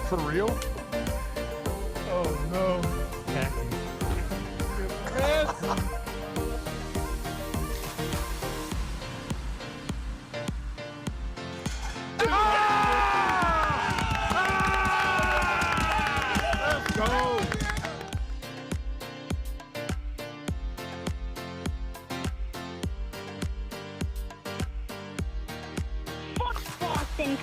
For real? Oh no. Yes. Let's go. Boston.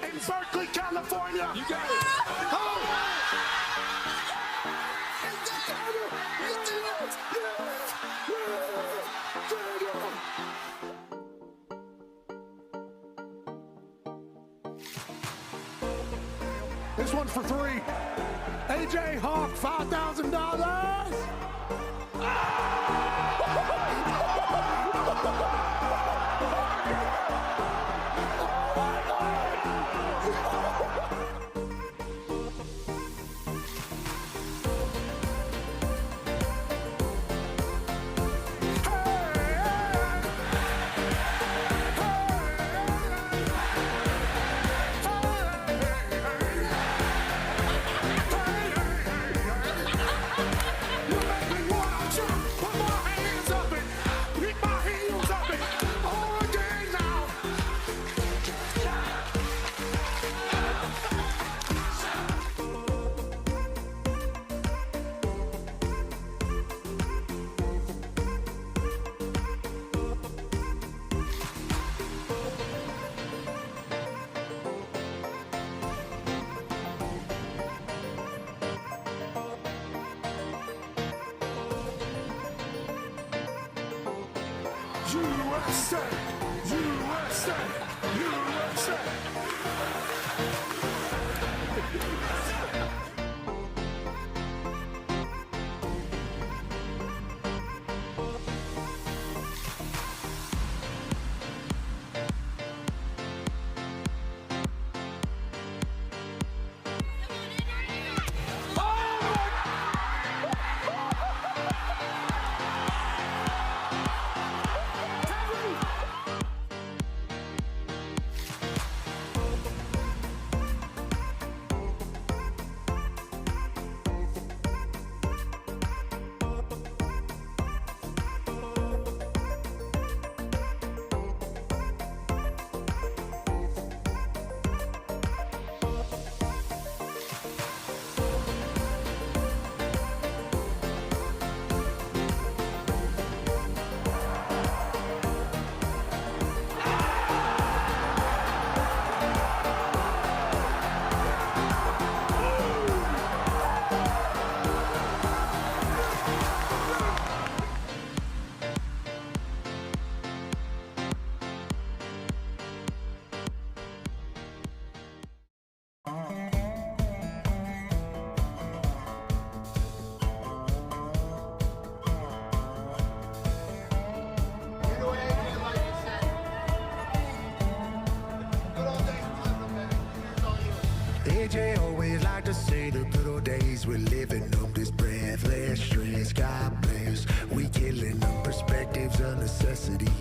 In Berkeley, California. You got it. This one's for three. AJ Hawk, $5,000. USA! USA! USA! AJ always like to say the good old days we're living up this breathless stress. God bless, we killing them. Perspective's a necessity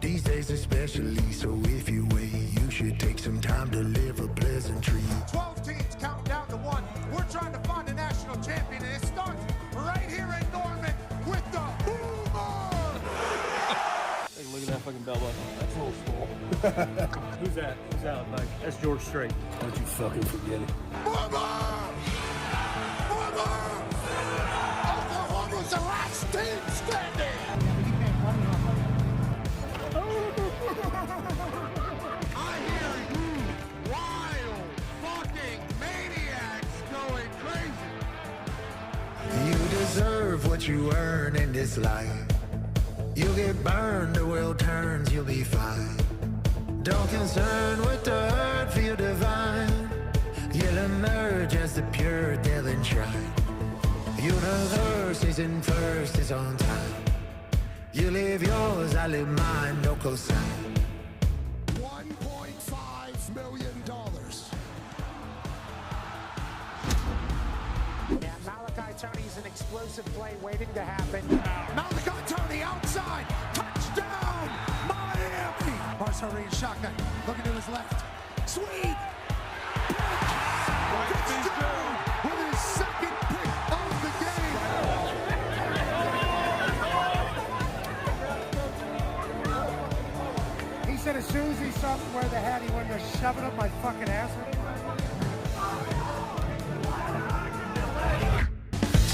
these days especially. So if you wait, you should take some time to live a pleasantry. 12 teams counting down to one. We're trying to find a national champion, and it starts right here in Norman with the Boomer! Hey, look at that fucking belt buckle. That's a little small. Who's that? Who's that? Like, that's George Strait. Don't you fucking forget it. Boomer! Boomer! Oklahoma's the last team standing! I hear you wild fucking maniacs going crazy! You deserve what you earn in this life. You'll get burned, the world turns, you'll be fine. Don't concern with the hurt, feel divine. You'll emerge as the pure they'll enshrine. Universe isn't first, it's on time. You live yours, I live mine, no cosign. $1.5 million. Yeah, Malachi Tony's an explosive play waiting to happen. Malachi Tony outside. Touchdown, Miami. Barsari shotgun. Looking to his left. Sweet. Touchdown with his second pick of the game. He said as soon as he saw me wear the hat, he wanted to shove it up my fucking ass.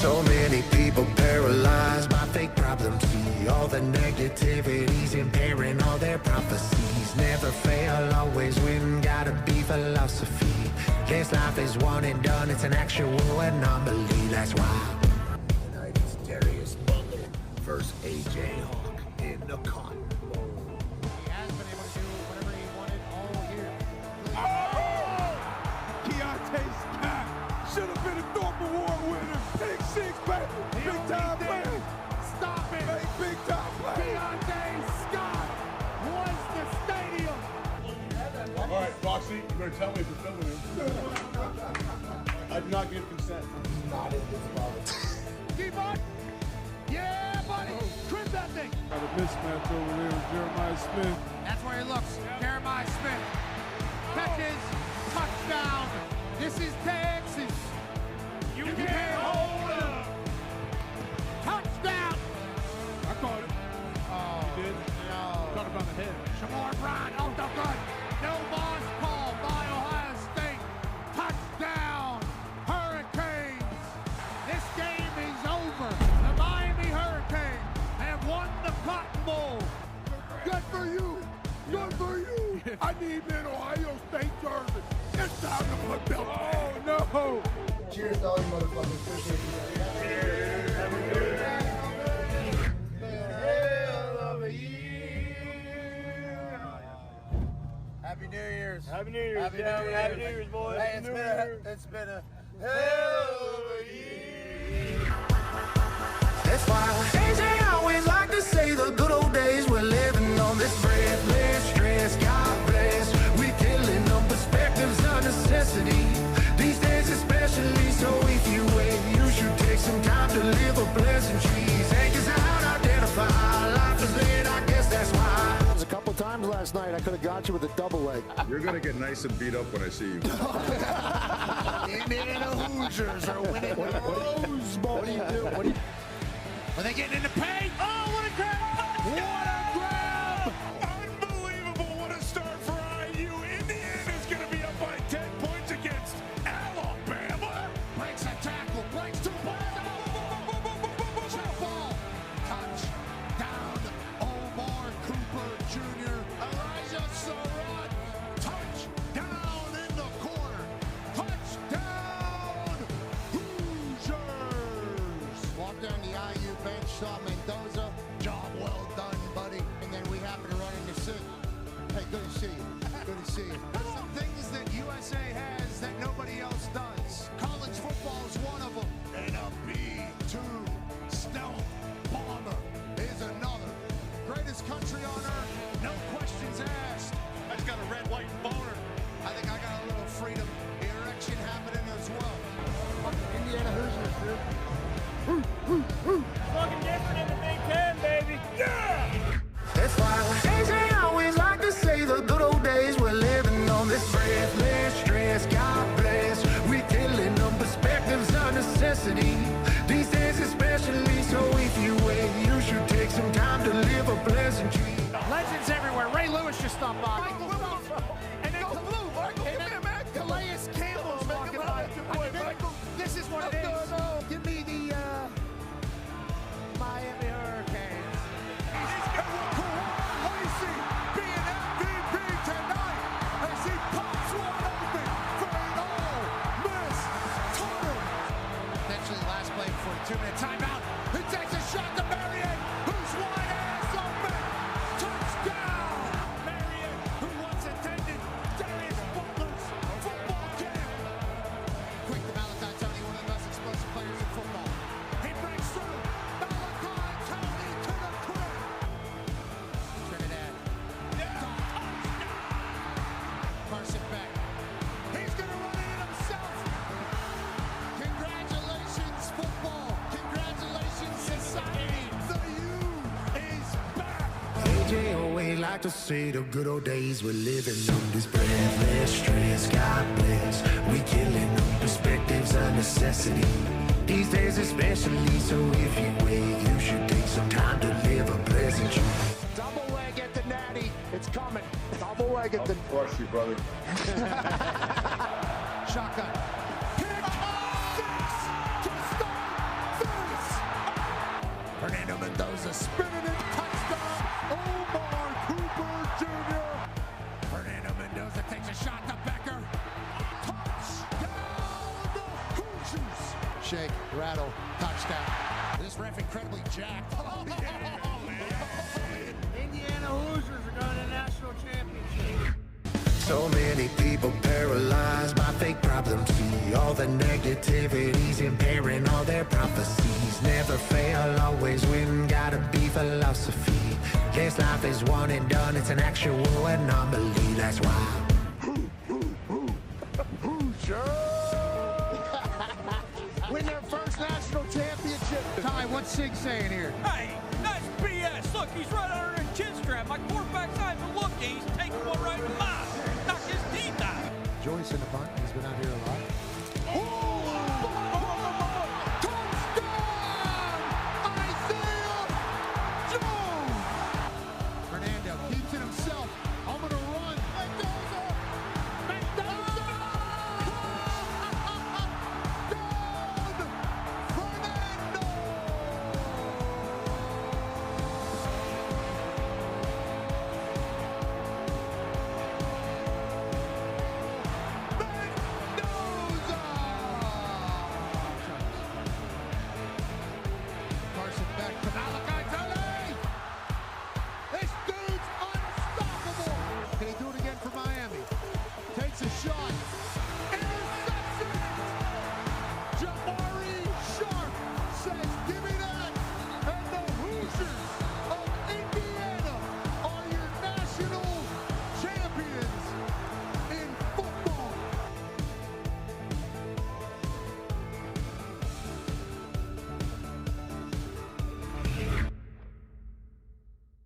So many people paralyzed by fake problems. See all the negativities impairing all their prophecies. Never fail, always win, gotta be philosophy. This life is one and done, it's an actual anomaly, that's why. Tonight it's Darius Butler versus AJ Hawk in the Cotton Bowl. He has been able to do whatever he wanted all year. Gaethje's back. Should have been a Thor Award winner. Big six, baby. Big time play. Stop it. Big time play. Gaethje Scott was the stadium. All right, Roxy, you better tell me if you're filming him. I do not give consent. Not in this moment. Keep on. Yeah, buddy. Crib that thing. Got a mismatch over there with Jeremiah Smith. That's where he looks. Jeremiah Smith catches. Touchdown. This is Texas. You can't hold him. Touchdown. I caught it. Oh, You did? no. Caught him on the head. Shamar Bryant off the gun. No boss call by Ohio State. Touchdown. Hurricanes. This game is over. The Miami Hurricanes have won the Cotton Bowl. Good for you. Good for you. I need that Ohio State jersey. It's time to put belt. Oh, no. Cheers to all you motherfuckers. Appreciate you. Happy New Year's. Happy New Year's, Happy New gentlemen. Year's. Happy New Year's, boys. Hey, Happy New Year's. it's been a hell of a year. That's why AJ always like to say the good old days we're living on this breathless stress. God bless. We're killing on perspectives, a necessity. These days especially, so if you wait, you should take some time to live a pleasantries. Anchors out, identify. Life is lit, I guess that's why. A couple times last night, I could have got you with a double leg. You're going to get nice and beat up when I see you. Indiana Hoosiers are winning the Rose Bowl. What do you do? What do you? Are they getting in the paint? Oh, what a grab! What a grab! Unbelievable! What a start for IU. Indiana's going to be up by 10 points against Alabama. Breaks a tackle. Breaks two balls. Jump ball. Touchdown. Omar Cooper Jr. Elijah Surratt. Touchdown in the corner. Touchdown. Hoosiers. Walk down the IU bench, saw Mendoza. Job well done, buddy. And then we happen to run into Sid. Hey, good to see you. Good to see you. There's some things that USA has that nobody else does. College football is one of them. And a B-2 stealth bomber is another. Greatest country on earth, no questions asked. I just got a red, white boner. I think I got a little freedom erection happening as well. Indiana Hoosiers, dude. Fucking different in the Big Ten, baby. Yeah! That's why AJ always like to say the good old days we're living on this breathless stress. God bless. We're killing on perspectives, a necessity. These days especially, so AJ always like to say the good old days we're living on this breathless stress. God bless, we killing them. Perspective's a necessity. These days especially, so if you wait, you should take some time to live a pleasant truth. Double leg at the natty. It's coming. Double leg at the... Crush you, brother. Shotgun. Pick six to start this. Fernando Mendoza spinning it. Touchdown. Omar Cooper Jr. Fernando Mendoza takes a shot to Becker. Touchdown. Hoosiers. Shake, rattle, touchdown. This ref incredibly jacked. Oh, Indiana Hoosiers are going to national championship. So many people paralyzed by fake problems. See all the negativities impairing all their prophecies. Never fail, always win, gotta be philosophy. This life is one and done, it's an actual anomaly. That's why. Win their first national championship. Ty, what's Sig saying here? Hey, that's BS. Look, he's right under the chin strap. My quarterback's not even looking. He's taking one right in the mouth. Knock his teeth out. Joyce in the punt. He's been out here a lot. Fernando keeps it himself. I'm going to run. Mendoza! Carson back to Malachi. This dude's unstoppable. Can he do it again for Miami? Takes a shot. Interception. Jabari Sharp says, give me that. And the Hoosiers of Indiana are your national champions in football.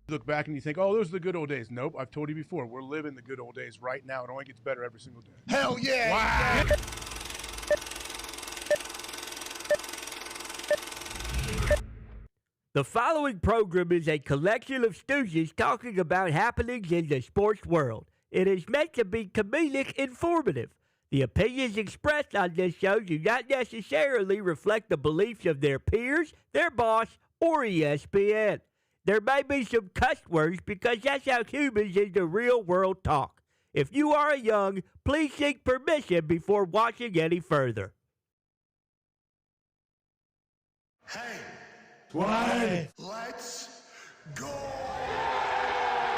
Look back and you think, oh, those are the good old days. Nope, I've told you before. We're living the good old days right now. It only gets better every single day. Hell yeah. Wow. The following program is a collection of stooges talking about happenings in the sports world. It is meant to be comedic informative. The opinions expressed on this show do not necessarily reflect the beliefs of their peers, their boss, or ESPN. There may be some cuss words because that's how humans in the real world talk. If you are young, please seek permission before watching any further. Hey. Why? Let's go.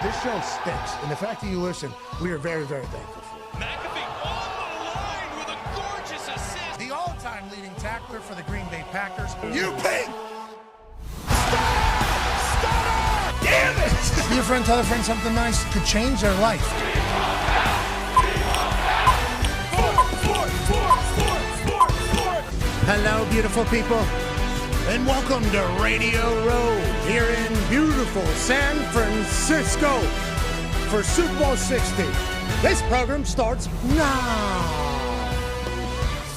This show stinks, and the fact that you listen, we are very, very thankful for. McAfee on the line with a gorgeous assist. The all-time leading tackler for the Green Bay Packers. You pig. Damn it! Be a friend, tell a friend something nice could change their life. Hello, beautiful people, and welcome to Radio Row here in beautiful San Francisco for Super Bowl 60. This program starts now.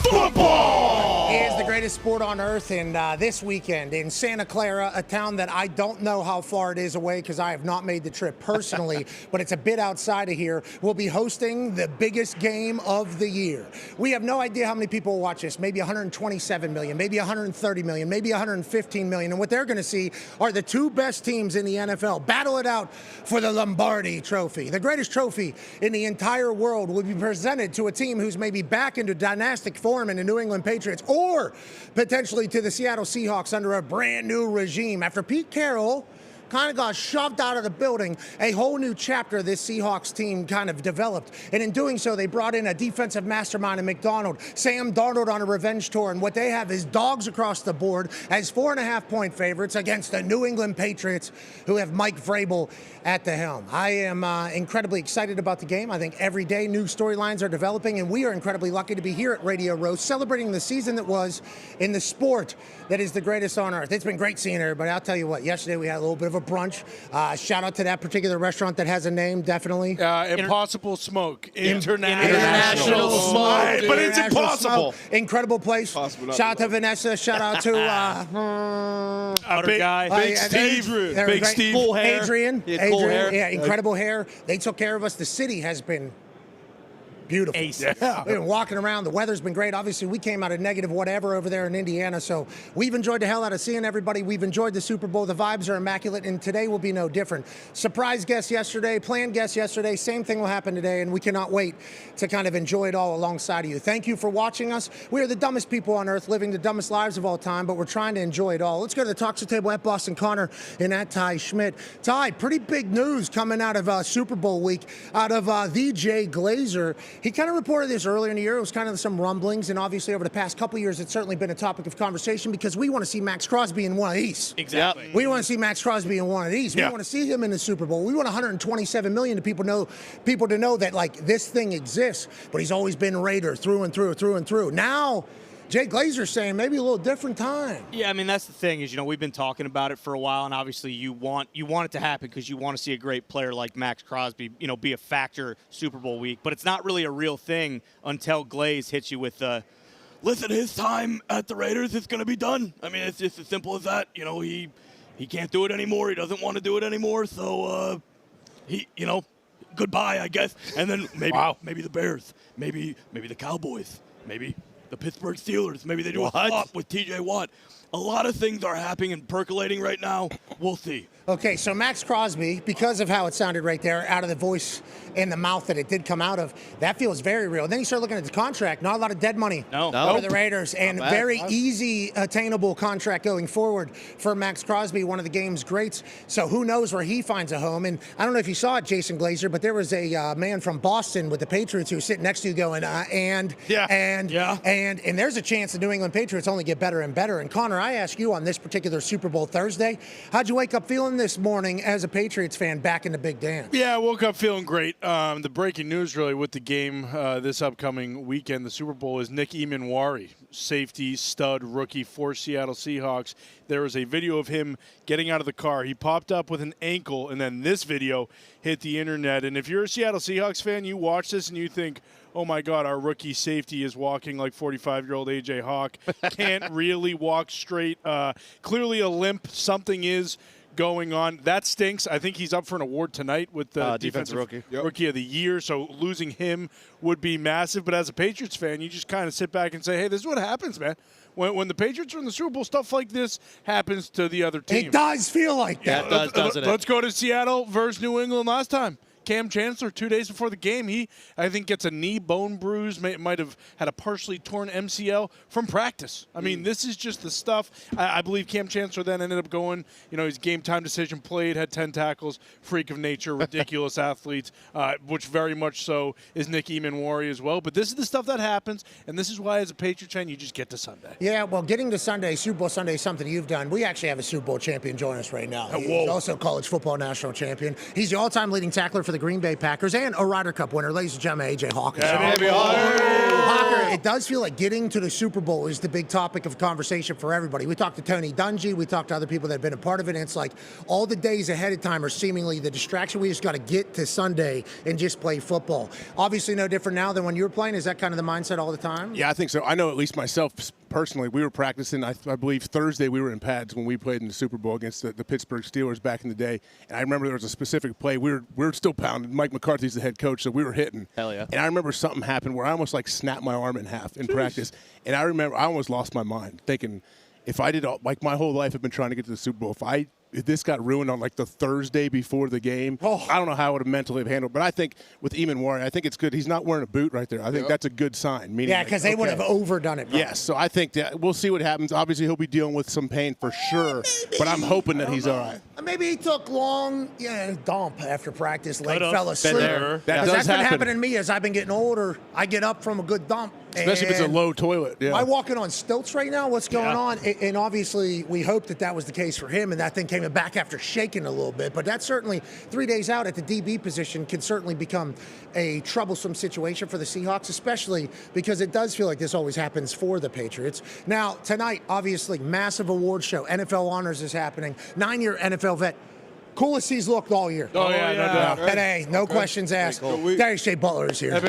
Football is the greatest sport on earth, and this weekend in Santa Clara, a town that I don't know how far it is away because I have not made the trip personally, but it's a bit outside of here, we'll be hosting the biggest game of the year. We have no idea how many people will watch this, maybe 127 million, maybe 130 million, maybe 115 million, and what they're going to see are the two best teams in the NFL battle it out for the Lombardi Trophy. The greatest trophy in the entire world will be presented to a team who's maybe back into dynastic form in the New England Patriots, or potentially to the Seattle Seahawks under a brand new regime. After Pete Carroll kind of got shoved out of the building, a whole new chapter this Seahawks team kind of developed. And in doing so, they brought in a defensive mastermind in McDonald, Sam Darnold on a revenge tour. And what they have is dogs across the board as 4.5-point favorites against the New England Patriots, who have Mike Vrabel at the helm. I am incredibly excited about the game. I think every day new storylines are developing, and we are incredibly lucky to be here at Radio Row celebrating the season that was in the sport that is the greatest on earth. It's been great seeing everybody. I'll tell you what, yesterday we had a little bit of a brunch. Shout out to that particular restaurant that has a name, definitely. Impossible Smoke. International Smoke. But it's International impossible. Smoke. Incredible place. Shout out to Vanessa. Shout out to Butter guy. Big Steve. Big Steve. Cool hair. Adrian. He had cool hair. Yeah, incredible hair. They took care of us. The city has been beautiful. Ace. Yeah. We've been walking around. The weather's been great. Obviously, we came out of negative whatever over there in Indiana, so we've enjoyed the hell out of seeing everybody. We've enjoyed the Super Bowl. The vibes are immaculate, and today will be no different. Surprise guest yesterday, planned guest yesterday. Same thing will happen today, and we cannot wait to kind of enjoy it all alongside of you. Thank you for watching us. We are the dumbest people on earth, living the dumbest lives of all time, but we're trying to enjoy it all. Let's go to the talk show table at Boston Connor and at Ty Schmidt. Ty, pretty big news coming out of Super Bowl week, out of the Jay Glazer. He kind of reported this earlier in the year. It was kind of some rumblings, and obviously over the past couple years, it's certainly been a topic of conversation because we want to see Max Crosby in one of these. Exactly. We want to see Max Crosby in one of these. We want to see him in the Super Bowl. We want 127 million to people to know that like this thing exists. But he's always been Raider through and through. Now, Jay Glazer's saying maybe a little different time. Yeah, I mean, that's the thing is, we've been talking about it for a while, and obviously you want it to happen because you want to see a great player like Max Crosby, be a factor Super Bowl week. But it's not really a real thing until Glaze hits you with listen, his time at the Raiders is going to be done. I mean, it's just as simple as that. He can't do it anymore. He doesn't want to do it anymore. So, goodbye, I guess. And then maybe the Bears, maybe the Cowboys, maybe the Pittsburgh Steelers. Maybe they do a swap with T.J. Watt. A lot of things are happening and percolating right now. We'll see. Okay, so Max Crosby, because of how it sounded right there, out of the voice and the mouth that it did come out of, that feels very real. Then you start looking at the contract, not a lot of dead money for the Raiders, and very easy attainable contract going forward for Max Crosby, one of the game's greats. So who knows where he finds a home. And I don't know if you saw it, Jason Glazer, but there was a man from Boston with the Patriots who was sitting next to you going, and there's a chance the New England Patriots only get better and better. And Connor, I ask you on this particular Super Bowl Thursday, how'd you wake up feeling this morning as a Patriots fan back in the big dance? Yeah, I woke up feeling great. The breaking news really with the game this upcoming weekend, the Super Bowl, is Nick Emanwari, safety, stud, rookie for Seattle Seahawks. There was a video of him getting out of the car. He popped up with an ankle, and then this video hit the internet. And if you're a Seattle Seahawks fan, you watch this and you think, oh, my God, our rookie safety is walking like 45-year-old A.J. Hawk. Can't really walk straight. Clearly a limp. Something is going on. That stinks. I think he's up for an award tonight with the defensive rookie of the year, so losing him would be massive. But as a Patriots fan, you just kind of sit back and say, hey, this is what happens, man. When the Patriots are in the Super Bowl, stuff like this happens to the other team. It does feel like that. Yeah, it does, doesn't it? Let's go to Seattle versus New England last time. Cam Chancellor, 2 days before the game, he, I think, gets a knee bone bruise, might have had a partially torn MCL from practice. I mean, this is just the stuff. I believe Cam Chancellor then ended up going, his game time decision played, had 10 tackles, freak of nature, ridiculous athletes, which very much so is Nick Emanwari as well. But this is the stuff that happens, and this is why, as a Patriots fan, you just get to Sunday. Yeah, well, getting to Sunday, Super Bowl Sunday is something you've done. We actually have a Super Bowl champion join us right now. He's also college football national champion. He's the all-time leading tackler for the Green Bay Packers and a Ryder Cup winner, ladies and gentlemen, A.J. Hawk. Hawker, it does feel like getting to the Super Bowl is the big topic of conversation for everybody. We talked to Tony Dungy, we talked to other people that have been a part of it, and it's like all the days ahead of time are seemingly the distraction. We just got to get to Sunday and just play football. Obviously no different now than when you were playing. Is that kind of the mindset all the time? Yeah, I think so. I know at least myself personally, we were practicing, I believe Thursday we were in pads when we played in the Super Bowl against the Pittsburgh Steelers back in the day. And I remember there was a specific play. We were still pounding. Mike McCarthy's the head coach, so we were hitting. Hell yeah. And I remember something happened where I almost like snapped my arm in half in practice. And I remember I almost lost my mind thinking, if I did, like my whole life I've been trying to get to the Super Bowl, if this got ruined on like the Thursday before the game, I don't know how I would have mentally handled. But I think with Emanwari, I think it's good. He's not wearing a boot right there. I think that's a good sign. Yeah, because they would have overdone it. Bro. Yes, so I think that we'll see what happens. Obviously, he'll be dealing with some pain for sure, but I'm hoping that he's all right. Maybe he took long, dump after practice, fell asleep. That does that's happen. been happening to me as I've been getting older. I get up from a good dump. Especially if it's a low toilet. Yeah. Am I walking on stilts right now? What's going on? And obviously, we hope that was the case for him, and that thing came back after shaking a little bit. But that's certainly 3 days out at the DB position can certainly become a troublesome situation for the Seahawks, especially because it does feel like this always happens for the Patriots. Now, tonight, obviously, massive award show. NFL Honors is happening. 9-year NFL vet Coolest he's looked all year. Oh, yeah, no doubt. Today, no questions asked. Darius J. Butler is here.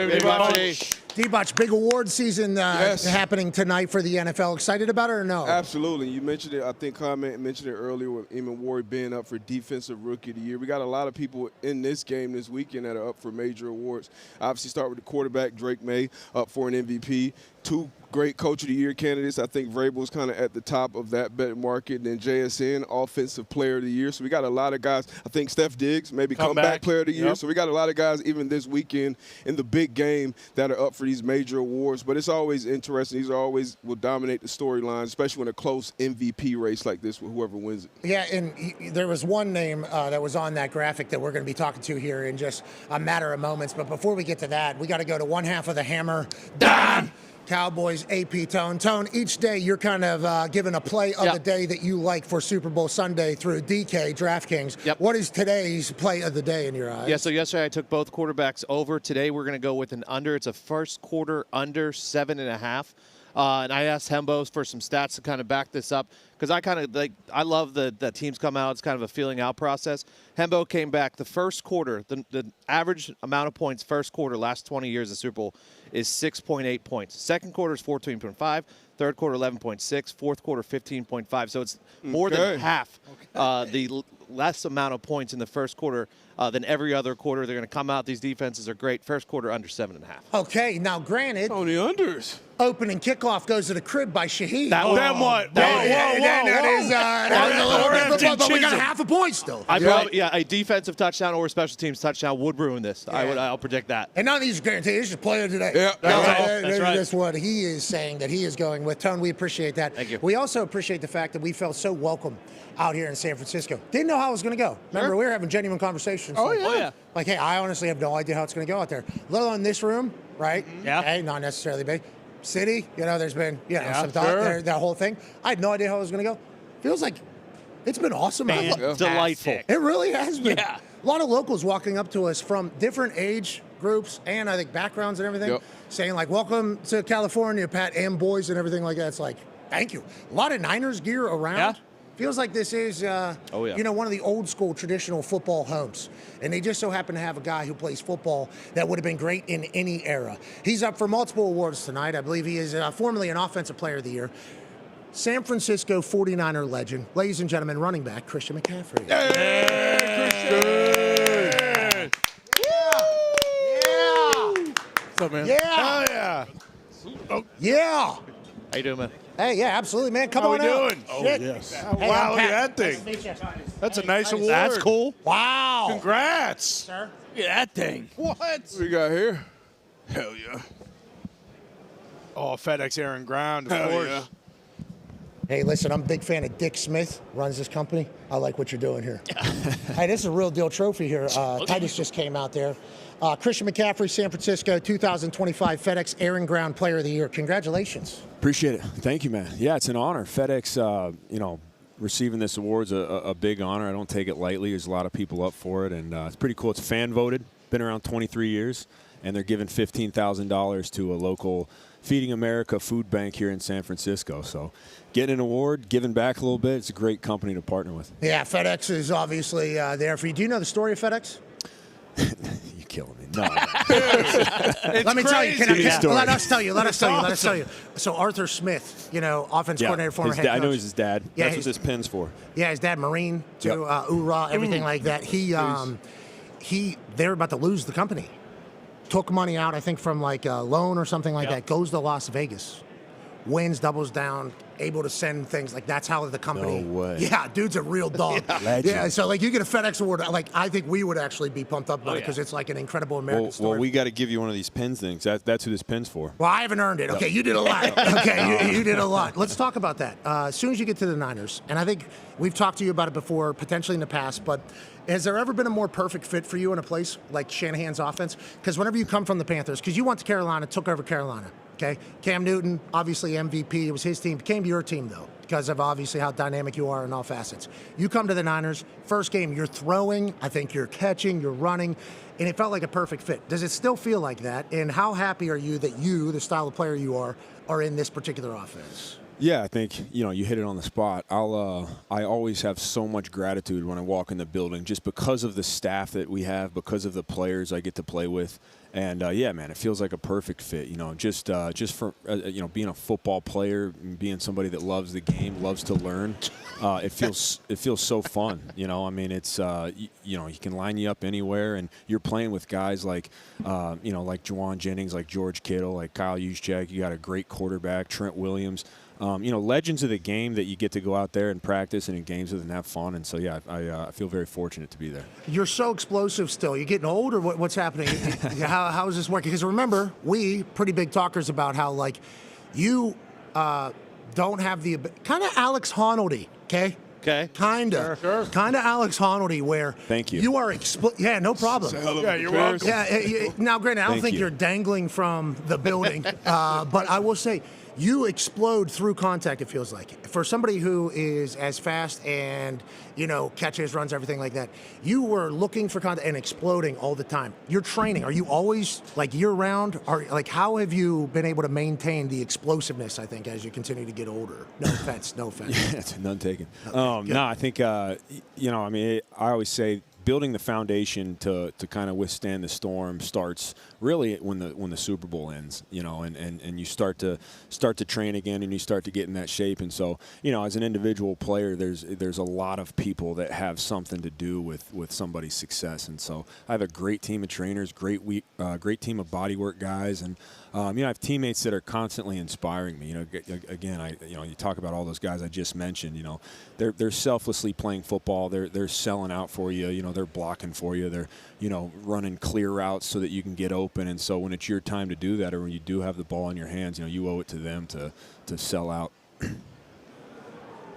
D-Botch, big award season happening tonight for the NFL. Excited about it or no? Absolutely. You mentioned it. I think Comment mentioned it earlier with Eamon Ward being up for Defensive Rookie of the Year. We got a lot of people in this game this weekend that are up for major awards. Obviously, start with the quarterback, Drake May, up for an MVP. 2 great Coach of the Year candidates. I think Vrabel's kind of at the top of that bet market. And then JSN, Offensive Player of the Year. So we got a lot of guys. I think Steph Diggs, maybe comeback Player of the Year. So we got a lot of guys even this weekend in the big game that are up for these major awards. But it's always interesting. These are always will dominate the storyline, especially when a close MVP race like this with whoever wins it. Yeah, and there was one name that was on that graphic that we're going to be talking to here in just a matter of moments. But before we get to that, we got to go to one half of the hammer. Dahn! Cowboys AP Tone. Tone, each day you're kind of given a play of the day that you like for Super Bowl Sunday through DK, DraftKings. Yep. What is today's play of the day in your eyes? Yeah, so yesterday I took both quarterbacks over. Today we're going to go with an under. It's a first quarter under 7.5. And I asked Hembo for some stats to kind of back this up because I love the teams come out. It's kind of a feeling out process. Hembo came back the first quarter. The average amount of points first quarter last 20 years of Super Bowl is 6.8 points. Second quarter is 14.5. Third quarter 11.6. Fourth quarter 15.5. So it's more than half the less amount of points in the first quarter than every other quarter. They're going to come out. These defenses are great. First quarter under 7.5. Okay, now granted, on the unders. Opening kickoff goes to the crib by Shaheed. Then what? That is a little bit, but we got half a point still. A defensive touchdown or a special teams touchdown would ruin this. I'll predict that. And none of these are guaranteed. This is player today. Yeah, that's right. That's what he is saying that he is going with. Tone, we appreciate that. Thank you. We also appreciate the fact that we felt so welcome out here in San Francisco. Didn't know how it was going to go. Remember, we were having genuine conversations. Like, hey, I honestly have no idea how it's going to go out there. Let alone this room, right? Yeah. Okay, not necessarily big. City, there's been, some thought there, that whole thing. I had no idea how it was going to go. Feels like it's been awesome. Delightful. It really has been. Yeah. A lot of locals walking up to us from different age groups and I think backgrounds and everything, saying like, welcome to California, Pat, and boys and everything like that. It's like, thank you. A lot of Niners gear around. Yeah. Feels like this is, one of the old school traditional football homes. And they just so happen to have a guy who plays football that would have been great in any era. He's up for multiple awards tonight. I believe he is formerly an Offensive Player of the Year. San Francisco 49er legend, ladies and gentlemen, running back Christian McCaffrey. Christian! What's up, man? Yeah! Yeah! How you doing, man? Hey, yeah, absolutely, man. Come How on we out. doing? Oh, Shit. yes. Oh, wow, look at that thing. Nice to meet you. That's a nice award. That's cool. Wow. Congrats. Sir. Look at that thing. What? What we got here? Hell yeah. Oh, FedEx Air and Ground, of Hell course. yeah. Hey, listen, I'm a big fan of Dick Smith, runs this company. I like what you're doing here. Hey, this is a real deal trophy here. Titus just came out there. Christian McCaffrey, San Francisco, 2025 FedEx Air and Ground Player of the Year. Congratulations. Appreciate it. Thank you, man. Yeah, it's an honor. FedEx, receiving this award's a big honor. I don't take it lightly. There's a lot of people up for it, and it's pretty cool. It's fan voted. Been around 23 years, and they're giving $15,000 to a local Feeding America food bank here in San Francisco. So getting an award, giving back a little bit, it's a great company to partner with. Yeah, FedEx is obviously there for you. Do you know the story of FedEx? You're killing me. No. Let me tell you. Let us tell you. So Arthur Smith, offense coordinator, former head coach. I know he's his dad. Yeah, That's what this pin's for. Yeah, his dad, Marine, too, hoorah, everything like that. They're about to lose the company. Took money out, I think, from like a loan or something like that. Goes to Las Vegas. Wins, doubles down, able to send things. Like, that's how the company. No way. Yeah, dude's a real dog. Yeah, so, like, you get a FedEx award. Like, I think we would actually be pumped up about it because it's like an incredible American story. Well, we got to give you one of these pins things. That's who this pin's for. Well, I haven't earned it. Okay, you did a lot. Okay, you did a lot. Let's talk about that. As soon as you get to the Niners, and I think we've talked to you about it before, potentially in the past, but has there ever been a more perfect fit for you in a place like Shanahan's offense? Because whenever you come from the Panthers, because you went to Carolina, took over Carolina, okay? Cam Newton, obviously MVP. It was his team. Became your team, though, because of obviously how dynamic you are in all facets. You come to the Niners, first game, you're throwing, I think you're catching, you're running, and it felt like a perfect fit. Does it still feel like that? And how happy are you that you, the style of player you are in this particular offense? Yeah, I think, you hit it on the spot. I always have so much gratitude when I walk in the building just because of the staff that we have, because of the players I get to play with. And, yeah, man, it feels like a perfect fit, just for, being a football player, being somebody that loves the game, loves to learn. It feels so fun, I mean, it's, you can line you up anywhere, and you're playing with guys like, like Juwan Jennings, like George Kittle, like Kyle Juszczyk. You got a great quarterback, Trent Williams. Legends of the game that you get to go out there and practice and in games with and have fun. And so, yeah, I feel very fortunate to be there. You're so explosive still. You getting old, or what's happening? How is this working? Because remember, we pretty big talkers about how, like, you don't have the kind of Alex Honnold, okay? Okay. Kind of. Sure. Kind of Alex Honnold, where thank you. You are yeah, no problem. Yeah, you're welcome. Yeah, now, granted, I don't think you're dangling from the building, but I will say, you explode through contact, it feels like. For somebody who is as fast and, catches, runs, everything like that, you were looking for contact and exploding all the time. Your training, are you always, like, year-round? How have you been able to maintain the explosiveness, I think, as you continue to get older? No offense, no offense. Yeah, it's none taken. No, I think, I always say, building the foundation to kind of withstand the storm starts really when the Super Bowl ends, and you start to train again and you start to get in that shape. And so, as an individual player, there's a lot of people that have something to do with somebody's success. And so I have a great team of trainers, great team of bodywork guys, and I have teammates that are constantly inspiring me. Again, you talk about all those guys I just mentioned. They're selflessly playing football. They're selling out for you. They're blocking for you. They're running clear routes so that you can get open. And so when it's your time to do that, or when you do have the ball in your hands, you owe it to them to sell out.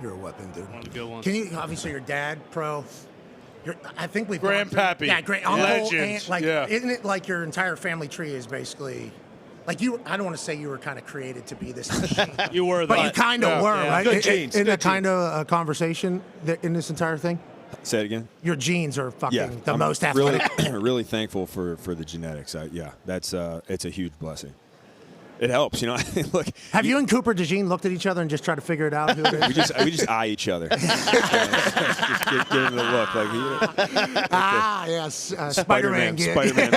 You're a weapon, dude. One of the good ones. Can you? Obviously, your dad, pro. I think we've Grandpappy. Yeah, great uncle. Legend. Aunt, yeah. Isn't it like your entire family tree is basically? Like you, I don't want to say you were kind of created to be this machine. You were, but you kind of were, right? Good genes. In a kind of a conversation in this entire thing. Say it again. Your genes are fucking I'm most athletic. Really thankful for the genetics. That's it's a huge blessing. It helps, Look, have you and Cooper DeJean looked at each other and just tried to figure it out? Who it is? we just eye each other. Just give them the look, like yes, Spider-Man. Spider-Man.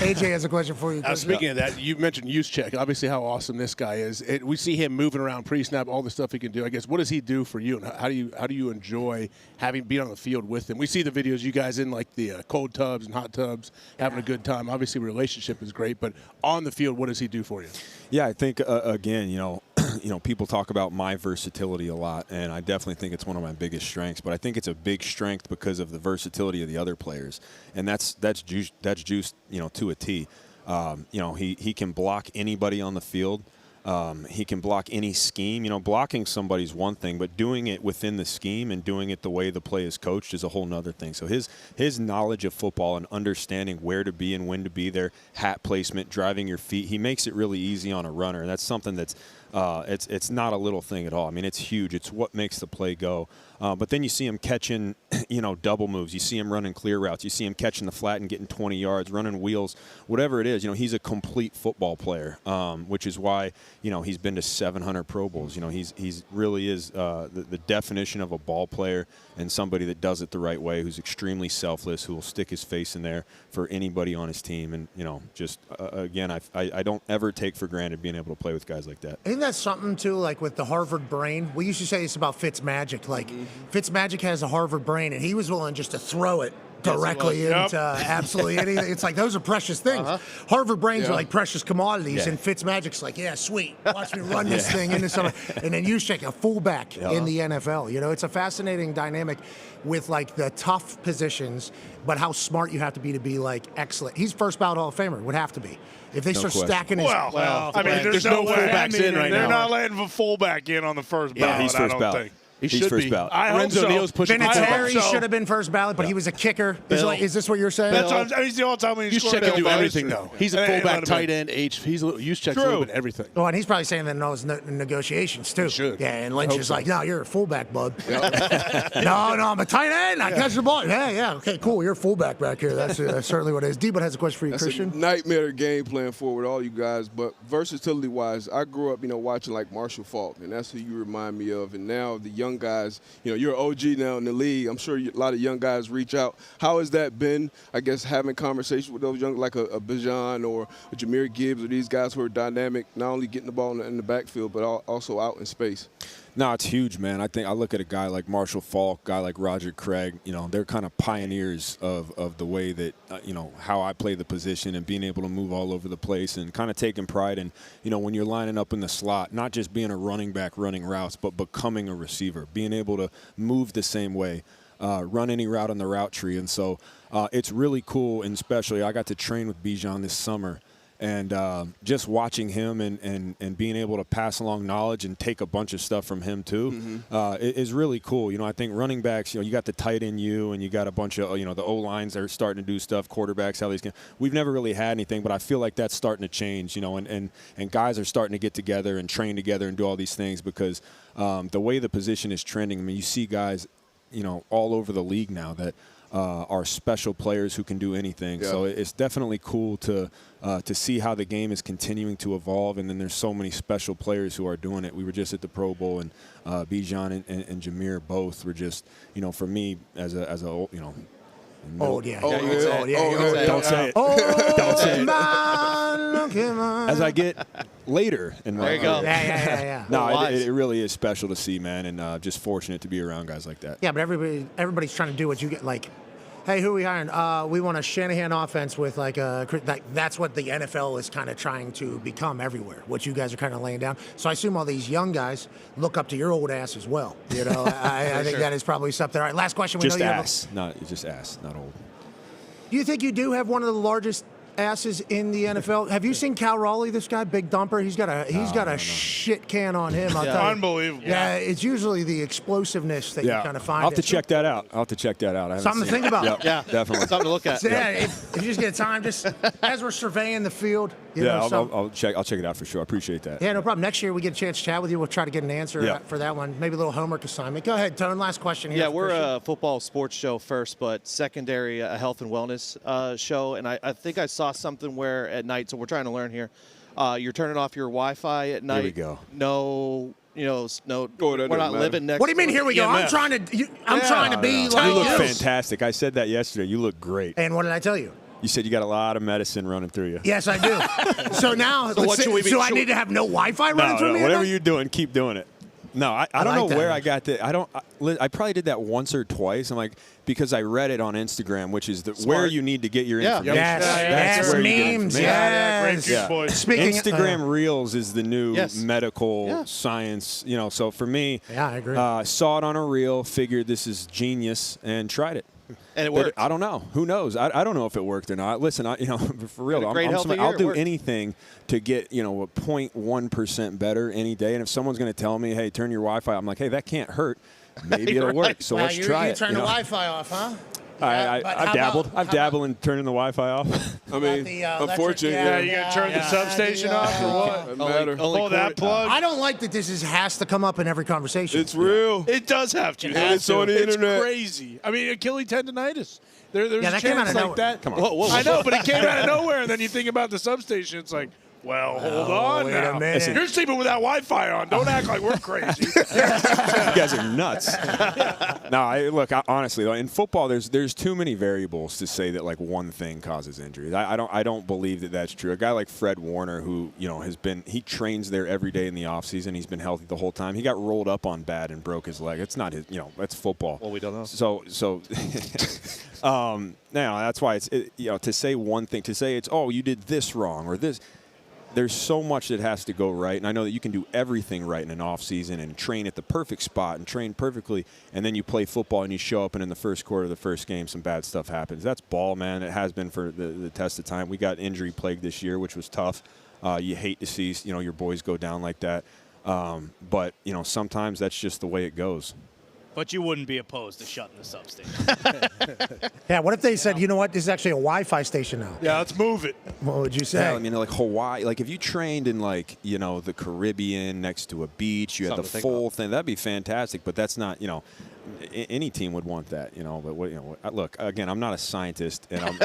AJ has a question for you. Speaking of that, you mentioned Juszczyk. Obviously, how awesome this guy is. We see him moving around pre-snap, all the stuff he can do. I guess, what does he do for you, and how do you enjoy being on the field with him? We see the videos, you guys in like the cold tubs and hot tubs, having a good time. Obviously, relationship is great, but on the field, what does he do for you? Yeah, I think again, people talk about my versatility a lot, and I definitely think it's one of my biggest strengths. But I think it's a big strength because of the versatility of the other players, and that's juice, to a T. He can block anybody on the field. He can block any scheme. Blocking somebody's one thing, but doing it within the scheme and doing it the way the play is coached is a whole nother thing. So his knowledge of football and understanding where to be and when to be there, hat placement, driving your feet, he makes it really easy on a runner. And that's something that's it's not a little thing at all. I mean, it's huge. It's what makes the play go. But then you see him catching, double moves. You see him running clear routes. You see him catching the flat and getting 20 yards, running wheels, whatever it is. He's a complete football player, which is why, he's been to 700 Pro Bowls. He's really is the definition of a ball player and somebody that does it the right way, who's extremely selfless, who will stick his face in there for anybody on his team. And, again, I don't ever take for granted being able to play with guys like that. Isn't that something, too, like with the Harvard brain? We used to say this about Fitzmagic. Like, Fitzmagic has a Harvard brain, and he was willing just to throw it directly into absolutely anything. It's like, those are precious things. Harvard brains are like precious commodities, and Fitzmagic's like, yeah, sweet. Watch me run this thing into something. And then Juszczyk, a fullback in the NFL. It's a fascinating dynamic with, like, the tough positions, but how smart you have to be, like, excellent. He's first ballot Hall of Famer, would have to be. If they start stacking his... Well, I mean, there's no fullbacks in right now. They're not letting a fullback in on the first ballot, he's first ballot. think. He He's should first be. ballot. I hope Renzo so. Neal's pushing for Vinatieri so. should have been first ballot, but he was a kicker. Is this what you're saying? That's what he's the all-time when he Juszczyk scored. can do Bill, everything, that's though. true. He's a Hey, fullback, let him tight in. end. Juszczyk's a little bit everything. Oh, and he's probably saying that in those negotiations, too. Should. Yeah, and Lynch hope is so. like, no, you're a fullback, bud. No, I'm a tight end. I catch the ball. Yeah. Okay, cool. You're a fullback back here. That's certainly what it is. D-Bud has a question for you, That's Christian. a nightmare game plan forward, all you guys. But versatility-wise, I grew up, watching like Marshall Faulk, and that's who you remind me of. And now the young guys, you're an OG now in the league. I'm sure a lot of young guys reach out. How has that been, I guess, having conversations with those young, like a Bijan or a Jahmyr Gibbs or these guys who are dynamic, not only getting the ball in the backfield, but also out in space? No, it's huge, man. I think I look at a guy like Marshall Faulk, guy like Roger Craig. They're kind of pioneers of the way that how I play the position and being able to move all over the place and kind of taking pride in when you're lining up in the slot, not just being a running back running routes, but becoming a receiver, being able to move the same way, run any route on the route tree, and so it's really cool. And especially, I got to train with Bijan this summer. And just watching him and being able to pass along knowledge and take a bunch of stuff from him too is really cool. I think running backs, you got the tight end and you got a bunch of the O-lines that are starting to do stuff. Quarterbacks, how these can. We've never really had anything, but I feel like that's starting to change. And guys are starting to get together and train together and do all these things because the way the position is trending. I mean, you see guys, all over the league now that. Are special players who can do anything. Yeah. So it's definitely cool to see how the game is continuing to evolve, and then there's so many special players who are doing it. We were just at the Pro Bowl, and Bijan and Jahmyr both were just, for me as a Don't say it. Don't say it. As I get later in my there you go. Yeah. No, it really is special to see, man, and just fortunate to be around guys like that. Yeah, but everybody's trying to do what you get, like, hey, who are we hiring? We want a Shanahan offense with that's what the NFL is kind of trying to become everywhere, what you guys are kind of laying down. So I assume all these young guys look up to your old ass as well. I think that is probably something. All right, last question. Just ass, not old. Do you think you do have one of the largest asses in the NFL? Have you seen Cal Raleigh, this guy, big dumper? He's got a shit can on him. I'll tell you. Unbelievable. Yeah, it's usually the explosiveness that you kind of find. I'll have to check that out. Something to think about. Yep. Yeah, definitely. Something to look at. So, if you just get time, just as we're surveying the field. I'll check it out for sure. I appreciate that. Yeah, no problem. Next year we get a chance to chat with you. We'll try to get an answer for that one. Maybe a little homework assignment. Go ahead, Tone. Last question here. Yeah, we're a football sports show first, but secondary a health and wellness show. And I think I saw something where at night, so we're trying to learn here, you're turning off your Wi-Fi at night. Here we go. No, we're not matter. living next. What do you mean? Here we go. I'm trying to be like you. Look you. fantastic. I said that yesterday. You look great. And what did I tell you? You said you got a lot of medicine running through you. Yes, I do. So now, I need to have no Wi-Fi running through me? Whatever you're doing, keep doing it. No, I don't know where I got that. I probably did that once or twice. I'm like, because I read it on Instagram, which is where you need to get your information. Yes, where memes. Speaking Instagram Reels is the new medical science. So for me, I agree. Saw it on a reel, figured this is genius, and tried it. And it worked. I don't know. Who knows? I don't know if it worked or not. Listen, for real, I'll do anything to get a 0.1% better any day. And if someone's going to tell me, hey, turn your Wi-Fi, I'm like, hey, that can't hurt. Maybe it'll work. So let's try it. You turn the Wi-Fi off, huh? I've dabbled. I've dabbled in turning the Wi-Fi off. I mean, unfortunately, you got to turn the substation off or what? Doesn't matter. Pull that plug. I don't like that this has to come up in every conversation. It's real. It does have to. It's on the internet. It's crazy. I mean, Achilles tendonitis. There's a that came out chance of like nowhere. that. Come on. I know, but it came out of nowhere, and then you think about the substation. It's like, well, hold on wait now. a minute. You're sleeping with that Wi-Fi on. Don't act like we're crazy. You guys are nuts. Look, honestly, in football, there's too many variables to say that like one thing causes injuries. I don't believe that that's true. A guy like Fred Warner, who he trains there every day in the offseason. He's been healthy the whole time. He got rolled up on bad and broke his leg. It's not his. That's football. Well, we don't know. So now that's why it's to say one thing, to say it's you did this wrong or this. There's so much that has to go right, and I know that you can do everything right in an off season and train at the perfect spot and train perfectly, and then you play football and you show up and in the first quarter of the first game some bad stuff happens. That's ball, man. It has been for the test of time. We got injury plague this year, which was tough. You hate to see your boys go down like that, but sometimes that's just the way it goes. But you wouldn't be opposed to shutting this up station. Yeah, what if they said, you know what, this is actually a Wi-Fi station now? Yeah, let's move it. What would you say? Yeah, I mean, like Hawaii. Like if you trained in like the Caribbean next to a beach, you had the full thing. That'd be fantastic. But that's not any team would want that. But look, again, I'm not a scientist, and I'm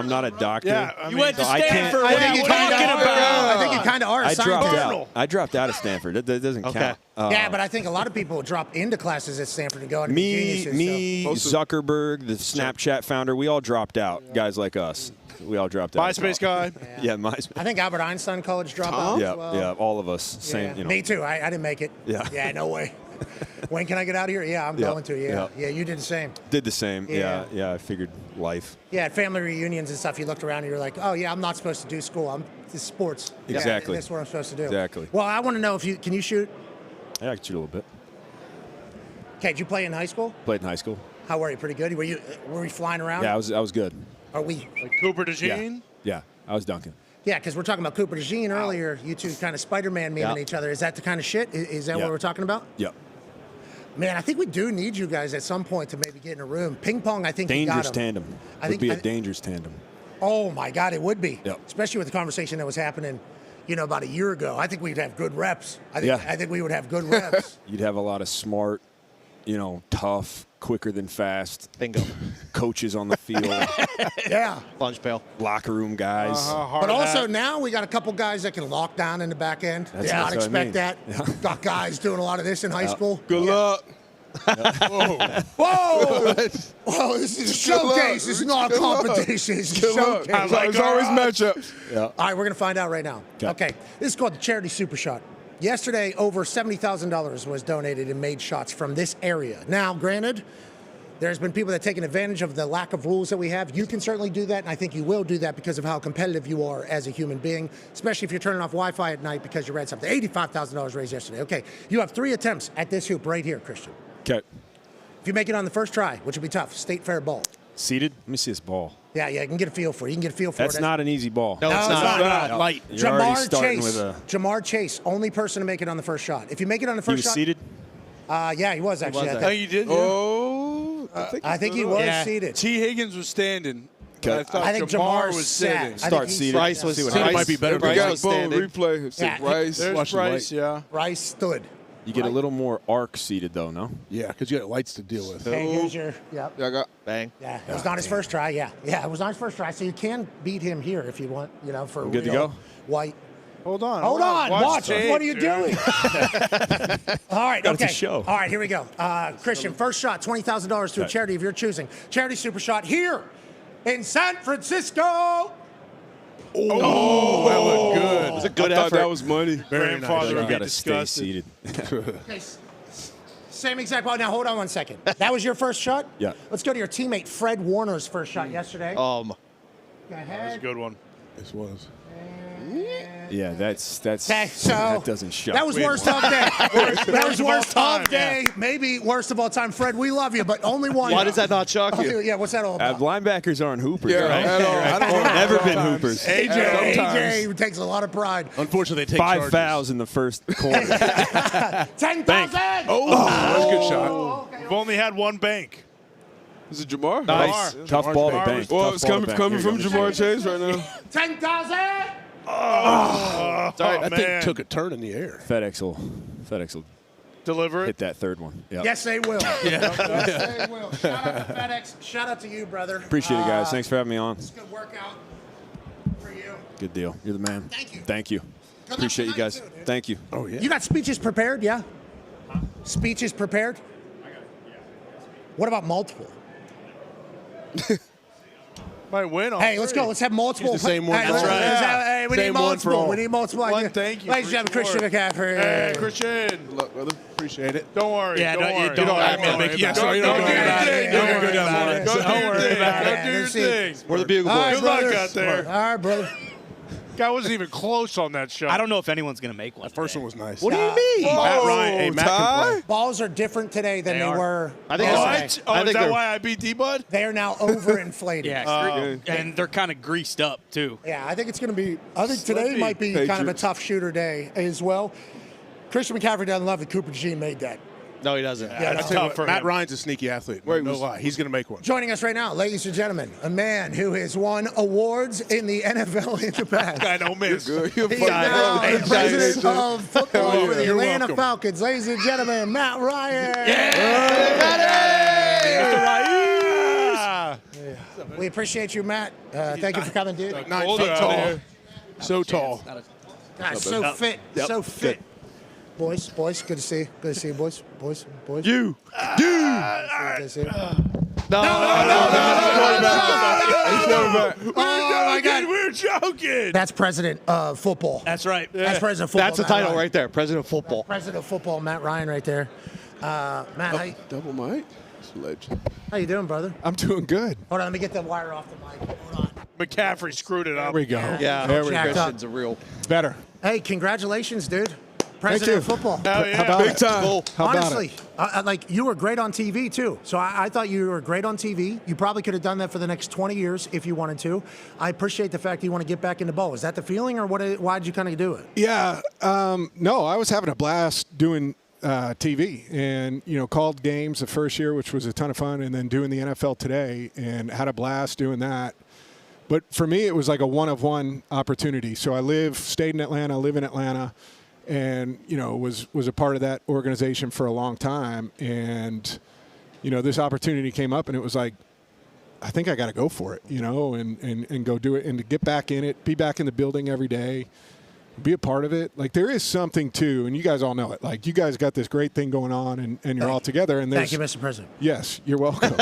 not a doctor. Yeah, you went to I can't- Stanford. What are you talking about? I think you kind of are a I dropped scientist. out. I dropped out of Stanford. That doesn't count. Yeah, but I think a lot of people drop into classes at Stanford and go on to be Me, geniuses. Zuckerberg, the Snapchat founder, we all dropped out. Guys like us, we all dropped out. MySpace guy. Yeah, MySpace. I think Albert Einstein college dropout Yeah, as well. yeah, all of us. Same. Yeah. Me too. I didn't make it. Yeah. Yeah, no way. When can I get out of here? Yeah, I'm going to. Yeah. Yeah, you did the same. Did the same. Yeah. Yeah. I figured life. Yeah, at family reunions and stuff, you looked around and you're like, oh, yeah, I'm not supposed to do school. This is sports. Exactly. Yeah, that's what I'm supposed to do. Exactly. Well, I want to know if you can you shoot? Yeah, I could shoot a little bit. Okay, did you play in high school? Played in high school. How were you? Pretty good? Were you flying around? Yeah, I was good. Are we? Like Cooper DeJean? Yeah, I was dunking. Yeah, because we're talking about Cooper DeJean earlier. You two kind of Spider-Man memeing each other. Is that the kind of shit? Is that what we're talking about? Yep. Man, I think we do need you guys at some point to maybe get in a room. Ping pong, I think Dangerous you got 'em. tandem. Would be a dangerous tandem. Oh, my God, it would be. Yep. Especially with the conversation that was happening, about a year ago. I think we'd have good reps. I think we would have good reps. You'd have a lot of smart, tough, quicker than fast. Bingo. Coaches on the field. Yeah. Lunch pail. Locker room guys. But also now we got a couple guys that can lock down in the back end. That's Not what I expect mean. that. Yeah. Got guys doing a lot of this in high school. Good luck. Whoa! Whoa! This is a showcase. This is not a competition. It's a showcase. It's always matchups. Yeah. All right, we're going to find out right now. Okay. This is called the Charity Super Shot. Yesterday, over $70,000 was donated and made shots from this area. Now, granted, there's been people that have taken advantage of the lack of rules that we have. You can certainly do that, and I think you will do that because of how competitive you are as a human being, especially if you're turning off Wi-Fi at night because you read something. $85,000 raised yesterday. Okay, you have 3 attempts at this hoop right here, Christian. Okay. If you make it on the first try, which will be tough, state fair ball. Seated? Let me see this ball. Yeah, you can get a feel for it. You can get a feel for it. That's not an easy ball. No, it's not. No. Light. You're already Jamar starting Chase. with a. Jamar Chase, only person to make it on the first shot. If you make it on the He first was shot. seated? Yeah, he was actually. was I Oh, think. you did? Oh, I think he was seated. T. Higgins was standing. Okay. I thought I think Jamar Jamar was sat. sitting. I think Start he- seated. Bryce was. See what Bryce, happens. might be better. We Bryce got was boom standing. replay. It's Yeah, Bryce. There's Watch the Bryce, light. yeah. Bryce stood. You get a little more arc seated, though, no? Yeah, because you got lights to deal with. Okay, here's your. Yep. Yeah, I got. Bang. Yeah, it was not his first try. Yeah, it was not his first try. So you can beat him here if you want. For Good to real go? White. Hold on. Hold on, watch. tape, What are you dude. doing? All right, Got okay. to show. All right, here we go. Christian, first shot, $20,000 to a charity of your choosing. Charity Super Shot here in San Francisco. Oh, that looked good. It was a good I thought effort. that was money. Grandfather You would be got to stay disgusted. seated. Okay, same exact ball. Now, hold on one second. That was your first shot? Yeah. Let's go to your teammate Fred Warner's first shot yesterday. Go That That was a ahead. good one. This was. Yeah, that's Okay, so that doesn't show. that was worst of day. That was of all worst time, of day. Maybe worst of all time. Fred, we love you, but only one. Why does that not shock you? Yeah, what's that all about? Linebackers aren't hoopers, Yeah, right? at all. I don't Or know. never been Sometimes. hoopers. AJ takes a lot of pride. Unfortunately, they take 5 charges. fouls in the first quarter. 10,000. Oh, that was a good shot. We've only had one bank. Is it Jamar? Nice. Tough ball to Jamar bank. Well, Tough it's ball to coming bank. from Here you go. Jamar Chase right now. 10,000. Sorry, That thing took a turn in the air. FedEx will Deliver hit it. that third one. Yep. Yes, they will. Yes, they will. Shout out to FedEx. Shout out to you, brother. Appreciate it, guys. Thanks for having me on. It's a good workout for you. Good deal. You're the man. Thank you. Thank you. Good luck Appreciate you tonight, guys. too, dude. Thank you. Oh, yeah. You got speeches prepared, yeah? Speeches prepared? What about multiple? Might win. all Hey, let's three. go. Let's have multiple. Use the same one Hey, for let's- all. let's That's have- right. hey, we Same need one for multiple. all. We need multiple. One, thank you Ladies and for gentlemen, Christian sure. McCaffrey. Hey, Christian. Good luck, brother. Appreciate it. Don't worry. Yeah, don't don't- you worry. don't Don't have to worry make- yeah, about sorry, it. don't Go worry do your about it. thing. Don't Don't worry worry about about it. it. Go do Don't your worry thing. about Go it. do your Let's see. thing. We're the Bugle All right, Boys. Good luck brother. out there. All right, brother. Guy wasn't even close on that shot. I don't know if anyone's going to make one. The first one was nice. What do you mean? Matt Ryan. Hey, Whoa, Matt can Ty? play. Balls are different today than they are. were. I think yesterday. What? Oh, I is think that they're- why I beat D-Bud? They are now overinflated. Yeah, and they're kind of greased up, too. Yeah, I think it's going to be. I think today Slippy. might be kind of a Patriots. tough shooter day as well. Christian McCaffrey doesn't love it. Cooper DeJean made that. No, he doesn't. Yeah, I'll tell you what, Matt Ryan's a sneaky athlete. No lie. He's going to make one. Joining us right now, ladies and gentlemen, a man who has won awards in the NFL in the past. I don't miss. You're He's now the president of football for the Atlanta Falcons. Ladies and gentlemen, Matt Ryan. We appreciate you, Matt. Thank you for coming, dude. 9 feet tall. So tall. God, so fit. Yep. So fit. Boys, good to see you. Good to see you, boys. You. Good to see you. No. Oh, my God. We're joking. That's president of football. That's right. That's president of football. That's the Matt title Ryan. right there, President of Football. President of football, Matt Ryan, right there. Matt, Double mic. It's a legend. how you doing, brother? I'm doing good. Hold on, let me get the wire off the mic. Hold on. McCaffrey screwed it up. There we go. Yeah, There we go. Christian's a real. Better. Hey, congratulations, dude. President of football. Hell yeah. How about Big it? time. Cool. How about Honestly, like you were great on TV too. So I thought you were great on TV. You probably could have done that for the next 20 years if you wanted to. I appreciate the fact that you want to get back into bowl. Is that the feeling, or why did you kind of do it? Yeah. No, I was having a blast doing TV and, called games the first year, which was a ton of fun, and then doing the NFL Today and had a blast doing that. But for me, it was like a one-of-one opportunity. So I stayed in Atlanta, live in Atlanta, and, was a part of that organization for a long time. And, this opportunity came up, and it was like, I think I got to go for it, and go do it, and to get back in it, be back in the building every day, be a part of it. Like, there is something too, and you guys all know it. Like, you guys got this great thing going on, and you're all together. And Thank you, Mr. President. Yes, you're welcome.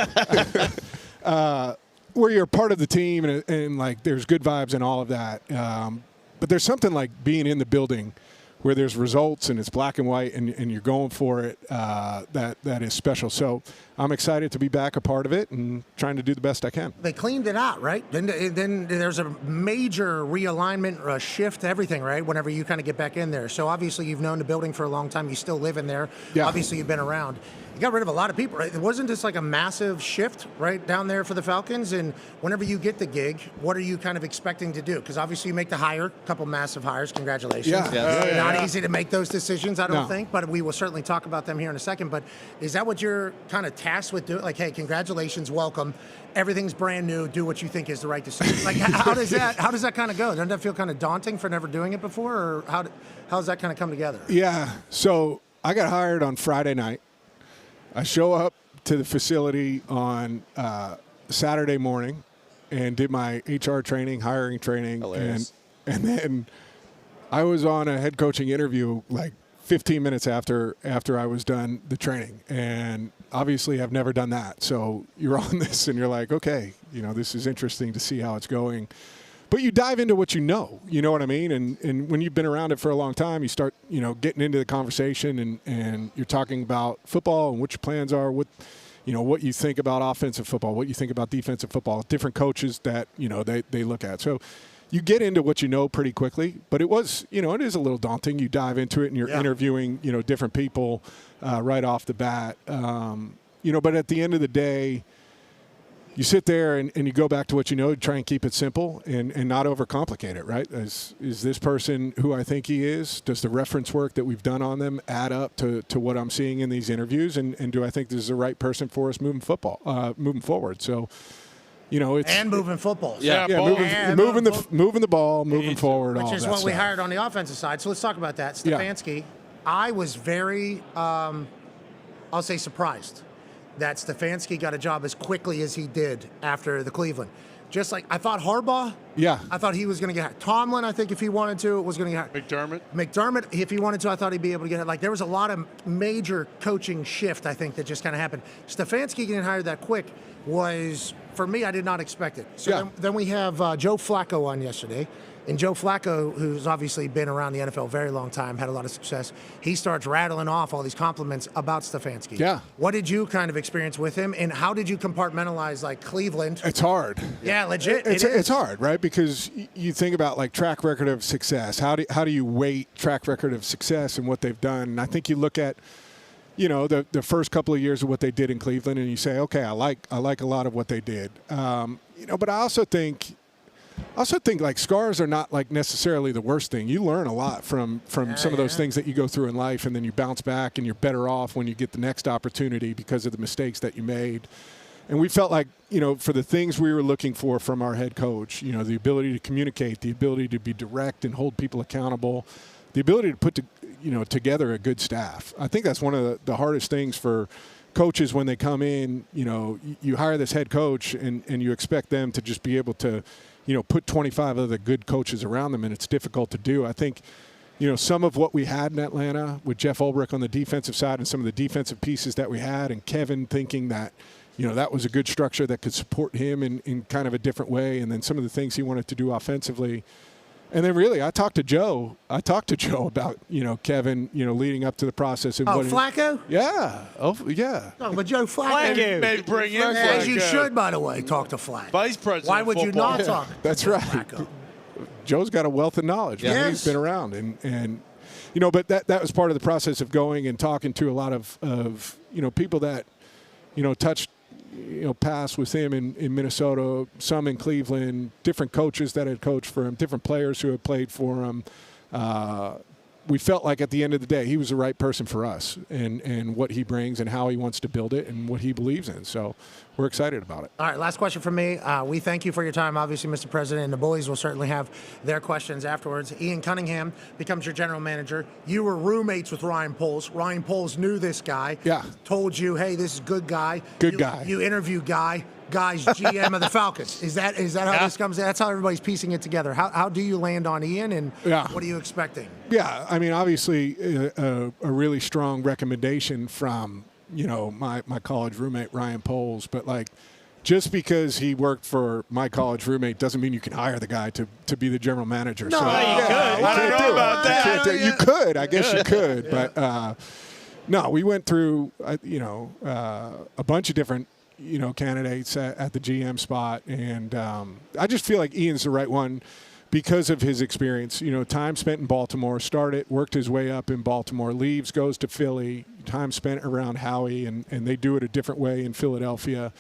Where you're part of the team, and like, there's good vibes and all of that. But there's something like being in the building where there's results and it's black and white and you're going for it, that is special. So I'm excited to be back a part of it and trying to do the best I can. They cleaned it out, right? Then there's a major realignment, shift, everything, right? Whenever you kind of get back in there. So obviously you've known the building for a long time. You still live in there. Yeah. Obviously you've been around. You got rid of a lot of people, right? Wasn't this like a massive shift right down there for the Falcons? And whenever you get the gig, what are you kind of expecting to do? Because obviously you make the hire, a couple massive hires. Congratulations. Yeah. Not easy to make those decisions, I don't No. think, but we will certainly talk about them here in a second. But is that what you're kind of tasked with doing? Like, hey, congratulations, welcome. Everything's brand new. Do what you think is the right decision. Like, how does that kind of go? Doesn't that feel kind of daunting for never doing it before, or how does that kind of come together? Yeah. So I got hired on Friday night. I show up to the facility on Saturday morning and did my HR training, hiring training. Hilarious. And then I was on a head coaching interview like 15 minutes after I was done the training. And obviously I've never done that. So you're on this and you're like, okay, this is interesting to see how it's going. But you dive into what you know what I mean? And when you've been around it for a long time, you start, getting into the conversation and you're talking about football and what your plans are, what you think about offensive football, what you think about defensive football, different coaches that, they look at. So you get into what you know pretty quickly, but it was, it is a little daunting. You dive into it and you're interviewing, different people right off the bat. But at the end of the day, you sit there and you go back to what you know, try and keep it simple and not overcomplicate it, right? Is this person who I think he is? Does the reference work that we've done on them add up to what I'm seeing in these interviews? And do I think this is the right person for us moving forward? So, it's And moving football. moving the ball, moving forward, all Which is that what we stuff. hired on the offensive side. So let's talk about that. Stefanski, I was very, I'll say surprised that Stefanski got a job as quickly as he did after the Cleveland. Just like I thought Harbaugh, I thought he was going to get hired. Tomlin, I think if he wanted to, was going to get hired. McDermott, if he wanted to, I thought he'd be able to get it. Like there was a lot of major coaching shift, I think, that just kind of happened. Stefanski getting hired that quick was, for me, I did not expect it. So then we have Joe Flacco on yesterday. And Joe Flacco, who's obviously been around the NFL a very long time, had a lot of success, he starts rattling off all these compliments about Stefanski. Yeah. What did you kind of experience with him, and how did you compartmentalize, like, Cleveland? It's hard. Yeah, legit. It's hard, right? Because you think about, like, track record of success. How do you weight track record of success and what they've done? And I think you look at, the first couple of years of what they did in Cleveland, and you say, okay, I like a lot of what they did. But I also think I also think like scars are not like necessarily the worst thing. You learn a lot from some of those things that you go through in life, and then you bounce back and you're better off when you get the next opportunity because of the mistakes that you made. And we felt like, for the things we were looking for from our head coach, the ability to communicate, the ability to be direct and hold people accountable, the ability to put together a good staff. I think that's one of the hardest things for coaches when they come in. You hire this head coach and you expect them to just be able to put 25 other good coaches around them, and it's difficult to do. I think, some of what we had in Atlanta with Jeff Ulbrich on the defensive side and some of the defensive pieces that we had, and Kevin thinking that, that was a good structure that could support him in kind of a different way, and then some of the things he wanted to do offensively. And then really, I talked to Joe about, Kevin, leading up to the process. And Flacco? Yeah. Oh, yeah. Talking about Joe Flacco. Maybe bring in Flacco. As you should, by the way, talk to Flacco. Vice President. Why would you not talk That's to right. Flacco? Joe's got a wealth of knowledge. Yes. He's been around. And but that was part of the process of going and talking to a lot of people that, touched, pass with him in Minnesota, some in Cleveland, different coaches that had coached for him, different players who had played for him. We felt like at the end of the day, he was the right person for us and what he brings and how he wants to build it and what he believes in. So we're excited about it. All right, last question from me. We thank you for your time, obviously, Mr. President, and the Bullies will certainly have their questions afterwards. Ian Cunningham becomes your general manager. You were roommates with Ryan Poles. Ryan Poles knew this guy. Yeah. Told you, hey, this is a good guy. Good guy. You interview guy's GM of the Falcons. Is that how this comes in? That's how everybody's piecing it together. How do you land on Ian, and what are you expecting? Yeah, I mean, obviously a really strong recommendation from, my college roommate, Ryan Poles. But, like, just because he worked for my college roommate doesn't mean you can hire the guy to be the general manager. No, so, you could. I don't know about that. You could. I guess you could. Yeah. But, no, we went through, a bunch of different candidates at the GM spot. And I just feel like Ian's the right one because of his experience. Time spent in Baltimore, worked his way up in Baltimore, leaves, goes to Philly, time spent around Howie, and they do it a different way in Philadelphia.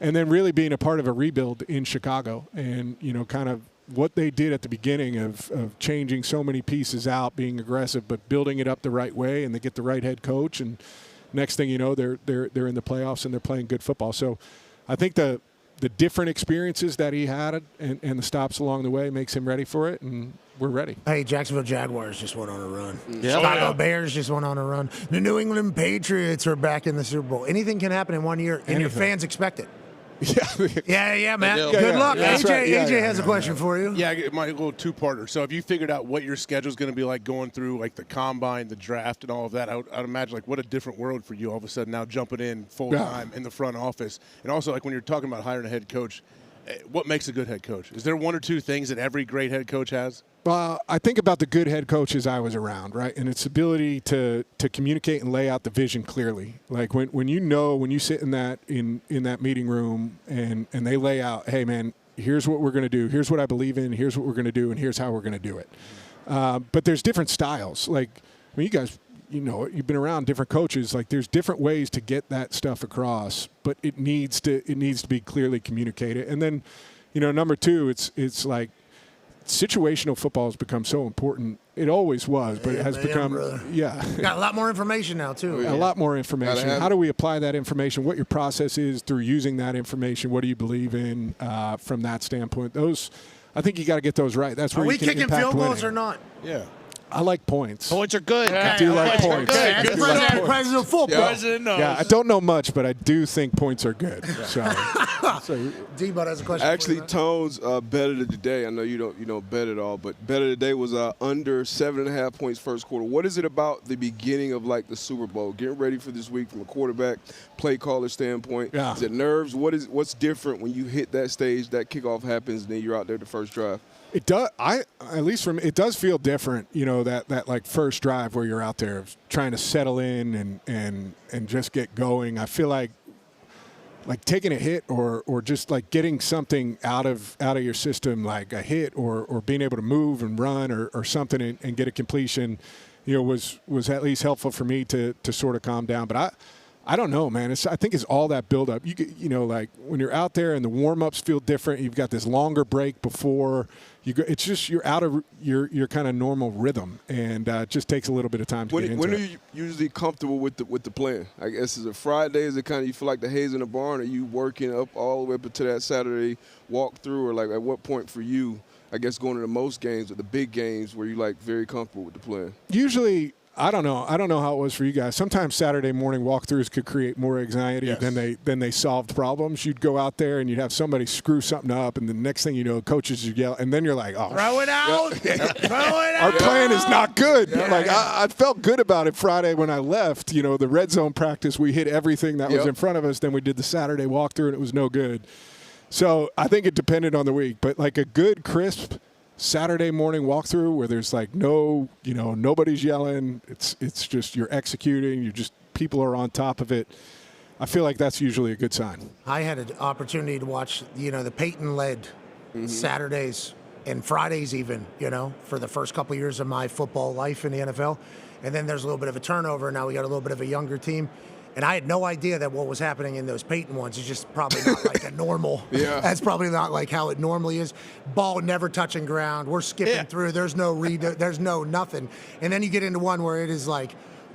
And then really being a part of a rebuild in Chicago and, kind of what they did at the beginning of changing so many pieces out, being aggressive, but building it up the right way, and they get the right head coach. And next thing you know, they're in the playoffs and they're playing good football. So I think the different experiences that he had and the stops along the way makes him ready for it, and we're ready. Hey, Jacksonville Jaguars just went on a run. Chicago Bears just went on a run. The New England Patriots are back in the Super Bowl. Anything can happen in 1 year, and your fans expect it. Yeah, man. Good luck. AJ, right. AJ has a question for you. Yeah, my little two-parter. So have you figured out what your schedule is going to be like going through, like, the combine, the draft, and all of that? I'd imagine, like, what a different world for you all of a sudden now jumping in full-time in the front office. And also, like, when you're talking about hiring a head coach, what makes a good head coach? Is there one or two things that every great head coach has? Well, I think about the good head coaches I was around, right? And its ability to communicate and lay out the vision clearly. Like when you sit in that meeting room and they lay out, hey man, here's what we're going to do, here's what I believe in, here's what we're going to do, and here's how we're going to do it. But there's different styles. Like, I mean, you guys, you've been around different coaches. Like, there's different ways to get that stuff across, but it needs to be clearly communicated. And then, number two, it's like, situational football has become so important. It always was, but it has become, Got a lot more information now, too. A lot more information. How do we apply that information? What your process is through using that information? What do you believe in from that standpoint? I think you got to get those right. That's where you can impact winning. Are we kicking field goals or not? Yeah. I like points. Points are good. I do like points. Good. President of football. President knows. Yeah, I don't know much, but I do think points are good. So D-Bud has a question. Actually, Tone's better today. I know you don't bet at all, but better today was under 7.5 points first quarter. What is it about the beginning of, like, the Super Bowl, getting ready for this week from a quarterback, play caller standpoint? Yeah. Is it nerves? What's different when you hit that stage, that kickoff happens, and then you're out there the first drive? It does. It does feel different. That like first drive where you're out there trying to settle in and just get going. I feel like taking a hit or just like getting something out of your system, like a hit or being able to move and run or something and get a completion, was at least helpful for me to sort of calm down. But I don't know, man. I think it's all that buildup. You know, like when you're out there and the warm-ups feel different, you've got this longer break before you go. It's just you're out of your kind of normal rhythm, and it just takes a little bit of time to get into it. When are you usually comfortable with the plan? I guess is it Friday? Is it kind of you feel like the hay's in the barn? Are you working up all the way up to that Saturday walkthrough, or like at what point for you? I guess going to the most games or the big games where you like very comfortable with the plan. Usually. I don't know how it was for you guys. Sometimes Saturday morning walkthroughs could create more anxiety than they solved problems. You'd go out there and you'd have somebody screw something up, and the next thing you know, coaches would yell, and then you're like, "Oh, throw it out! Throw it out!" Our plan is not good. Yeah, like I felt good about it Friday when I left. You know, the red zone practice, we hit everything that was in front of us. Then we did the Saturday walkthrough, and it was no good. So I think it depended on the week, but like a good crisp Saturday morning walkthrough where there's like nobody's yelling. It's just you're executing. People are on top of it. I feel like that's usually a good sign. I had an opportunity to watch, the Peyton-led Saturdays and Fridays even, for the first couple of years of my football life in the NFL. And then there's a little bit of a turnover. Now we got a little bit of a younger team. And I had no idea that what was happening in those Peyton ones is just probably not like a normal. That's probably not like how it normally is. Ball never touching ground. We're skipping through. There's no read. There's no nothing. And then you get into one where it is like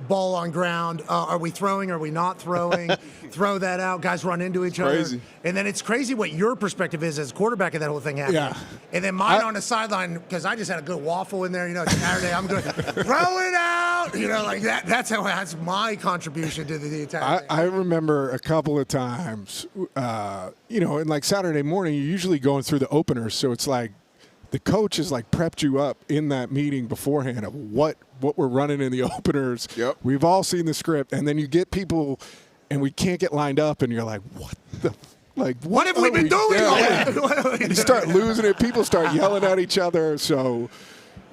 ball on ground. Are we throwing? Are we not throwing? Throw that out. Guys run into each other. And then it's crazy what your perspective is as quarterback of that whole thing happening. Yeah. And then mine on the sideline, because I just had a good waffle in there. It's Saturday. I'm good. Throw it out. Like that. That's my contribution to the entire thing. I remember a couple of times, and like Saturday morning, you're usually going through the openers. So it's like the coach has like prepped you up in that meeting beforehand of what we're running in the openers. Yep. We've all seen the script. And then you get people and we can't get lined up and you're like, what have we been doing? You start losing it. People start yelling at each other. So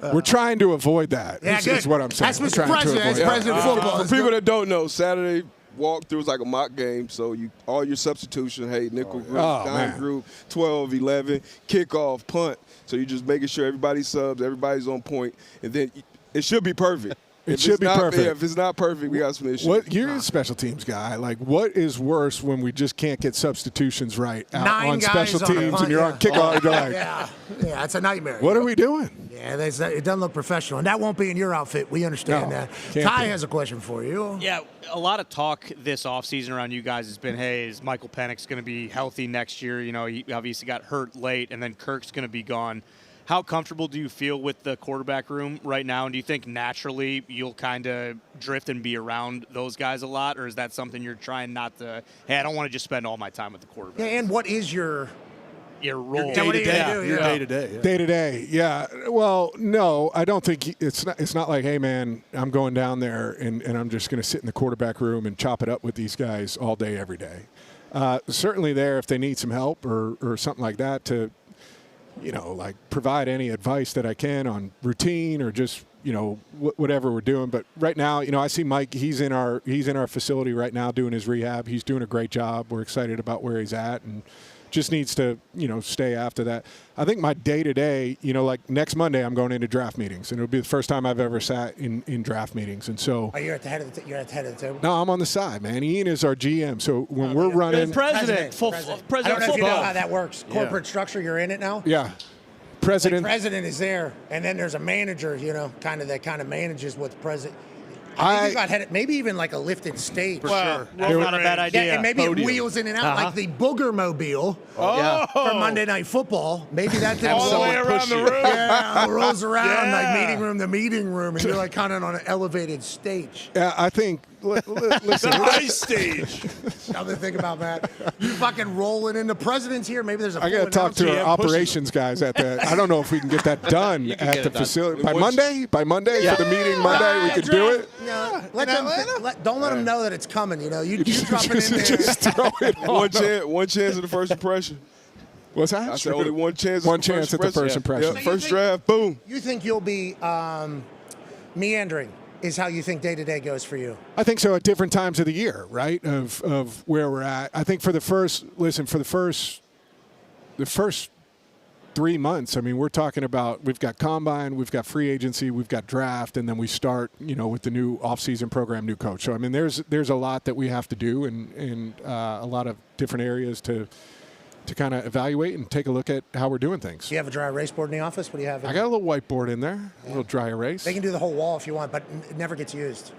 we're trying to avoid that. Is what I'm saying. That's Mr. President. That's President Football. For people that don't know, Saturday walkthrough is like a mock game. So all your substitution, nickel group, dime group, 12, 11, kickoff, punt. So you're just making sure everybody subs, everybody's on point, and then it should be perfect. It should be perfect. Yeah, if it's not perfect, we got some issues. You're a special teams guy. Like, what is worse when we just can't get substitutions right on special teams and you're on kickoff? Yeah, it's a nightmare. What are we doing? Yeah, it doesn't look professional, and that won't be in your outfit. We understand that. Ty has a question for you. Yeah, a lot of talk this offseason around you guys has been, hey, is Michael Penix going to be healthy next year? He obviously got hurt late, and then Kirk's going to be gone. How comfortable do you feel with the quarterback room right now? And do you think naturally you'll kind of drift and be around those guys a lot? Or is that something you're trying not to, hey, I don't want to just spend all my time with the quarterback? Yeah, and what is your role? Day to day. Yeah. Well, no, I don't think it's not like, hey, man, I'm going down there and I'm just going to sit in the quarterback room and chop it up with these guys all day, every day. Certainly there if they need some help or something like that to – like provide any advice that I can on routine or just, whatever we're doing. But right now, I see Mike, he's in our facility right now doing his rehab. He's doing a great job. We're excited about where he's at and just needs to, stay after that. I think my day-to-day, like next Monday I'm going into draft meetings, and it'll be the first time I've ever sat in draft meetings. And so you're at the head of the table? No, I'm on the side, man. Ian is our GM. So when we're running President football. I don't know if you know how that works. Corporate structure, you're in it now? Yeah. President is there, and then there's a manager, that manages what the president. I think you got headed, maybe even like a lifted stage. For sure. That's not a bad idea. Yeah, and maybe it wheels in and out like the Booger Mobile for Monday Night Football. Maybe that thing all the way around the room. Yeah, rolls around like meeting room to meeting room, and you're like kind of on an elevated stage. Yeah, I think. Listen, the high stage. Something to think about, Matt. You fucking rolling in. The president's here. Maybe there's a. I got to talk to our operations guys at the. I don't know if we can get that done at the facility by Monday. By Monday for the meeting Monday, we could do it. No, don't let them know that it's coming. You drop it in there. Just throw it on. One chance at the first impression. What's that? I said only one chance. One chance at the first impression. Yeah, first draft, boom. You think you'll be meandering? Is how you think day-to-day goes for you? I think so at different times of the year, right, of where we're at. I think for the first 3 months, I mean, we're talking about we've got combine, we've got free agency, we've got draft, and then we start, with the new offseason program, new coach. So, I mean, there's a lot that we have to do and a lot of different areas to kind of evaluate and take a look at how we're doing things. Do you have a dry erase board in the office? What do you have? I got a little whiteboard in there, a little dry erase. They can do the whole wall if you want, but it never gets used.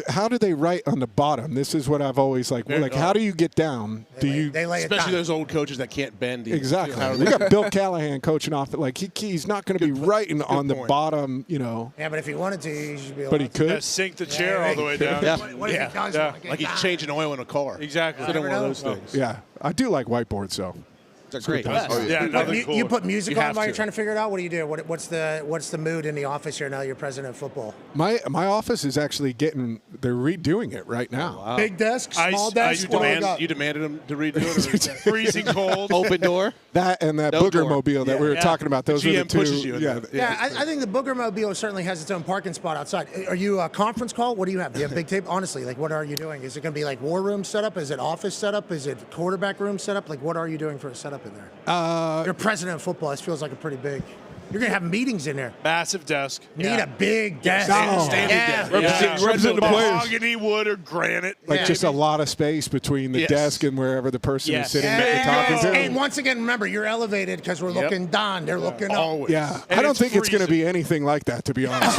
How do they write on the bottom? This is what I've always how do you get down? They lay it Especially down. those old coaches that can't bend. Exactly. We got Bill Callahan coaching off. He's not going to be writing on the bottom, Yeah, but if he wanted to, he should be able But he to. could. Sink the chair all the way down. What if he does want to get Like he's down? changing oil in a car. Exactly. Instead of one of those things. Yeah, I do like whiteboards, though. It's great. You put music You on have while to. you're trying to figure it out? What do you do? What's the mood in the office here now you're president of football? My office is actually they're redoing it right now. Big desk, small desk? You demanded him to redo it? Or freezing cold. Open door. That and that No booger door. mobile that we were talking about. Those GM are the two. pushes you in that. Yeah, I think the Booger Mobile certainly has its own parking spot outside. Are you a conference call? What do you have? Do you have a big table? Honestly, what are you doing? Is it going to be like war room setup? Is it office setup? Is it quarterback room setup? What are you doing for a setup in there? You're president of football. This feels like a pretty big. You're going to have meetings in there. Massive desk. Need a big desk. Standing desk. Represent the players. Mahogany, wood, or granite. Just a lot of space between the desk and wherever the person is sitting And, talking to. and once again, remember, you're elevated because we're looking Dahn. They're looking up. Always. Yeah, And I don't it's think it's going to be anything like that, to be honest.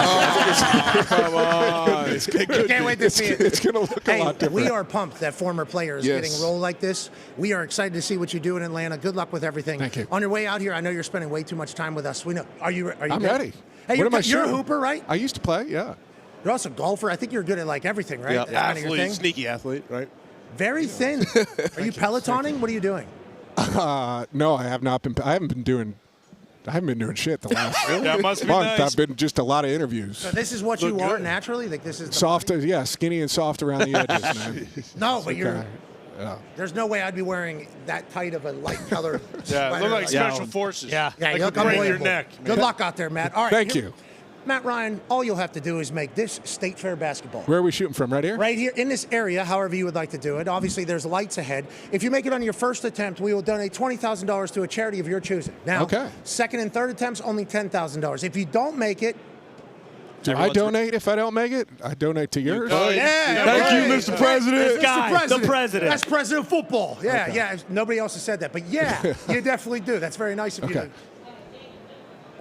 Come on. Can't wait to see it. It's going to look a lot different. We are pumped that former players Yes. getting rolled like this. We are excited to see what you do in Atlanta. Good luck with everything. Thank you. On your way out here, I know you're spending way too much time with us. We know. Are you I'm good? ready. Hey, What am I you're a shooting? hooper, right? I used to play, yeah. You're also a golfer. I think you're good at everything, right? Yeah. That's kind of your thing. Sneaky athlete, right? Very thin. Are you pelotoning? What are you doing? No, I have not been. I haven't been doing shit the last Yeah, it must be month. nice. I've been just a lot of interviews. So this is what you are naturally. This is the Soft, skinny and soft around the edges, man. No, but you're. Okay. Yeah. There's no way I'd be wearing that tight of a light color. Yeah, sweater look like special forces. Yeah, like you look break your unbelievable. neck. Good luck out there, Matt. All right, Thank you. Matt Ryan. All you'll have to do is make this State Fair basketball. Where are we shooting from? Right here? Right here in this area, however you would like to do it. Obviously, there's lights ahead. If you make it on your first attempt, we will donate $20,000 to a charity of your choosing. Now, Okay. second and third attempts, only $10,000. If you don't make it, Do I donate if I don't make it? I donate to yours. yeah. Thank right. you, Mr. President. Mr. Guy, President. the president. That's president of football. Yeah, yeah. Nobody else has said that, but yeah, you definitely do. That's very nice of you. Okay.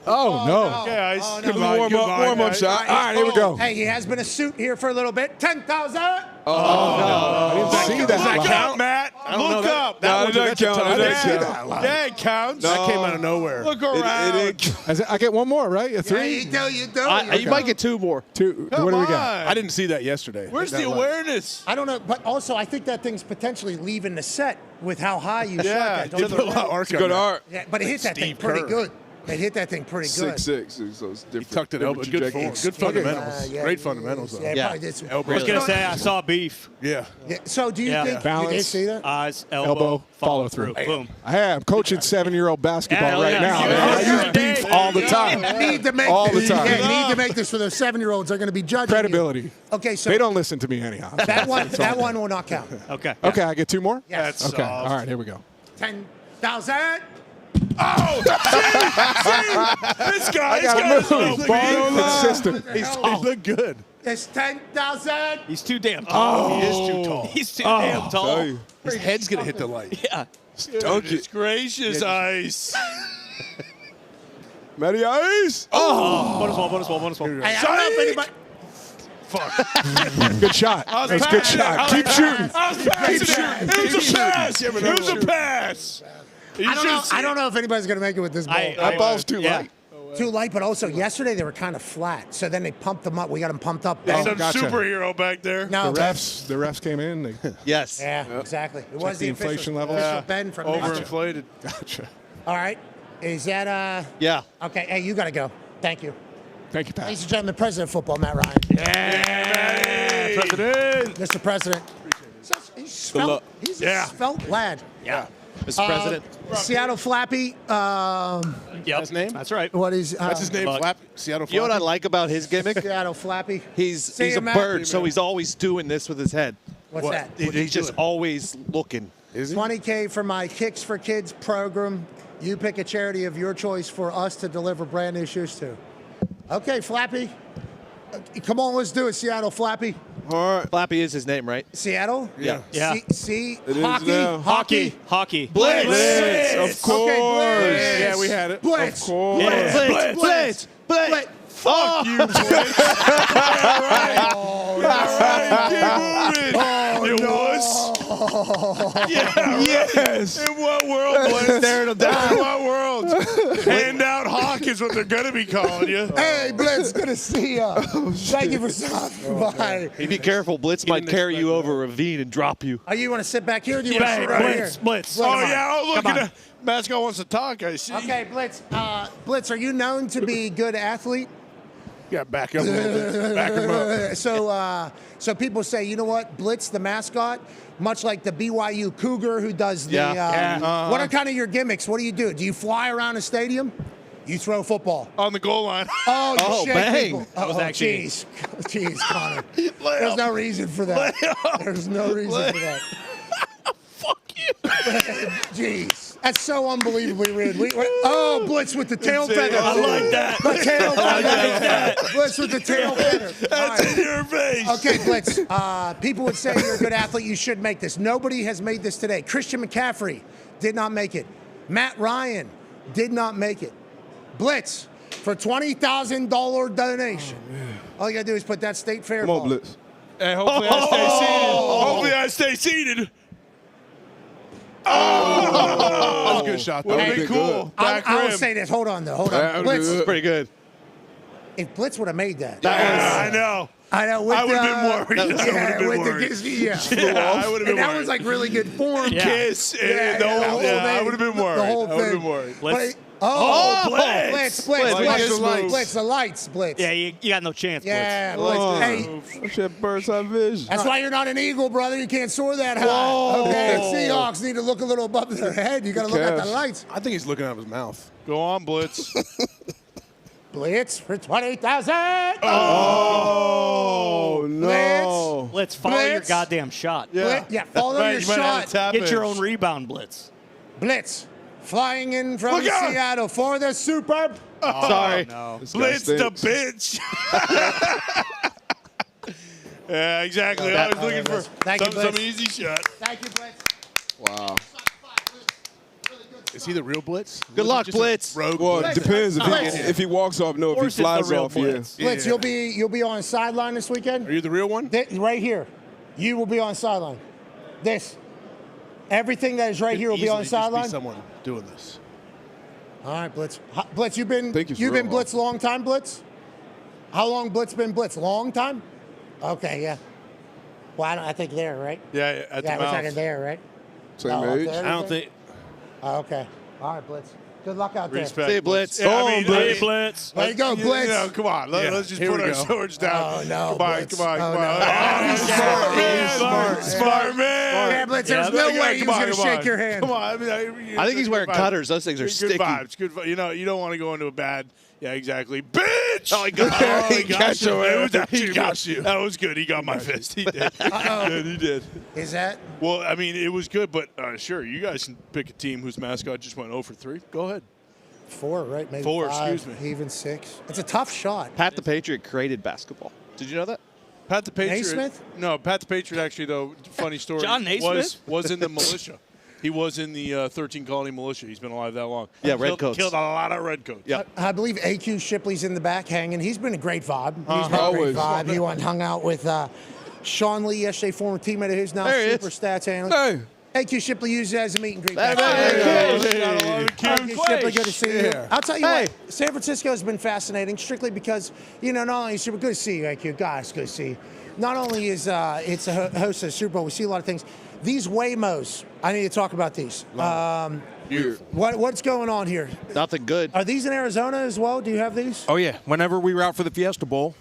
Oh, no. Okay, Ice. Oh, no. Good luck. Warm up guys. shot. All right, here we go. Hey, he has been a suit here for a little bit. 10,000. I didn't see Does that. that live. count, Matt? Look up. That doesn't count. I didn't see That that. Yeah, it counts. came out of nowhere. Look around. I get one more, right? A three? You do. You might get two more. Two. Come What do we on. got? I didn't see that yesterday. Where's That the live. awareness? I don't know, but also I think that thing's potentially leaving the set with how high you shot Yeah, that. Don't Put you a lot think? of arc on Good that. art. Yeah, but it hit that thing Steve pretty Kerr. good. It hit that thing pretty good. 6'6", so it's different. He tucked it different elbow. Good form. trajectory. Good fundamentals. Yeah, Great fundamentals, though. Yeah, probably did some- I was going to say I saw beef. Yeah. Yeah, so do you Yeah. think Balance. you did see that? Eyes, Elbow, follow through. Boom. I'm coaching 7-year-old basketball Hell right yeah. now. Yeah. Man. I Yeah. use beef all the time. Need to make All the this. time. Yeah, need to make this for those 7-year-olds. They're going to be judging you. Credibility. Okay, so They don't listen to me anyhow. that one will not count. Okay. Okay, I get two more? Yes. That's Okay, soft. all right, here we go. 10,000. Oh, see? This guy's I got gotta his move. little Consistent. He looked good. It's 10,000. He's too damn tall. He is too tall. He's too damn tall. His head's going to hit the light. Yeah. Goodness gracious, Ice. Matty Ice. Bonus ball. Hey, I don't know if anybody. Good shot. That's a good shot. Keep shooting. I was passing it. It was a pass. It was a pass. I don't know if anybody's going to make it with this ball. That ball's too light. Too light, but also yesterday they were kind of flat. So then they pumped them up. We got them pumped up. There's some gotcha. superhero back there. No, The refs came in. They, Yes. Yeah, exactly. It was the official- inflation level. official Yeah. Ben from Overinflated. gotcha. All right. Is that Yeah. okay? Hey, you got to go. Thank you. Thank you, Pat. Ladies and gentlemen, the president of football, Matt Ryan. Yeah. President. Mr. President. He's svelte. He's a svelte lad. Yeah. Mr. President. Seattle Flappy. Yep. His name? That's right. What is That's his name. Buck. Flap. Seattle You know what I Flappy. like about his gimmick? Seattle Flappy. He's See a you, Matt. bird, so he's always doing this with his head. What's that? He's just always looking. Is he? 20K for my Kicks for Kids program. You pick a charity of your choice for us to deliver brand new shoes to. Okay, Flappy. Come on, let's do it, Seattle. Flappy. All right. Flappy is his name, right? Seattle? Yeah. See? It is Hockey? now. Hockey. Blitz. Of course. Okay, Blitz. Yeah, we had it. Blitz. Of course. Yeah. Blitz. Fuck you, Blitz. It was. Yes. In what world, Blitz? Staring him down. In what world? Hand out hawk is what they're going to be calling you. Hey, Blitz, good to see you. Thank you for stopping by. Hey, be careful. Blitz might carry you over a ravine and drop you. Oh, you want to sit back here or do you want to sit right here? Blitz. Oh, yeah. Oh, look at the mascot wants to talk, I see. Okay, Blitz. Blitz, are you known to be a good athlete? Yeah, back up a little bit. Back him up. So people say, you know what, Blitz, the mascot, much like the BYU Cougar who does the. What are kind of your gimmicks? What do you do? Do you fly around a stadium? You throw football On the goal line. Oh, you shake bang. people. That was actually- Jeez, Connor. There's no reason for that. There's no reason for that. Fuck you. Jeez. That's so unbelievably rude. Blitz with the tail feather. I like that. The tail I like that. Blitz with the tail feather. That's in your face. Okay, Blitz. People would say you're a good athlete. You should make this. Nobody has made this today. Christian McCaffrey did not make it. Matt Ryan did not make it. Blitz for $20,000 donation. All you got to do is put that state fair Come ball. on, Blitz. Hey, hopefully I stay seated. Hopefully I stay seated. That was a good shot, though. Would be cool. Back I will rim. say this. Hold on, though. Hold That on. was Blitz, good. Pretty good. if Blitz would have made that. Yeah, I know. I know. With I would have been worried. Yeah, I would with have been worried. yeah. I would have been And that worried. was like really good form. Kiss. Yeah, The whole- thing. I would have been worried. The whole I would have thing. been worried. Blitz. Blitz. Blitz. The lights, Blitz. Yeah, you got no chance, Blitz. Yeah, Blitz. Hey, That's your bird's eye vision. that's why you're not an eagle, brother. You can't soar that high. Whoa. Okay, Seahawks need to look a little above their head. You got to look at the lights. I think he's looking out of his mouth. Go on, Blitz. Blitz for 20,000. Oh, no. Blitz, follow your Blitz. goddamn shot. Follow Right, your you might have shot. to tap Get your in. own rebound, Blitz. Blitz flying in from Look out. Seattle for the Super. Sorry. No. This guy Blitz the stinks. bitch. Yeah, exactly. I was looking for Thank you, some Blitz. easy shot. Thank you, Blitz. Wow. Is he the real Blitz? Good luck, Blitz. Rogue Well, Blitz. it depends. Blitz. If he walks off, no. If he course it's the flies real off, Blitz. Blitz, you'll be on the sideline this weekend. Are you the real one? Right here. You will be on sideline. This. Everything that is right here will be on Easily just sideline. someone doing this. All right, Blitz. Blitz, you've been Think he's you've real been Blitz long time, Blitz? How long Blitz been Blitz? Long time? Okay, yeah. Well, I think there, right? Yeah, at Yeah, the we're mouth. talking there, right? Same up age. there, I don't think. Oh, okay. All right, Blitz. Good luck out there. Respect. See you, Blitz. Yeah, I Oh, mean, Blitz. hey, Blitz. There you go, Blitz. You know, come on. Let's just here put we our go. swords down. Oh, no, Come on, Blitz. come on, Oh, come on. no. Oh, He's smart, smart. smart man. Yeah, Blitz, there's no way he was going to shake your hand. Come on. I think he's wearing cutters. Those things are good sticky. Vibes, good vibes. You know, you don't want to go into a bad. Yeah, exactly. Bitch! Oh, he got he got you. you. It was actually He got you. That was good. He got my fist. He did. He did. Is that? Well, I mean, it was good, but sure, you guys can pick a team whose mascot just went 0 for 3. Go ahead. 4, right? Maybe 4, 5, excuse me. even 6. It's a tough shot. Pat the Patriot created basketball. Did you know that? Pat the Patriot. Naismith? No, Pat the Patriot actually, though, funny story. John Naismith? was in the militia. He was in the 13 Colony militia. He's been alive that long. Yeah, redcoats. Killed a lot of redcoats. Yeah. I believe AQ Shipley's in the back hanging. He's been a great vibe. He's been a great Always. vibe. He went and hung out with Sean Lee yesterday, former teammate of his, now There he super is. stats analyst. Hey. AQ Shipley used it as a meet and greet. There back he there. is. AQ Shipley, good to see you. Yeah. I'll tell you Hey. what, San Francisco has been fascinating strictly because, not only is super good to see you, AQ, guys, good to see you. Not only is it's a host of the Super Bowl, we see a lot of things. These Waymos, I need to talk about these. Beautiful. What's going on here? Nothing good. Are these in Arizona as well? Do you have these? Oh, yeah. Whenever we were out for the Fiesta Bowl,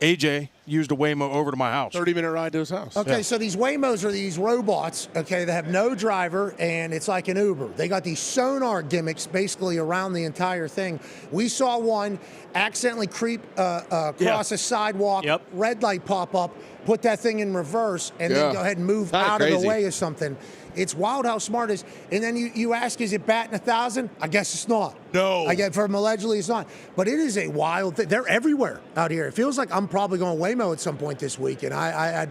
AJ used a Waymo over to my house. 30-minute ride to his house. Okay, so these Waymos are these robots, okay, that have no driver, and it's like an Uber. They got these sonar gimmicks basically around the entire thing. We saw one accidentally creep across a sidewalk, red light pop up, put that thing in reverse, and then go ahead and move out of the way of something. It's wild how smart it is. And then you ask, is it batting 1,000? I guess it's not. No. I guess from allegedly it's not. But it is a wild thing. They're everywhere out here. It feels like I'm probably going Waymo at some point this week, and I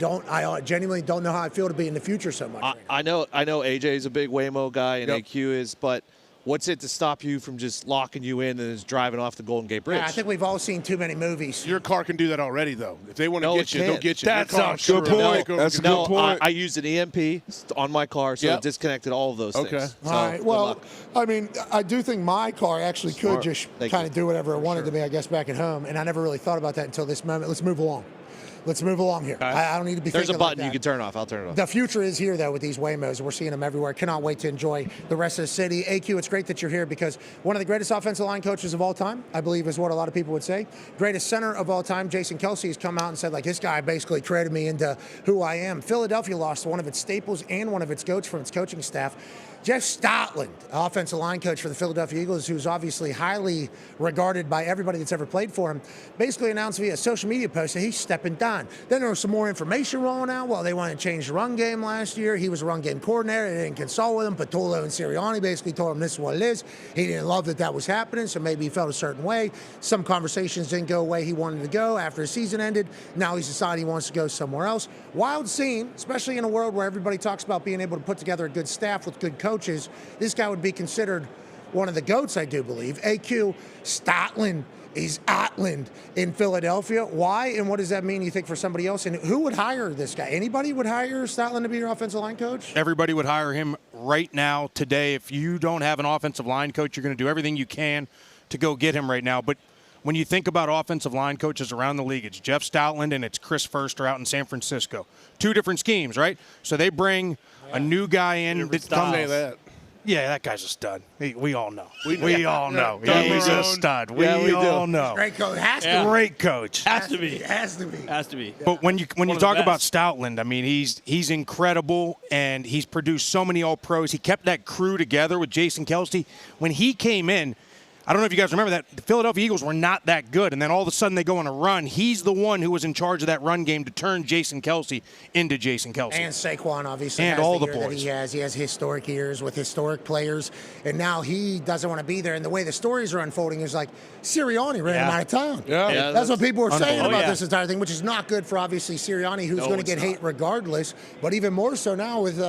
genuinely don't know how I feel to be in the future so much. I know AJ is a big Waymo guy, and AQ is, but what's it to stop you from just locking you in and just driving off the Golden Gate Bridge? Yeah, I think we've all seen too many movies. Your car can do that already, though. If they want to get you, it they'll can't. get you. That's not good point. That's a good point. I used an EMP on my car, so it disconnected all of those things. So, all right. Well, I mean, I do think my car actually could just Thank kind you. of do whatever it wanted to me, I guess, back at home. And I never really thought about that until this moment. Let's move along. Let's move along here. I don't need to be There's a thinking like button you that. can turn off. I'll turn it off. The future is here, though, with these Waymos. We're seeing them everywhere. Cannot wait to enjoy the rest of the city. AQ, it's great that you're here because one of the greatest offensive line coaches of all time, I believe is what a lot of people would say. Greatest center of all time, Jason Kelce, has come out and said, like, this guy basically created me into who I am. Philadelphia lost one of its staples and one of its goats from its coaching staff. Jeff Stoutland, offensive line coach for the Philadelphia Eagles, who's obviously highly regarded by everybody that's ever played for him, basically announced via a social media post that he's stepping down. Then there was some more information rolling out. Well, they wanted to change the run game last year. He was a run game coordinator. They didn't consult with him. Patullo and Sirianni basically told him this is what it is. He didn't love that was happening, so maybe he felt a certain way. Some conversations didn't go away he wanted to go after the season ended. Now he's decided he wants to go somewhere else. Wild scene, especially in a world where everybody talks about being able to put together a good staff with good coaches. This guy would be considered one of the GOATs, I do believe. AQ, Stoutland is Atland in Philadelphia. Why and what does that mean, you think, for somebody else? And who would hire this guy? Anybody would hire Stoutland to be your offensive line coach? Everybody would hire him right now, today. If you don't have an offensive line coach, you're going to do everything you can to go get him right now. But when you think about offensive line coaches around the league, it's Jeff Stoutland and it's Chris Foerster out in San Francisco. Two different schemes, right? So they bring a new guy in. Yeah, that guy's a stud. We all know. We all know. He's a stud. We all know. Great coach. Has to be. Great coach. Has to be. Has to be. Has to be. But when you talk about Stoutland, I mean, he's incredible, and he's produced so many All-Pros. He kept that crew together with Jason Kelce. When he came in, I don't know if you guys remember that, the Philadelphia Eagles were not that good, and then all of a sudden they go on a run. He's the one who was in charge of that run game to turn Jason Kelce into Jason Kelce. And Saquon, obviously, and has all the the year that boys. He has historic years with historic players, and now he doesn't want to be there. And the way the stories are unfolding is like Sirianni ran him out of town. Yeah. That's what people were saying about yeah. this entire thing, which is not good for, obviously, Sirianni, who's No, going to it's get hate not. regardless, but even more so now with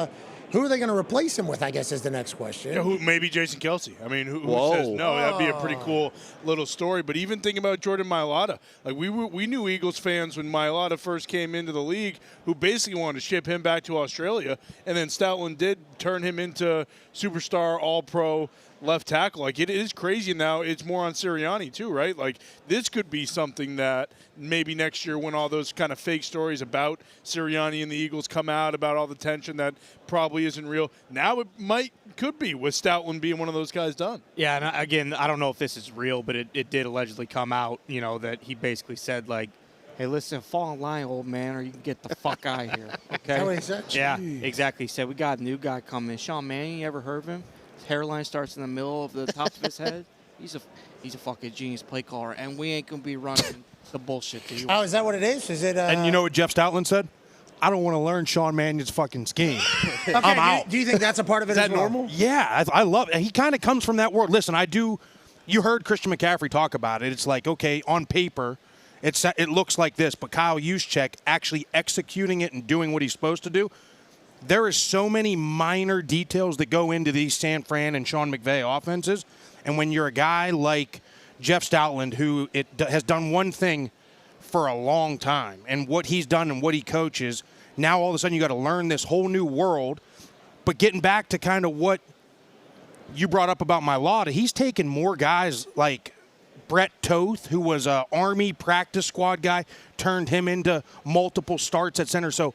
who are they going to replace him with, I guess, is the next question. Yeah, maybe Jason Kelce. I mean, who Whoa. says no? That'd be a pretty cool little story. But even thinking about Jordan Mailata, like we knew Eagles fans when Mailata first came into the league, who basically wanted to ship him back to Australia, and then Stoutland did turn him into superstar, all-pro left tackle. Like, it is crazy now. It's more on Sirianni too, right? Like, this could be something that maybe next year, when all those kind of fake stories about Sirianni and the Eagles come out, about all the tension that probably isn't real, now it could be with Stoutland being one of those guys done. Yeah, and again, I don't know if this is real, but it did allegedly come out, that he basically said, like, hey, listen, fall in line, old man, or you can get the fuck out of here. Okay? Is that what he said? Yeah, exactly. He said, we got a new guy coming. Sean Mannion, you ever heard of him? His hairline starts in the middle of the top of his head. He's a fucking genius play caller, and we ain't going to be running the bullshit to you. Oh, is that what it is? Is it? And you know what Jeff Stoutland said? I don't want to learn Sean Mannion's fucking scheme. Okay, I'm out. Do you think that's a part of it as well? Yeah, I love it. He kind of comes from that world. Listen, you heard Christian McCaffrey talk about it. It's like, okay, on paper, it looks like this, but Kyle Juszczyk actually executing it and doing what he's supposed to do, there is so many minor details that go into these San Fran and Sean McVay offenses, and when you're a guy like Jeff Stoutland, who has done one thing for a long time, and what he's done and what he coaches, now all of a sudden you got to learn this whole new world. But getting back to kind of what you brought up about Mailata, he's taken more guys like Brett Toth, who was an Army practice squad guy, turned him into multiple starts at center. So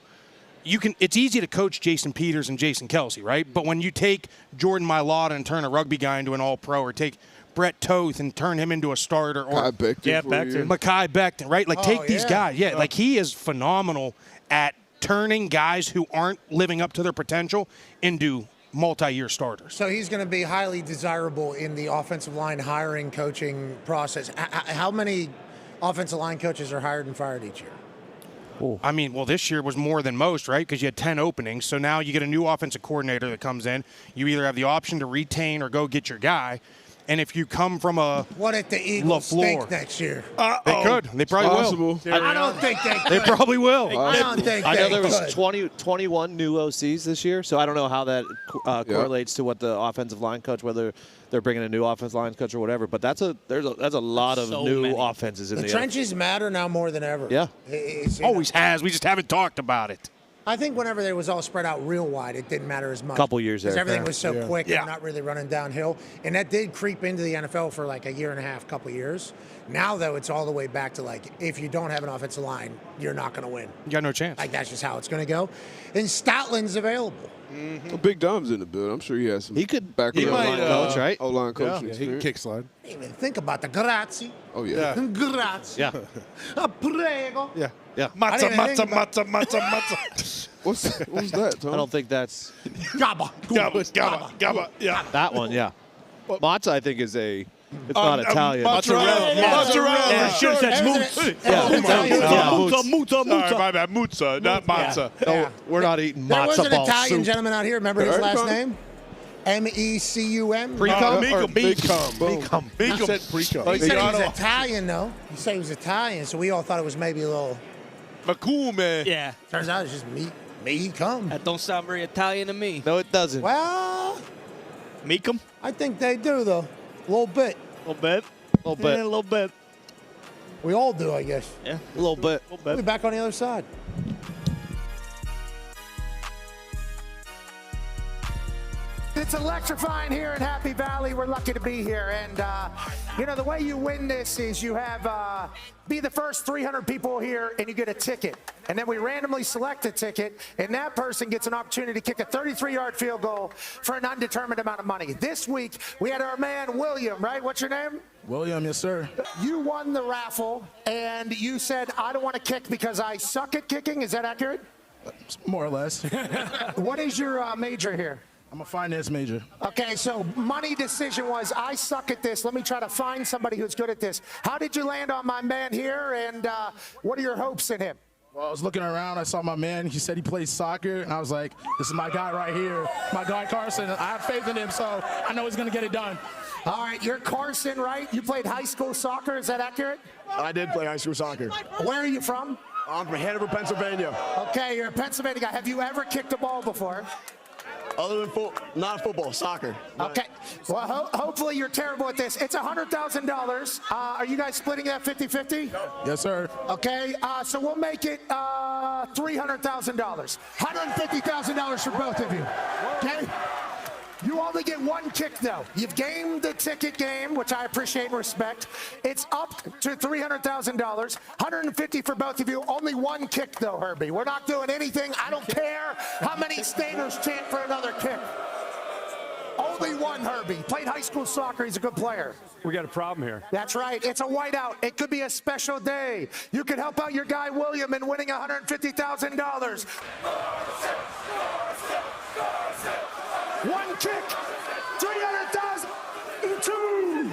it's easy to coach Jason Peters and Jason Kelce, right? But when you take Jordan Mailata and turn a rugby guy into an all-pro, or take Brett Toth and turn him into a starter. Or Becton. Mekhi Becton, right? Like, take these guys. Yeah, like he is phenomenal at turning guys who aren't living up to their potential into multi-year starters. So he's going to be highly desirable in the offensive line hiring, coaching process. How many offensive line coaches are hired and fired each year? I mean, well, this year was more than most, right? Because you had 10 openings. So now you get a new offensive coordinator that comes in. You either have the option to retain or go get your guy. And if you come from a what if the Eagles stink next year? They could. They probably will. I don't think they could. They probably will. I don't think I know there could. was 21 new OCs this year, so I don't know how that correlates to what the offensive line coach, whether they're bringing a new offensive line coach or whatever. But that's a lot of new offenses in the trenches matter now more than ever. Yeah, always has. We just haven't talked about it. I think whenever they was all spread out real wide, it didn't matter as much. Couple years there. Because everything was so quick Yeah. and not really running downhill. And that did creep into the NFL for like a year and a half, couple years. Now, though, it's all the way back to like, if you don't have an offensive line, you're not going to win. You got no chance. Like, that's just how it's going to go. And Stoutland's available. Well, Big Dom's in the building. I'm sure he has some. He could background coach, right? O-line coaching He can experience. kick slide. I didn't even think about the grazie. Oh, yeah. Grazie. Yeah. Prego. Yeah. Yeah. I didn't even think about- What's that, Tom? I don't think that's Gabba. Gabba. Yeah. that one. Yeah. Matzah, I think, is a. It's not Italian. Mozzarella. Yeah, should have said moose. Sorry, my bad. Muzza, not matzah. No, we're not eating There was matzo an ball Italian soup. gentleman out here. Remember his There last you go. name? M-E-C-U-M? He said pre-cum. He said he was Italian, though. He said he was Italian, so we all thought it was maybe a little. Macume. Yeah. Turns out it's just meat. Meat come. That don't sound very Italian to me. No, it doesn't. Well, Meekum? I think they do, though. A little bit. A little bit. A little bit. Yeah, a little bit. We all do, I guess. Yeah. A little bit. We'll be back on the other side. It's electrifying here in Happy Valley. We're lucky to be here. And, the way you win this is you have be the first 300 people here and you get a ticket. And then we randomly select a ticket, and that person gets an opportunity to kick a 33-yard field goal for an undetermined amount of money. This week, we had our man, William, right? What's your name? William, yes, sir. You won the raffle, and you said, I don't want to kick because I suck at kicking. Is that accurate? More or less. What is your major here? I'm a finance major. Okay, so money decision was, I suck at this. Let me try to find somebody who's good at this. How did you land on my man here, and what are your hopes in him? Well, I was looking around. I saw my man. He said he plays soccer, and I was like, this is my guy right here. My guy Carson. I have faith in him, so I know he's going to get it done. All right, you're Carson, right? You played high school soccer. Is that accurate? I did play high school soccer. Where are you from? I'm from Hanover, Pennsylvania. Okay, you're a Pennsylvania guy. Have you ever kicked a ball before? Other than not football, soccer. Okay. Well, hopefully you're terrible at this. It's $100,000. Are you guys splitting that 50-50? Yes, sir. Okay, so we'll make it $300,000. $150,000 for both of you. Okay? You only get one kick, though. You've gamed the ticket game, which I appreciate and respect. It's up to $300,000. $150 for both of you. Only one kick, though, Herbie. We're not doing anything. I don't care how many staters chant for another kick. Only one, Herbie. Played high school soccer. He's a good player. We got a problem here. That's right. It's a whiteout. It could be a special day. You could help out your guy, William, in winning $150,000. One kick, 300,000, two.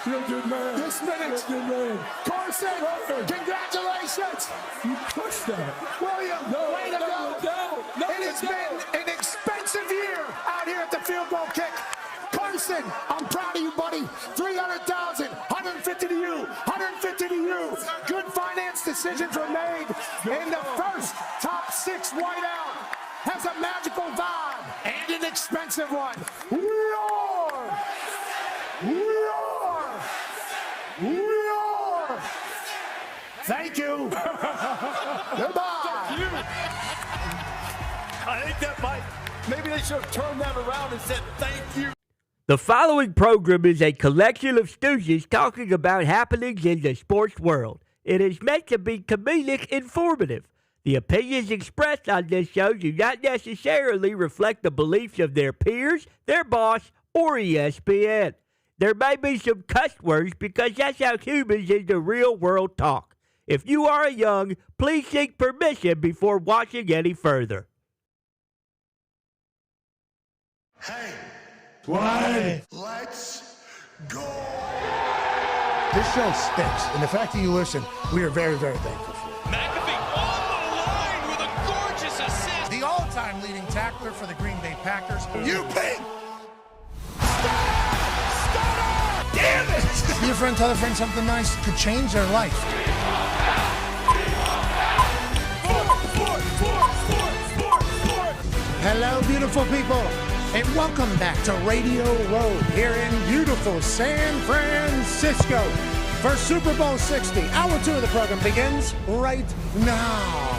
You're a good man. This minute, Carson, congratulations. You pushed that. William, way to go. It has been an expensive year out here at the field goal kick. Carson, I'm proud of you, buddy. 300,000, 150 to you, 150 to you. Good finance decisions were made. And the first top six whiteout has a magical vibe and an expensive one. Roar! Roar! Roar! Thank you. Goodbye. I think maybe they should have turned that around and said thank you. The following program is a collection of stooges talking about happenings in the sports world. It is meant to be comedic informative. The opinions expressed on this show do not necessarily reflect the beliefs of their peers, their boss, or ESPN. There may be some cuss words because that's how humans in the real world talk. If you are young, please seek permission before watching any further. Hey, What? let's go. This show stinks, and the fact that you listen, we are very, very thankful for it. McAfee on the line with a gorgeous assist. The all-time leading tackler for the Green Bay Packers. You pink. Damn it! Be a friend, tell a friend something nice could change their life. Hello, beautiful people, and welcome back to Radio Road here in beautiful San Francisco for Super Bowl 60. Hour 2 of the program begins right now.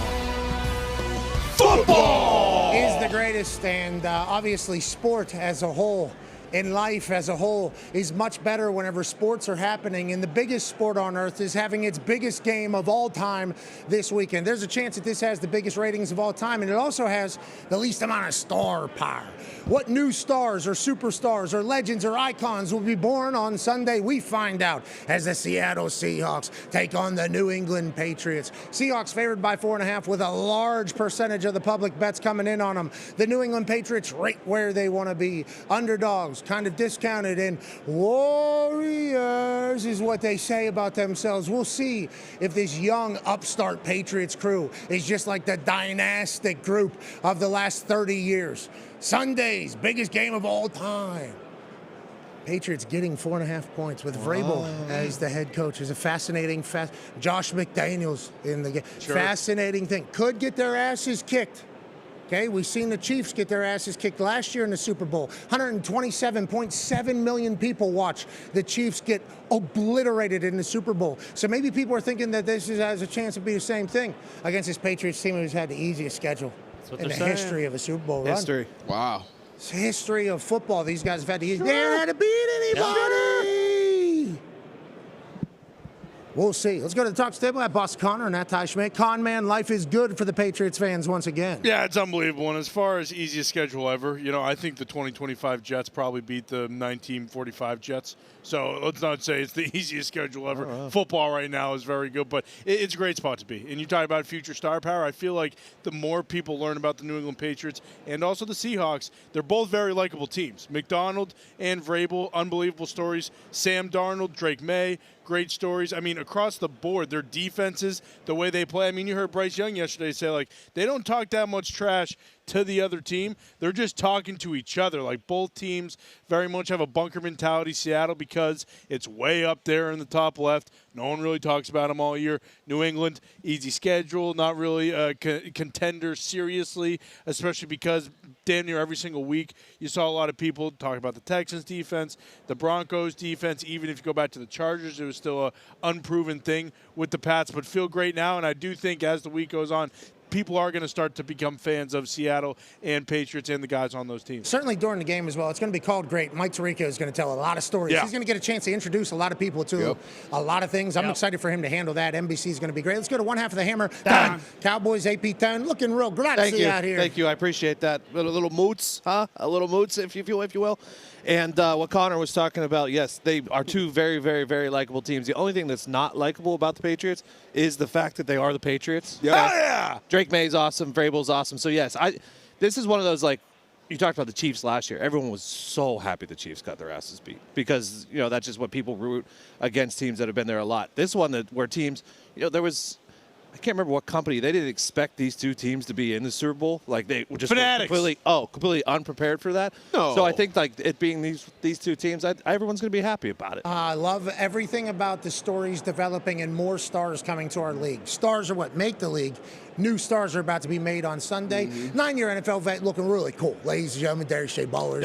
Football is the greatest, and obviously sport as a whole and life as a whole is much better whenever sports are happening, and the biggest sport on earth is having its biggest game of all time this weekend. There's a chance that this has the biggest ratings of all time, and it also has the least amount of star power. What new stars or superstars or legends or icons will be born on Sunday? We find out as the Seattle Seahawks take on the New England Patriots. Seahawks favored by 4.5 with a large percentage of the public bets coming in on them. The New England Patriots right where they want to be. Underdogs, kind of discounted, and Warriors is what they say about themselves. We'll see if this young upstart Patriots crew is just like the dynastic group of the last 30 years. Sunday's biggest game of all time. Patriots getting 4.5 points with Vrabel as the head coach is a fascinating, Josh McDaniels in the game. Sure. Fascinating thing. Could get their asses kicked. Okay, we've seen the Chiefs get their asses kicked last year in the Super Bowl. 127.7 million people watch the Chiefs get obliterated in the Super Bowl. So maybe people are thinking that this has a chance to be the same thing against this Patriots team who's had the easiest schedule in the history of a Super Bowl run. History. Wow. It's history of football. These guys have had the easiest. They haven't had to beat anybody. We'll see. Let's go to the Talks Table at Boss Connor and at Ty Schmidt. Con man, life is good for the Patriots fans once again. Yeah, it's unbelievable. And as far as easiest schedule ever, I think the 2025 Jets probably beat the 1945 Jets. So let's not say it's the easiest schedule ever. Oh, wow. Football right now is very good, but it's a great spot to be. And you talk about future star power. I feel like the more people learn about the New England Patriots and also the Seahawks, they're both very likable teams. McDonald and Vrabel, unbelievable stories. Sam Darnold, Drake May, great stories. I mean, across the board, their defenses, the way they play. I mean, you heard Bryce Young yesterday say, like, they don't talk that much trash to the other team. They're just talking to each other. Like, both teams very much have a bunker mentality. Seattle, because it's way up there in the top left. No one really talks about them all year. New England, easy schedule, not really a contender seriously, especially because damn near every single week you saw a lot of people talk about the Texans defense, the Broncos defense. Even if you go back to the Chargers, it was still a unproven thing with the Pats, but feel great now. And I do think as the week goes on, people are going to start to become fans of Seattle and Patriots and the guys on those teams. Certainly during the game as well. It's going to be called great. Mike Tirico is going to tell a lot of stories. Yeah. He's going to get a chance to introduce a lot of people to a lot of things. I'm excited for him to handle that. NBC is going to be great. Let's go to one half of the hammer. Dahn. Cowboys AP 10. Looking real grassy out here. Thank you. I appreciate that. A little moots, huh? A little moots, if you will. And what Connor was talking about, yes, they are two very, very, very likable teams. The only thing that's not likable about the Patriots is the fact that they are the Patriots. Yeah. Oh, yeah. Drake May's awesome. Vrabel's awesome. So, yes, this is one of those, like, you talked about the Chiefs last year. Everyone was so happy the Chiefs got their asses beat because, that's just what people root against teams that have been there a lot. This one where teams, there was – I can't remember what company. They didn't expect these two teams to be in the Super Bowl. Like, they were just completely unprepared for that. No. So I think, like, it being these two teams, everyone's going to be happy about it. I love everything about the stories developing and more stars coming to our league. Stars are what make the league, new stars are about to be made on Sunday. 9-year NFL vet looking really cool. Ladies and gentlemen, Darius Shea Ballers.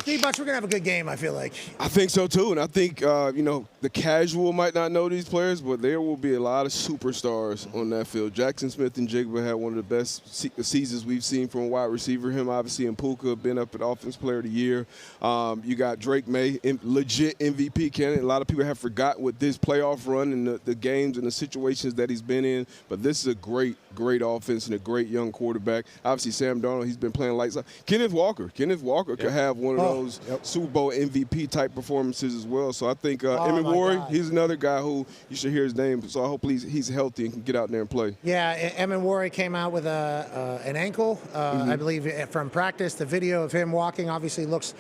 D-Bucks, we're going to have a good game, I feel like. I think so, too. And I think, the casual might not know these players, but there will be a lot of superstars on that field. Jackson Smith and Jigba had one of the best seasons we've seen from a wide receiver. Him, obviously, and Puka been up at Offensive Player of the Year. You got Drake May, legit MVP candidate. A lot of people have forgotten what this playoff run and the games and the situations that he's been in. But this is a great offense and a great young quarterback. Obviously, Sam Darnold, he's been playing lights out. Kenneth Walker could have one of those Super Bowl MVP-type performances as well. So I think Emmett Warren, he's another guy who you should hear his name. So I hope he's healthy and can get out there and play. Yeah, Emmett Warren came out with an ankle, I believe, from practice. The video of him walking obviously looks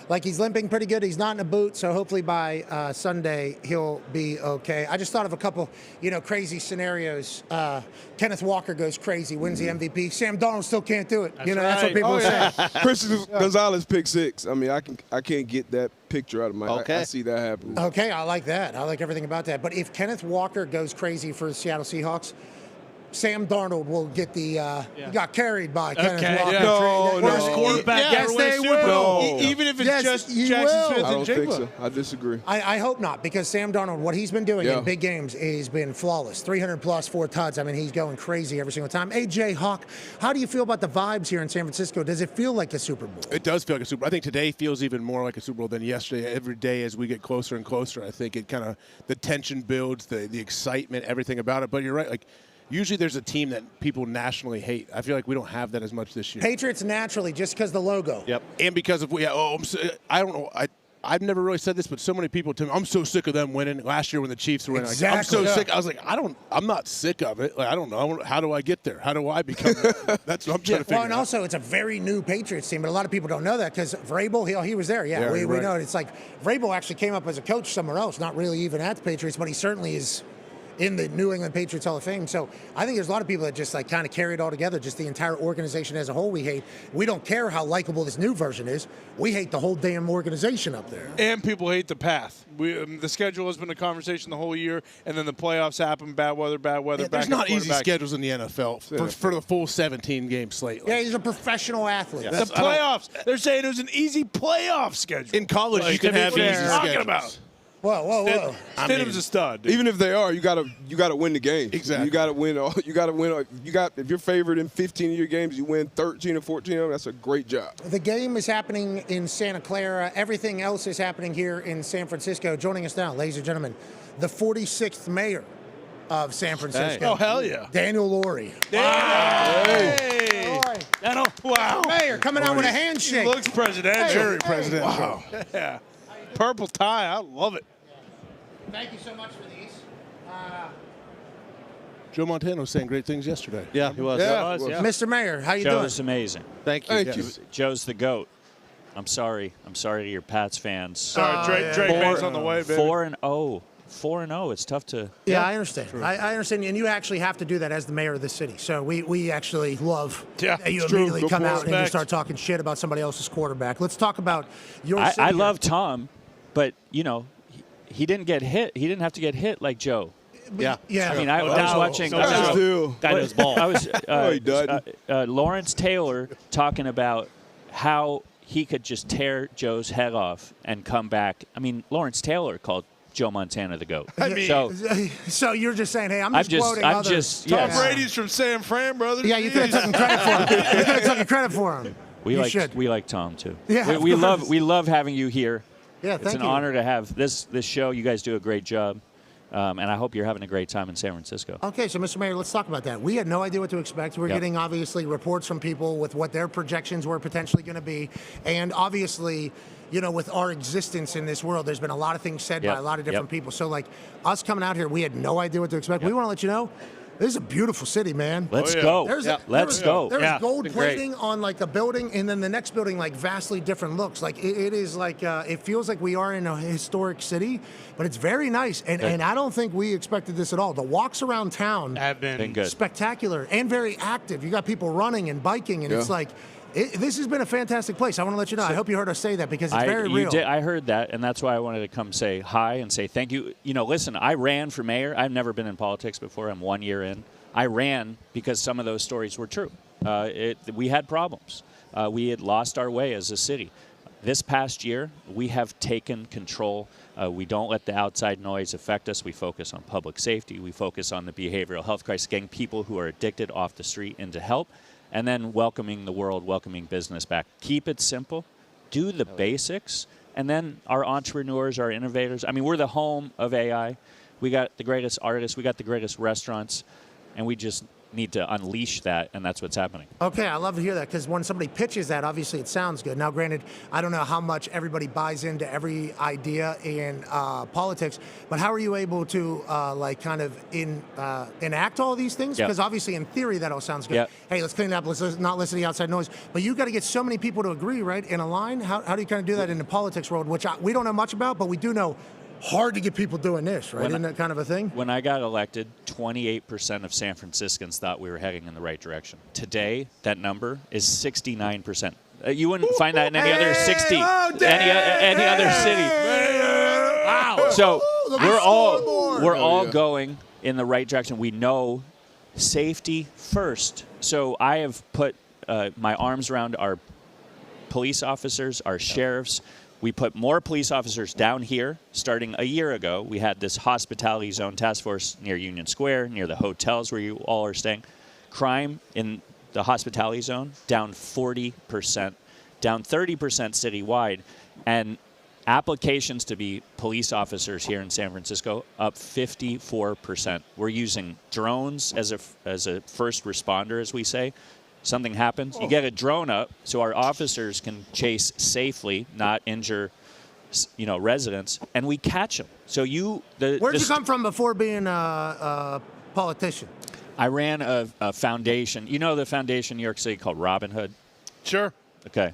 like he's limping pretty good. He's not in a boot, so hopefully by Sunday he'll be okay. I just thought of a couple, crazy scenarios. Kenneth Walker goes crazy, wins the MVP. Sam Darnold still can't do it. That's what people say. Christian Gonzalez pick 6. I mean, I can't get that picture out of my head. I see that happening. Okay, I like that. I like everything about that. But if Kenneth Walker goes crazy for the Seattle Seahawks, Sam Darnold will get the got carried by Kenneth Walker. No. Worst quarterback ever win a Super Bowl. Even if it's just Jackson Smith and I don't think Jigba. so. I disagree. I hope not, because Sam Darnold, what he's been doing in big games has been flawless. 300-plus, 4 tuds. I mean, he's going crazy every single time. AJ Hawk, how do you feel about the vibes here in San Francisco? Does it feel like a Super Bowl? It does feel like a Super Bowl. I think today feels even more like a Super Bowl than yesterday. Every day as we get closer and closer, I think it kind of, the tension builds, the excitement, everything about it. But you're right, like, usually there's a team that people nationally hate. I feel like we don't have that as much this year. Patriots naturally, just because the logo. Yep. And because of, I don't know. I've never really said this, but so many people tell me, I'm so sick of them winning. Last year when the Chiefs were winning, Exactly. I'm so sick. I was like, I'm not sick of it. Like, I don't know. How do I get there? How do I become that? That's what I'm trying to figure out. Well, and also it's a very new Patriots team, but a lot of people don't know that because Vrabel, he was there. Yeah, we know it. It's like Vrabel actually came up as a coach somewhere else, not really even at the Patriots, but he certainly is in the New England Patriots Hall of Fame. So I think there's a lot of people that just like kind of carry it all together, just the entire organization as a whole we hate. We don't care how likable this new version is. We hate the whole damn organization up there. And people hate the path. The schedule has been a conversation the whole year, and then the playoffs happen, bad weather. Yeah, there's not easy schedules in the NFL for the full 17-game slate. Yeah, he's a professional athlete. The playoffs, they're saying it was an easy playoff schedule. In college, you can have easy schedules. Whoa. Stidham's a stud. Even if they are, you gotta win the game. Exactly. You gotta win. If you're favored in 15 of your games, you win 13 or 14 of them. That's a great job. The game is happening in Santa Clara. Everything else is happening here in San Francisco. Joining us now, ladies and gentlemen, the 46th mayor of San Francisco. Oh, hell yeah. Daniel Laurie. Hey. Wow. Mayor coming out with a handshake. He looks presidential. Very presidential. Wow. Yeah. Purple tie. I love it. Thank you so much for these. Joe Montana was saying great things yesterday. Yeah, he was. Mr. Mayor, how you doing? Joe's amazing. Thank you. Thank you. Joe's the GOAT. I'm sorry to your Pats fans. Sorry, Drake May's on the way, baby. 4-0. 4-0. It's tough to. Yeah, I understand. I understand, and you actually have to do that as the mayor of the city. So we actually love that you immediately come out and you start talking shit about somebody else's quarterback. Let's talk about your city. I love Tom, but he didn't get hit. He didn't have to get hit like Joe. Yeah. I mean, I was watching. That was ball. I was Lawrence Taylor talking about how he could just tear Joe's head off and come back. I mean, Lawrence Taylor called Joe Montana the GOAT. So you're just saying, hey, I'm just quoting others. Tom Brady's from San Fran, brother. Yeah, you could have taken credit for him. You could have taken credit for him. We like Tom too. Yeah, we love having you here. Yeah, it's an honor to have this show. You guys do a great job. And I hope you're having a great time in San Francisco. Okay, so Mr. Mayor, let's talk about that. We had no idea what to expect. We're getting, obviously, reports from people with what their projections were potentially going to be. And obviously, with our existence in this world, there's been a lot of things said by a lot of different people. So, like, us coming out here, we had no idea what to expect. We want to let you know, this is a beautiful city, man. Let's go. Let's go. There's gold plating on like a building, and then the next building like vastly different looks. Like it is like it feels like we are in a historic city, but it's very nice. And I don't think we expected this at all. The walks around town have been good, spectacular, and very active. You got people running and biking, and it's like This has been a fantastic place. I want to let you know. I hope you heard us say that because it's very real. I heard that, and that's why I wanted to come say hi and say thank you. Listen, I ran for mayor. I've never been in politics before. I'm 1 year in. I ran because some of those stories were true. We had problems. We had lost our way as a city. This past year, we have taken control. We don't let the outside noise affect us. We focus on public safety. We focus on the behavioral health crisis, getting people who are addicted off the street into help, and then welcoming the world, welcoming business back. Keep it simple. Do the basics. And then our entrepreneurs, our innovators. I mean, we're the home of AI. We got the greatest artists. We got the greatest restaurants. And we just need to unleash that, and that's what's happening. Okay, I love to hear that because when somebody pitches that, obviously it sounds good. Now, granted, I don't know how much everybody buys into every idea in politics, but how are you able to enact all these things? Because obviously, in theory, that all sounds good. Hey, let's clean it up. Let's not listen to the outside noise. But you got to get so many people to agree, right, in a line. How do you kind of do that in the politics world, which we don't know much about, but we do know. Hard to get people doing this, right? Isn't that kind of a thing? When I got elected, 28% of San Franciscans thought we were heading in the right direction. Today, that number is 69%. You wouldn't find that in any other any other city. Wow! So we're all going in the right direction. We know safety first. So I have put my arms around our police officers, our sheriffs. We put more police officers down here. Starting a year ago, we had this hospitality zone task force near Union Square, near the hotels where you all are staying. Crime in the hospitality zone down 40%, down 30% citywide, and applications to be police officers here in San Francisco up 54%. We're using drones as a first responder, as we say. Something happens, you get a drone up so our officers can chase safely, not injure, residents, and we catch them. So where'd you come from before being a politician? I ran a foundation. You know the foundation in New York City called Robin Hood? Sure. Okay.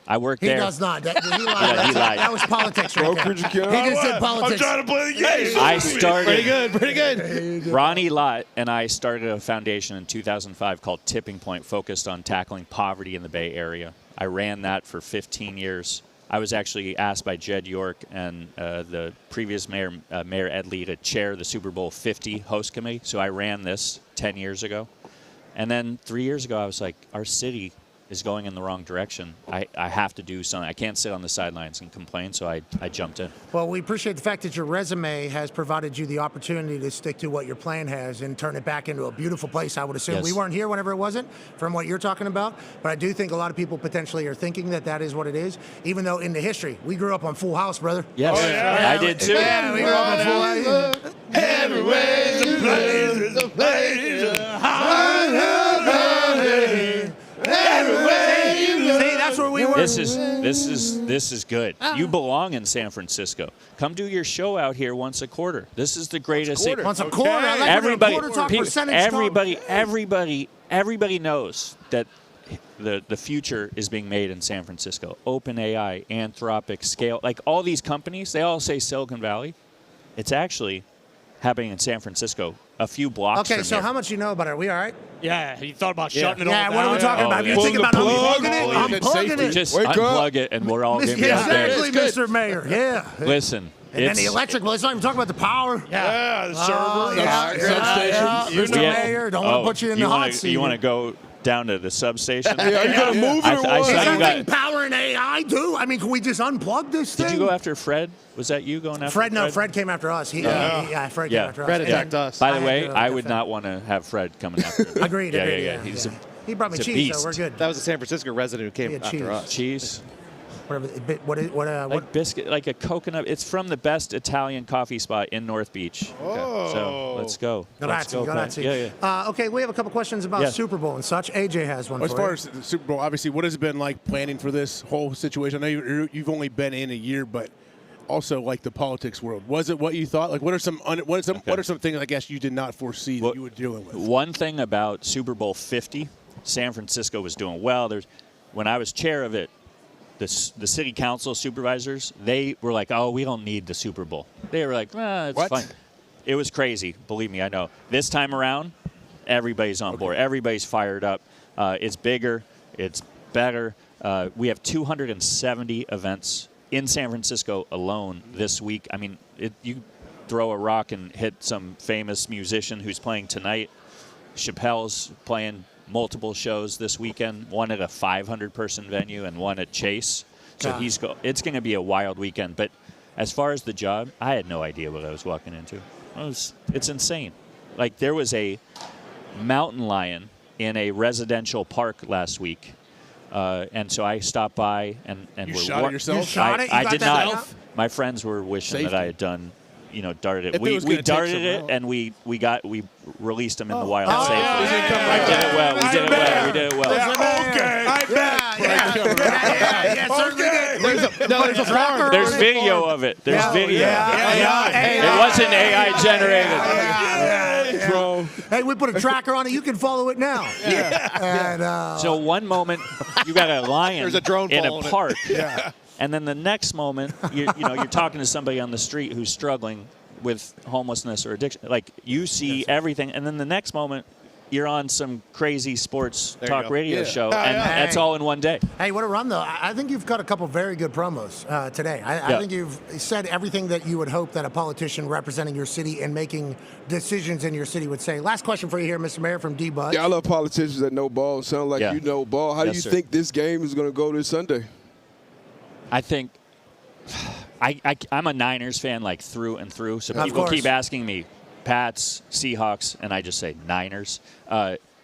I worked he there. He does not. He lied. He lied. That was politics right there. He just did politics. I'm trying to play the game. I started. Pretty good. Ronnie Lott and I started a foundation in 2005 called Tipping Point, focused on tackling poverty in the Bay Area. I ran that for 15 years. I was actually asked by Jed York and the previous mayor, Mayor Ed Lee, to chair the Super Bowl 50 host committee. So I ran this 10 years ago. And then 3 years ago, I was like, our city is going in the wrong direction. I have to do something. I can't sit on the sidelines and complain, so I jumped in. Well, we appreciate the fact that your resume has provided you the opportunity to stick to what your plan has and turn it back into a beautiful place, I would assume. Yes. We weren't here whenever it wasn't, from what you're talking about, but I do think a lot of people potentially are thinking that is what it is, even though in the history, we grew up on Full House, brother. Yes, I did too. Yeah, we grew up on Full House. Everywhere's a place, See, that's where we were. This is good. You belong in San Francisco. Come do your show out here once a quarter. This is the greatest. Once a quarter. I like Everybody knows that the future is being made in San Francisco. OpenAI, Anthropic, Scale, like all these companies, they all say Silicon Valley. It's actually happening in San Francisco, a few blocks from so here. how much you know about it? Are we all right? Yeah, you thought about shutting it all down? Yeah, what are we talking about? You think about unplugging it? Unplugging it? Just unplug it, and we're all going to be exactly, Mr. Mayor. Yeah. Listen. And then the electric, let's not even talk about the power. Yeah, the server, Mr. Mayor, don't want to put you in the hot seat. You want to go down to the substation? Yeah, you got to move it or what? Is something power and AI do? I mean, can we just unplug this thing? Did you go after Fred? Was that you going after Fred? No, Fred came after us. Fred came after us. Fred attacked us. By the way, I would not want to have Fred coming after me. Agreed. Yeah. He brought me he's a cheese, beast. so we're good. That was a San Francisco resident who came after us. Cheese. What biscuit, like a coconut. It's from the best Italian coffee spot in North Beach. Oh. So let's go. Grazie. Yeah. Okay, we have a couple questions about Super Bowl and such. AJ has one. As far as the Super Bowl, obviously, what has it been like planning for this whole situation? I know you've only been in a year, but also like the politics world. Was it what you thought? Like, what are some things I guess you did not foresee that you were dealing with? One thing about Super Bowl 50, San Francisco was doing well. When I was chair of it, the city council supervisors, they were like, oh, we don't need the Super Bowl. They were like, it's fine. It was crazy. Believe me, I know. This time around, everybody's on board. Everybody's fired up. It's bigger. It's better. We have 270 events in San Francisco alone this week. I mean, you throw a rock and hit some famous musician who's playing tonight. Chappelle's playing multiple shows this weekend, one at a 500-person venue and one at Chase. So it's going to be a wild weekend. But as far as the job, I had no idea what I was walking into. It's insane. Like, there was a mountain lion in a residential park last week. And so I stopped by and you shot it yourself? You shot it? You I got did that not. out? My friends were wishing that I had done, darted it. If it We was gonna darted take it some and we released them in the wild Oh, safely. yeah. We did it well. We did it well. Okay. I bet. Certainly did. There's a farm. There's video of it. There's video. It wasn't AI generated. Bro. Hey, we put a tracker on it. You can follow it now. And, so one moment you got a lion There's a drone in a following it. park, and then the next moment you're talking to somebody on the street who's struggling with homelessness or addiction. Like, you see everything, and then the next moment you're on some crazy sports talk radio show, and that's all in one day. Hey, what a run, though. I think you've got a couple very good promos today. I think you've said everything that you would hope that a politician representing your city and making decisions in your city would say. Last question for you here, Mr. Mayor, from D-Bud. Yeah, I love politicians that know ball. Sound like you know ball. How do you think this game is going to go this Sunday? I think I'm a Niners fan, like, through and through. So people keep asking me, Pats, Seahawks, and I just say Niners.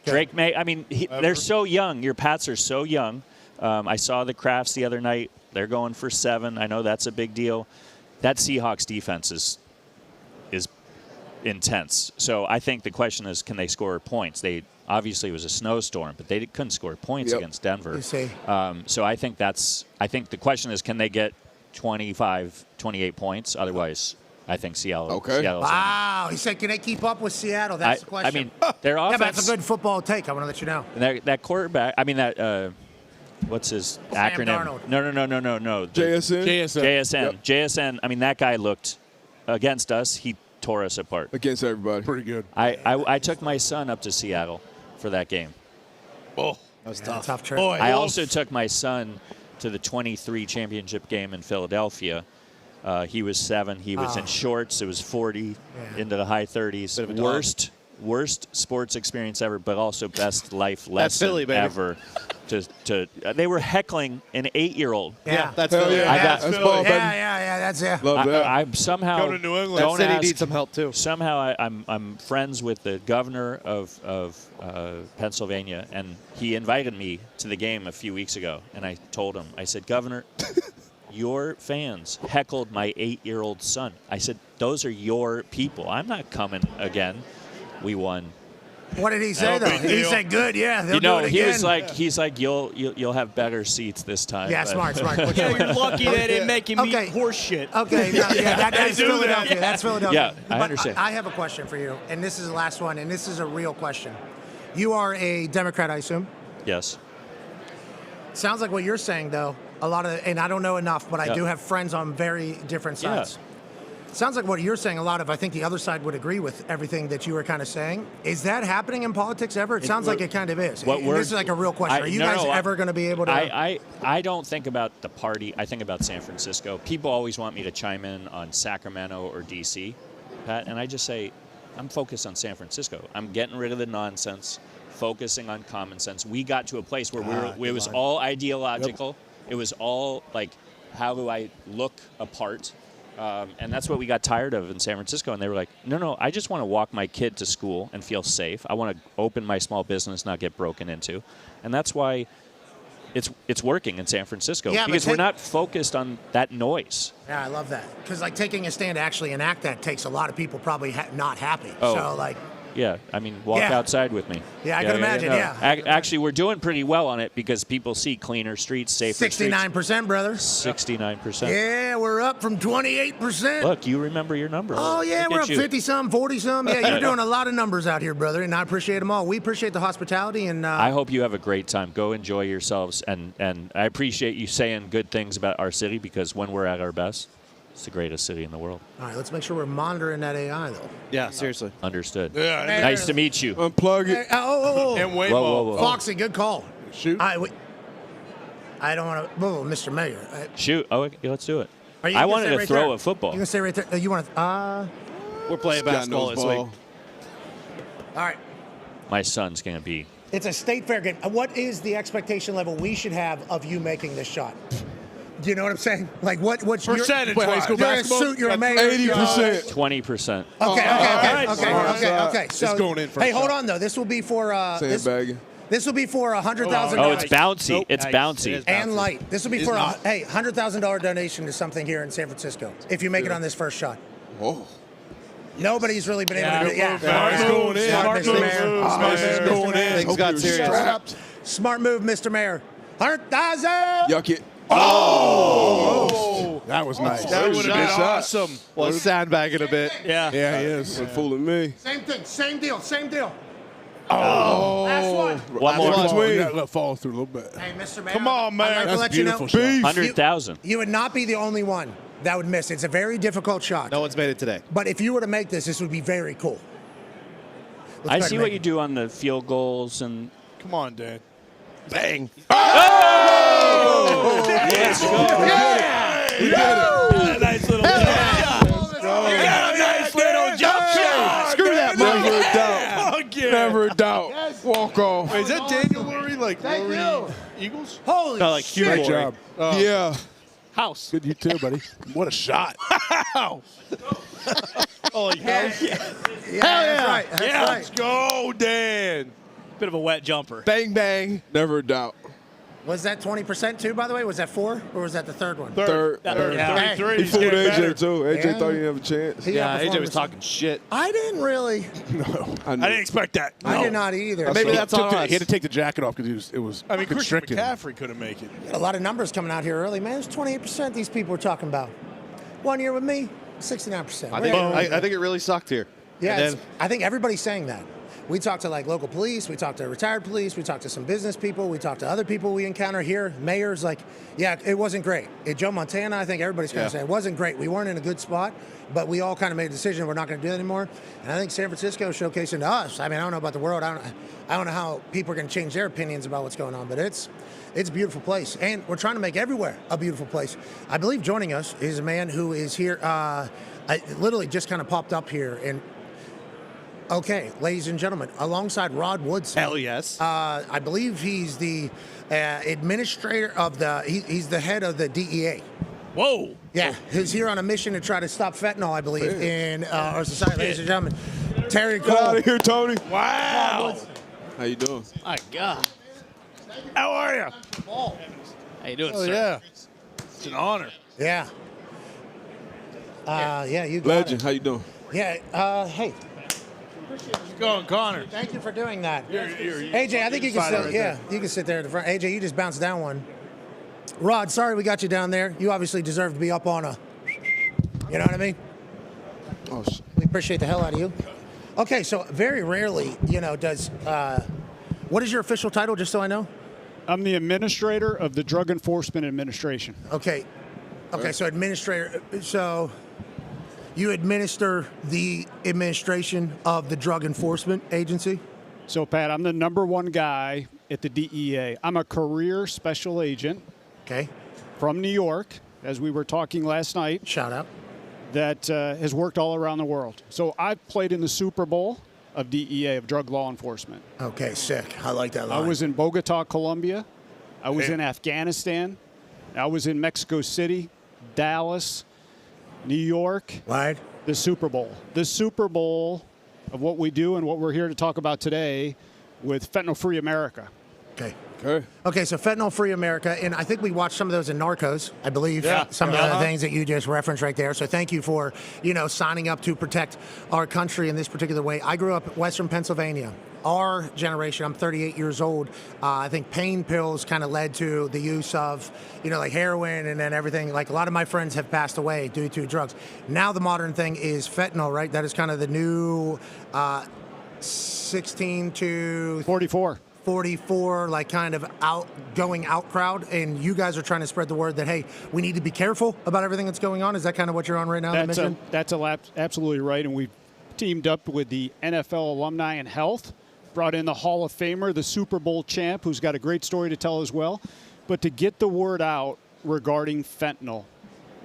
Drake May, I mean, they're so young. Your Pats are so young. I saw the Crafts the other night. They're going for 7. I know that's a big deal. That Seahawks defense is intense. So I think the question is, can they score points? Obviously, it was a snowstorm, but they couldn't score points against Denver. So I think the question is, can they get 25, 28 points? Otherwise, I think Seattle's Wow. He said, can they keep up with Seattle? That's the question. I mean, their offense. Yeah, but that's a good football take. I want to let you know. That quarterback, what's his acronym? Darnold. No. JSN. JSN. I mean, that guy looked against us. He tore us apart. Against everybody. Pretty good. I took my son up to Seattle for that game. Oh, that was tough. Tough trip. I also took my son to the 23 championship game in Philadelphia. He was 7. He was in shorts. It was 40 into the high 30s. Worst sports experience ever, but also best life lesson Philly, baby. ever. They were heckling an 8-year-old. Yeah, that's Philly. That's ball, baby. That's it. Love that. I'm somehow Go to New England. That city needs some help too. Somehow I'm friends with the governor of Pennsylvania, and he invited me to the game a few weeks ago. And I told him, I said, Governor, your fans heckled my 8-year-old son. I said, those are your people. I'm not coming again. We won. What did he say, though? He said, good, yeah. They'll do it again. He's like, you'll have better seats this time. Yeah, smart. Yeah, you're lucky they didn't make him eat horse shit. Okay, that's Philadelphia. That's Philadelphia. Yeah, I understand. I have a question for you, and this is the last one, and this is a real question. You are a Democrat, I assume? Yes. Sounds like what you're saying, though, and I don't know enough, but I do have friends on very different sides. Yeah. Sounds like what you're saying, I think the other side would agree with everything that you were kind of saying. Is that happening in politics ever? It sounds like it kind of is. This is like a real question. Are you guys ever going to be able to? I don't think about the party. I think about San Francisco. People always want me to chime in on Sacramento or D.C., Pat, and I just say, I'm focused on San Francisco. I'm getting rid of the nonsense, focusing on common sense. We got to a place where it was all ideological. Yep. It was all like, how do I look apart? And that's what we got tired of in San Francisco. And they were like, no, I just want to walk my kid to school and feel safe. I want to open my small business, not get broken into. And that's why it's working in San Francisco. Because we're not focused on that noise. Yeah, I love that. Because taking a stand to actually enact that takes a lot of people probably not happy. Oh. So yeah, I mean, walk outside with me. Yeah, I can imagine, Actually, we're doing pretty well on it because people see cleaner streets, safer 69%, brother. 69%. Yeah, we're up from 28%. Look, you remember your numbers. Oh, yeah, we're up 50-some, 40-some. Yeah, you're doing a lot of numbers out here, brother, and I appreciate them all. We appreciate the hospitality. And I hope you have a great time. Go enjoy yourselves. And I appreciate you saying good things about our city because when we're at our best, it's the greatest city in the world. All right, let's make sure we're monitoring that AI, though. Yeah, seriously. Understood. Yeah, nice to meet you. Unplug it. Oh. And wait, Whoa. Foxy, good call. Shoot. All right, I don't want to. Whoa, Mr. Mayor. Shoot. Oh, let's do it. Are you I gonna wanted say to right throw there? a football. You gonna say right there? You want to? We're playing basketball this week. All right. My son's going to be. It's a state fair game. What is the expectation level we should have of you making this shot? Do you know what I'm saying? Like what's percentage? You're in a suit. You're a mayor. 80%. 20%. Okay. So it's going in for hey, a hold shot. on though. This will be for Sandbagging. This will be for $100,000. Oh, it's bouncy. It's bouncy. And light. This will be for a $100,000 donation to something here in San Francisco. If you make it on this first shot. Whoa. Nobody's really been able to do it. Yeah. It's going in. Smart move, Mr. Mayor. Going in. Things got serious. Smart move, Mr. Mayor. 100,000. Yuck it. Oh! That was nice. That would have been awesome. Well, sandbagging a bit. Yeah. Yeah, he is. Quit fooling me. Same thing. Same deal. Oh. Last one. One more. You gotta let it fall through a little bit. Hey, Mr. Mayor. Come on, man. I'd like to That's let a you know. beautiful shot. 100,000. You would not be the only one that would miss. It's a very difficult shot. No one's made it today. But if you were to make this would be very cool. Let's I go see ahead what and you do on the field goals and. Come on, Dan. Bang. Oh! Let's go. Yeah! Nice little jump shot. You got a nice little jump shot. Screw that, Never Mike. a doubt. Fuck yeah. Never a doubt. Walk off. Wait, is that Daniel Lurie? Like Thank Lurie you. Eagles? Holy No, like shit. Great job. Yeah. House. Good, you too, buddy. What a shot. Ow. Oh, Yeah, yeah. that's right. That's Yeah, right. let's go, Dan. Bit of a wet jumper. Bang, bang. Never a doubt. Was that 20% too, by the way? Was that 4 or was that the third one? Third. Yeah. 33. He He's fooled getting AJ better. too. AJ Yeah. thought he didn't have a chance. He Yeah, AJ outperformed was us. talking shit. I didn't really. I I didn't expect that. I did not either. Maybe that's on us. He had to take the jacket off because it was I mean, Christian constricting. McCaffrey couldn't make it. A lot of numbers coming out here early, man. It's 28% these people were talking about. 1 year with me, 69%. I think it really sucked here. Yeah, And then- I think everybody's saying that. We talked to like local police, we talked to retired police, we talked to some business people, we talked to other people we encounter here, mayors. Like, yeah, it wasn't great. Joe Montana, I think everybody's kind of saying it wasn't great. We weren't in a good spot, but we all kind of made a decision we're not going to do that anymore. And I think San Francisco showcasing to us. I mean, I don't know about the world. I don't know how people are going to change their opinions about what's going on, but it's a beautiful place, and we're trying to make everywhere a beautiful place. I believe joining us is a man who is here. I literally just kind of popped up here and. Okay, ladies and gentlemen, alongside Rod Woodson. Hell yes. I believe he's the administrator of he's the head of the DEA. Whoa. Yeah, who's here on a mission to try to stop fentanyl, I believe, in our society. Ladies and gentlemen, Terry Cole. Get out of here, Tony. Wow. How you doing? My God. How are you? How you doing, Oh, sir? yeah. It's an honor. Yeah. Yeah, you got Legend. it. How you doing? Yeah, hey. Go on, Connor. Thank you for doing that. Here, AJ, I think you can Sign it sit. right Yeah, there. you can sit there at the front. AJ, you just bounced down one. Rod, sorry we got you down there. You obviously deserve to be up on a. You know what I mean? Oh, We appreciate the hell out of you. Okay, so very rarely, does. What is your official title, just so I know? I'm the administrator of the Drug Enforcement Administration. Okay. Okay, so administrator. So you administer the administration of the Drug Enforcement Agency? So, Pat, I'm the #1 guy at the DEA. I'm a career special agent. Okay. From New York, as we were talking last night. Shout out. That has worked all around the world. So I've played in the Super Bowl of DEA, of drug law enforcement. Okay, sick. I like that line. I was in Bogota, Colombia. I was in Afghanistan. I was in Mexico City, Dallas, New York. Right. The Super Bowl. The Super Bowl of what we do and what we're here to talk about today with Fentanyl-Free America. Okay. Okay. Okay, so fentanyl-free America, and I think we watched some of those in Narcos, I believe. Yeah. Some of the things that you just referenced right there. So thank you for, signing up to protect our country in this particular way. I grew up in Western Pennsylvania. Our generation, I'm 38 years old. I think pain pills kind of led to the use of, like heroin and then everything. Like a lot of my friends have passed away due to drugs. Now the modern thing is fentanyl, right? That is kind of the new 16 to 44, like kind of going out crowd, and you guys are trying to spread the word that, hey, we need to be careful about everything that's going on. Is that kind of what you're on right now? That's absolutely right, and we've teamed up with the NFL Alumni and Health, brought in the Hall of Famer, the Super Bowl champ, who's got a great story to tell as well. but to get the word out regarding fentanyl,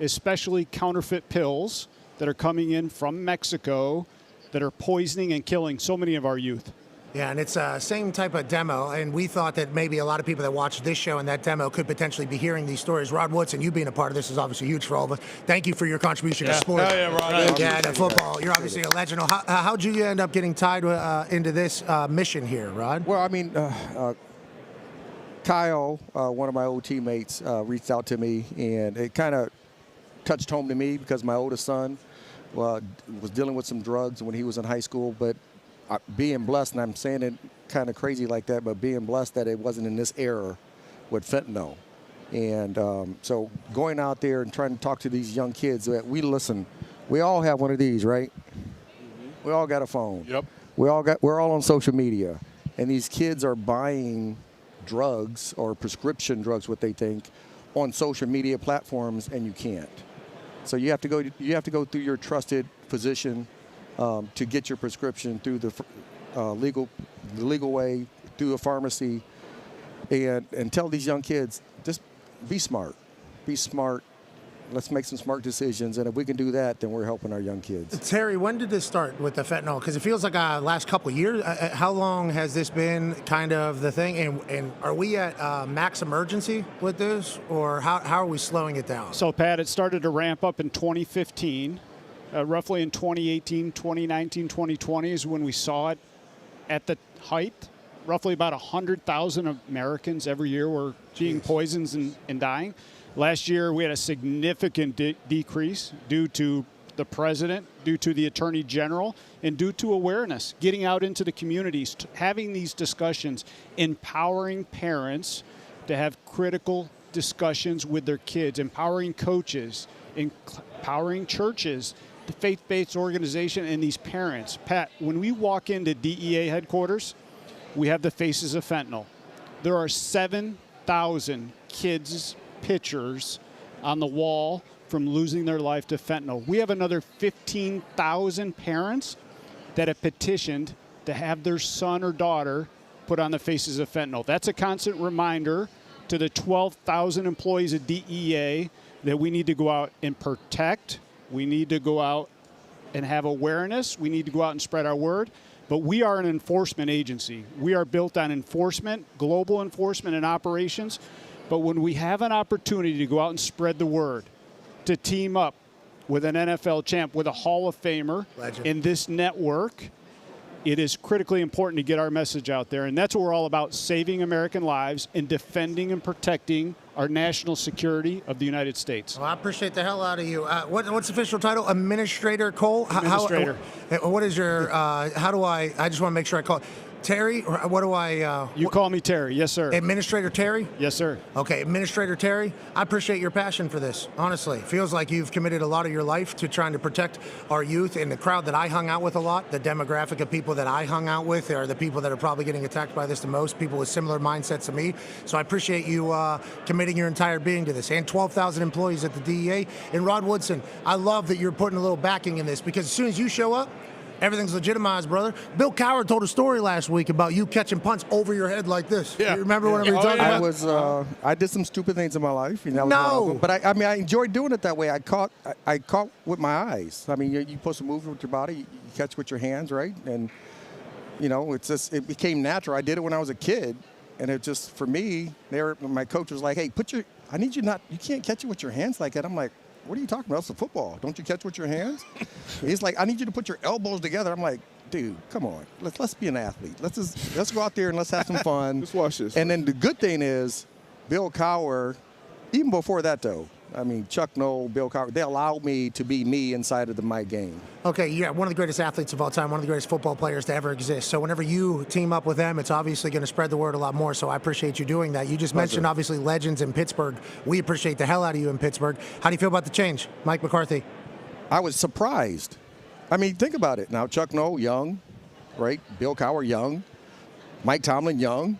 especially counterfeit pills that are coming in from Mexico that are poisoning and killing so many of our youth. Yeah, and it's the same type of demo, and we thought that maybe a lot of people that watched this show and that demo could potentially be hearing these stories. Rod Woodson, you being a part of this is obviously huge for all of us. Thank you for your contribution to sports. Hell yeah, Rod. Yeah, to football. You're obviously a legend. How'd you end up getting tied into this mission here, Rod? Well, I mean, Kyle, one of my old teammates, reached out to me, and it kind of touched home to me because my oldest son was dealing with some drugs when he was in high school, but being blessed, and I'm saying it kind of crazy like that, but being blessed that it wasn't in this era with fentanyl. And so going out there and trying to talk to these young kids, we all have one of these, right? We all got a phone. Yep. We're all on social media, and these kids are buying drugs or prescription drugs, what they think, on social media platforms, and you can't. So you have to go through your trusted physician to get your prescription through the legal way, through a pharmacy, and tell these young kids, just be smart. Be smart. Let's make some smart decisions, and if we can do that, then we're helping our young kids. Terry, when did this start with the fentanyl? Because it feels like last couple of years. How long has this been kind of the thing? And are we at max emergency with this, or how are we slowing it down? So, Pat, it started to ramp up in 2015. Roughly in 2018, 2019, 2020 is when we saw it at the height. Roughly about 100,000 Americans every year were being poisoned and dying. Last year, we had a significant decrease due to the president, due to the attorney general, and due to awareness, getting out into the communities, having these discussions, empowering parents to have critical discussions with their kids, empowering coaches, empowering churches, the faith-based organization, and these parents. Pat, when we walk into DEA headquarters, we have the faces of fentanyl. There are 7,000 kids' pictures on the wall from losing their life to fentanyl. We have another 15,000 parents that have petitioned to have their son or daughter put on the faces of fentanyl. That's a constant reminder to the 12,000 employees of DEA that we need to go out and protect. We need to go out and have awareness. We need to go out and spread our word. But we are an enforcement agency. We are built on enforcement, global enforcement and operations. But when we have an opportunity to go out and spread the word, to team up with an NFL champ, with a Hall of Famer in this network, it is critically important to get our message out there. And that's what we're all about, saving American lives and defending and protecting our national security of the United States. Well, I appreciate the hell out of you. What's the official title? Administrator Cole? Administrator. What is your, how do I just want to make sure I call it. Terry, or what do I... you call me Terry, yes, sir. Administrator Terry? Yes, sir. Okay, Administrator Terry, I appreciate your passion for this, honestly. Feels like you've committed a lot of your life to trying to protect our youth, and the crowd that I hung out with a lot, the demographic of people that I hung out with are the people that are probably getting attacked by this the most, people with similar mindsets to me. So I appreciate you committing your entire being to this, and 12,000 employees at the DEA. And Rod Woodson, I love that you're putting a little backing in this, because as soon as you show up, everything's legitimized, brother. Bill Cowher told a story last week about you catching punts over your head like this. Yeah. You remember whatever you're talking about? I did some stupid things in my life. And that was one of them. But I enjoyed doing it that way. I caught with my eyes. I mean, you're supposed to move with your body. You catch with your hands, right? And, it became natural. I did it when I was a kid. And it just, for me, my coach was like, hey, you can't catch it with your hands like that. I'm like, what are you talking about? It's a football. Don't you catch with your hands? He's like, I need you to put your elbows together. I'm like, dude, come on. Let's be an athlete. Let's go out there and let's have some fun. Let's watch this. And then the good thing is, Bill Cowher, even before that though, I mean, Chuck Noll, Bill Cowher, they allowed me to be me inside of my game. Okay, yeah, one of the greatest athletes of all time, one of the greatest football players to ever exist. So whenever you team up with them, it's obviously going to spread the word a lot more. So I appreciate you doing that. You just mentioned, obviously, legends in Pittsburgh. We appreciate the hell out of you in Pittsburgh. How do you feel about the change, Mike McCarthy? I was surprised. I mean, think about it. Now, Chuck Noll, young, right? Bill Cowher, young. Mike Tomlin, young.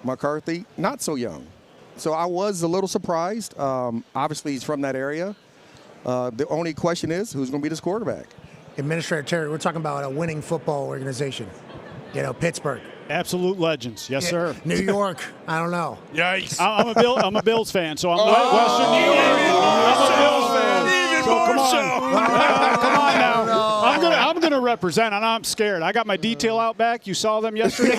McCarthy, not so young. So I was a little surprised. Obviously, he's from that area. The only question is, who's going to be this quarterback? Administrator Terry, we're talking about a winning football organization. Pittsburgh. Absolute legends. Yes, sir. New York. I don't know. Yikes. I'm a Bills fan, so I'm Western New York. I'm a Bills fan. So come on. Come on now. I'm gonna represent, and I'm scared. I got my detail out back. You saw them yesterday.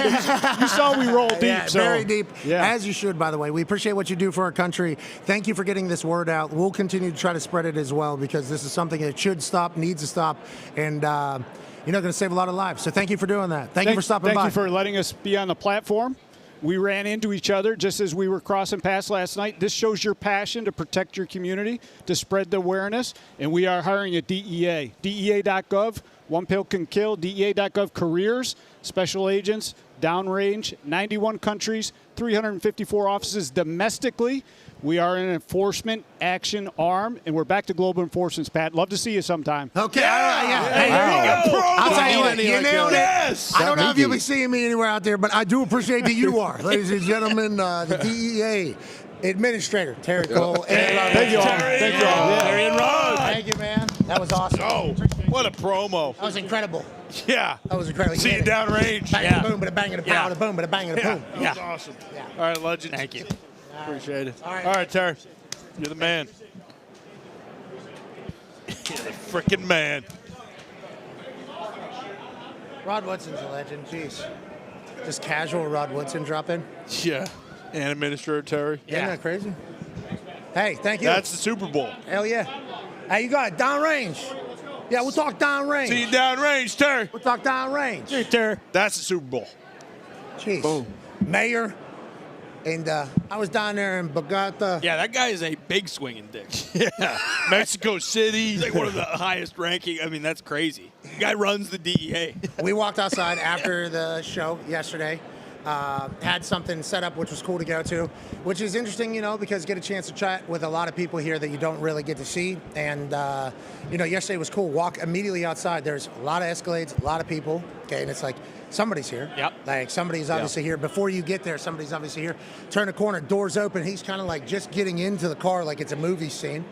You saw we roll deep. Yeah, so. very deep. Yeah. As you should, by the way. We appreciate what you do for our country. Thank you for getting this word out. We'll continue to try to spread it as well, because this is something that should stop, needs to stop, and you're not going to save a lot of lives. So thank you for doing that. Thank you for stopping by. Thank you for letting us be on the platform. We ran into each other just as we were crossing paths last night. This shows your passion to protect your community, to spread the awareness, and we are hiring at DEA. DEA.gov, one pill can kill. DEA.gov careers, special agents, downrange, 91 countries, 354 offices domestically. We are an enforcement action arm, and we're back to global enforcement, Pat. Love to see you sometime. Okay. I'll tell you what, you nailed it. Yes. I don't know if you'll be seeing me anywhere out there, but I do appreciate that you are. Ladies and gentlemen, the DEA Administrator, Terry Cole. Thank you all. Thank you all. Terry and Rod. Thank you, man. That was awesome. Oh, what a promo. That was incredible. Yeah. That was incredible. See you downrange. Bang, yeah. Boom, but a bang, and a pow, and a boom, but a bang, and a boom. That was awesome. Yeah. All right, legend. Thank you. Appreciate it. All right, Terry. You're the man. You're the freaking man. Rod Woodson's a legend. Jeez. Just casual Rod Woodson drop in. Yeah. And Administrator Terry. Isn't that crazy? Hey, thank you. That's the Super Bowl. Hell yeah. Hey, you got it. Downrange. Yeah, we'll talk downrange. See you downrange, Terry. We'll talk downrange. Hey, Terry. That's the Super Bowl. Jeez. Boom. Mayor. And I was down there in Bogota. Yeah, that guy is a big swinging dick. Yeah. Mexico City. He's like one of the highest ranking. I mean, that's crazy. The guy runs the DEA. We walked outside after the show yesterday. Had something set up which was cool to go to, which is interesting, because you get a chance to chat with a lot of people here that you don't really get to see. And, yesterday was cool. Walk immediately outside. There's a lot of Escalades, a lot of people. Okay, and it's like, somebody's here. Yep. Like, somebody's obviously here. Before you get there, somebody's obviously here. Turn the corner, doors open. He's kind of like just getting into the car like it's a movie scene.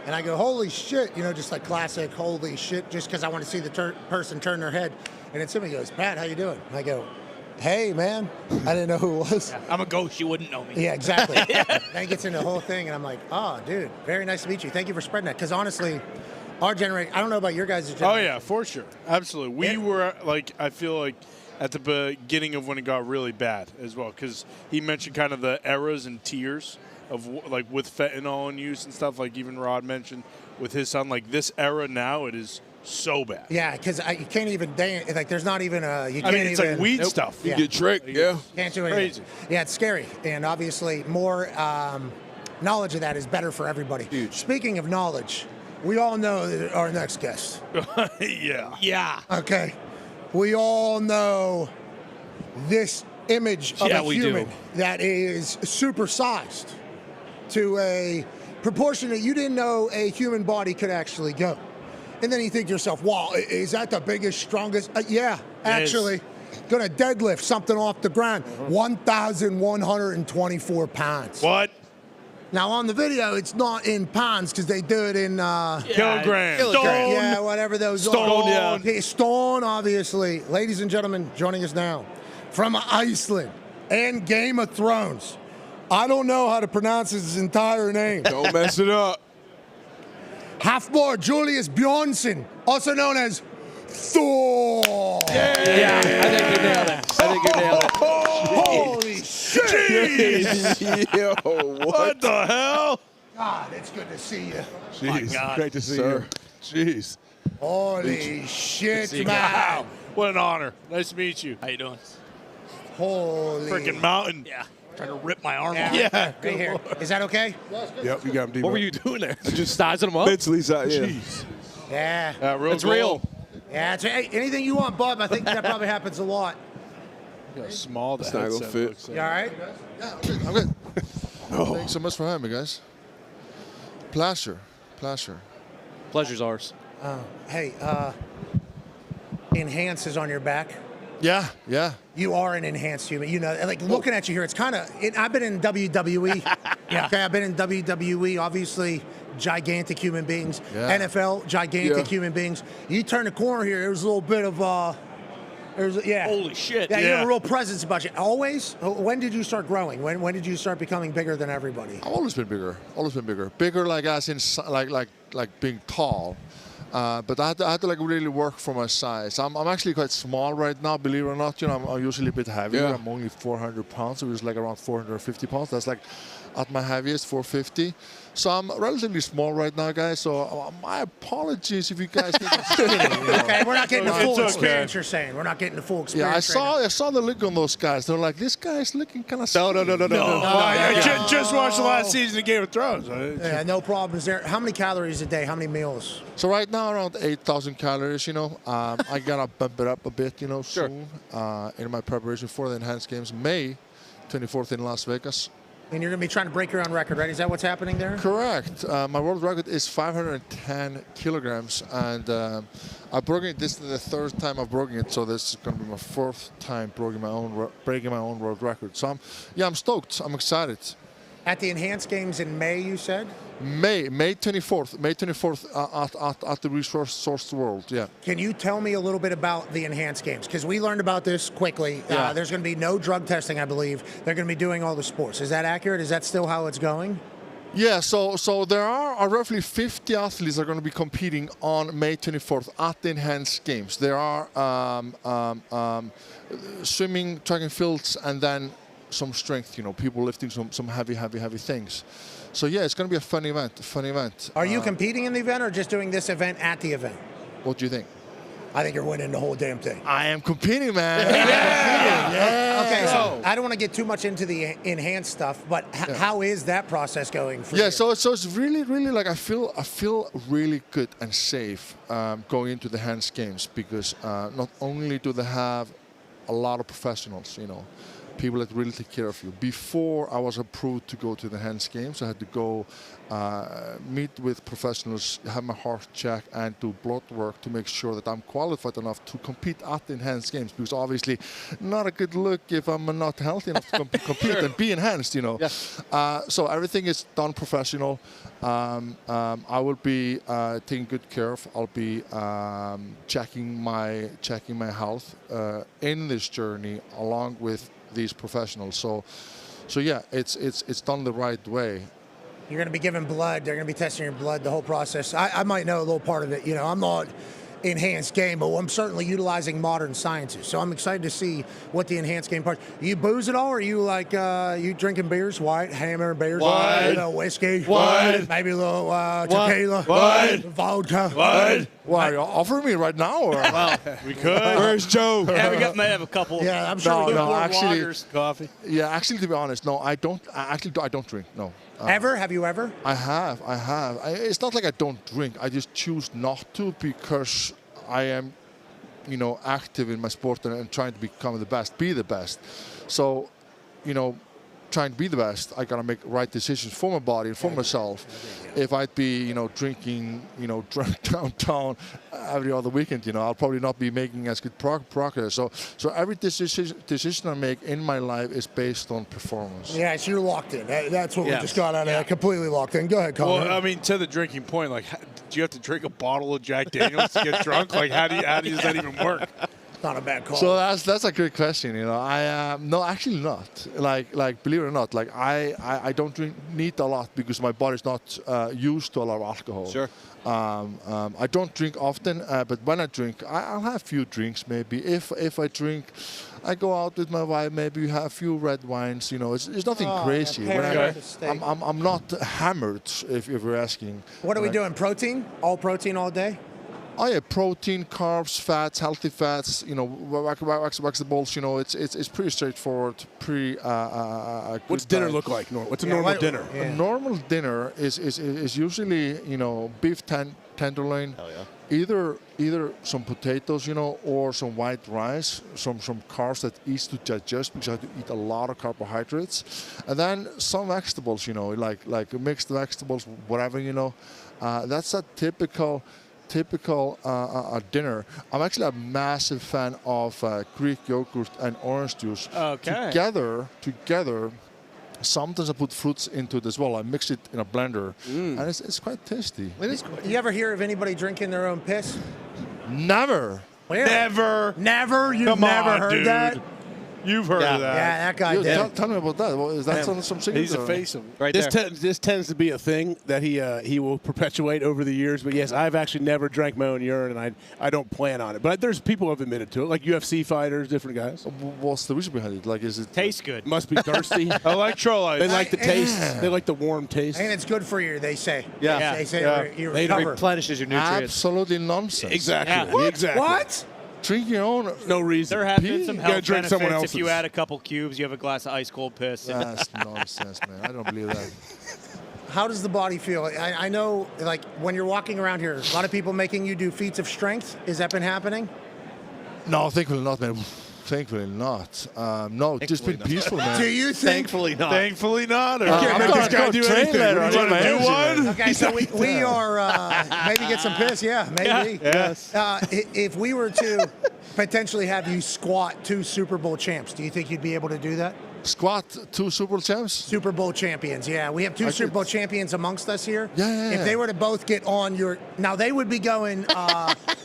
And I go, holy shit, just like classic, holy shit, just because I want to see the person turn their head. And then somebody goes, Pat, how you doing? And I go, hey, man. I didn't know who it was. Yeah, I'm a ghost. You wouldn't know me. Yeah, exactly. Then he gets into the whole thing, and I'm like, oh, dude, very nice to meet you. Thank you for spreading that. Because honestly, our generation, I don't know about your guys' generation. Oh, yeah, for sure. Absolutely. We were, I feel like, at the beginning of when it got really bad as well. Because he mentioned kind of the eras and tiers of, with fentanyl in use and stuff. Like even Rod mentioned with his son. Like, this era now, it is so bad. Yeah, because you can't even dance. Like, there's not even a. You can't it's even, like weed stuff. You get tricked. Yeah. Can't do anything. Crazy. Yeah, it's scary, and obviously more knowledge of that is better for everybody. Huge. Speaking of knowledge, we all know our next guest. Yeah. Yeah. Okay, we all know this image of a human that is supersized to a proportion that you didn't know a human body could actually go. And then you think to yourself, wow, is that the biggest, strongest? Yeah, actually. Going to deadlift something off the ground. 1,124 pounds. What? Now, on the video, it's not in pounds because they do it in... kilograms. Stone. Yeah, whatever those are. Stone, yeah. Stone, obviously. Ladies and gentlemen, joining us now from Iceland and Game of Thrones. I don't know how to pronounce his entire name. Don't mess it up. Halfbar Julius Bjornsson, also known as Thor. Yeah, I think you nailed it. Holy shit! Jeez. Yo, What the hell? God, it's good to see you. Jeez, God. great to see Sir. you. Jeez. Holy shit, man. Wow. What an honor. Nice to meet you. How you doing? Holy. Freaking mountain. Yeah. Trying to rip my arm off. Yeah. Right here. Is that okay? Yep, you got him deep. What were you doing there? Just sizing them up? Mentally, yeah. Jeez. Yeah. Real It's real. Yeah, hey, anything you want, bub. I think that probably happens a lot. Look how small that It's not gonna headset fit. looks. You all right? I'm good. Thanks so much for having me, guys. Pleasure. Pleasure's ours. Hey, Enhance is on your back. Yeah. You are an enhanced human. Like looking at you here, it's kind of. I've been in WWE. Yeah. Okay, I've been in WWE. Obviously, gigantic human beings. Yeah. NFL, gigantic human beings. You turn the corner here. There's a little bit of. Yeah. Holy shit. Yeah, you have a real presence about you. Always? When did you start growing? When did you start becoming bigger than everybody? I've always been bigger. Bigger like as in like being tall. But I had to like really work for my size. I'm actually quite small right now, believe it or not. You know, I'm usually a bit heavier. Yeah. I'm only 400 pounds. It was like around 450 pounds. That's like at my heaviest, 450. So I'm relatively small right now, guys. So my apologies if you guys think I'm skinny. You know. Okay, we're not getting the full It's experience, okay. you're saying. We're not getting the full Yeah, experience. I saw the look on those guys. They're like, this guy's looking kind of. No. Just watched the last Oh. season of Game of Thrones. Yeah, no problems there. How many calories a day? How many meals? So right now around 8,000 calories, you know. I gotta bump it up a bit, you know, soon. In my preparation for the Enhanced Games, May 24th in Las Vegas. And you're going to be trying to break your own record, right? Is that what's happening there? Correct. My world record is 510 kilograms, and I've broken it. This is the third time I've broken it, so this is going to be my fourth time breaking my own world record. So I'm stoked. I'm excited. At the Enhanced Games in May, you said? May 24th at the Resource World. Yeah. Can you tell me a little bit about the Enhanced Games? Because we learned about this quickly. Yeah. There's going to be no drug testing, I believe. They're going to be doing all the sports. Is that accurate? Is that still how it's going? Yeah, so there are roughly 50 athletes that are going to be competing on May 24th at the Enhanced Games. There are swimming, track and fields, and then some strength, you know, people lifting some heavy things. So yeah, it's going to be a fun event. Are you competing in the event or just doing this event at the event? What do you think? I think you're winning the whole damn thing. I am competing, man. Yeah. Okay, so I don't want to get too much into the enhanced stuff, but how is that process going for you? Yeah, so it's really like I feel really good and safe going into the Enhanced Games because not only do they have a lot of professionals, you know, people that really take care of you. Before I was approved to go to the Enhanced Games, I had to go meet with professionals, have my heart checked, and do blood work to make sure that I'm qualified enough to compete at the Enhanced Games. Because obviously, not a good look if I'm not healthy enough to compete and be enhanced. You know. Yeah. So everything is done professional. I will be taking good care of. I'll be checking my health in this journey along with these professionals. So yeah, it's done the right way. You're going to be giving blood. They're going to be testing your blood, the whole process. I might know a little part of it. You know, I'm not Enhanced Game, but I'm certainly utilizing modern sciences. So I'm excited to see what the Enhanced Game part. You booze at all, or are you like you drinking beers, white, hammer beers, White. Whiskey, White. maybe a little tequila, White. vodka. Why, are you offering me right now? Or? Well, we could. Where's Joe? Yeah, we may have a couple. Yeah, I'm sure. No, actually, coffee. Yeah, actually, to be honest, no, I don't. I don't drink. No. Ever? Have you ever? I have. It's not like I don't drink. I just choose not to because I am, you know, active in my sport and trying to become the best, be the best. So, you know, trying to be the best, I gotta make right decisions for my body and for myself. If I'd be, you know, drinking, you know, drunk downtown every other weekend, you know, I'll probably not be making as good progress. So every decision I make in my life is based on performance. Yeah, so you're locked in. That's what we Yes. just got out of that. Completely locked in. Go ahead, Colin. Well, I mean, to the drinking point, like, do you have to drink a bottle of Jack Daniels to get drunk? Like, how does that even work? Not a bad call. So that's a good question. You know, I no, actually not. Like believe it or not, like I don't drink neat a lot because my body's not used to a lot of alcohol. Sure. I don't drink often, but when I drink, I'll have a few drinks maybe. If I drink, I go out with my wife. Maybe have a few red wines. You know, it's nothing crazy. Yeah, I'm not hammered. If you're asking. What are we doing? Protein? All protein all day? Oh yeah, protein, carbs, fats, healthy fats. You know, vegetables. You know, it's pretty straightforward. What's dinner look like? What's a normal dinner? A normal dinner is usually, you know, beef tenderloin. Hell yeah. Either some potatoes, you know, or some white rice, some carbs that easy to digest because I have to eat a lot of carbohydrates, and then some vegetables, you know, like mixed vegetables, whatever, you know. That's a typical dinner. I'm actually a massive fan of Greek yogurt and orange juice. Okay. Together, sometimes I put fruits into it as well. I mix it in a blender, and it's quite tasty. You ever hear of anybody drinking their own piss? Never. Never. Never? You've Come never on, heard dude. that? You've heard of that. Yeah, that guy did. Tell me about that. Is that something? He's the face of it. This tends to be a thing that he will perpetuate over the years. But yes, I've actually never drank my own urine, and I don't plan on it. But there's people who have admitted to it, like UFC fighters, different guys. What's the reason behind it? Like, is it tastes good? Must be thirsty. Electrolytes. They like the taste. They like the warm taste. And it's good for you, they say. Yeah. They say you It recover. replenishes your nutrients. Absolutely nonsense. Exactly. Exactly. What? Drink your own. No reason. There have been some You gotta health drink someone benefits. If you else's. add a couple cubes, you have a glass of ice cold piss. That's nonsense, man. I don't believe that. How does the body feel? I know, like, when you're walking around here, a lot of people making you do feats of strength. Has that been happening? No, thankfully not, man. Thankfully not. No, just been peaceful, man. Do you think? Thankfully not. Thankfully not. Or You can't make this guy do anything. Later. You want to do one? Okay, so we are maybe get some piss. Yeah, maybe. Yes. If we were to potentially have you squat 2 Super Bowl champs, do you think you'd be able to do that? Squat 2 Super Bowl champs? Super Bowl champions, yeah. We have 2 Super Bowl champions amongst us here. Yeah. If they were to both get on your... Now, they would be going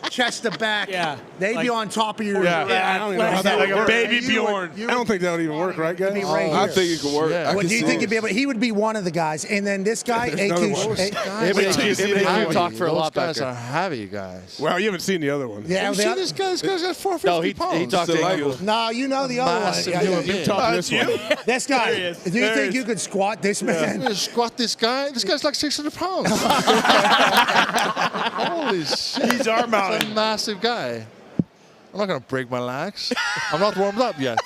chest to back. Yeah. They'd be on top of your... I don't even know how that Like would a work. baby Bjorn. I don't think that would even work, right, guys? Be right I here. think it could work. Yeah. I What can do you see think it. he'd be able? He would be one of the guys, and then this guy, There's another AQ. one. Him and talk for a Those lot back guys there. are heavy guys. Well, you haven't seen the other one. Yeah, Have you seen this guy? This guy's got 450 No, he pounds. talked to Still you. No, you know the other one. Massive Yeah, human yeah. being. Talk to this one. This guy. There he is. Do you There think he you could squat this man? You squat this guy? This guy's like 600 pounds. Holy shit. He's arm That's a mounted. massive guy. I'm not going to break my legs. I'm not warmed up yet.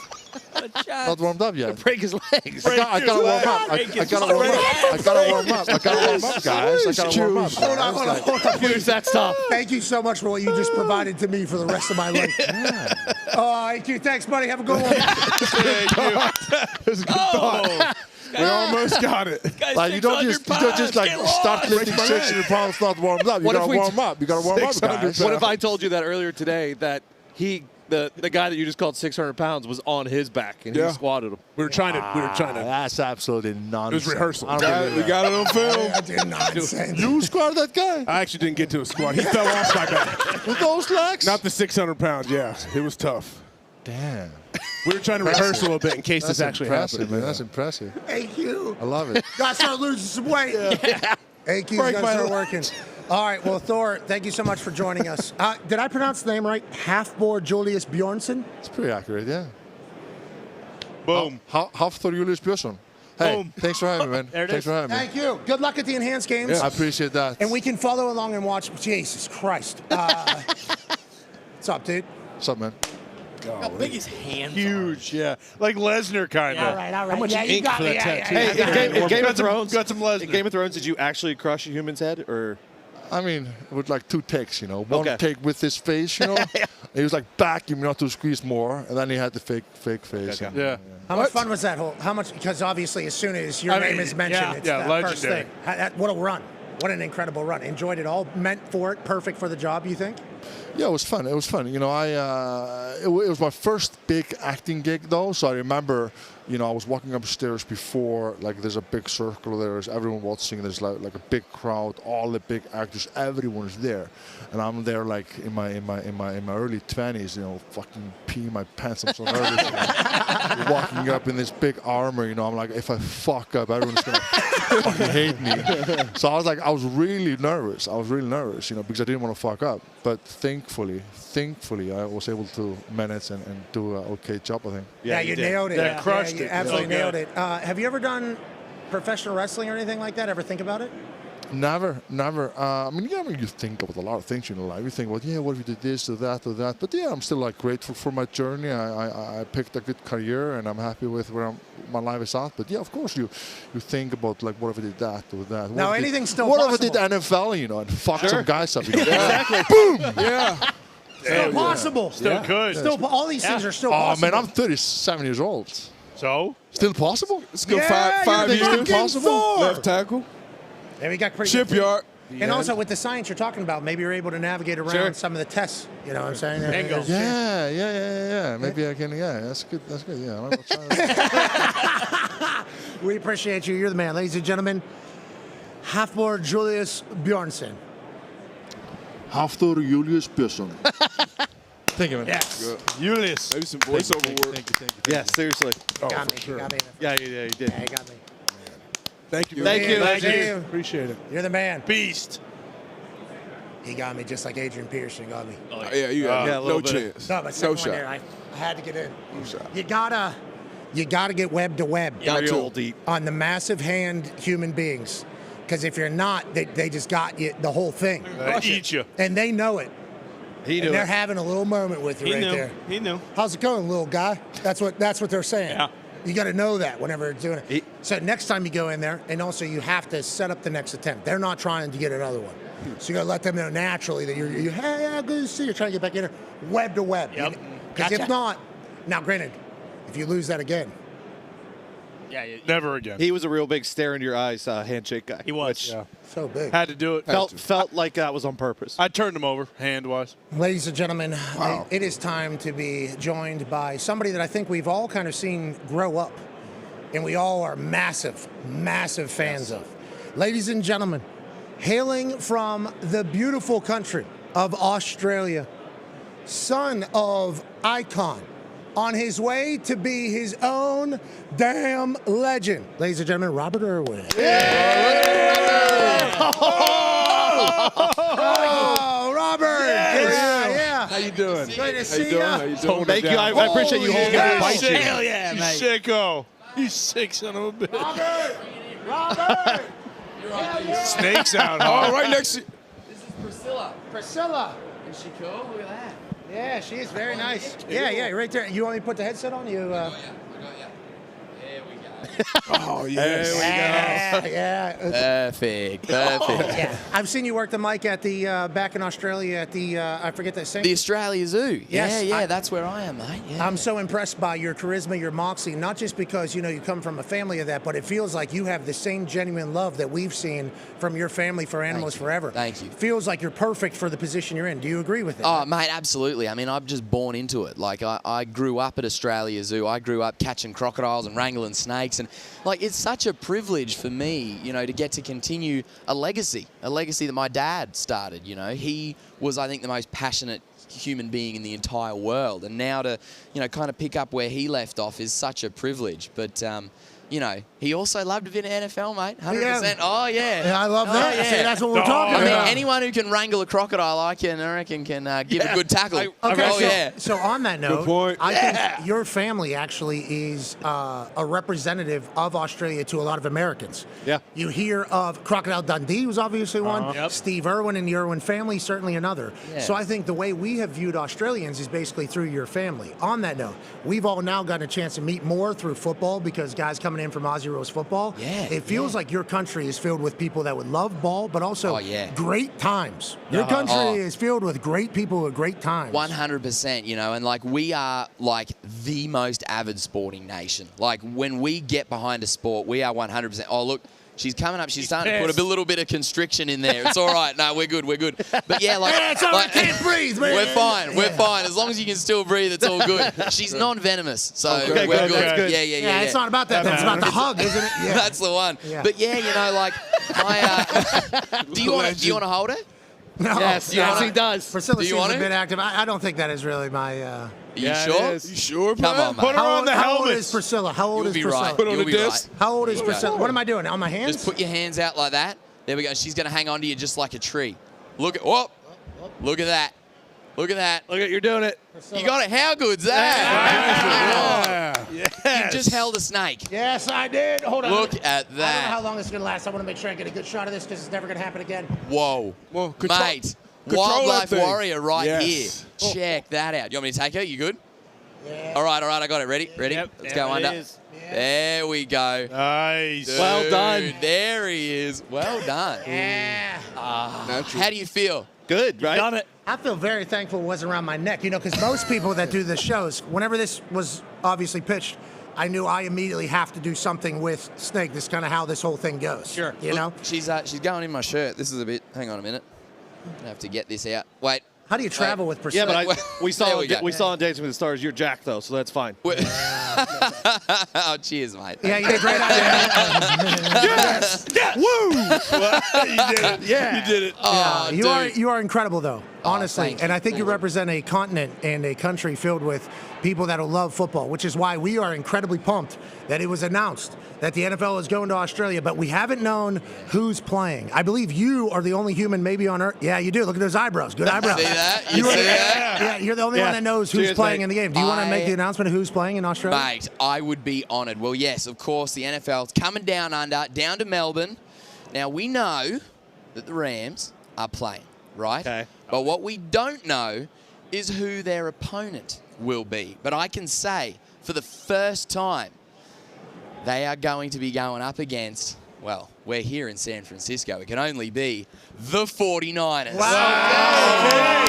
Not warmed up yet. Break his legs. I gotta warm up. I gotta warm up. I gotta warm up. I gotta warm up, guys. I gotta warm up. Hold on. Use that stuff. Thank you so much for what you just provided to me for the rest of my life. Thank you. Thanks, buddy. Have a good one. This is a good thought. We almost got it. Like you don't just like start lifting 600 pounds not warmed up. You What if gotta we warm up. You gotta warm up, 600 guys. What if I told you that earlier today that the guy that you just called 600 pounds was on his back and he squatted him? We were trying to. That's absolutely nonsense. It was rehearsal. I don't believe We got it on film. I did nonsense. You squatted that guy I actually didn't get to a squat. He fell off my back. with those legs? Not the 600 pounds. Yeah, it was tough. Damn. We were trying to rehearse a little bit in case this actually impressive, happened. man. That's impressive. Thank you. I love it. Gotta start losing some weight. AQ's gotta start working. All right, well, Thor, thank you so much for joining us. Did I pronounce the name right? Half-board Julius Bjornsson? It's pretty accurate, yeah. Boom. Hafthor Julius Björnsson. Hey, Boom. thanks for having me, man. There it Thanks is. for having me. Thank you. Good luck at the Enhanced Games. I appreciate that. And we can follow along and watch. Jesus Christ. What's up, dude? What's up, man? How big his hands Huge, yeah. Like Lesnar, kind of. All right. How much Yeah, you ink got for me. that Yeah, tattoo? yeah, Hey, yeah. in Game of Thrones, got some Lesnar. in Game of Thrones, did you actually crush a human's head, or? I mean, with like 2 takes, you know. One Okay. take with his face, you know. He was like, back him not to squeeze more. And then he had the fake face. Okay. Yeah. How much fun was that whole? How much? Because obviously, as soon as your I name mean, is mentioned, yeah, it's yeah, that first legendary. thing. What a run! What an incredible run! Enjoyed it all. Meant for it. Perfect for the job. You think? Yeah, it was fun. It was fun. You know, it was my first big acting gig, though. So I remember, you know, I was walking upstairs before, like, there's a big circle, there's everyone watching, there's like a big crowd, all the big actors, everyone's there, and I'm there like in my early 20s, you know, fucking peeing my pants. I'm so nervous. You know, walking up in this big armor, you know, I'm like, if I fuck up, everyone's gonna fucking hate me. So I was really nervous. You know, because I didn't want to fuck up. But thankfully, I was able to manage and do an okay job, I think. Yeah, you nailed it. Yeah, crushed you it. absolutely So nailed good. it. Have you ever done professional wrestling or anything like that? Ever think about it? Never. I mean, you think about a lot of things in your life. You think about, what if you did this or that or that. But yeah, I'm still like grateful for my journey. I picked a good career and I'm happy with where my life is at. But yeah, of course, you think about like, what if I did that or that? Now, anything's still What possible. if I did NFL, you know, and fuck some guys up? You know? Exactly. Boom! Yeah. Still possible. Still could. Still, all these things are still Oh possible. man, I'm 37 years old. So? Still possible? Let's go Yeah, five you're years. fucking Thor. Left tackle. Yeah, we got pretty good Shipyard. And also with the science you're talking about, maybe you're able to navigate around some of the tests. You know what I'm saying? Bingo. Yeah. Maybe I can. Yeah, that's good. Yeah. I'm try We appreciate you. You're the man. Ladies and gentlemen, Half-board Julius Bjornsson. Hafthor Julius Björnsson. Thank you, man. Yes. Ulysses. Maybe some voiceover work. Thank you. Yeah, seriously. Got me. Got me. Yeah, you did. Yeah, you got me. Thank you. Thank you. Thank you. Appreciate it. You're the man. Beast. He got me just like Adrian Peterson got me. Yeah, you got Yeah, a little no bit. chance. No, but second No one shot. there, I had to get in. No shot. You gotta get web to web Real deep. on the massive hand human beings, because if you're not, they just got you the whole thing. Eat you. And they know it. He And knew they're it. having a little moment with you He right knew. there. He knew. How's it going, little guy? That's what they're saying. Yeah. You got to know that whenever you're doing it. So next time you go in there, and also you have to set up the next attempt. They're not trying to get another one. So you got to let them know naturally that you're hey, yeah, good to see you. You're trying to get back in there, web to web. Yep. Because if not, now granted, if you lose that again, Yeah, Never again. He was a real big stare into your eyes handshake guy. He was. Which so big. Had to do it. felt like that was on purpose. I turned him over, hand-wise. Ladies and gentlemen, it is time to be joined by somebody that I think we've all kind of seen grow up, and we all are massive, massive fans of. Ladies and gentlemen, hailing from the beautiful country of Australia, son of icon, on his way to be his own damn legend. Ladies and gentlemen, Robert Irwin. Oh, Robert! Yeah. How you doing? Good to see How you doing? ya. How you doing? Thank you. I appreciate you holding Yeah. it. Bite you. Hell yeah, You mate. sicko. You sick son of a bitch. Robert! Snakes out, Oh, huh? right next to This is Priscilla. Priscilla. Is she cool? Look at that. Yeah, she is very nice. Yeah, right there. You want me to put the headset on? You. I got you. There we go. Oh, yes. Yeah. Perfect. Perfect. Yeah. I've seen you work the mic at the back in Australia at the I forget the same. The Australia Zoo. Yes, Yeah, that's where I am, mate. Yeah. I'm so impressed by your charisma, your moxie, not just because you come from a family of that, but it feels like you have the same genuine love that we've seen from your family for animals forever. Thank you. Feels like you're perfect for the position you're in. Do you agree with it? Oh, mate, absolutely. I mean, I'm just born into it. Like, I grew up at Australia Zoo. I grew up catching crocodiles and wrangling snakes. And, like, it's such a privilege for me, to get to continue a legacy that my dad started, He was, I think, the most passionate human being in the entire world. And now to, kind of pick up where he left off is such a privilege. But, he also loved to be in the NFL, mate. 100%. Yeah. Oh, yeah. Yeah, I love that. Oh, See, that's what we're talking I mean, about. anyone who can wrangle a crocodile, I reckon can give a good tackle. Okay, so on that note, Good point. I think your family actually is a representative of Australia to a lot of Americans. Yeah. You hear of Crocodile Dundee was obviously one. Yep. Steve Irwin and the Irwin family, certainly another. Yeah. So I think the way we have viewed Australians is basically through your family. On that note, we've all now gotten a chance to meet more through football because guys coming in from Aussie Rules football. Yeah, It feels like your country is filled with people that would love ball, but also great times. Your country is filled with great people with great times. 100%, and like we are like the most avid sporting nation. Like when we get behind a sport, we are 100%. Oh, look, she's coming up. She's starting to put a little bit of constriction in there. It's all right. No, we're good. But yeah, like, it's all right, I can't breathe, man. We're fine. We're fine. As long as you can still breathe, it's all good. She's non-venomous, so Okay, we're good. good. Yeah. It's not about that. It's about the hug, isn't it? Yeah. That's the one. Yeah. But yeah, like my. Do you want to hold it? No. Yes, he does. Priscilla Do you seems want a it? bit active. I don't think that is really my. Are you sure? You sure, Come man? on, mate. Put her on the How old helmet. is Priscilla? How old You'll is be Priscilla? right. Put on You'll the be disc. right. How old is You'll be Priscilla? right. What am I doing? On my hands? Just put your hands out like that. There we go. She's going to hang on to you just like a tree. Look at that. Look at that. Look at you're doing it. You got it. How good's that? Yes. You just held a snake. Yes, I did. Hold on. Look at I don't know how that. long this is going to last. I want to make sure I get a good shot of this because it's never going to happen again. Whoa. Well, Mate, control wildlife that thing. warrior right Yes. here. Check that out. You want me to take her? You good? Yeah. All right. I got it. Ready? Yep, Let's there go it under. is. There we go. Nice. Dude, Well done. There he is. Well done. Yeah. How do you feel? Good, right? Done it. I feel very thankful it wasn't around my neck, because most people that do the shows, whenever this was obviously pitched, I knew I immediately have to do something with snake. This is kind of how this whole thing goes. Sure. You know? She's going in my shirt. This is a bit. Hang on a minute. I have to get this out. Wait. How do you travel with Yeah, Priscilla? but we There saw we go. we saw on Dancing with the Stars. You're Jack though, so that's fine. Oh, cheers, mate. Yeah, you did a great idea. Yes. Woo. You did it. Yeah, You did it. Oh, you dude. are incredible though. Honestly, thank and you. I think you represent a continent and a country filled with people that will love football, which is why we are incredibly pumped that it was announced that the NFL is going to Australia, but we haven't known who's playing. I believe you are the only human maybe on Earth. Yeah, you do. Look at those eyebrows. Good eyebrows. See that? You see that? Yeah, you're the only one that knows who's playing in the game. Do you want to make the announcement of who's playing in Australia? Mate, I would be honoured. Well, yes, of course, the NFL's coming down under, down to Melbourne. Now, we know that the Rams are playing, right? Okay. But what we don't know is who their opponent will be. But I can say, for the first time, they are going to be going up against, well, we're here in San Francisco. It can only be the 49ers. Wow.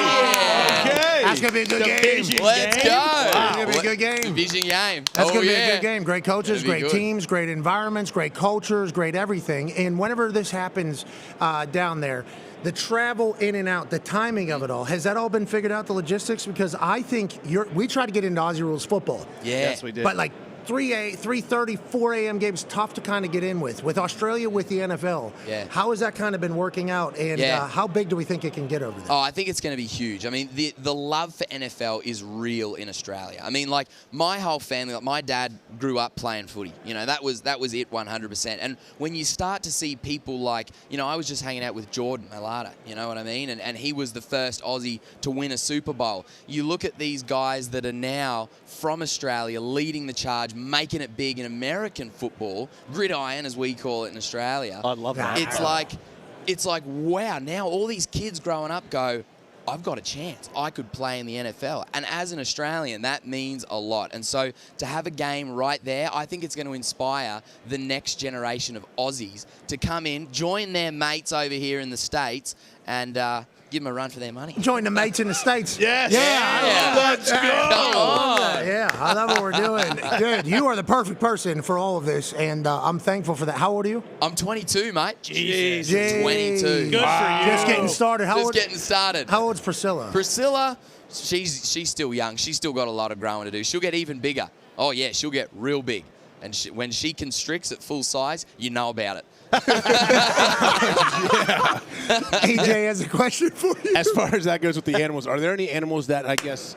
Okay. That's going to be a good game. Let's go. That's going to be a good game. Division game. That's going to be a good game. Great coaches, great teams, great environments, great cultures, great everything. And whenever this happens down there, the travel in and out, the timing of it all, has that all been figured out, the logistics? Because I think we tried to get into Aussie rules football. Yeah. Yes, we did. But like 3:30, 4 a.m. games, tough to kind of get in with. With Australia, with the NFL, how has that kind of been working out? And how big do we think it can get over there? Oh, I think it's going to be huge. I mean, the love for NFL is real in Australia. I mean, like, my whole family, like, my dad grew up playing footy. You know, that was it 100%. And when you start to see people like, you know, I was just hanging out with Jordan Mailata, you know what I mean? And he was the first Aussie to win a Super Bowl. You look at these guys that are now from Australia leading the charge, making it big in American football, gridiron as we call it in Australia. I love that. It's like, wow, now all these kids growing up go, I've got a chance. I could play in the NFL. And as an Australian, that means a lot. And so to have a game right there, I think it's going to inspire the next generation of Aussies to come in, join their mates over here in the States, and give them a run for their money. Join the mates in the States. Yes. Yeah. Let's go. Come on. Yeah, I love what we're doing. Good. You are the perfect person for all of this, and I'm thankful for that. How old are you? I'm 22, mate. Jesus. 22. Good for you. Just getting started. Getting started. How old's Priscilla? Priscilla, she's still young. She's still got a lot of growing to do. She'll get even bigger. Oh, yeah, she'll get real big. And when she constricts at full size, you know about it. AJ has a question for you. As far as that goes with the animals, are there any animals that I guess,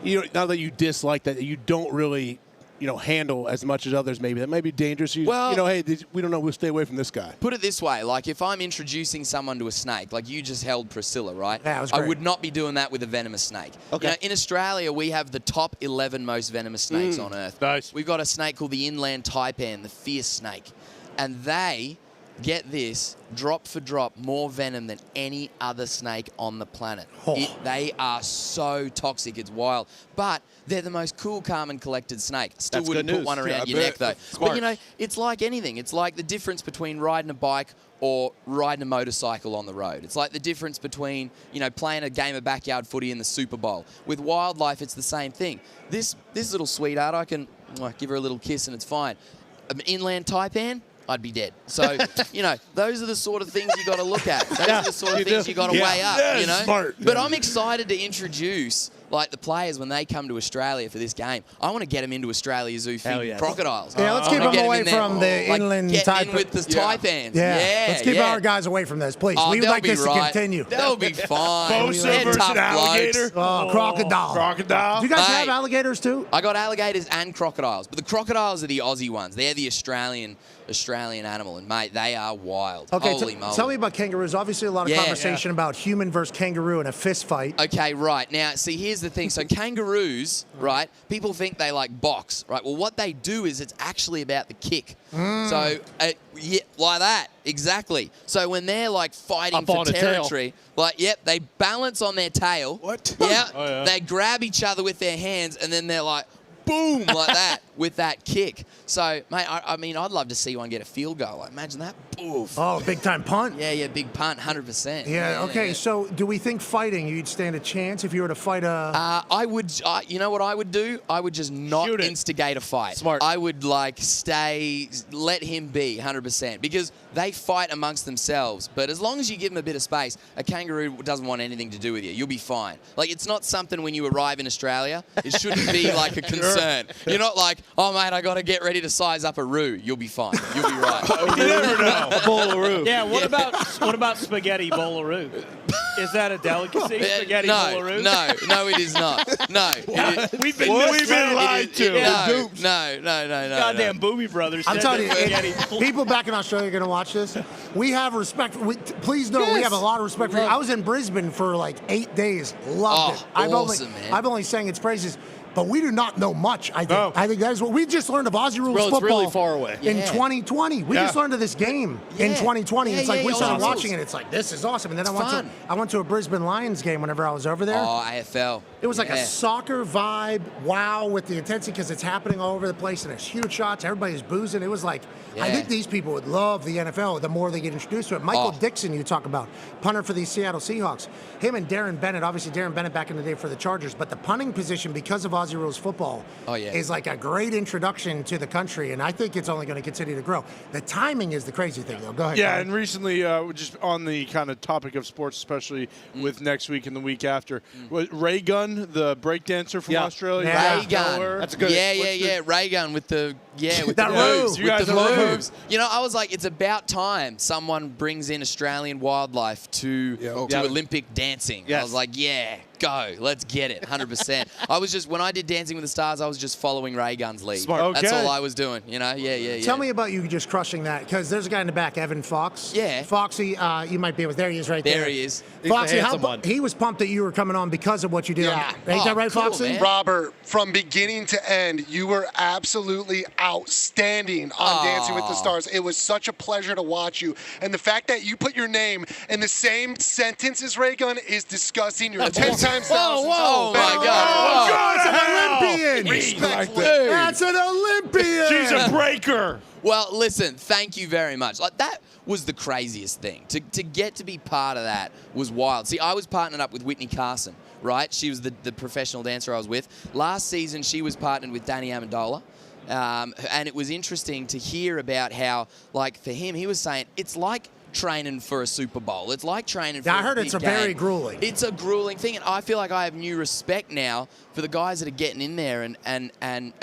you know, now that you dislike that you don't really, you know, handle as much as others maybe, that may be dangerous? Well, you know, hey, we don't know, we'll stay away from this guy. Put it this way, like if I'm introducing someone to a snake, like you just held Priscilla, right? Yeah, it was I great. would not be doing that with a venomous snake. Okay. You know, in Australia, we have the top 11 most venomous snakes on Earth. Nice. We've got a snake called the inland taipan, the fierce snake. And they, get this, drop for drop, more venom than any other snake on the planet. They are so toxic, it's wild. But they're the most cool, calm, and collected snake. Still That's wouldn't good put news. one around Yeah, your I neck, though. bet. Smart. But, you know, it's like anything. It's like the difference between riding a bike or riding a motorcycle on the road. It's like the difference between, you know, playing a game of backyard footy in the Super Bowl. With wildlife, it's the same thing. This little sweetheart, I can give her a little kiss and it's fine. An inland taipan, I'd be dead. So, you know, those are the sort of things you got to look at. Those are the sort of things you got to weigh up, you know. Smart. But I'm excited to introduce, like, the players when they come to Australia for this game. I want to get them into Australia Zoo feeding crocodiles. Yeah, let's keep them away from the inland taipan. In with the taipans. Yeah, let's keep our guys away from this, please. We would like this to continue. They'll be fine. Bosa versus an alligator. Crocodile. Crocodile. Do you guys have alligators too? I got alligators and crocodiles, but the crocodiles are the Aussie ones. They're the Australian animal, and mate, they are wild. Okay, Holy moly. tell me about kangaroos. Obviously, a lot of conversation about human versus kangaroo in a fist fight. Okay, right. Now, see, here's the thing. So kangaroos, right, people think they like box, right? Well, what they do is it's actually about the kick. So, yeah, like that. Exactly. So when they're like fighting for territory, like, they balance on their tail. What? Yeah. They grab each other with their hands, and then they're like, boom, like that, with that kick. So, mate, I mean, I'd love to see one get a field goal. Like, imagine that. Boof. Oh, big-time punt. Yeah, big punt, 100%. Yeah, okay. So do we think fighting, you'd stand a chance if you were to fight a... I would, you know what I would do? I would just not instigate a fight. Smart. I would, like, let him be, 100%. Because they fight amongst themselves. But as long as you give them a bit of space, a kangaroo doesn't want anything to do with you. You'll be fine. Like, it's not something when you arrive in Australia. It shouldn't be, like, a concern. You're not like, oh, mate, I got to get ready to size up a roo. You'll be fine. You'll be right. You never know. A bowl of roux. Yeah, what about spaghetti bowl of roux? Is that a delicacy? Spaghetti no, boularus? no, it is not. No. We've been lied to. No. Goddamn Booby Brothers. I'm telling you, Spaghetti. people back in Australia are going to watch this. We have respect. Please know we have a lot of respect for you. I was in Brisbane for like 8 days. Loved it. I've only sang its praises. But we do not know much, I think. No. I think that is what we just learned of Aussie rules football. It's really far away. In 2020. We just learned of this game in 2020. It's like we started Aussie watching rules. it. It's like, this is awesome. And then It's I went to a Brisbane Lions game whenever I was over there. Oh, AFL. It was like a soccer vibe, wow, with the intensity because it's happening all over the place and there's huge shots. Everybody's boozing. It was like, I think these people would love the NFL the more they get introduced to it. Michael Dixon, you talk about, punter for the Seattle Seahawks. Him and Darren Bennett, obviously Darren Bennett back in the day for the Chargers, but the punting position because of Aussie rules football is like a great introduction to the country, and I think it's only going to continue to grow. The timing is the crazy thing, though. Go ahead. Yeah, Colin. and recently, just on the kind of topic of sports, especially with next week and the week after, Ray Gunn, the breakdancer from Australia. Ray Gunn. That's good. Yeah. Ray Gunn with the with that the moves. You guys With the are moves. You know, I was like, it's about time someone brings in Australian wildlife to Olympic dancing. I was like, yeah, go. Let's get it. 100%. I was just, when I did Dancing with the Stars, I was just following Ray Gunn's lead. Smart. That's Okay. all I was doing, you know? Yeah. Tell me about you just crushing that, because there's a guy in the back, Evan Fox. Yeah. Foxy, you might be able. There he is, right there. There he is. Foxy, he was pumped that you were coming on because of what you did. Yeah. Ain't that right, cool, Foxy? man. Robert, from beginning to end, you were absolutely outstanding on Dancing with the Stars. It was such a pleasure to watch you. And the fact that you put your name in the same sentence as Ray Gunn is disgusting. You're 10 times Oh, my God. That's an Olympian. Respectfully. That's an Olympian. She's a breaker. Well, listen, thank you very much. Like, that was the craziest thing. To get to be part of that was wild. See, I was partnered up with Whitney Carson, right? She was the professional dancer I was with. Last season, she was partnered with Danny Amendola. And it was interesting to hear about how, like, for him, he was saying it's like training for a Super Bowl. It's like training for I heard big it's a game. very grueling. It's a grueling thing, and I feel like I have new respect now for the guys that are getting in there and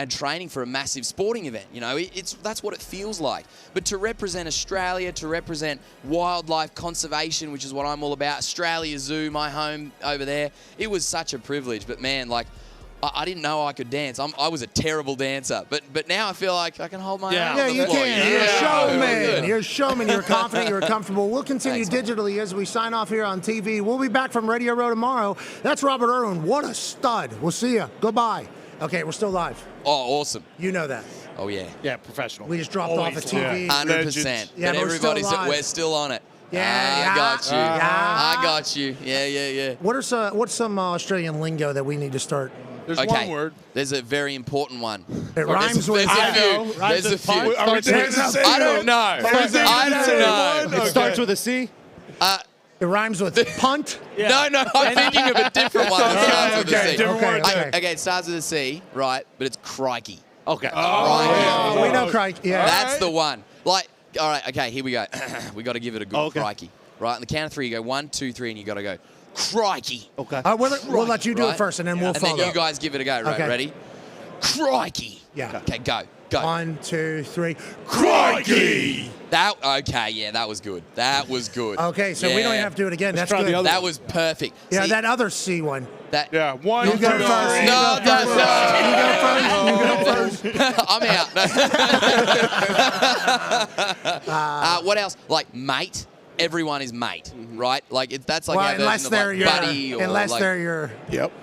training for a massive sporting event. You know, that's what it feels like. But to represent Australia, to represent wildlife conservation, which is what I'm all about, Australia Zoo, my home over there, it was such a privilege. But man, like, I didn't know I could dance. I was a terrible dancer, but now I feel like I can hold my own. Yeah, you can. You're a showman. You're a showman. You're confident. You're comfortable. We'll continue digitally as we sign off here on TV. We'll be back from Radio Row tomorrow. That's Robert Irwin. What a stud. We'll see you. Goodbye. Okay, we're still live. Oh, awesome. You know that. Oh, yeah. Yeah, professional. We just dropped off the TV. 100%. Yeah, but everybody's we're still on it. I got you. I got you. Yeah. What's some Australian lingo that we need to start? There's one word. There's a very important one. It rhymes with. There's a few. I don't know. I don't know. It starts with a C. It rhymes with punt. No, I'm thinking of a different one that starts with a C. Different word. Okay, it starts with a C, right? But it's crikey. Okay. Crikey. We know crikey. Yeah. That's the one. Like, all right, okay, here we go. We got to give it a good crikey. Right, on the count of three, you go 1, 2, 3, and you got to go crikey. Okay. We'll let you do it first, and then we'll follow. And then you guys give it a go. Right, ready? Crikey. Yeah. Okay, go. 1, 2, 3. Crikey. That was good. That was good. Okay, so we don't even have to do it again. That's good. That was perfect. Yeah, See, that other C one. Yeah, 1, You 2, 3. go first. No, You go first. I'm out. What else? Like mate. Everyone is mate, right? Like that's like our unless version they're of your, like buddy or unless like, they're your. Yep.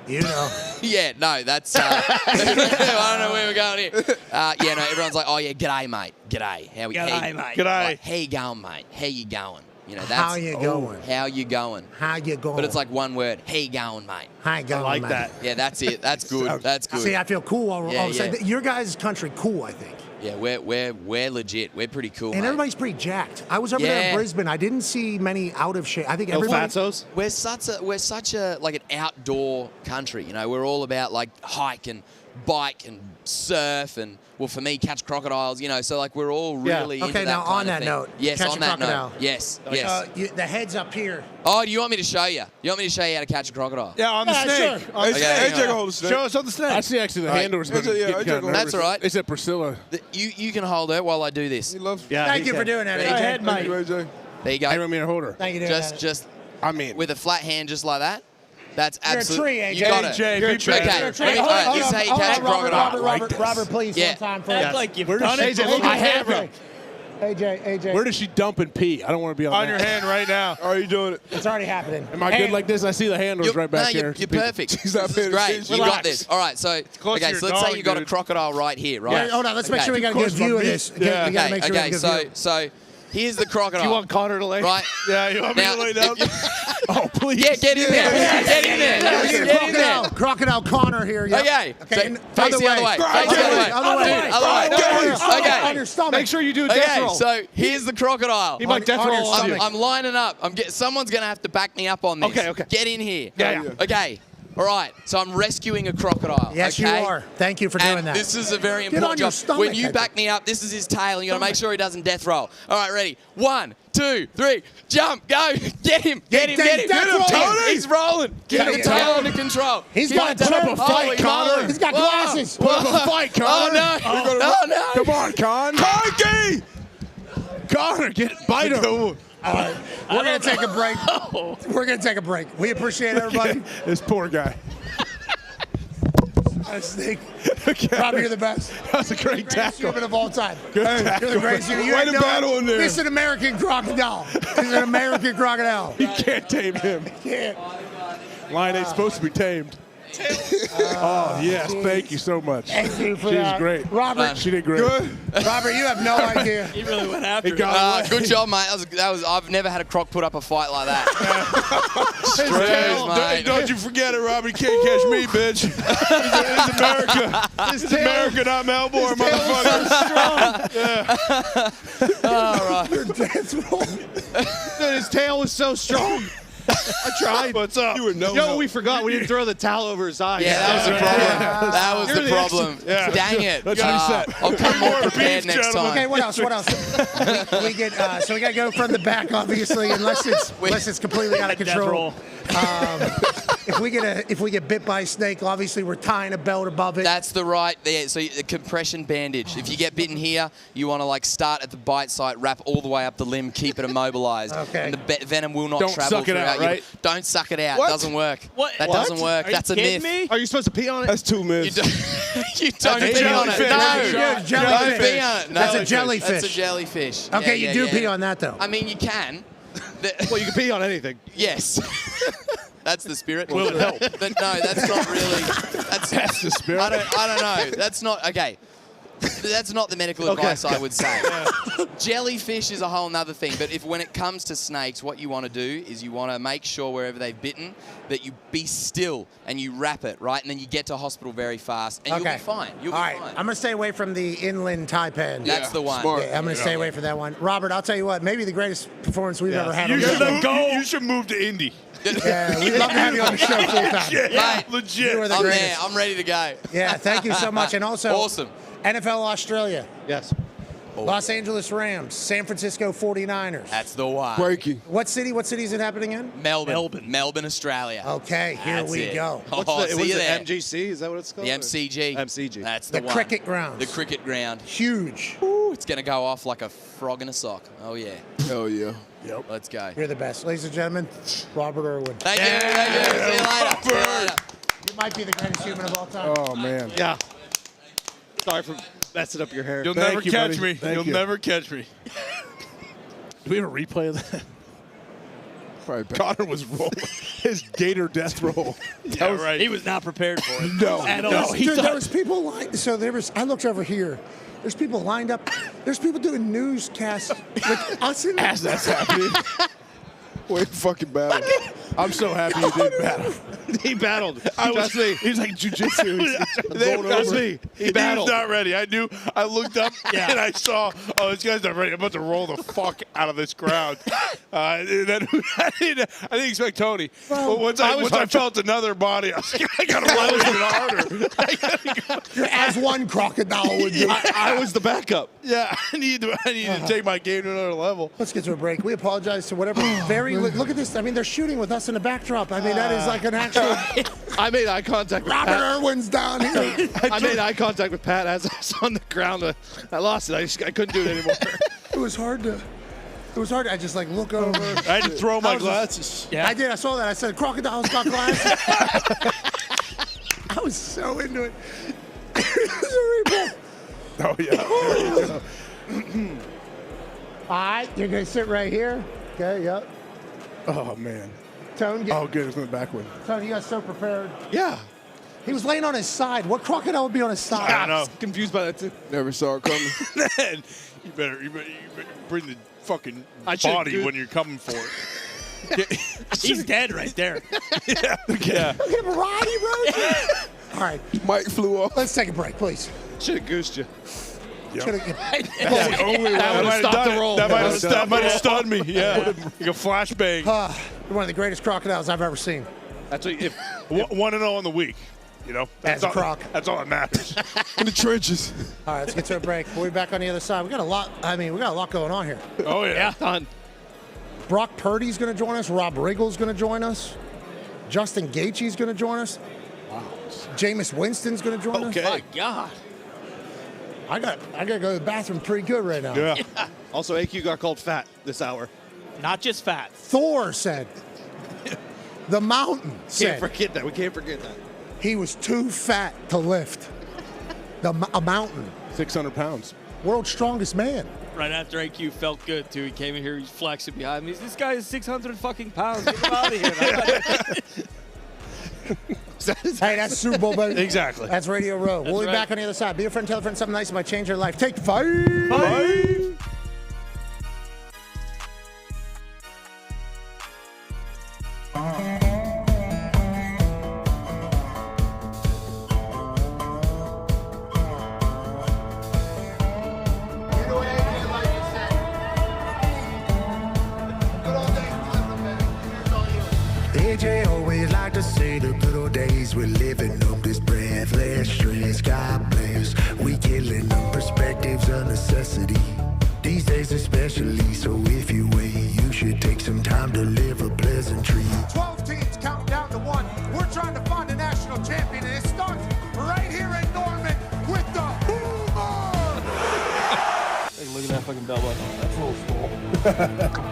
You know. Yeah, no, that's. I don't know where we're going here. Yeah, no, everyone's like, oh yeah, g'day, mate. G'day. How G'day, mate. G'day. Like, how you going, mate? How you going? You know, that's How you going? How you going? How you going? But it's like one word. How you going, mate? How you going, I like mate? that. Yeah, that's it. That's good. That's good. See, I feel cool all of a sudden. Yeah. Your guys' country cool, I think. Yeah, we're legit. We're pretty cool, And mate. everybody's pretty jacked. I was over there in Brisbane. I didn't see many out of shape. I think everybody. We're such a like an outdoor country. You know, we're all about like hike and bike and surf and, well, for me, catch crocodiles. You know, so like we're all really into Okay, that now kind on of that thing. note, Yes, catch on a that crocodile. note. Yes. The head's up here. Oh, do you want me to show you? You want me to show you how to catch a crocodile? Yeah, on the snake. Sure. On the Okay, snake. hang on. AJ, hold the snake. Show us on the snake. I see actually the All right. handler's been Yeah, getting AJ, kind of That's nervous. all right. They said Priscilla. You can hold her while I do this. He loves. Thank you for doing that, Go AJ. ahead, mate. Thank you, AJ. There you go. I don't mean to hold her. Thank you, Just I mean, with a flat hand just like that. That's You're absolutely. a tree, AJ. You got it. AJ, You're a tree. Okay. You're a tree. Ready? All right, this is how you catch a crocodile. Robert, please, Yeah. one time for Act us. like you've Where does done it. AJ look before. at the camera? AJ. Where does she dump and pee? I don't want to be on On your hand right now. Are you doing it? It's already happening. Am I good like this? I see the handles right back no, here. You're perfect. She's not This is paying great. attention. You got Relax. this. All right, so close to okay, your so let's say dog, you got a dude. crocodile right here, right? Yeah, hold on, let's make sure we got a Too good close view for of me. this. Okay, we got to make sure we got a good view. So here's the crocodile. You want Connor to lay? Right. Yeah, you want me to lay down? Oh, please. Yeah, get in there. Get in there. Get in there. Crocodile Connor here. Yep. Okay. Okay. So face the other way. Face the other way. On your stomach. Make sure you do a death Okay, roll. so here's the crocodile. He might death on your roll on you. stomach. I'm lining up. Someone's going to have to back me up on this. Okay. Get in here. Yeah. Okay. All right. So I'm rescuing a crocodile. Yes, okay? you are. Thank you for doing And that. this is a very Get on important your job. stomach, When you Edgar. back me up, this is his tail. You got to make sure he doesn't death roll. All right, ready? 1, 2, 3, jump, go. Get him. Get him. Death roll. Tony. He's rolling. Get Yeah, the yeah. tail under control. He's Keep got the put tail- up a fight, Holy Connor. moly. He's got Whoa. glasses. Whoa. Put up a fight, Connor. Oh, no. Come on, Con. Connor, bite him. All right. We're going to take a break. We're going to take a break. We appreciate everybody. This poor guy. Snake. Robbie, you're the best. That's a great Greatest tackle. human of all time. Good You're the tackle. greatest human. You Way ain't to no- battle in there. This is an American crocodile. This is an American crocodile. You can't tame him. Yeah. Lion ain't supposed to be tamed. Oh, yes. Thank you so much. Thank you for She that. was great. Robert. She did great. Robert, you have no idea. He really went after It it. got away. Good job, mate. That was. I've never had a croc put up a fight like that. Hey, mate. don't you forget it, Robbie. You can't catch me, bitch. It's America. It's America, not Melbourne, motherfucker. Yeah. All right. Your death roll. Dude, his tail was so strong. I tried. What's up? You were no. Yo, we forgot. We didn't throw the towel over his eyes. Yeah, that was the problem. That was You're the the problem. Yeah. Dang it. Let's reset. I'll come more prepared beef, next gentlemen. time. Okay, what else? What else? we get so we got to go from the back, obviously, unless it's completely out of Death control. roll. If we get bit by a snake, obviously we're tying a belt above it. That's the right there. So the compression bandage. If you get bitten here, you want to start at the bite site, wrap all the way up the limb, keep it immobilized. Okay. And the venom will not Don't travel suck it out, throughout your- right? Don't suck it out. What? Doesn't work. What? That What? doesn't work. Are That's you a kidding myth. me? Are you supposed to pee on it? That's 2 You minutes. don't, you don't That's pee a on it. jellyfish. No. That's a Don't jellyfish. pee on it. No. That's a jellyfish. That's a jellyfish. Okay, Yeah, you do yeah. pee on that though. I mean, you can. Well, you can pee on anything. Yes. That's the spirit. Will it help? But no, that's not really. That's the spirit. I don't know. That's not okay. That's not the medical advice I would say. Jellyfish is a whole nother thing. But when it comes to snakes, what you want to do is you want to make sure wherever they've bitten that you be still and you wrap it, right? And then you get to hospital very fast and you'll be fine. You'll All be right. fine. I'm going to stay away from the inland taipan. That's the one. Smart. Yeah, I'm going to stay away from that one. Robert, I'll tell you what, maybe the greatest performance we've ever had on You the should, show. you should move to Indy. Yeah, we'd love to have you on the show full time. Yeah, Mate, legit. You are the I'm greatest. there. I'm ready to go. Yeah, thank you so much. And also, Awesome. NFL Australia, Yes. Los Angeles Rams, San Francisco 49ers. That's the one. Breaking. What city is it happening in? Melbourne, Australia. Okay, here That's we it. go. See you there. MGC? Is that what it's called? The MCG. MCG. That's the The one. cricket grounds. The cricket ground. Huge. Ooh, it's going to go off like a frog in a sock. Oh, yeah. Hell yeah. Yep. Let's go. You're the best. Ladies and gentlemen, Robert Irwin. Thank you. Thank you. See you later. See you later. You might be the greatest human of all time. Oh, man. Yeah. Sorry for messing up your hair. You'll Thank never you, catch buddy. me. Thank You'll you. never catch me. Do we have a replay of that? Probably back. Connor was rolling his gator death roll. Yeah, right. He was not prepared for it. No, At all. no. He Dude, thought, there was people I looked over here. There's people lined up. There's people doing newscasts with us in as that's happening. Way to fucking battle. I'm so happy you did battle. He battled. Trust me. He's like jujitsu. Trust me. He battled. He was not ready. I knew. I looked up and I saw, oh, this guy's not ready. I'm about to roll the fuck out of this crowd. And then I didn't expect Tony. But once I felt another body, I was like, I got to roll even harder. as one crocodile would do. I was the backup. Yeah, I need to take my game to another level. Let's get to a break. We apologize to whatever. Look at this. I mean, they're shooting with us in the backdrop. I mean, that is like an actual. I made eye contact with Robert Pat. Irwin's down here. I made eye contact with Pat as I was on the ground. I lost it. I couldn't do it anymore. It was hard to. It was hard. I just like look over. I had to throw my glasses. I did. I saw that. I said, crocodiles got glasses. I was so into it. Oh, yeah. All right, you're going to sit right here. Okay, yep. Oh, man. Tone, good. It's in the back one. Tone, you got so prepared. Yeah. He was laying on his side. What crocodile would be on his side? I know. Confused by that, too. Never saw it coming. Man, you better bring the fucking I should've body when you're coming for it. He's dead right there. Yeah. Look at him, Roddy Roach. All right. Mike flew off. Let's take a break, please. Should have goosed you. That would have stopped the roll. That might have stunned me. Yeah, like a flashbang. You're one of the greatest crocodiles I've ever seen. That's what, if 1-0 on the week. You know, As a croc. That's all that matters. In the trenches. All right, let's get to a break. We'll be back on the other side. We got a lot. I mean, we got a lot going on here. Oh yeah. Done. Brock Purdy's going to join us. Rob Riggle's going to join us. Justin Gaethje's going to join us. Wow. Jameis Winston's going to join us. Oh my God. I got to go to the bathroom pretty good right now. Yeah. Also, AQ got called fat this hour. Not just fat. Thor said. The Mountain said. Can't forget that. We can't forget that. He was too fat to lift. A mountain. 600 pounds. World's strongest man. Right after AQ felt good too, he came in here. He's flexing behind me. This guy is 600 fucking pounds. Get him out of here. Hey, that's Super Bowl, baby. Exactly. That's Radio Row. We'll be right. back on the other side. Be a friend, tell a friend something nice that might change your life. Take 5. AJ always like to say the good old days we're living up this breathless stress. God bless. We killing them perspectives a necessity. These days especially. So if you wait, you should take some time to live a pleasantry. 12 teams count down to 1. We're trying to find a national champion, and it starts right here in Norman with the Boomer. Hey, look at that fucking belt buckle. That's a little small.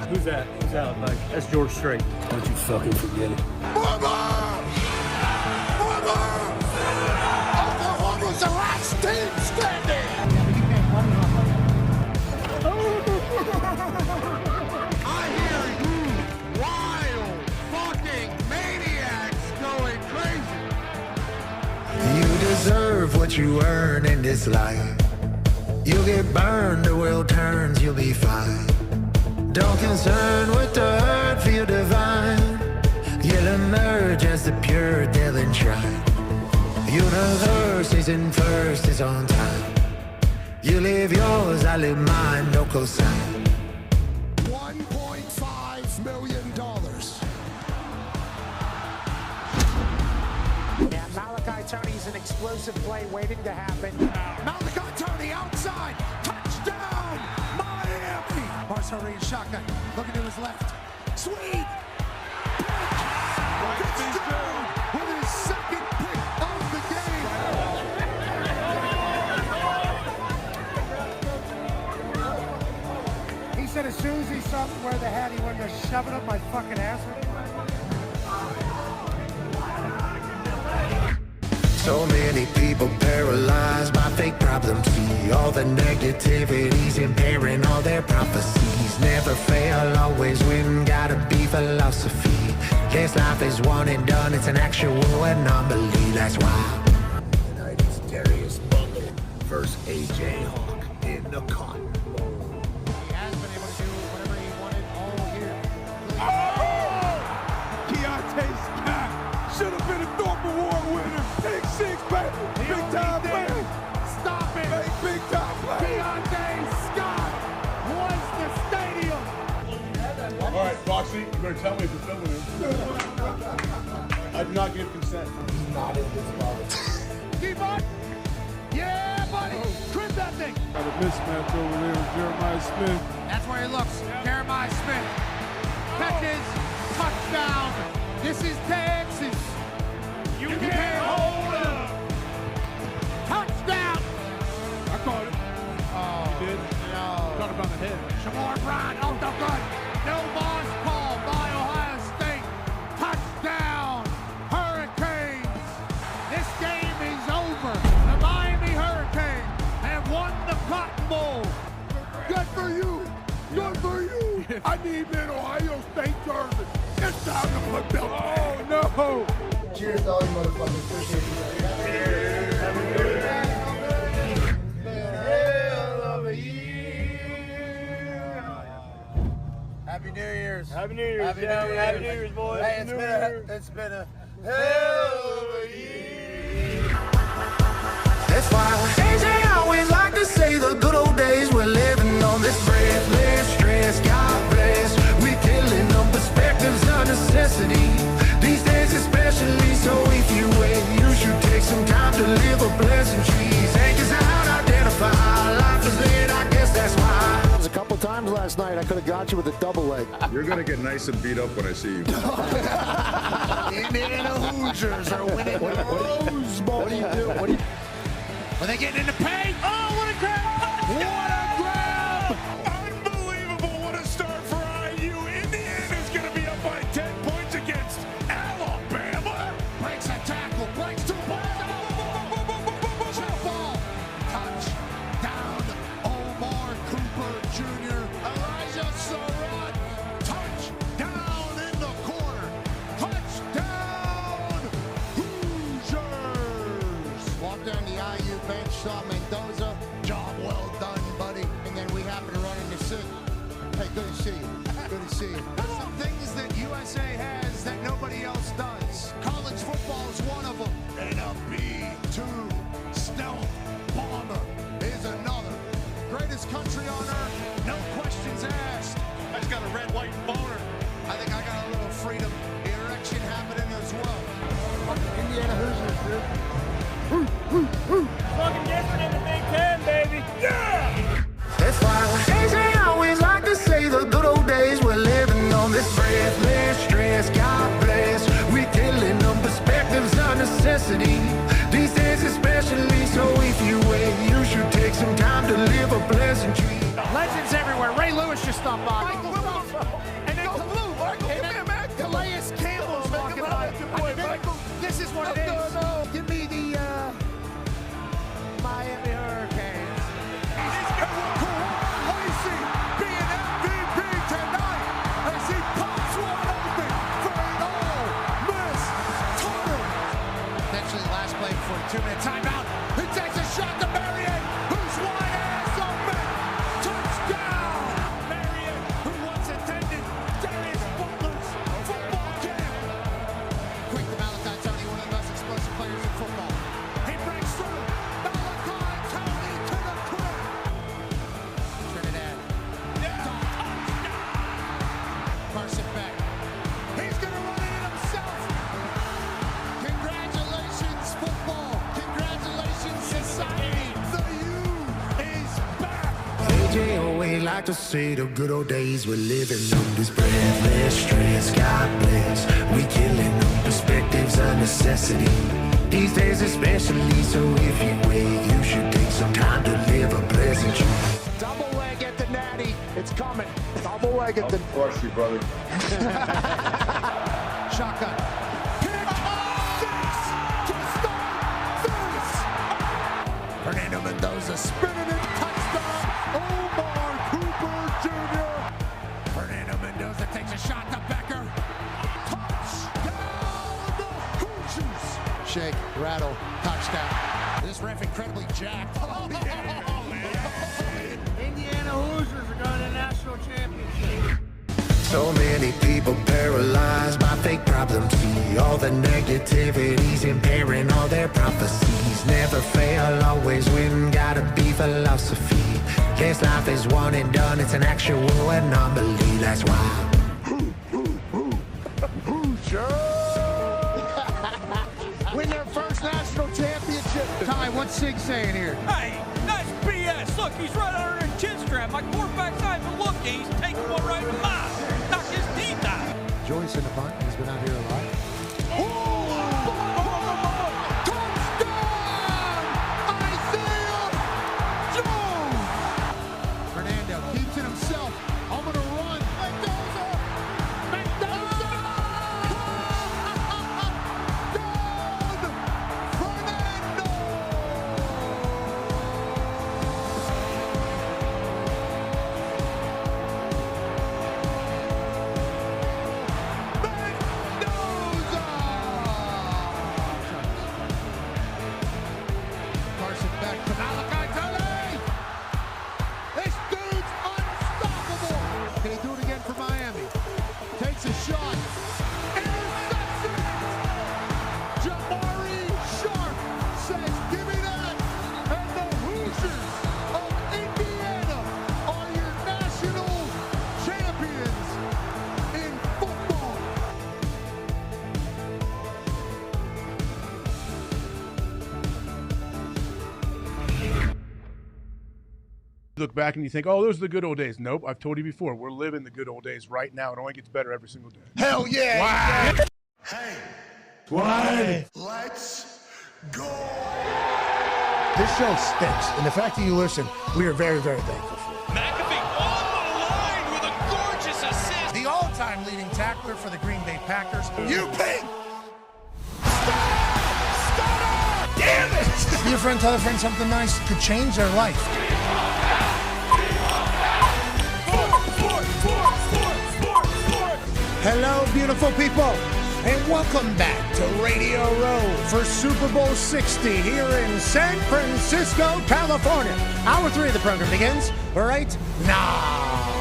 Who's that? Who's that? Like, that's George Strait. Don't you fucking forget it. Oklahoma's the last team standing. I hear you wild fucking maniacs going crazy. You deserve what you earn in this life. You'll get burned, the world turns, you'll be fine. Don't concern with the hurt, feel divine. You'll emerge as the pure Dylan shrine. Universe isn't first, it's on time. You live yours, I live mine, no cosign. $1.5 million. Yeah, Malachi Tony's an explosive play waiting to happen. Malachi Tony outside. Touchdown, Miami. Marcel Reed shotgun. Looking to his left. Sweet. Touchdown with his second pick of the game. He said as soon as he saw me wear the hat, he wanted to shove it up my fucking ass. So many people paralyzed by fake problems. See all the negativities impairing all their prophecies. Never fail, always win, gotta be philosophy. This life is one and done, it's an actual anomaly, that's why. Tonight it's Darius Bundle versus AJ Hawk in the cotton. He has been able to do whatever he wanted all year. Gaethje's back. Should have been a Thor Award winner. Big 6, baby. Big time play. Stop it. Big time play. Gaethje Scott was the stadium. All right, Foxy, you better tell me if you're filming him. I do not give consent. He's not in this body. Keep on. Yeah, buddy. Crib that thing. Got a mismatch over there with Jeremiah Smith. That's where he looks. Jeremiah Smith catches. Touchdown. This is Texas. You can't hold up. Touchdown. I caught it. Oh, You did? no. Talk about on the hit. Shamor Brown, oh, no good. No loss call by Ohio State. Touchdown, Hurricanes. This game is over. The Miami Hurricanes have won the Cotton Bowl. Good for you. Good for you. I need an Ohio State jersey. It's time to put belt. Oh, no. Cheers to all you motherfuckers. Appreciate you guys. Cheers. Have a good day. Happy New Year's. Happy New Year's, Happy New Happy Year's. New Year's, boys. Hey, it's been a hell of a year. That's why AJ always like to say the good old days we're living on this breathless stress. God bless. We're killing them. Perspectives are necessity. These days especially. So if you wait, you should take some time to live a pleasant trees. Anchors out, identify. Life is lit, I guess that's why. A couple times last night, I could have got you with a double leg. You're going to get nice and beat up when I see you. Indiana Hoosiers are winning the Rose Bowl. What do you do? Are they getting in the paint? Oh, what a grab! What a grab! Unbelievable. What a start for IU. Indiana's going to be up by 10 points against Alabama. Breaks a tackle, breaks two balls. Jump ball. Touchdown, Omar Cooper Jr. Elijah Surratt. Touchdown in the corner. Touchdown, Hoosiers. Walk down the IU bench, saw Mendoza. Job well done, buddy. And then we happen to run into Sid. Hey, good to see you. Good to see you. There's some things that USA has that nobody else does. College football is one of them. And a B-2 stealth bomber is another. Greatest country on earth, no questions asked. I just got a red, white boner. I think I got a little freedom erection happening as well. Indiana Hoosiers, dude. Fucking different in the Big Ten, baby. Yeah! That's why AJ always like to say the good old days we're living on this breathless stress. God bless. We're killing them. Perspectives are necessity. These days especially. So if you wait, you should take some time to live a pleasant dream. Legends everywhere. Ray Lewis just stopped by. Michael and then Calais Campbell's walking by. This is what it is. Give me the Miami Hurricanes. Lacey being MVP tonight as he pops one open for an all-miss tunnel. Eventually, last play before the 2-minute timeout. He takes a shot to Marion, who's wide ass open. Touchdown! Marion, who once attended Darius Butler's football camp. Quick to Malachi Tony, one of the most explosive players in football. He breaks through. Malachi Tony to the clip. Trinidad. Carson Beck. He's going to run it himself. Congratulations, football. Congratulations, society. The U is back. AJ always like to say the good old days we're living on this breathless stress. God bless. We killing them. Perspectives are necessity. These days especially. So if you wait, you should take some time to live a pleasant dream. Double leg at the natty. It's coming. Double leg at the. Of course, you brother. Shotgun. Pick six to start this. Fernando Mendoza spinning it. Touchdown. Omar Cooper Jr. Fernando Mendoza takes a shot to Becker. Touchdown, Hoosiers. Shake, rattle, touchdown. This ref incredibly jacked. Indiana Hoosiers are going to national championship. So many people paralyzed by fake problems. See all the negativities impairing all their prophecies. Never fail, always win, gotta be philosophy. This life is one and done, it's an actual anomaly. That's why. Win their first national championship. Ty, what's Sig saying here? Hey, that's BS. Look, he's right under his chin strap. My quarterback's not even looking. He's taking one right in mine. Knock his teeth out. Joyce in the punt. He's been out here a lot. Fernando Keeps it himself. I'm going to run. Mendoza! Mendoza! Down! Fernando! Carson back to Malachi Talley. This dude's unstoppable. Can he do it again for Miami? Takes a shot. Intercepts it. Jabari Sharp says, give me that. And the Hoosiers of Indiana are your national champions in football. Look back and you think, oh, those are the good old days. Nope, I've told you before. We're living the good old days right now. It only gets better every single day. Hell yeah! Why? Hey, Why? let's go! This show stinks, and the fact that you listen, we are very, very thankful for it. McAfee on the line with a gorgeous assist. The all-time leading tackler for the Green Bay Packers. You pink! Damn it! Be a friend, tell a friend something nice could change their life. Hello, beautiful people, and welcome back to Radio Row for Super Bowl 60 here in San Francisco, California. Hour 3 of the program begins right now.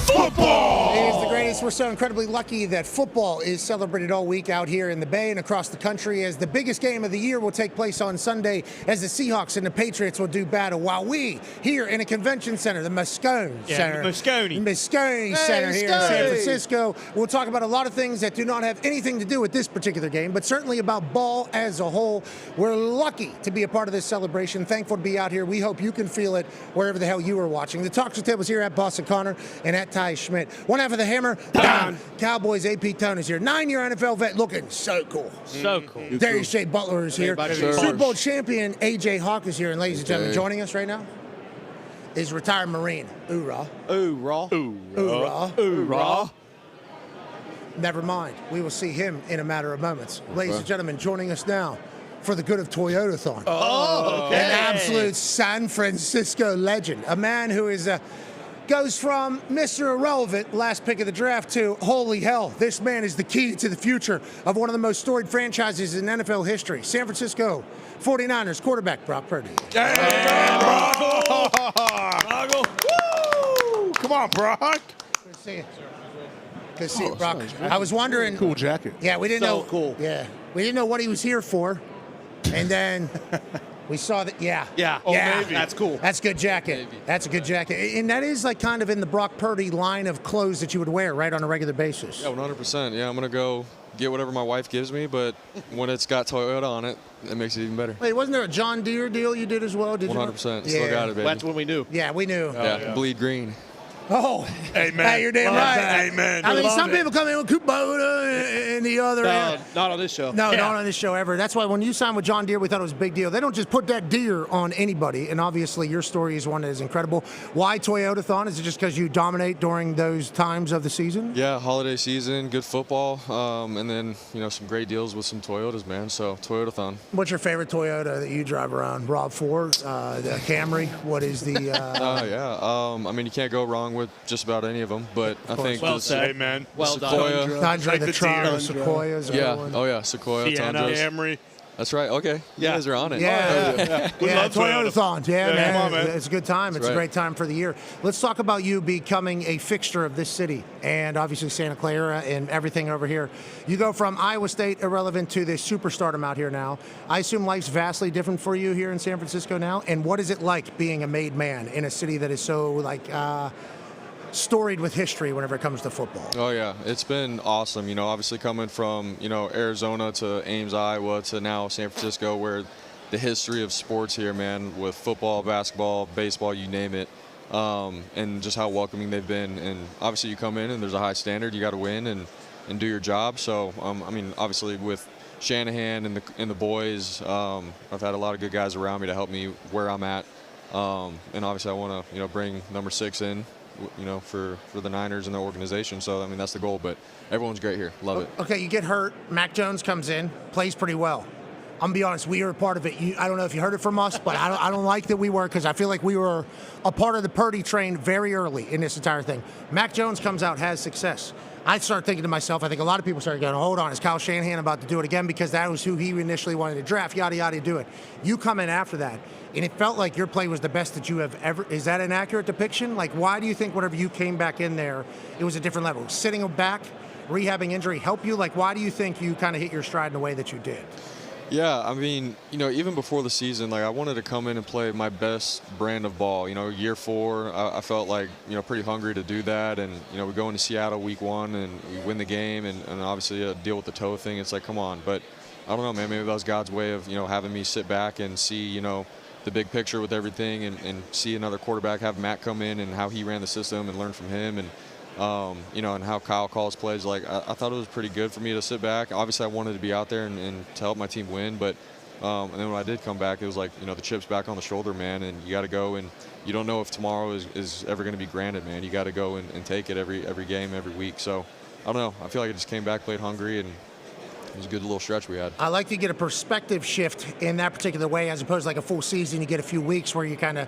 Football! It is the greatest. We're so incredibly lucky that football is celebrated all week out here in the Bay and across the country, as the biggest game of the year will take place on Sunday as the Seahawks and the Patriots will do battle, while we here in a convention center, the Moscone Center. Moscone Center here in San Francisco. We'll talk about a lot of things that do not have anything to do with this particular game, but certainly about ball as a whole. We're lucky to be a part of this celebration. Thankful to be out here. We hope you can feel it wherever the hell you are watching. The Talk Show Tables here at Boston Connor and at Ty Schmidt. One half of the hammer, Dahn. Cowboys AP Tone is here. 9-year NFL vet, looking so cool. So cool. Darius J. Butler is here. Super Bowl champion AJ Hawk is here. And ladies and gentlemen, joining us right now is retired Marine. Oorah. Oorah. Oorah. Oorah. Never mind. We will see him in a matter of moments. Ladies and gentlemen, joining us now for the good of Toyotathon. Oh, okay. An absolute San Francisco legend. A man who is goes from Mr. Irrelevant, last pick of the draft, to holy hell, this man is the key to the future of one of the most storied franchises in NFL history. San Francisco 49ers quarterback Brock Purdy. Broggle! Woo! Come on, Brock. Good to see you. Good to see you, Brock. I was wondering. Cool jacket. Yeah, we didn't know. Cool. Yeah, we didn't know what he was here for, and then we saw that. Yeah. Oh, maybe. That's cool. That's a good jacket. Maybe. That's a good jacket, and that is like kind of in the Brock Purdy line of clothes that you would wear right on a regular basis. Yeah, 100%. Yeah, I'm gonna go get whatever my wife gives me, but when it's got Toyota on it, it makes it even better. Wait, wasn't there a John Deere deal you did as well? Did 100%. you? Still got it, baby. That's when we knew. Yeah, we knew. Yeah, bleed green. Oh, amen. Hey, you're damn right. Amen. I mean, some people come in with Kubota and the other. Not on this show. No, not on this show ever. That's why when you signed with John Deere, we thought it was a big deal. They don't just put that deer on anybody, and obviously your story is one that is incredible. Why Toyotathon? Is it just because you dominate during those times of the season? Yeah, holiday season, good football, and then, you know, some great deals with some Toyotas, man. So, Toyotathon. What's your favorite Toyota that you drive around? Rob Ford, the Camry? What is the... I mean, you can't go wrong with just about any of them, but I think well said, man. Well Sequoia. Tundra, the Tron, Sequoias. Yeah. Oh yeah, Sequoia, Tundras. Camry. That's right. Okay. You guys are on it. Yeah. Toyotathon. Yeah, man. Come on, man. It's a good time. It's a great time for the year. Let's talk about you becoming a fixture of this city and obviously Santa Clara and everything over here. You go from Iowa State irrelevant to this superstardom out here now. I assume life's vastly different for you here in San Francisco now. And what is it like being a made man in a city that is so like storied with history whenever it comes to football? Oh yeah, it's been awesome. You know, obviously coming from, you know, Arizona to Ames, Iowa to now San Francisco, where the history of sports here, man, with football, basketball, baseball, you name it, and just how welcoming they've been. And obviously you come in and there's a high standard, you got to win and do your job. So I mean, obviously with Shanahan and the boys, I've had a lot of good guys around me to help me where I'm at. And obviously I want to, bring number 6 in, for the Niners and the organization. So, I mean, that's the goal. But everyone's great here. Love it. Okay, you get hurt. Mac Jones comes in, plays pretty well. I'm going to be honest, we were a part of it. I don't know if you heard it from us, but I don't like that we were, because I feel like we were a part of the Purdy train very early in this entire thing. Mac Jones comes out, has success. I start thinking to myself, I think a lot of people started going, hold on, is Kyle Shanahan about to do it again? Because that was who he initially wanted to draft, yada, yada, do it. You come in after that, and it felt like your play was the best that you have ever. Is that an accurate depiction? Like, why do you think whenever you came back in there, it was a different level? Sitting back, rehabbing injury help you? Like, why do you think you kind of hit your stride in the way that you did? Yeah, I mean, even before the season, like, I wanted to come in and play my best brand of ball. Year 4, I felt like, pretty hungry to do that. And, we go into Seattle week 1 and we win the game and obviously deal with the toe thing. It's like, come on. But I don't know, man, maybe that was God's way of, having me sit back and see, the big picture with everything and see another quarterback, have Matt come in and how he ran the system and learn from him. And, and how Kyle calls plays. Like, I thought it was pretty good for me to sit back. Obviously, I wanted to be out there and to help my team win. But and then when I did come back, it was like, the chip's back on the shoulder, man. And you got to go, and you don't know if tomorrow is ever going to be granted, man. You got to go and take it every game, every week. So, I don't know. I feel like I just came back, played hungry, and it was a good little stretch we had. I like to get a perspective shift in that particular way, as opposed to like a full season. You get a few weeks where you kind of,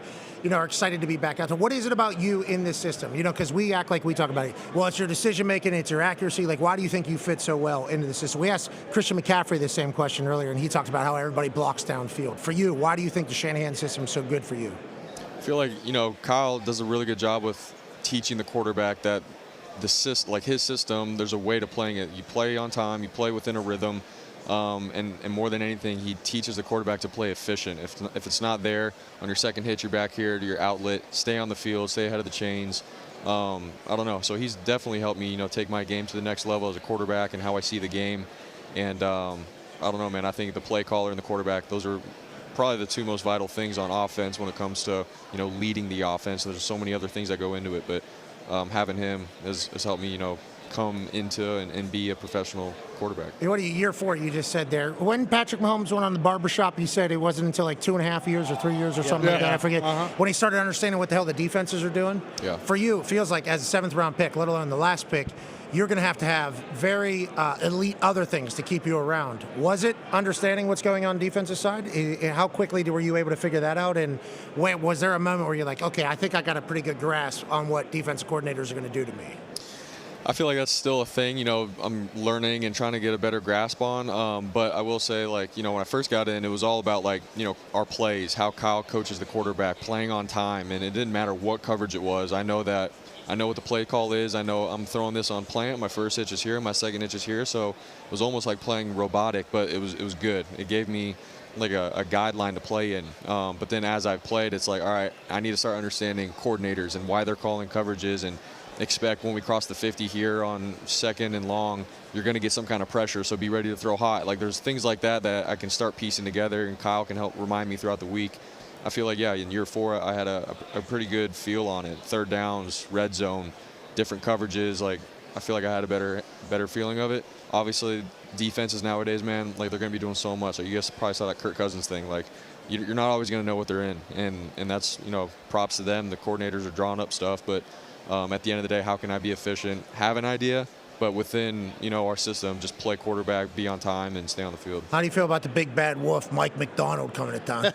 are excited to be back out there. What is it about you in this system? Because we act like we talk about it. Well, it's your decision making, it's your accuracy. Like, why do you think you fit so well into the system? We asked Christian McCaffrey the same question earlier, and he talked about how everybody blocks downfield. For you, why do you think the Shanahan system is so good for you? I feel like, Kyle does a really good job with teaching the quarterback that his system, there's a way to playing it. You play on time, you play within a rhythm, and more than anything, he teaches the quarterback to play efficient. If it's not there, on your second hit, you're back here to your outlet, stay on the field, stay ahead of the chains. I don't know. So he's definitely helped me, take my game to the next level as a quarterback and how I see the game. And I don't know, man, I think the play caller and the quarterback, those are probably the 2 most vital things on offense when it comes to, leading the offense. There's so many other things that go into it, but having him has helped me, come into and be a professional quarterback. What are you, year 4, you just said there. When Patrick Mahomes went on the barbershop, you said it wasn't until like 2.5 years or 3 years or something like that. I forget. When he started understanding what the hell the defenses are doing. Yeah. For you, it feels like as a 7th round pick, let alone the last pick, you're going to have very elite other things to keep you around. Was it understanding what's going on defensive side? How quickly were you able to figure that out? And was there a moment where you're like, okay, I think I got a pretty good grasp on what defensive coordinators are going to do to me? I feel like that's still a thing, I'm learning and trying to get a better grasp on. But I will say, like, when I first got in, it was all about, like, our plays, how Kyle coaches the quarterback, playing on time. And it didn't matter what coverage it was. I know what the play call is. I know I'm throwing this on plant. My first hitch is here. My second hitch is here. So it was almost like playing robotic, but it was good. It gave me like a guideline to play in. But then as I've played, it's like, all right, I need to start understanding coordinators and why they're calling coverages, and expect when we cross the 50 here on 2nd and long, you're going to get some kind of pressure, so be ready to throw hot. Like, there's things like that I can start piecing together, and Kyle can help remind me throughout the week. I feel like, yeah, in year 4, I had a pretty good feel on it. 3rd downs, red zone, different coverages. Like, I feel like I had a better feeling of it. Obviously, defenses nowadays, man, like, they're going to be doing so much. Like, you guys probably saw that Kirk Cousins thing. Like, you're not always going to know what they're in, and that's, props to them. The coordinators are drawing up stuff, but at the end of the day, how can I be efficient? Have an idea, but within, our system, just play quarterback, be on time, and stay on the field. How do you feel about the big bad wolf, Mike McDonald, coming to town?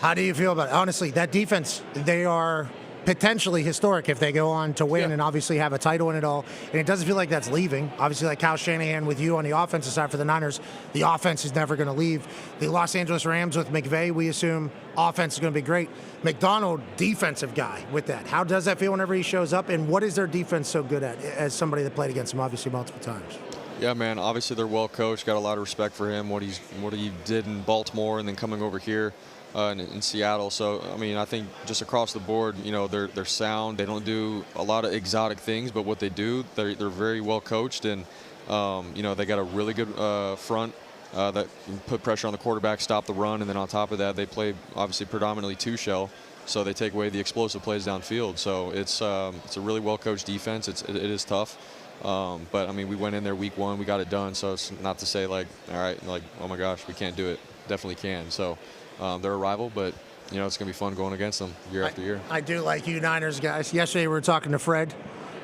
How do you feel about it? Honestly, that defense, they are potentially historic if they go on to win and obviously have a title in it all. And it doesn't feel like that's leaving. Obviously, like Kyle Shanahan with you on the offensive side for the Niners, the offense is never going to leave. The Los Angeles Rams with McVay, we assume offense is going to be great. McDonald, defensive guy with that. How does that feel whenever he shows up? And what is their defense so good at, as somebody that played against him obviously multiple times? Yeah, man, obviously they're well coached. Got a lot of respect for him, what he did in Baltimore and then coming over here in Seattle. So, I mean, I think just across the board, they're sound. They don't do a lot of exotic things, but what they do, they're very well coached, and they got a really good front that can put pressure on the quarterback, stop the run, and then on top of that, they play obviously predominantly 2-shell, so they take away the explosive plays downfield. So it's a really well coached defense. It is tough. But I mean, we went in there week 1, we got it done. So it's not to say like, all right, like, oh my gosh, we can't do it. Definitely can. So they're a rival, but it's going to be fun going against them year after year. I do like you Niners guys. Yesterday we were talking to Fred.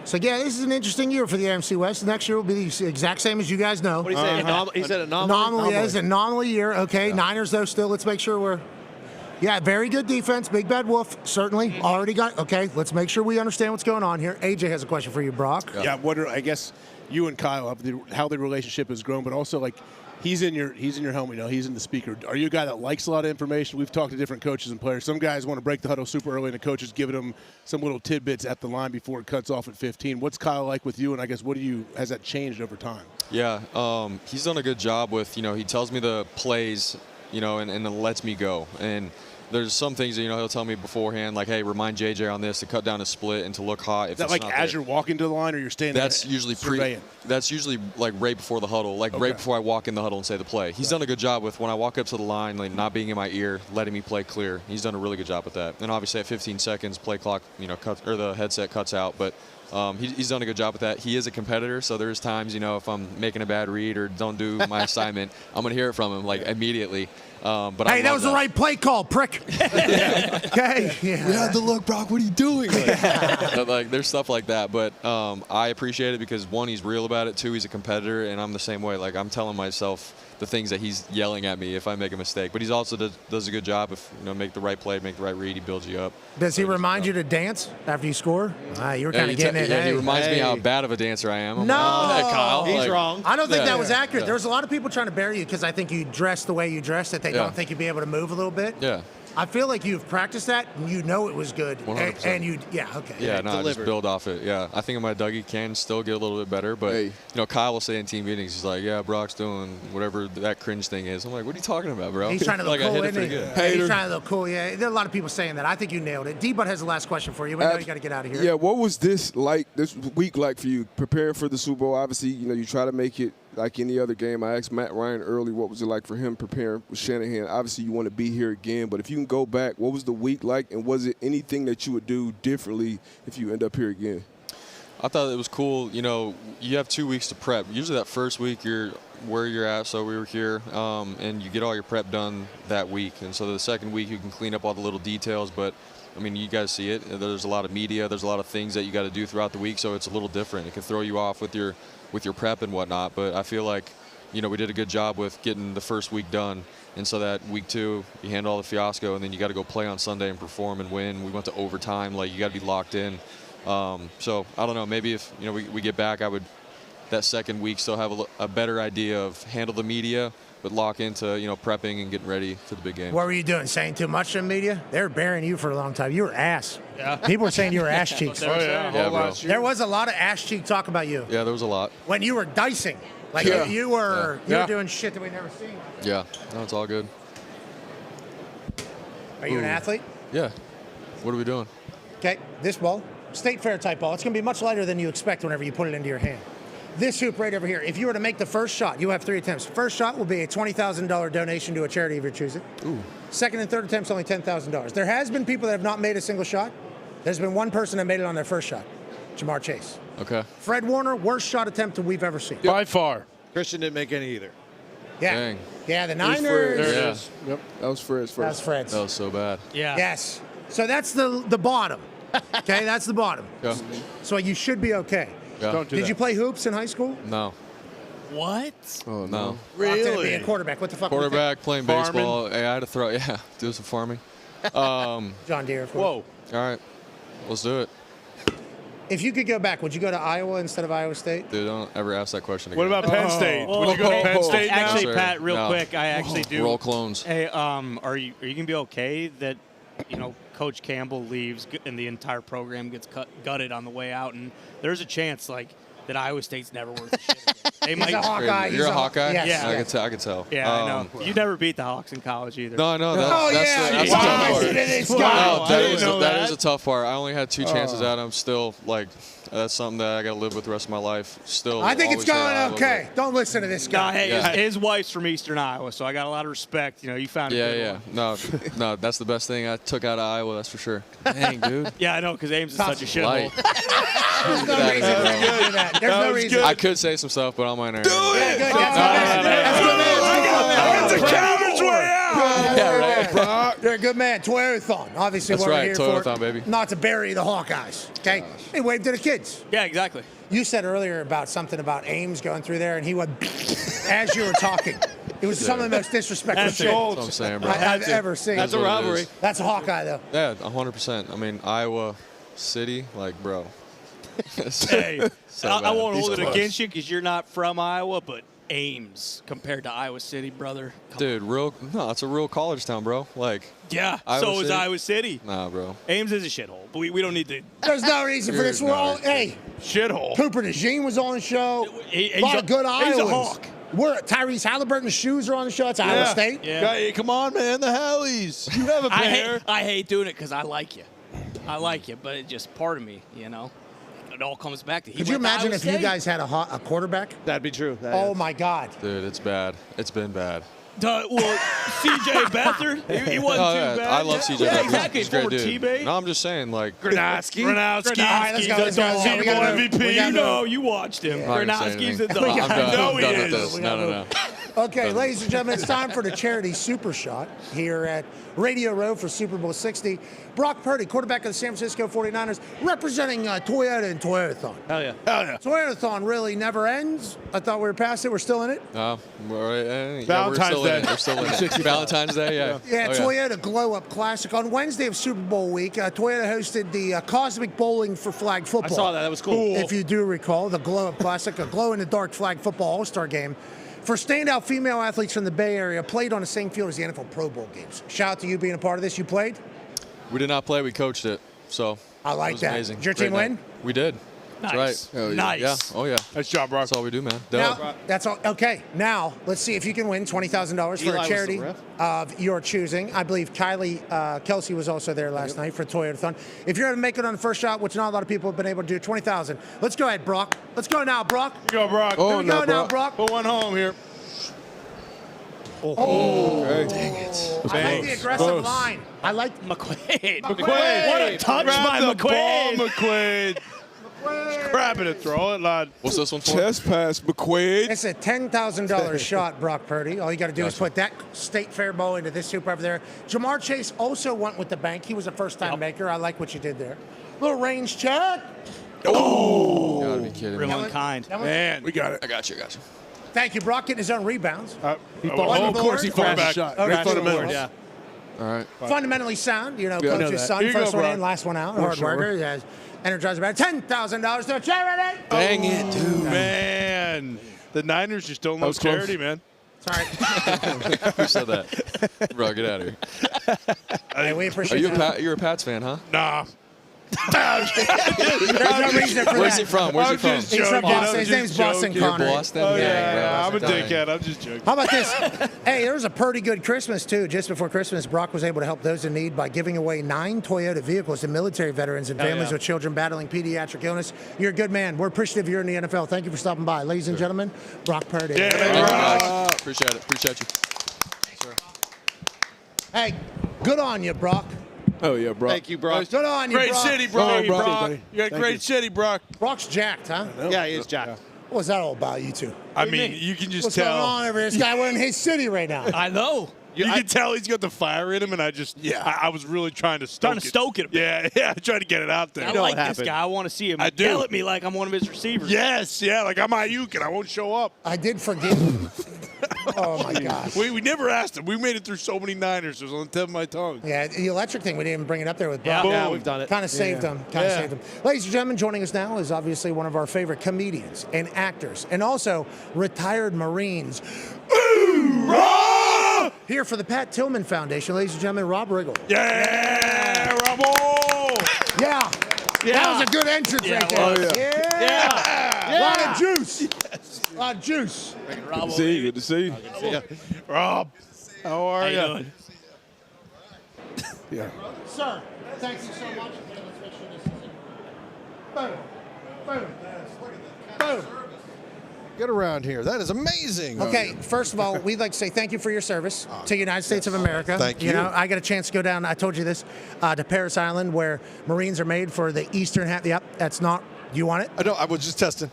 So, yeah, this is an interesting year for the AFC West. Next year will be the exact same as you guys know. What do you say? He said anomaly? Anomaly. Yeah, it's an anomaly year. Okay, Niners, though, still, let's make sure we're... Yeah, very good defense. Big Bad Wolf, certainly. Already got... Okay, let's make sure we understand what's going on here. AJ has a question for you, Brock. Yeah, I guess you and Kyle have how the relationship has grown, but also, like, he's in your helmet, he's in the speaker. Are you a guy that likes a lot of information? We've talked to different coaches and players. Some guys want to break the huddle super early, and the coach is giving them some little tidbits at the line before it cuts off at 15. What's Kyle like with you, and I guess has that changed over time? Yeah, he's done a good job with, he tells me the plays, and then lets me go. And there's some things that, he'll tell me beforehand, like, hey, remind JJ on this to cut down a split and to look hot. Is that like as you're walking to the line, or you're standing there? That's usually like right before the huddle, right before I walk in the huddle and say the play. He's done a good job with when I walk up to the line, like not being in my ear, letting me play clear. He's done a really good job with that. And obviously at 15 seconds, play clock, the headset cuts out, but he's done a good job with that. He is a competitor, so there's times, if I'm making a bad read or don't do my assignment, I'm going to hear it from him, immediately. But hey, that was the right play call, prick. Okay. Yeah. We had the look, Brock. What are you doing? There's stuff like that, but I appreciate it because, one, he's real about it. Two, he's a competitor, and I'm the same way. Like, I'm telling myself the things that he's yelling at me if I make a mistake. But he's also does a good job of, make the right play, make the right read. He builds you up. Does he remind you to dance after you score? You were kind of getting it. Yeah, he reminds me how bad of a dancer I am. No, Kyle. He's wrong. I don't think that was accurate. There was a lot of people trying to bury you because I think you dressed the way you dressed that they don't think you'd be able to move a little bit. Yeah. I feel like you've practiced that, and it was good. 100%. And you, okay. Yeah, no, I just build off it. Yeah, I think my Dougie can still get a little bit better, but Kyle will say in team meetings, he's like, "Yeah, Brock's doing whatever that cringe thing is." I'm like, "What are you talking about, bro?" He's trying to look cool, I hit it isn't pretty he? good. Yeah, he's trying to look cool. Yeah, there are a lot of people saying that. I think you nailed it. D-Bud has the last question for you. We know you got to get out of here. Yeah, what was this week like for you preparing for the Super Bowl? Obviously, you try to make it like any other game. I asked Matt Ryan early, what was it like for him preparing with Shanahan? Obviously, you want to be here again, but if you can go back, what was the week like, and was it anything that you would do differently if you end up here again? I thought it was cool. You have 2 weeks to prep. Usually that first week you're where you're at, so we were here, and you get all your prep done that week. And so the second week you can clean up all the little details, but I mean, you guys see it. There's a lot of media. There's a lot of things that you got to do throughout the week, so it's a little different. It can throw you off with your prep and whatnot. But I feel like, we did a good job with getting the first week done. And so that week 2, you handle all the fiasco, and then you got to go play on Sunday and perform and win. We went to overtime. You got to be locked in. So I don't know. Maybe if we get back, I would that second week still have a better idea of handle the media, but lock into prepping and getting ready for the big game. What were you doing? Saying too much to the media? They were burying you for a long time. You were ass. Yeah. People were saying you were ass cheeks. Bro. There was a lot of ass cheek talk about you. Yeah, there was a lot. When you were dicing, you were doing shit that we never seen. Yeah, no, it's all good. Are you an athlete? Yeah. What are we doing? Okay, this ball, state fair type ball. It's going to be much lighter than you expect whenever you put it into your hand. This hoop right over here, if you were to make the first shot, you have 3 attempts. First shot will be a $20,000 donation to a charity if you choose it. Ooh. Second and third attempts, only $10,000. There has been people that have not made a single shot. There's been one person that made it on their first shot, Jamar Chase. Okay. Fred Warner, worst shot attempt that we've ever seen. By far. Christian didn't make any either. Yeah. Dang. Yeah, the There Niners. it is. Yep. That was Fred's first. That was Fred's. That was so bad. Yeah. Yes. So that's the bottom. Okay, that's the bottom. Yeah. So you should be okay. Yeah. Don't do Did that. you play hoops in high school? No. What? Oh, no. Really? Being a quarterback. What the fuck? Quarterback, playing Farming. baseball. Hey, I had to throw, do some farming. John Deere. Of course. Whoa. All right. Let's do it. If you could go back, would you go to Iowa instead of Iowa State? Dude, don't ever ask that question again. What about Penn State? Would you go to Penn State now? Actually, No, sir. Pat, real No. quick, I actually do. Roll clones. Hey, are you gonna be okay that Coach Campbell leaves and the entire program gets gutted on the way out, and there's a chance that Iowa State's never worth a shit again. They He's might. a Hawkeye. You're a Hawkeye? Yes. Yeah. I can tell. Yeah, I know. You never beat the Hawks in college either. No, I know. Oh, That's yeah. the tough Wow. part. This No, guy. that is a tough part. I only had 2 chances at him. Still, that's something that I got to live with the rest of my life. Still, I think it's always say going Iowa, okay. Don't listen to this No, guy. hey, Yeah. his wife's from Eastern Iowa, so I got a lot of respect. You found a good one. No, that's the best thing I took out of Iowa. That's for sure. Dang, dude. Yeah, I know, because Ames is such a shithole. Light. There's no reason to do that. There's no reason. I could say some stuff, but I'm on air. Yeah, good. That's good. Get the cabbage way out. Yeah, right. There a good man. Toyothon. Obviously, That's what we're right, here Toyothon, for. baby. Not to bury the Hawkeyes. Okay? Hey, wave to the kids. Yeah, exactly. You said earlier about something about Ames going through there, and he went as you were talking. It was some of the most disrespectful shit That's what I'm saying, bro. I've ever seen. That's a rivalry. That's a Hawkeye, though. Yeah, 100%. I mean, Iowa City, like, bro. Hey, So I bad. won't hold it He's against you because you're not from Iowa, but Ames compared to Iowa City, brother. Dude, it's a real college town, bro. Like, Yeah, Iowa so is City? Iowa City. Nah, bro. Ames is a shithole, but we don't need to. There's no reason for this. We're all, hey, shithole. Cooper DeJean was on the show. A he's lot a- of good he's a Iowans. Hawk. We're Tyrese Halliburton's shoes are on the show. It's Iowa State. Hey, come on, man. The Hallies. You have a pair. I hate doing it because I like you. I like you, but it's just part of me, you know. It all comes back to. Could you imagine if you guys had a quarterback? That'd be true. Oh my God. Dude, it's bad. It's been bad. Well, C.J. Beathard, he wasn't Oh, too yeah, bad. I love CJ. Yeah, Beathard. exactly. He's a great Former dude. T-Bay. No, I'm just saying, like Gronowski. All right, let's go. Let's go. Super We Bowl gotta move. MVP. We gotta No, move. you watched him. I'm not gonna say Gronowski's the anything. dog. I'm done. No, I'm he done is. with this. No. Okay, ladies and gentlemen, it's time for the charity super shot here at Radio Row for Super Bowl 60. Brock Purdy, quarterback of the San Francisco 49ers, representing Toyota and Toyothon. Hell yeah. Toyothon really never ends. I thought we were past it. We're still in it. Valentine's Day. We're still in it. Valentine's Day, yeah. Yeah, Oh, Toyota Glow Up Classic. On Wednesday of Super Bowl week, Toyota hosted the Cosmic Bowling for Flag Football. I saw that. That was cool. If you do recall, the Glow Up Classic, a glow-in-the-dark flag football all-star game for standout female athletes from the Bay Area, played on the same field as the NFL Pro Bowl games. Shout out to you being a part of this. You played? We did not play. We coached it. So I like it was that. amazing. Did your Great team night. win? We did. Nice. That's right. Nice. Yeah. Oh, yeah. Nice job, Brock. That's all we do, man. Now, Dope. that's all. Okay, now let's see if you can win $20,000 for Eli a was charity the ref. of your choosing. I believe Kelsey was also there last night for Toyotathon. If you're going to make it on the first shot, which not a lot of people have been able to do, $20,000. Let's go ahead, Brock. Let's go now, Brock. Go, Brock. Here we go now, Brock. Put one home here. Oh, Okay. dang it. I like the aggressive line. I like McQuaid. McQuaid. What a touch Grab by the McQuaid. ball, McQuaid. Grab it and throw it, lad. What's this one for? Chest pass, McQuaid. It's a $10,000 shot, Brock Purdy. All you got to do is put that State Fair ball into this super over there. Jamar Chase also went with the bank. He was a first-time maker. I like what you did there. Little range check. Oh! You gotta be kidding Real me. unkind. Man, we got it. I got you. Thank you, Brock, getting his own rebounds. Of course he fought back. Okay, Fundamentals. Yeah. All right. Fundamentally sound. You know, Yeah, I know coach's that. son, Here you first go, one Brock. in, last one out. More Hard sure. worker. Yes. Energizer about $10,000 to charity. Dang it, dude. Man, the Niners just don't love was close. charity, man. Sorry. Who said that? Bro, get out of here. Hey, we Are appreciate you that. you're a Pats fan, huh? Nah. There's no reason for Where's that. he from? Where's he from? just He's from joking. Boston. I'm His just name's Boston joking. Connor. Boston? Oh, Yeah, yeah, I'm a bro, that's dickhead. I'm just joking. How about this? Hey, there was a pretty good Christmas, too. Just before Christmas, Brock was able to help those in need by giving away 9 Toyota vehicles to military veterans and families with children battling pediatric illness. You're a good man. We're appreciative you're in the NFL. Thank you for stopping by. Ladies and gentlemen, Brock Purdy. Yeah, Thank baby. you, guys. Appreciate it. Appreciate you. Hey, good on you, Brock. Oh, yeah, bro. Thank you, Brock. Good on you, Great Brock. city, bro. Thank you, Brock. Brock. Buddy. You got Thank great you. city, Brock. Brock's jacked, huh? Yeah, he is Jack. What was that all about, you two? I mean, you can just What's going tell. on over here? This guy, we're in his city right now. I know. You can tell he's got the fire in him, and I was really trying to stoke Stoke it a bit. Yeah, trying to get it out there. I like this guy. I want to see him I do. yell at me like I'm one of his receivers. Yes, yeah, like I'm Ayuk, and I won't show up. I did forget. Oh, my gosh. We never asked him. We made it through so many Niners. It was on the tip of my tongue. Yeah, the electric thing, we didn't even bring it up there with Brock. Yeah, we've done it. Kind of saved them. Kind of saved them. Ladies and gentlemen, joining us now is obviously one of our favorite comedians and actors and also retired Marines. Here for the Pat Tillman Foundation, ladies and gentlemen, Rob Riggle. Yeah, Rubble! Yeah. That was a good entrance right there. Oh, yeah. A lot of juice. A lot of juice. Good to see you. Good to see you. Rob, how are How you? you doing? Yeah. Sir, thank you so much. Okay, let's make sure this is in. Boom. Boom. Boom. Get around here. That is amazing. Okay, first of all, we'd like to say thank you for your service to the United States of America. Thank you. You know, I got a chance to go down, I told you this, to Paris Island where Marines are made for the eastern half. Yep, that's not, you want it? I know. I was just testing.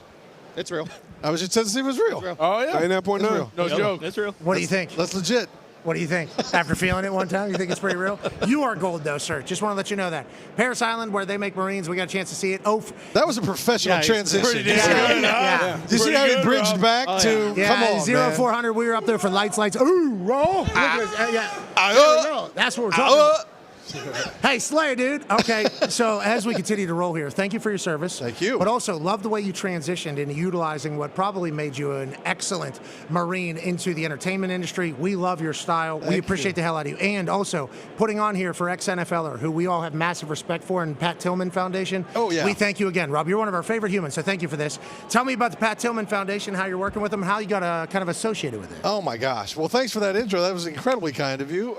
It's real. I was just testing to see if it was real. Oh, yeah. 99.9. No Nope, joke. That's real. What do you think? That's legit. What do you think? After feeling it one time, you think it's pretty real? You are gold, though, sir. Just want to let you know that. Paris Island, where they make Marines, we got a chance to see it. That was a professional transition. Yeah. Do you see how he bridged back to? Yeah, Come on, 0400. We were up there for lights. Ooh, roll. Look at this. Yeah. There we go. That's what we're talking about. Hey, Slay, dude. Okay, so as we continue to roll here, thank you for your service. Thank you. But also, love the way you transitioned into utilizing what probably made you an excellent Marine into the entertainment industry. We love your style. We appreciate the hell out of you. And also, putting on here for ex-NFLer, who we all have massive respect for, and Pat Tillman Foundation. Oh, yeah. We thank you again, Rob. You're one of our favorite humans, so thank you for this. Tell me about the Pat Tillman Foundation, how you're working with them, how you got kind of associated with it. Oh, my gosh. Well, thanks for that intro. That was incredibly kind of you.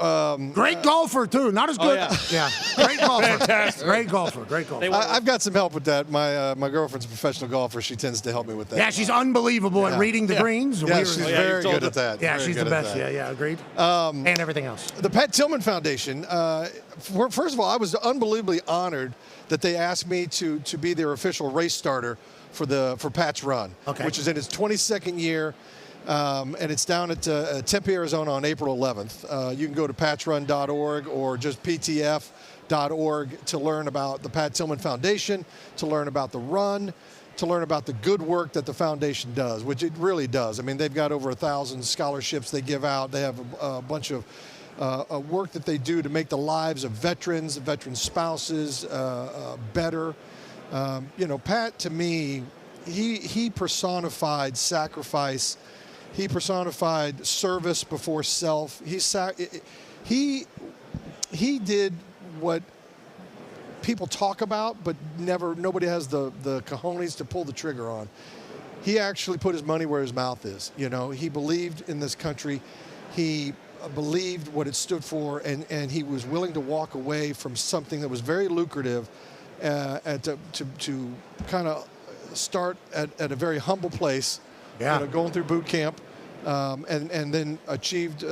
Great golfer, too. Not as good. Yeah. Great golfer. Fantastic. Great golfer. I've got some help with that. My girlfriend's a professional golfer. She tends to help me with that. Yeah, she's unfortunately at reading the greens. Yeah, she's very good at that. Yeah, Very she's good the at best. that. Yeah, agreed. And everything else. The Pat Tillman Foundation, first of all, I was unbelievably honored that they asked me to be their official race starter for Pat's run, which is in its 22nd year. And it's down at Tempe, Arizona on April 11th. You can go to patsrun.org or just ptf.org to learn about the Pat Tillman Foundation, to learn about the run, to learn about the good work that the foundation does, which it really does. I mean, they've got over 1,000 scholarships they give out. They have a bunch of work that they do to make the lives of veterans, veteran spouses better. Pat, to me, he personified sacrifice. He personified service before self. He did what people talk about, but nobody has the cojones to pull the trigger on. He actually put his money where his mouth is. He believed in this country. He believed what it stood for, and he was willing to walk away from something that was very lucrative and to kind of start at a very humble place. Yeah. Going through boot camp, and then achieved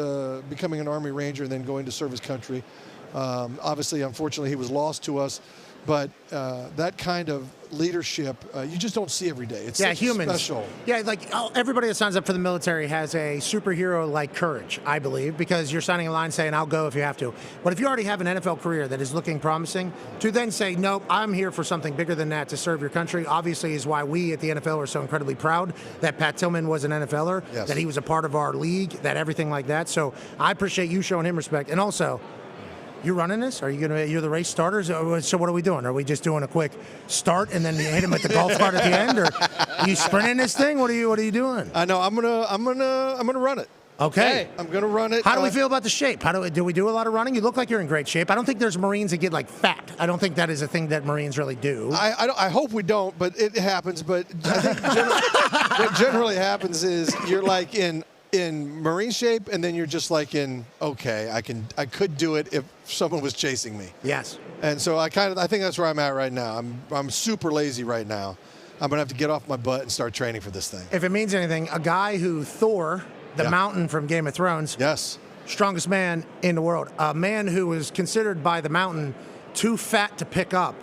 becoming an Army Ranger and then going to serve his country. Obviously, unfortunately, he was lost to us, but that kind of leadership you just don't see every day. It's humans. special. Yeah, everybody that signs up for the military has a superhero-like courage, I believe, because you're signing a line saying, I'll go if you have to. But if you already have an NFL career that is looking promising, to then say, nope, I'm here for something bigger than that to serve your country, obviously is why we at the NFL are so incredibly proud that Pat Tillman was an NFLer, that he was a part of our league, that everything like that. So I appreciate you showing him respect. And also, you running this? You're the race starters? So what are we doing? Are we just doing a quick start and then you hit him at the golf cart at the end, or are you sprinting this thing? What are you doing? I know I'm gonna run it. Okay. I'm gonna run it. How do we feel about the shape? Do we do a lot of running? You look like you're in great shape. I don't think there's Marines that get fat. I don't think that is a thing that Marines really do. I hope we don't, but it happens. But I think what generally happens is you're in Marine shape, and then you're just I could do it if someone was chasing me. Yes. And so I think that's where I'm at right now. I'm super lazy right now. I'm gonna have to get off my butt and start training for this thing. If it means anything, a guy who Thor the Mountain from Game of Thrones, strongest man in the world, a man who was considered by the Mountain too fat to pick up.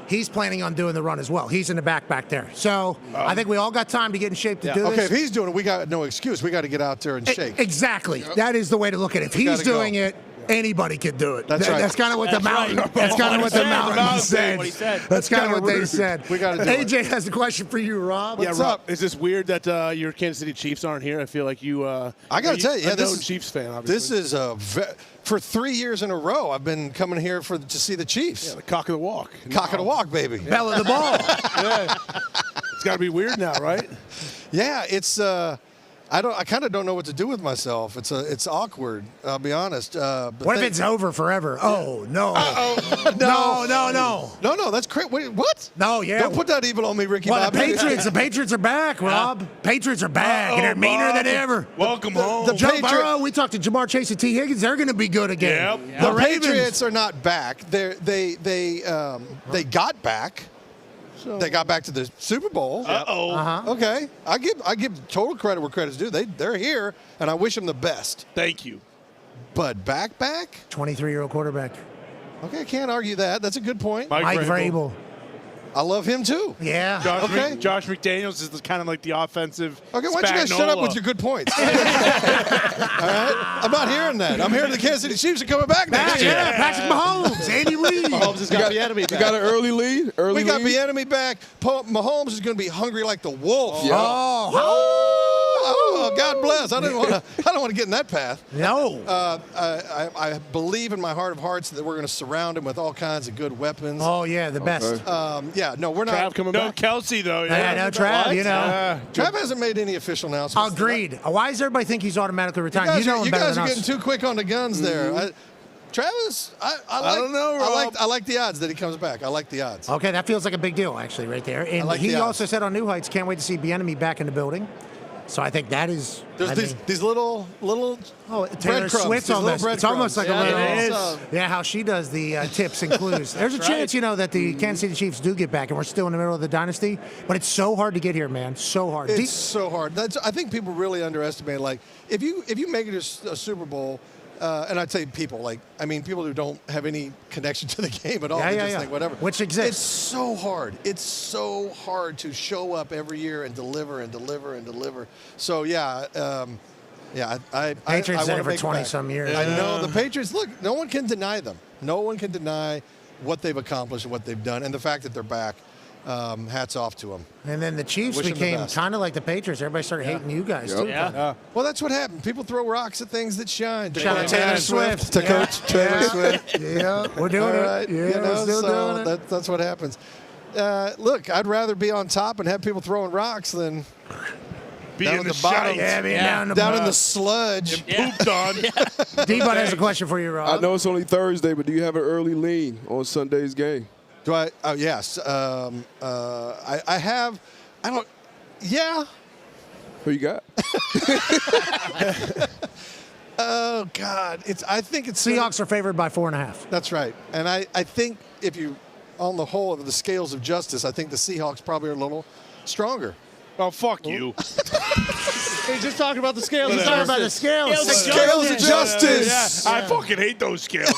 He's planning on doing the run as well. He's in the back there. So I think we all got time to get in shape to do this. Okay, if he's doing it, we got no excuse. We got to get out there and shake. Exactly. Yep. That is the way to look at it. If he's doing it, anybody could do it. That's right. That's kind of what the Mountain. That's kind of what the Mountain said. That's kind of what they said. We got to do AJ has a question for you, Rob. What's up? Is this weird that your Kansas City Chiefs aren't here? I feel like you. I got to tell you, this is Chiefs fan. Obviously, this is for 3 years in a row. I've been coming here to see the Chiefs. Yeah, the cock of the walk. Cock of the walk, baby. Bell of the ball. Yeah. It's got to be weird now, right? Yeah, it's. I kind of don't know what to do with myself. It's awkward. I'll be honest. What if it's over forever? Oh no! No! That's crazy. What? No, yeah. Don't put that evil on me, Ricky. Well, Bobby. the Patriots are back, Rob. Patriots are back, and they're meaner than ever. Welcome home. Joe Burrow. We talked to Jamar Chase and T. Higgins. They're going to be good again. Yep. The Patriots are not back. They got back. They got back to the Super Bowl. Okay, I give total credit where credit's due. They're here, and I wish them the best. Thank you. But back? 23-year-old quarterback. Okay, I can't argue that. That's a good point. Mike Vrabel. I love him too. Yeah. Josh McDaniels is kind of like the offensive. Okay, why don't you guys shut up with your good points? All right? I'm not hearing that. I'm hearing the Kansas City Chiefs are coming back next year. Yeah, Patrick Mahomes, Andy Reid. Mahomes has got Bieniemy back. You got an early lead? We got Bieniemy back. Mahomes is going to be hungry like the wolf. Yeah. Oh, God bless. I don't want to get in that path. No. I believe in my heart of hearts that we're going to surround him with all kinds of good weapons. Oh, yeah, the best. No, we're not. Trav coming back. Kelsey, though. Yeah, no, Trav, you know. Trav hasn't made any official announcements. Agreed. Why does everybody think he's automatically retiring? You guys are getting too quick on the guns there. Travis, I don't know. I like the odds that he comes back. I like the odds. Okay, that feels like a big deal, actually, right there. And like he the odds. also said on New Heights, can't wait to see Bieniemy back in the building. So I think that is. There's these little Taylor Swift almost. It's almost like a little. It is. Yeah, how she does the tips and clues. There's a chance, that the Kansas City Chiefs do get back, and we're still in the middle of the dynasty. But it's so hard to get here, man. So hard. It's so hard. I think people really underestimate. Like, if you make it a Super Bowl. And I'd say people who don't have any connection to the game at all. They just think whatever. Which exists. It's so hard. It's so hard to show up every year and deliver and deliver and deliver. So I Patriots did it for make 20-some years. I know the Patriots. Look, no one can deny them. No one can deny what they've accomplished and what they've done, and the fact that they're back. Hats off to them. And then the Chiefs became kind of like the Patriots. Everybody started hating you guys, too. Yeah. Well, that's what happened. People throw rocks at things that shine. Shout out Taylor Swift. To Coach Taylor Swift. Yeah, we're doing it. Yeah, we're still doing it. That's what happens. Look, I'd rather be on top and have people throwing rocks than down at the bottom. Yeah, down in the sludge. Pooped on. D-Bud has a question for you, Rob. I know it's only Thursday, but do you have an early lean on Sunday's game? Do I? Oh, yes. I have. I don't. Yeah. Who you got? Oh God! I think it's Seahawks are favored by 4.5. That's right, and I think if you, on the whole of the scales of justice, I think the Seahawks probably are a little stronger. Oh, fuck you. He's just talking about the scales. He's talking about the scales. Scales of justice. Yeah. I fucking hate those scales.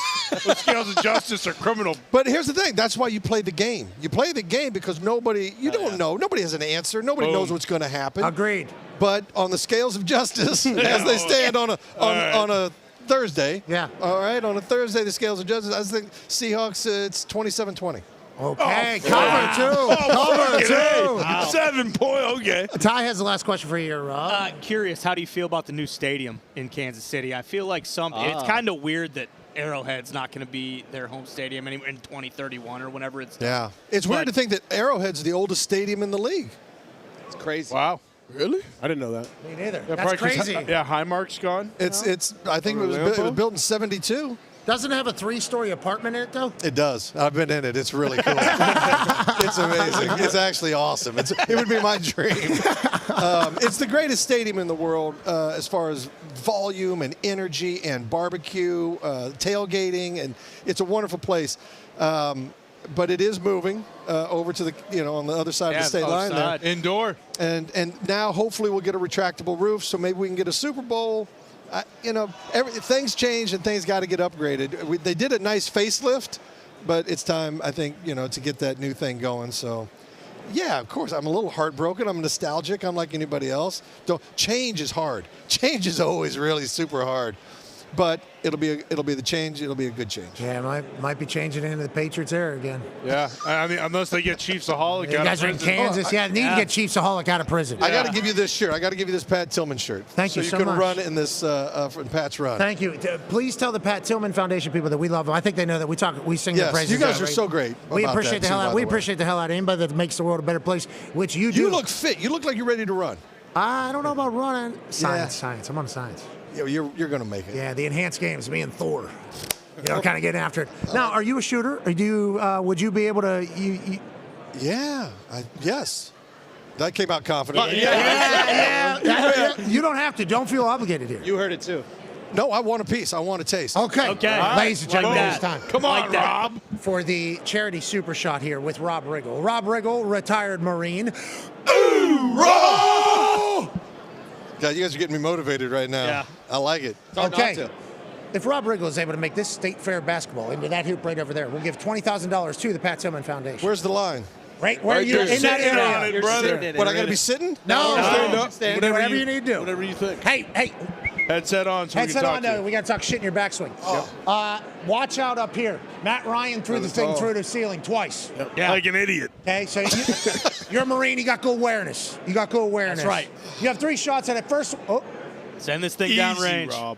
Those scales of justice are criminal. But here's the thing. That's why you play the game. You play the game because nobody know. Nobody has an answer. Nobody knows what's going to happen. Agreed. But on the scales of justice, as they stand on a Thursday. Yeah. All right. On a Thursday, the scales of justice. I think Seahawks. It's 27-20. Okay, cover two. Cover two. Wow. 7 point. Okay. Ty has the last question for you, Rob. Curious, how do you feel about the new stadium in Kansas City? I feel like it's kind of weird that Arrowhead's not going to be their home stadium in 2031 or whenever it's done. Yeah. It's weird to think that Arrowhead's the oldest stadium in the league. It's crazy. Wow. Really? I didn't know that. Me neither. Yeah, That's crazy. Highmark's gone. It's. I think it was built in '72. Doesn't it have a 3-story apartment in it, though? It does. I've been in it. It's really cool. It's amazing. It's actually awesome. It would be my dream. It's the greatest stadium in the world as far as volume and energy and barbecue, tailgating, and it's a wonderful place. But it is moving over to the on the other side of the state line there. Indoor. And now hopefully we'll get a retractable roof, so maybe we can get a Super Bowl. Things change and things got to get upgraded. They did a nice facelift, but it's time, I think, to get that new thing going. So, yeah, of course, I'm a little heartbroken. I'm nostalgic. I'm like anybody else. Change is hard. Change is always really super hard. But it'll be the change. It'll be a good change. Yeah, might be changing into the Patriots era again. Yeah, I mean, unless they get You Chiefsaholic out guys of are in prison. Kansas. Need to get Chiefsaholic out of prison. I got to give you this shirt. I got to give you this Pat Tillman shirt. Thank you so you can much. run in this in Pat's run. Thank you. Please tell the Pat Tillman Foundation people that we love them. I think they know that we sing their praises. You guys are so great. We appreciate the hell out. We appreciate the hell out of anybody that makes the world a better place, which you do. You look fit. You look like you're ready to run. I don't know about running. Science. I'm on science. Yeah, you're going to make it. Yeah, the enhanced games, me and Thor. Kind of getting after it. Now, are you a shooter? Or would you be able to? Yes. That came out confident. Yeah. You don't have to. Don't feel obligated here. You heard it too. No, I want a piece. I want a taste. Okay. Ladies and gentlemen, Like it's time. Come on, Rob. For the charity super shot here with Rob Riggle. Rob Riggle, retired Marine. God, you guys are getting me motivated right now. Yeah. I like it. Okay. If Rob Riggle is able to make this state fair basketball into that hoop right over there, we'll give $20,000 to the Pat Tillman Foundation. Where's the line? Right where you're in that area. brother. What, I got to be sitting? No. Stand up. Stand there, whatever you need to do. Whatever you think. Hey. Headset on so Headset we on, can talk to no, you. we got to talk shit in your backswing. Watch out up here. Matt Ryan threw the thing through the ceiling twice. Yeah. Like an idiot. Okay, so you're a Marine, you got good awareness. That's right. You have 3 shots at it. First, send this thing down range. Rob.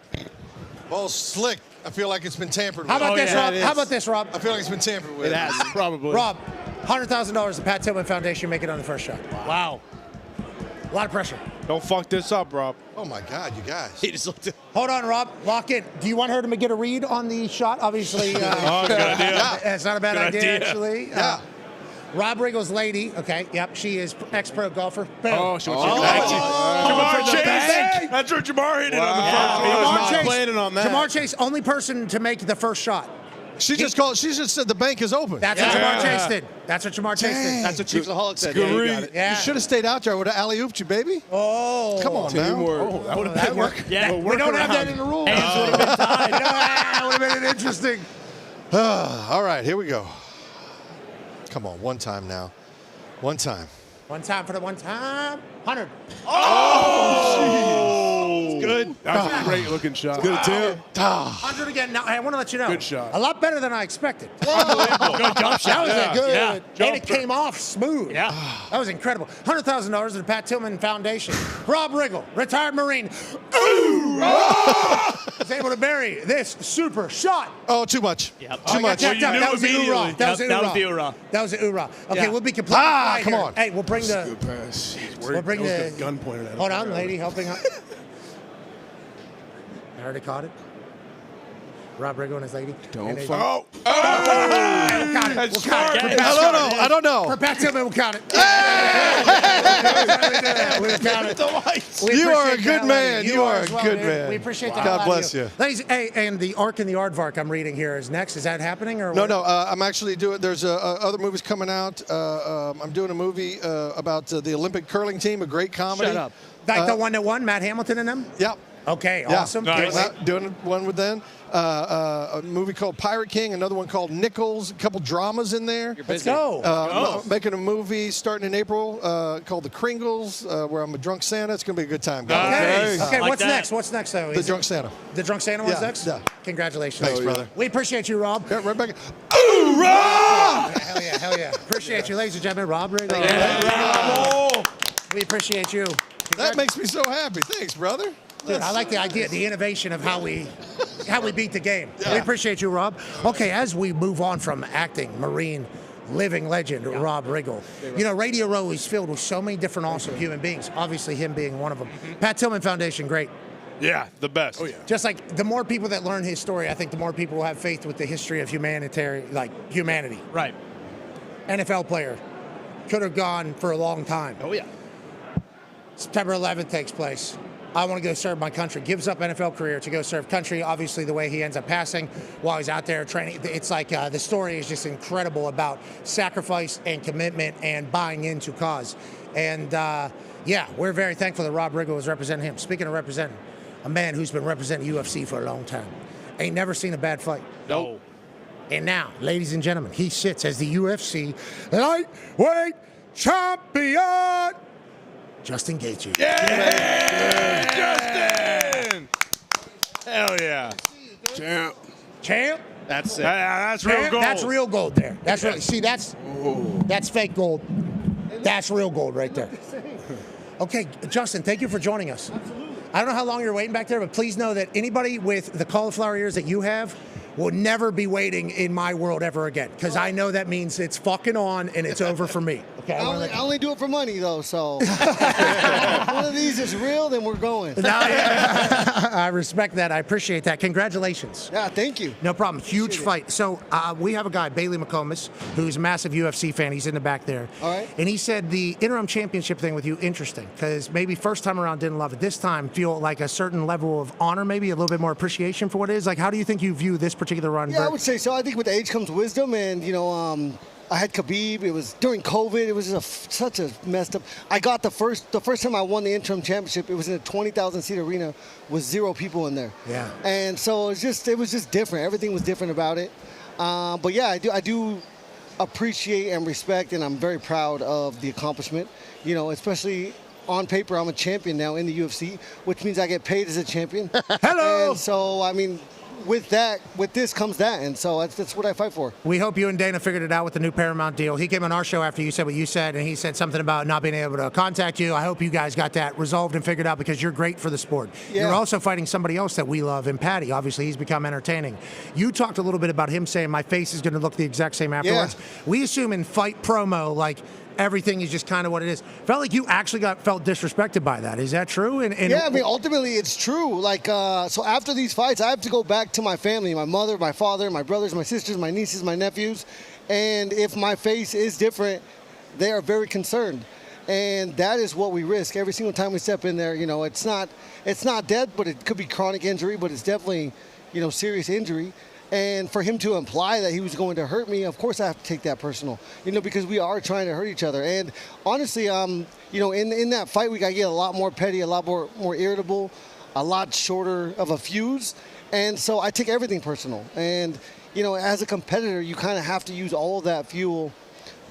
Ball slick. I feel like it's been tampered with. How about this, Rob? How about this, Rob? I feel like it's been tampered with. It has, probably. Rob, $100,000 the Pat Tillman Foundation, make it on the first shot. Wow. A lot of pressure. Don't fuck this up, Rob. Oh, my God, you guys. He just looked at. Hold on, Rob. Lock in. Do you want her to get a read on the shot? Obviously. Good idea. It's not a bad Good idea, idea. actually. Yeah. Rob Riggle's lady. Okay, yep. She is ex-pro golfer. Boom. Oh, she wants to Jamar Chase. That's where Jamar hit it on the first one. Jamar Chase, planning on that. Jamar Chase, only person to make the first shot. She just said the bank is open. That's what Jamar Chase did. That's what Jamar Chase did. That's what Chiefsaholic said. Yeah. You should have stayed out there. I would have alley-ooped you, baby. Oh. Come on now. Oh, that would have been work. Yeah. We don't have that in the rules. Hands would have been tied. That would have been interesting. All right, here we go. Come on, one time now. One time. One time for the one time. 100. Oh, Good. That was a great looking shot. Good attempt. 100 again. Now, I want to let you know. Good shot. A lot better than I expected. Unbelievable. Good jump shot. That was a good. Yeah. And it came off smooth. Yeah. That was incredible. $100,000 to the Pat Tillman Foundation. Rob Riggle, retired Marine, was able to bury this super shot. Oh, too much. Yep. Too much. Well, you knew That was the immediately. oorah. That was the That was oorah. the oorah. That was the oorah. Okay, Yeah. we'll be completely quiet come here. on. Hey, we'll bring the. Good pass. We'll bring the gun pointed at him. Hold on, lady, helping out. I already caught it. Rob Riggle and his lady. Don't fuck. fuck. We'll count it. That's We'll count it. smart. I don't know. For Pat Tillman, we'll count it. We'll count it. We You are a appreciate good that, man. lady. You are as a well, good dude. man. We appreciate Wow. that. God bless you. Ladies, hey, and the Ark and the Aardvark I'm reading here is next. Is that happening? Or No, what? no. I'm actually doing. There's other movies coming out. I'm doing a movie about the Olympic curling team. A great comedy. Shut up. Like the one that won, Matt Hamilton and them? Yep. Okay, Yeah. awesome. Nice. Can't wait. Doing one with them. A movie called Pirate King. Another one called Nichols. A couple dramas in there. Let's go. Making a movie starting in April called The Kringles, where I'm a drunk Santa. It's gonna be a good time, guys. Okay, okay. Like What's that. next? What's next, though? The Is drunk Santa. the drunk Santa one's Yeah, next? yeah. Congratulations. Thanks, brother. We appreciate you, Rob. Yeah, right back. Hell yeah, hell yeah. Appreciate you, ladies and gentlemen. Rob Riggle. We appreciate you. That makes me so happy. Thanks, brother. Dude, I like the idea, the innovation of how we beat the game. We appreciate you, Rob. Okay, as we move on from acting, Marine, living legend, Rob Riggle. You know, Radio Row is filled with so many different awesome human beings. Obviously, him being one of them. Pat Tillman Foundation, great. Yeah, the best. Oh, yeah. Just like the more people that learn his story, I think the more people will have faith with the history of humanity. Right. NFL player. Could have gone for a long time. Oh, yeah. September 11th takes place. I want to go serve my country. Gives up NFL career to go serve country. Obviously, the way he ends up passing while he's out there training. It's like the story is just incredible about sacrifice and commitment and buying into cause. And, yeah, we're very thankful that Rob Riggle was representing him. Speaking of representing, a man who's been representing UFC for a long time. Ain't never seen a bad fight. No. And now, ladies and gentlemen, he sits as the UFC lightweight champion, Justin Gaethje. Yeah! Justin! Hell yeah. Champ. That's it. That's real Champ, gold. That's real gold there. That's really, see, that's fake gold. That's real gold right there. Okay, Justin, thank you for joining us. Absolutely. I don't know how long you're waiting back there, but please know that anybody with the cauliflower ears that you have will never be waiting in my world ever again, because I know that means it's fucking on and it's over for me. Okay, I only do it for money, though, so if one of these is real, then we're going. I respect that. I appreciate that. Congratulations. Yeah, thank you. No problem. Huge fight. So we have a guy, Bailey McComas, who's a massive UFC fan. He's in the back there. All right. And he said the interim championship thing with you, interesting, because maybe first time around didn't love it. This time feel like a certain level of honor, maybe a little bit more appreciation for what it is. Like, how do you think you view this particular run? Yeah, I would say so. I think with age comes wisdom, and, you know, I had Khabib. It was during COVID. It was just such a messed up. I got the first time I won the interim championship. It was in a 20,000 seat arena with 0 people in there. Yeah. And so it was just different. Everything was different about it. But yeah, I do appreciate and respect, and I'm very proud of the accomplishment. You know, especially on paper, I'm a champion now in the UFC, which means I get paid as a champion. Hello. And so, I mean, with this comes that, and so that's what I fight for. We hope you and Dana figured it out with the new Paramount deal. He came on our show after you said what you said, and he said something about not being able to contact you. I hope you guys got that resolved and figured out because you're great for the sport. Yeah. You're also fighting somebody else that we love in Patty. Obviously, he's become entertaining. You talked a little bit about him saying my face is going to look the exact same afterwards. Yeah. We assume in fight promo, like, everything is just kind of what it is. Felt like you actually felt disrespected by that. Is that true? Yeah, I mean, ultimately, it's true. Like, so after these fights, I have to go back to my family, my mother, my father, my brothers, my sisters, my nieces, my nephews. And if my face is different, they are very concerned. And that is what we risk every single time we step in there. You know, it's not death, but it could be chronic injury, but it's definitely, you know, serious injury. And for him to imply that he was going to hurt me, of course I have to take that personal, you know, because we are trying to hurt each other. And honestly, you know, in that fight week, I get a lot more petty, a lot more irritable, a lot shorter of a fuse. And so I take everything personal. And, you know, as a competitor, you kind of have to use all of that fuel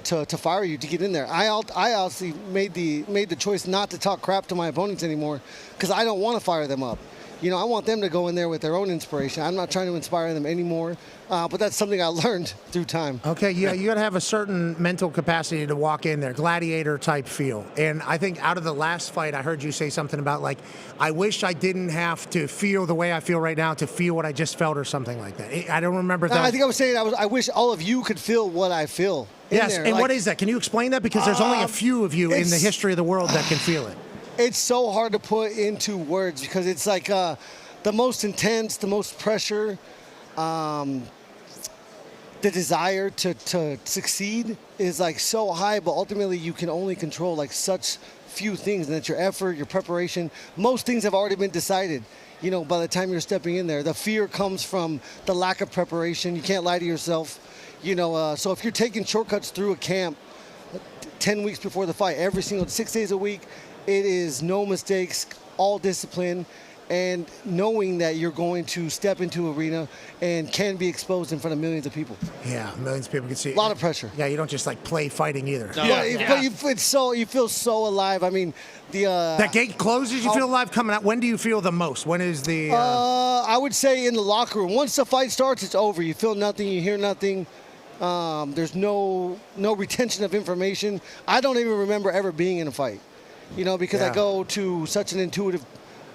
to fire you, to get in there. I honestly made the choice not to talk crap to my opponents anymore because I don't want to fire them up. You know, I want them to go in there with their own inspiration. I'm not trying to inspire them anymore, but that's something I learned through time. Okay, yeah, you got to have a certain mental capacity to walk in there, gladiator type feel. And I think out of the last fight, I heard you say something about, like, I wish I didn't have to feel the way I feel right now to feel what I just felt or something like that. I don't remember that. I think I was saying I wish all of you could feel what I feel. Yes, there. and like, what is that? Can you explain that? Because there's only a few of you in the history of the world that can feel it. It's so hard to put into words because it's like the most intense, the most pressure, the desire to succeed is like so high, but ultimately you can only control like such few things, and that's your effort, your preparation. Most things have already been decided, you know, by the time you're stepping in there. The fear comes from the lack of preparation. You can't lie to yourself, you know, so if you're taking shortcuts through a camp 10 weeks before the fight, every single 6 days a week, it is no mistakes, all discipline, and knowing that you're going to step into an arena and can be exposed in front of millions of people. Yeah, millions of people can see it. A lot of pressure. Yeah, you don't just like play fighting either. No. But you feel so alive. I mean, that gate closes, you feel alive coming out. When do you feel the most? When is the? I would say in the locker room. Once the fight starts, it's over. You feel nothing. You hear nothing. There's no retention of information. I don't even remember ever being in a fight, you know, because I go to such an intuitive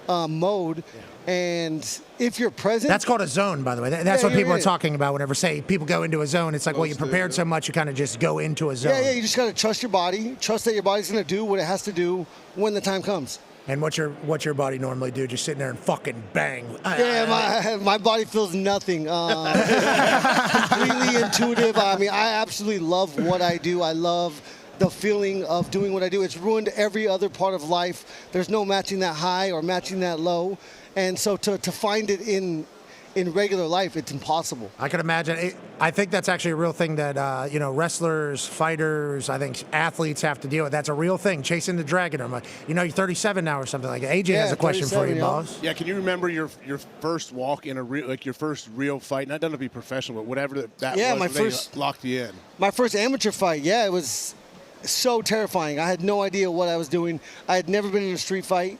mode. And if you're present, that's called a zone, by the way. That's what people are talking about whenever say people go into a zone. It's like, well, you prepared so much, you kind of just go into a zone. Yeah, you just got to trust your body, trust that your body's going to do what it has to do when the time comes. And what's your body normally do? Just sitting there and fucking bang. Yeah, my body feels nothing. Completely intuitive. I mean, I absolutely love what I do. I love the feeling of doing what I do. It's ruined every other part of life. There's no matching that high or matching that low. And so to find it in regular life, it's impossible. I can imagine. I think that's actually a real thing that, you know, wrestlers, fighters, I think athletes have to deal with. That's a real thing, chasing the dragon. I'm like, you know, you're 37 now or something like that. AJ has a question for you, boss. Yeah, can you remember your first walk in your first real fight? Not doesn't have to be professional, but whatever that was. My first locked you in. My first amateur fight, it was so terrifying. I had no idea what I was doing. I had never been in a street fight.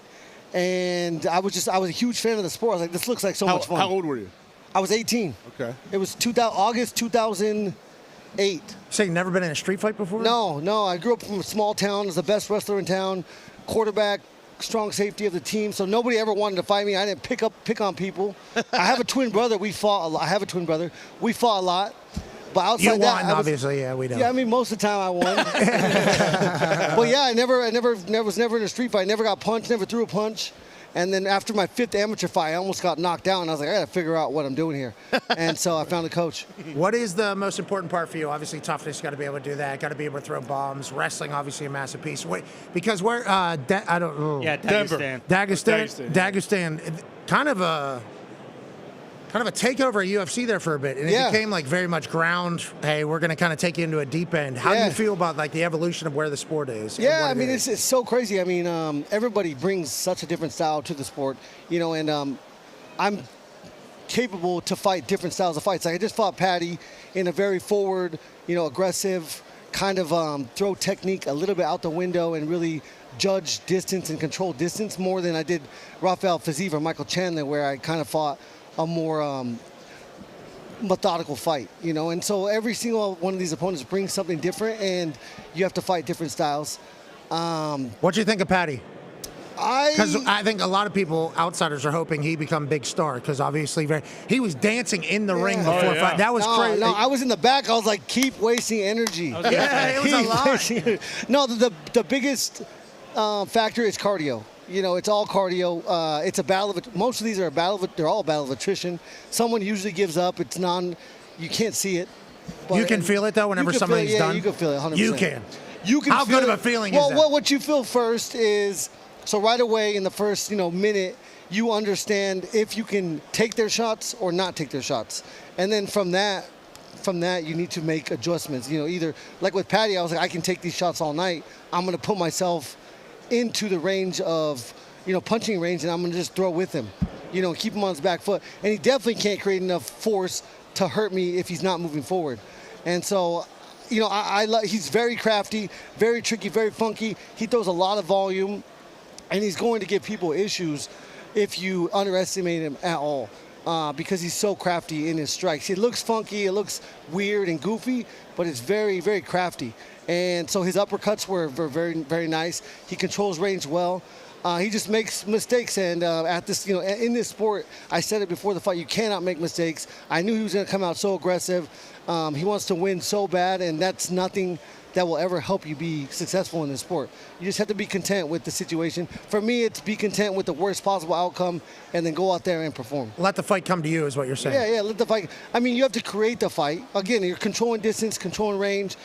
And I was a huge fan of the sport. I was like, this looks like so much fun. How old were you? I was 18. Okay. It was August 2008. So you've never been in a street fight before? No. I grew up from a small town. I was the best wrestler in town, quarterback, strong safety of the team. So nobody ever wanted to fight me. I didn't pick on people. I have a twin brother. We fought a lot. We fought a lot. But outside you won, obviously. Yeah, we know. Yeah, I mean, most of the time I won. But yeah, I was never in a street fight. Never got punched. Never threw a punch. And then after my 5th amateur fight, I almost got knocked down. I was like, I got to figure out what I'm doing here. And so I found a coach. What is the most important part for you? Obviously, toughness. Got to be able to do that. Got to be able to throw bombs. Wrestling, obviously, a massive piece. Because we're I don't know. Yeah, Dagestan. Dagestan. Kind of a takeover of UFC there for a bit, and it became like very much ground. Hey, we're going to kind of take you into a deep end. How do you feel about like the evolution of where the sport is? Yeah, I mean it's so crazy. I mean, everybody brings such a different style to the sport, you know. And I'm capable to fight different styles of fights. Like I just fought Patty in a very forward, aggressive kind of throw technique a little bit out the window and really judge distance and control distance more than I did Rafael Fiziev or Michael Chandler, where I kind of fought a more methodical fight, And so every single one of these opponents brings something different, and you have to fight different styles. What do you think of Patty? Because I think a lot of people, outsiders, are hoping he become big star. Because obviously, he was dancing in the ring before fight. That was crazy. No, I was in the back. I was like, keep wasting energy. Yeah, it was a lot. No, the biggest factor is cardio. It's all cardio. It's a battle of. Most of these are a battle of. They're all a battle of attrition. Someone usually gives up. It's you can't see it. But you can feel it though whenever somebody's done. You can feel it 100%. You can. You can. How good of a feeling is that? Well, what you feel first is. So right away in the first, minute, you understand if you can take their shots or not take their shots. And then from that you need to make adjustments. Either like with Patty, I was like, I can take these shots all night. I'm going to put myself into the range of, punching range, and I'm going to just throw with him. Keep him on his back foot. And he definitely can't create enough force to hurt me if he's not moving forward. And so, he's very crafty, very tricky, very funky. He throws a lot of volume. And he's going to give people issues if you underestimate him at all because he's so crafty in his strikes. It looks funky, it looks weird and goofy, but it's very, very crafty. And so his uppercuts were very, very nice. He controls range well. He just makes mistakes. And at this, in this sport, I said it before the fight, you cannot make mistakes. I knew he was going to come out so aggressive. He wants to win so bad, and that's nothing that will ever help you be successful in this sport. You just have to be content with the situation. For me, it's be content with the worst possible outcome and then go out there and perform. Let the fight come to you is what you're saying. Yeah, let the fight. I mean, you have to create the fight. Again, you're controlling distance, controlling range,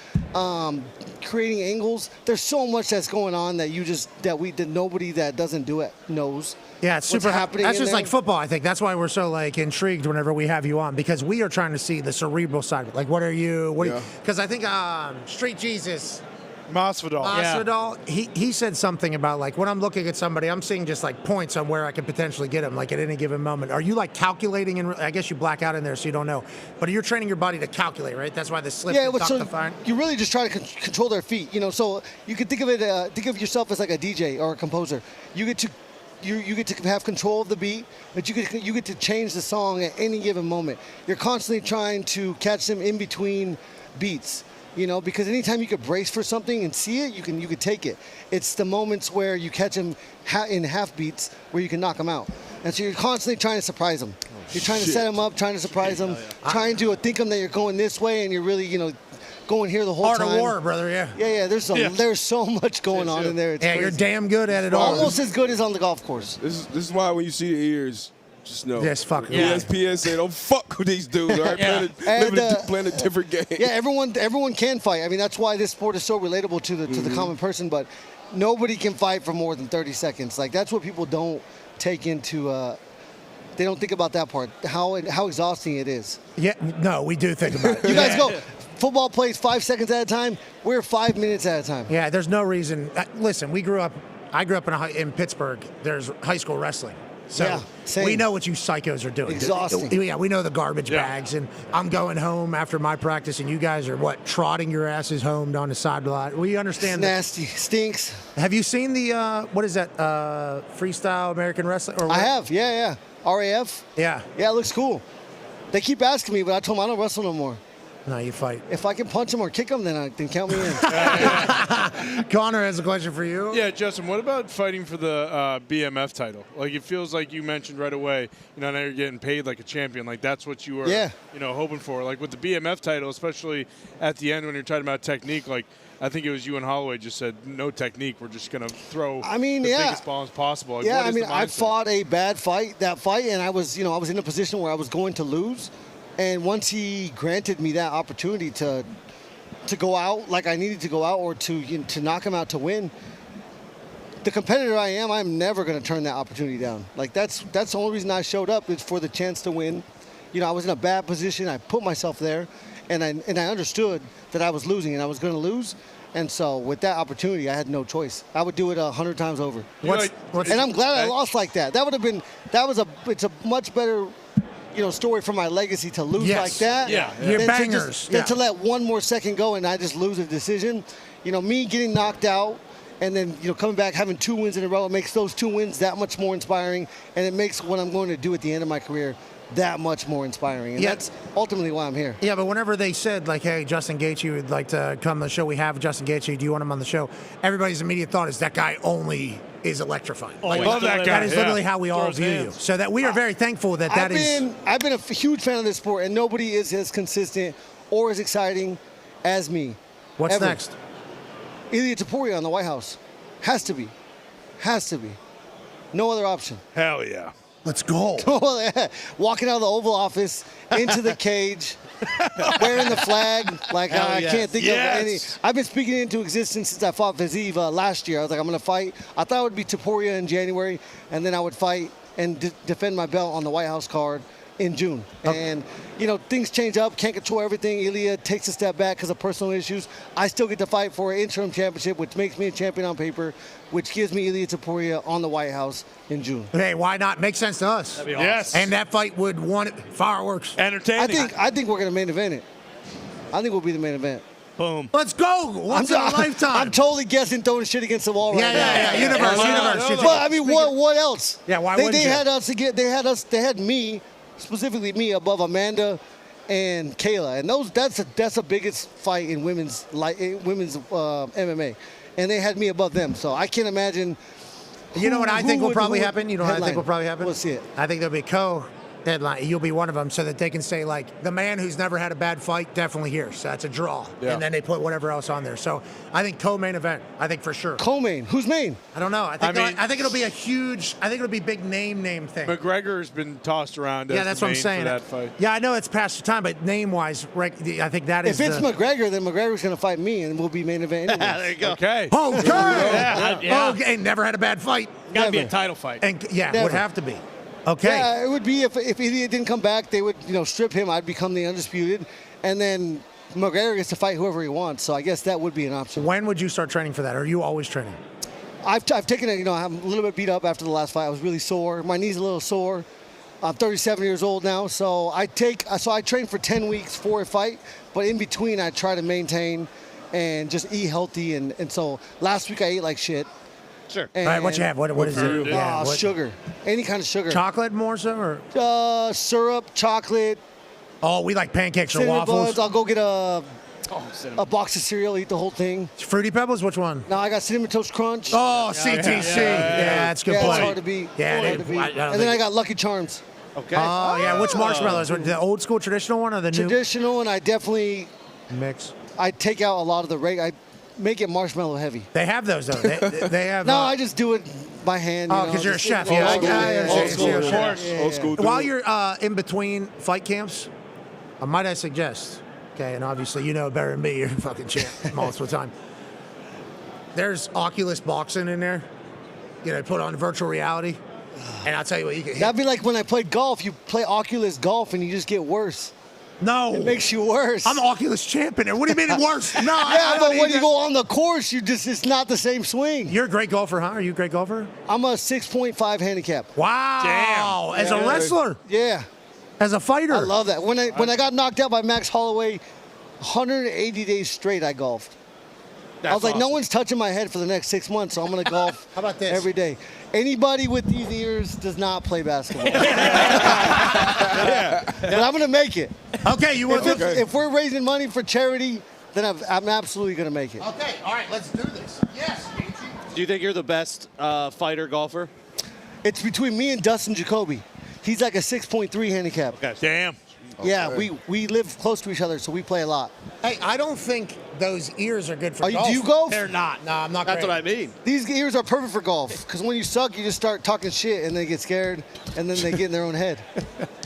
creating angles. There's so much that's going on that that nobody that doesn't do it knows. Yeah, it's super happening. That's just like football, I think. That's why we're so intrigued whenever we have you on, because we are trying to see the cerebral side of it. Like, what are you? Because I think Street Jesus Masvidal. He said something about when I'm looking at somebody, I'm seeing just points on where I could potentially get him at any given moment. Are you calculating? And I guess you black out in there so you don't know, but you're training your body to calculate, right? That's why the slip. Yeah, you really just try to control their feet. So you could think of it. Think of yourself as like a DJ or a composer. You get to have control of the beat, but you get to change the song at any given moment. You're constantly trying to catch them in between beats. Because anytime you could brace for something and see it, you could take it. It's the moments where you catch them in half beats where you can knock them out. And so you're constantly trying to surprise them. You're trying to set them up, trying to surprise them, trying to think them that you're going this way, and you're really, going here the whole time. Art of war, brother, yeah. Yeah, there's so much going on in there. It's crazy. You're damn good at it all. Almost as good as on the golf course. This is why when you see the ears, just know. Yes, fuck. ESPN say don't fuck with these dudes. All right, playing a different game. Yeah, everyone can fight. I mean, that's why this sport is so relatable to the common person. But nobody can fight for more than 30 seconds. That's what people don't take into. They don't think about that part. How exhausting it is. Yeah, no, we do think about it. You guys go. Football plays 5 seconds at a time. We're 5 minutes at a time. Yeah, there's no reason. Listen, I grew up in Pittsburgh. There's high school wrestling. So we know what you psychos are doing. Exhausting. Yeah, we know the garbage bags. And I'm going home after my practice, and you guys are, trotting your asses home down the sideline. We understand that. Nasty. Stinks. Have you seen the, what is that, Freestyle American Wrestling? I have, yeah. RAF? Yeah. Yeah, it looks cool. They keep asking me, but I told them I don't wrestle no more. No, you fight. If I can punch him or kick him, then count me in. Connor has a question for you. Yeah, Justin, what about fighting for the BMF title? It feels like you mentioned right away, now you're getting paid like a champion. That's what you were, hoping for. With the BMF title, especially at the end when you're talking about technique, I think it was you and Holloway just said, no technique. We're just going to throw the biggest bombs possible. I fought a bad fight, and I was in a position where I was going to lose. And once he granted me that opportunity to go out like I needed to go out, or to knock him out to win, the competitor I am, I'm never going to turn that opportunity down. That's the only reason I showed up, is for the chance to win. I was in a bad position. I put myself there, and I understood that I was losing and I was going to lose. And so with that opportunity, I had no choice. I would do it 100 times over. And I'm glad I lost like that. It's a much better story for my legacy to lose like that. Your than bangers. Than to let one more second go and I just lose a decision. Me getting knocked out and then coming back having 2 wins in a row, it makes those 2 wins that much more inspiring, and it makes what I'm going to do at the end of my career that much more inspiring. And that's ultimately why I'm here. Yeah, but whenever they said, like, hey, Justin Gaethje would like to come on the show, we have Justin Gaethje, do you want him on the show? Everybody's immediate thought is that guy only is electrifying. I love that guy. That is literally how we all view you. So that we are very thankful that I've been a huge fan of this sport, and nobody is as consistent or as exciting as me. What's next? Ilia Topuria on the White House. Has to be. No other option. Hell yeah. Let's go. Walking out of the Oval Office into the cage, wearing the flag. Like, I can't think of any. I've been speaking it into existence since I fought Vazeev last year. I was like, I'm going to fight. I thought it would be Topuria in January, and then I would fight and defend my belt on the White House card in June. And, things change up. Can't control everything. Ilia takes a step back because of personal issues. I still get to fight for an interim championship, which makes me a champion on paper, which gives me Ilia Topuria on the White House in June. Hey, why not? Makes sense to us. That'd be awesome. Yes. And that fight would want fireworks. Entertaining. I think we're going to main event it. I think we'll be the main event. Boom. Let's go. Once in a lifetime. I'm totally guessing throwing shit against the wall right now. Yeah. Universe. But I mean, what else? Yeah, why they wouldn't you? They had me, specifically me, above Amanda and Kayla, and that's the biggest fight in women's MMA, and they had me above them. So I can't imagine. You know what I think will probably happen? You know what I think will probably happen? We'll see it. I think there'll be co-headline. You'll be one of them so that they can say, like, the man who's never had a bad fight, definitely here. So that's a draw. Yeah. And then they put whatever else on there. So I think co-main event. I think for sure. Co-main? Who's main? I don't know. I think it'll be a huge, I think it'll be a big name thing. McGregor's been tossed around as that's the what I'm main saying. for that fight. Yeah, I know it's past the time, but name-wise, I think that is If it's McGregor, then McGregor's going to fight me, and we'll be main event anyway. There you go. Okay. Okay. Never had a bad fight. Got to be a title fight. And it would have to be. Okay. Yeah, it would be if Ilia didn't come back, they would strip him. I'd become the undisputed, and then McGregor gets to fight whoever he wants. So I guess that would be an option. When would you start training for that? Or are you always training? I've taken it. I'm a little bit beat up after the last fight. I was really sore. My knee's a little sore. I'm 37 years old now, so I train for 10 weeks for a fight, but in between I try to maintain and just eat healthy. And so last week I ate like shit. Sure. All right, what you have? What is it? Yeah, sugar. Any kind of sugar. Chocolate more so? Or? Syrup, chocolate. Oh, we like pancakes or cinnamon waffles. buns. I'll go get a box of cereal, eat the whole thing. Fruity Pebbles, which one? No, I got Cinnamon Toast Crunch. Oh, CTC. Yeah, that's a good play. It's hard to beat. Yeah, hard to beat. And then I got Lucky Charms. Okay. Oh, yeah. Which marshmallows? The old school traditional one or the new? Traditional, and I definitely mix. I take out a lot of the I make it marshmallow heavy. They have those though. They have. No, I just do it by hand. Oh, because you're a chef. Old school. While you're in between fight camps, might I suggest? Okay, and obviously you know better than me. You're a fucking champ most of the time. There's Oculus boxing in there. Put on virtual reality. And I'll tell you what, you can hit. That'd be like when I played golf. You play Oculus golf and you just get worse. No. It makes you worse. I'm Oculus champion. What do you mean it's worse? No, yeah, but when you go on the course, it's not the same swing. You're a great golfer, huh? Are you a great golfer? I'm a 6.5 handicap. Wow. Damn. As a wrestler? Yeah. As a fighter? I love that. When I got knocked out by Max Holloway, 180 days straight I golfed. I was like, no one's touching my head for the next 6 months, so I'm going to golf How about this? every day. Anybody with these ears does not play basketball. But I'm going to make it. Okay, you want to? If we're raising money for charity, then I'm absolutely going to make it. Okay, all right, let's do this. Yes, Do you think you're the best fighter golfer? It's between me and Dustin Jacoby. He's like a 6.3 handicap. Okay. Damn. Yeah, we live close to each other, so we play a lot. Hey, I don't think those ears are good for golf. Do you golf? They're not. No, I'm not. That's what I mean. These ears are perfect for golf, because when you suck, you just start talking shit, and they get scared, and then they get in their own head.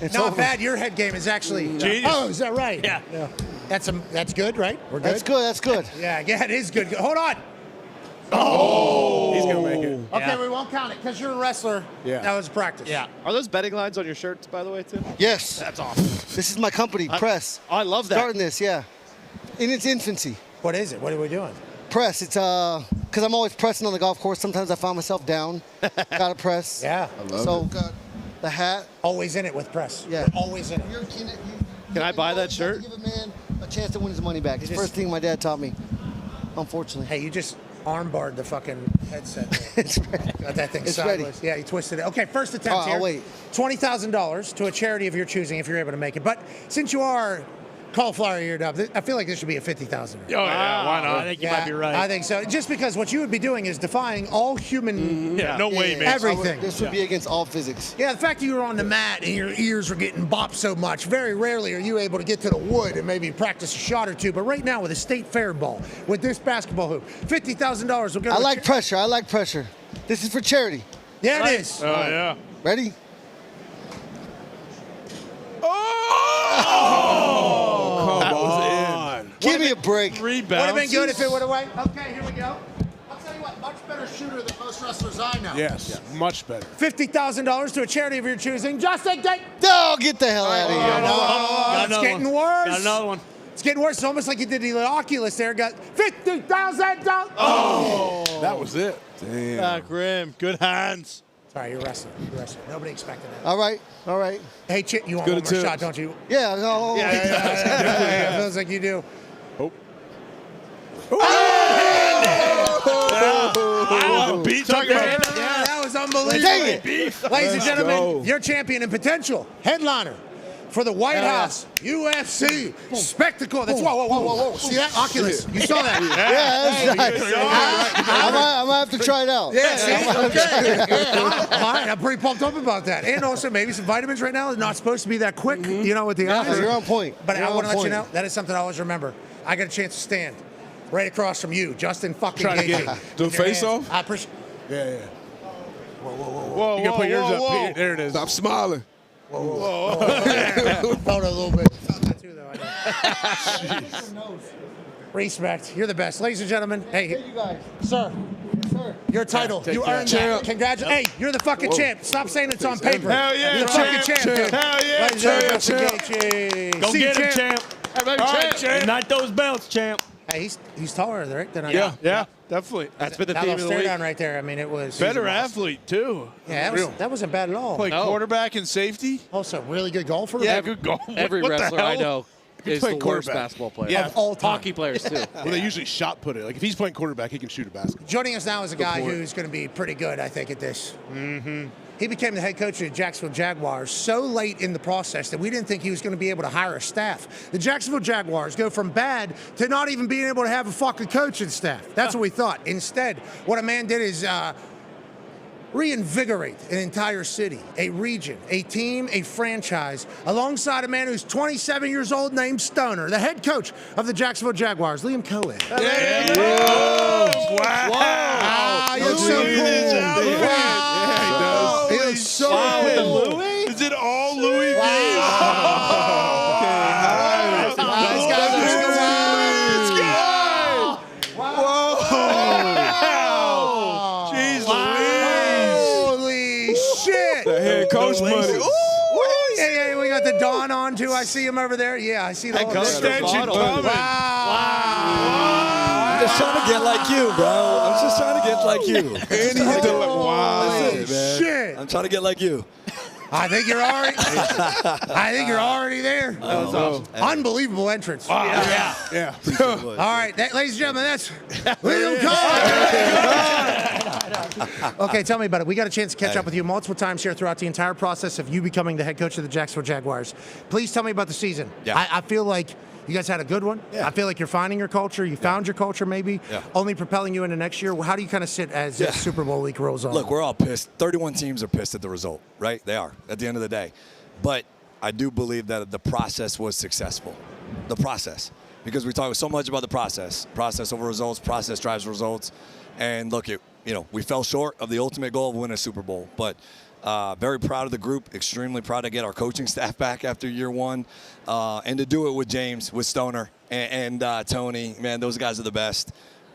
It's Not over. bad. Your head game is actually Genius. Oh, is that right? Yeah. That's good, right? We're good. That's good. Yeah, it is good. Hold on. He's gonna make it. Okay, we won't count it because you're a wrestler. Yeah. That was practice. Yeah. Are those betting lines on your shirts, by the way, too? Yes. That's awesome. This is my company, Press. I love that. Starting this, yeah. In its infancy. What is it? What are we doing? Press. It's because I'm always pressing on the golf course. Sometimes I find myself down. Gotta press. Yeah. So The hat. Always in it with press. Yeah. Always in it. Can I buy that shirt? Give a man a chance to win his money back. It's the first thing my dad taught me. Unfortunately. Hey, you just armbarred the fucking headset. It's ready. Got that thing It's sideways. Yeah, you twisted it. Okay, first attempt here. I'll wait. $20,000 to a charity of your choosing if you're able to make it. But since you are cauliflower eared up, I feel like this should be a $50,000. Oh, yeah, why not? I think you might be right. I think so. Just because what you would be doing is defying all human no way, man. everything. This would be against all physics. Yeah, the fact that you were on the mat and your ears were getting bopped so much, very rarely are you able to get to the wood and maybe practice a shot or two. But right now with a state fair ball, with this basketball hoop, $50,000 will go to I like pressure. I like pressure. This is for charity. Yeah, it is. Oh, yeah. Ready? Oh! That was in. Give me a break. Three Would have been bounces. good if it would have went. Okay, here we go. I'll tell you what, much better shooter than most wrestlers I know. Yes, much better. $50,000 to a charity of your choosing. Justin, No, get the hell out of here. It's getting worse. Got another one. It's getting worse. It's almost like you did the Oculus there. Got $50,000. Oh! That was it. Damn. Back rim. Good hands. Sorry, you're wrestling. You're wrestling. Nobody expected that. All right. All right. Hey, Chit, you want Good one more attempt. shot, don't you? Yeah. No. Yeah, feels like you do. Oh. Wow, beat Yeah, that was unbelievable. Dang it. Ladies and gentlemen, go. your champion and potential headliner for the White House UFC spectacle. That's whoa. See that? Oculus. You saw that? Yeah, that's nice. I might have to try it out. Yeah, see? Okay. All right, I'm pretty pumped up about that. And also maybe some vitamins right now. They're not supposed to be that quick, you know, with the eyes. You're on point. But You're I want to on let you point. know, that is something I always remember. I got a chance to stand right across from you, Justin fucking Trying to get Gaethje. the With your face hands. off? I appreciate. Yeah. Whoa, You gotta put yours up. whoa. There it is. Stop smiling. Felt it a little bit. Felt that too, though. I know. Respect. You're the best. Ladies and gentlemen, hey, You guys. sir, your title. Take You care. earned that. Congratulations. Hey, you're the fucking champ. Stop saying it's on paper. Hell yeah, You're the champ, fucking champ, champ. dude. Hell yeah, Ladies and gentlemen, champ, Gaethje. Go See you, get him, champ. All right, champ. Not those belts, champ. Hey, he's taller, right? Than I Yeah, am. yeah, definitely. That's been the That theme little of the stare week. down right there. I mean, it was Better athlete, too. Yeah, that wasn't bad at all. Play quarterback and safety. Also, really good golfer. Yeah, good goal. Every What the wrestler I hell? know is playing the worst quarterback. basketball player. Yeah. Of all time. Hockey players, too. Well, they usually shot put it. Like if he's playing quarterback, he can shoot a basketball. Joining us now is a guy for it. who's going to be pretty good, I think, at this. Mm-hmm. He became the head coach of the Jacksonville Jaguars so late in the process that we didn't think he was going to be able to hire a staff. The Jacksonville Jaguars go from bad to not even being able to have a fucking coaching staff. That's what we thought. Instead, what a man did is reinvigorate an entire city, a region, a team, a franchise, alongside a man who's 27 years old named Stoner, the head coach of the Jacksonville Jaguars, Liam Cohen. Wow. Ah, you're so cool. Wow. He looks so cool. Is it all Louis V? This guy looks Jeez Holy shit. The head coach money. Yeah, we got the Dahn on too. I see him over there. Yeah, I see the whole Extension coming. I'm just trying to get like you, bro. I'm just trying to get like you. And he hit the wow. That's it, man. Shit. I'm trying to get like you. I think you're already there. That was awesome. Unbelievable entrance. Yeah. All right, ladies and gentlemen, that's Liam Cohen. Okay, tell me about it. We got a chance to catch up with you multiple times here throughout the entire process of you becoming the head coach of the Jacksonville Jaguars. Please tell me about the season. Yeah. I feel like you guys had a good one. Yeah. I feel like you're finding your culture. You found your culture, maybe. Yeah. Only propelling you into next year. How do you kind of sit as Super Bowl week rolls on? Look, we're all pissed. 31 teams are pissed at the result, right? They are, at the end of the day. But I do believe that the process was successful. The process. Because we talk so much about the process. Process over results. Process drives results. And look, we fell short of the ultimate goal of winning a Super Bowl. But very proud of the group. Extremely proud to get our coaching staff back after year one. And to do it with James, with Stoner, and Tony. Man, those guys are the best.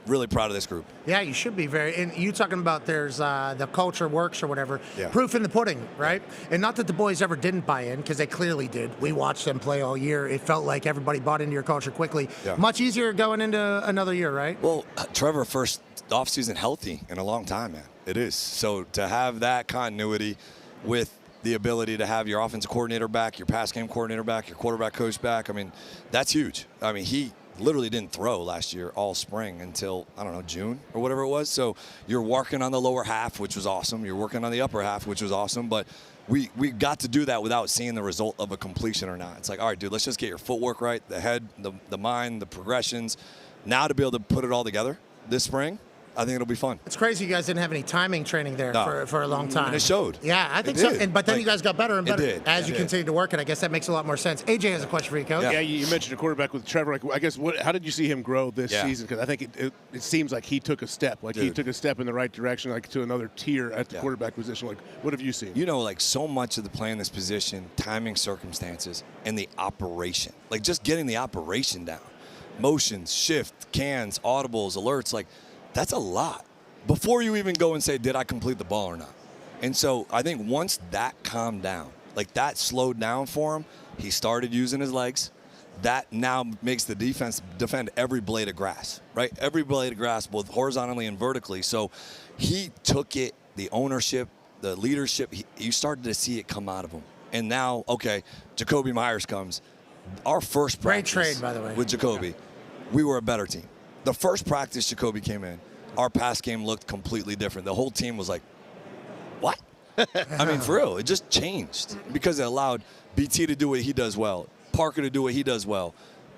Really proud of this group. Yeah, you should be very. And you talking about there's the culture works or whatever. Yeah. Proof in the pudding, right? And not that the boys ever didn't buy in, because they clearly did. We watched them play all year. It felt like everybody bought into your culture quickly. Yeah. Much easier going into another year, right? Well, Trevor, first offseason healthy in a long time, man. It is. So to have that continuity with the ability to have your offensive coordinator back, your pass game coordinator back, your quarterback coach back. I mean, that's huge. I mean, he literally didn't throw last year all spring until, I don't know, June or whatever it was. So you're working on the lower half, which was awesome. You're working on the upper half, which was awesome. But we got to do that without seeing the result of a completion or not. It's like, all right, dude, let's just get your footwork right, the head, the mind, the progressions. Now to be able to put it all together this spring, I think it'll be fun. It's crazy you guys didn't have any timing training there for a long time. And it showed. Yeah, I think It so. did. But then Like, you guys got better and it better did. as It you did. continued to work, and I guess that makes a lot more sense. AJ has a question for you, Coach. Yeah, you mentioned a quarterback with Trevor. Like, I guess, how did you see him grow this season? Because I think it seems like he took a step. Like, he took a step in the right direction, like to another tier at the quarterback position. Like, what have you seen? You know, like so much of the play in this position, timing, circumstances, and the operation. Like just getting the operation down. Motions, shift, cans, audibles, alerts, like that's a lot. Before you even go and say, did I complete the ball or not? And so I think once that calmed down, like that slowed down for him, he started using his legs. That now makes the defense defend every blade of grass, right? Every blade of grass, both horizontally and vertically. So he took it, the ownership, the leadership, you started to see it come out of him. And now, okay, Jacoby Myers comes. Our first practice Great trade, by the way. with Jacoby, we were a better team. The first practice Jacoby came in, our pass game looked completely different. The whole team was like, what? I mean, for real, it just changed because it allowed BT to do what he does well, Parker to do what he does well.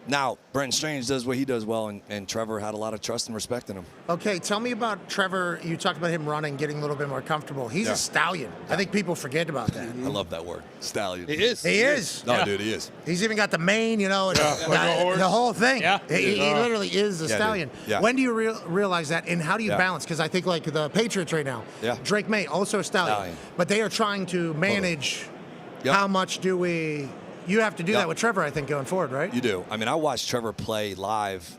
Now, Brenton Strange does what he does well, and Trevor had a lot of trust and respect in him. Okay, tell me about Trevor. You talked about him running, getting a little bit more comfortable. He's a stallion. I think people forget about that. I love that word, stallion. He is. He is. No, dude, he is. He's even got the mane, you know, and like a horse. the whole thing. Yeah. He literally is a Yeah, stallion. dude. Yeah. When do you realize that, and how do you Yeah. balance? Because I think like the Patriots right now, Yeah. Drake May, also a stallion. But they are trying to manage how much do we... You have to do that with Trevor, I think, going forward, right? You do. I mean, I watched Trevor play live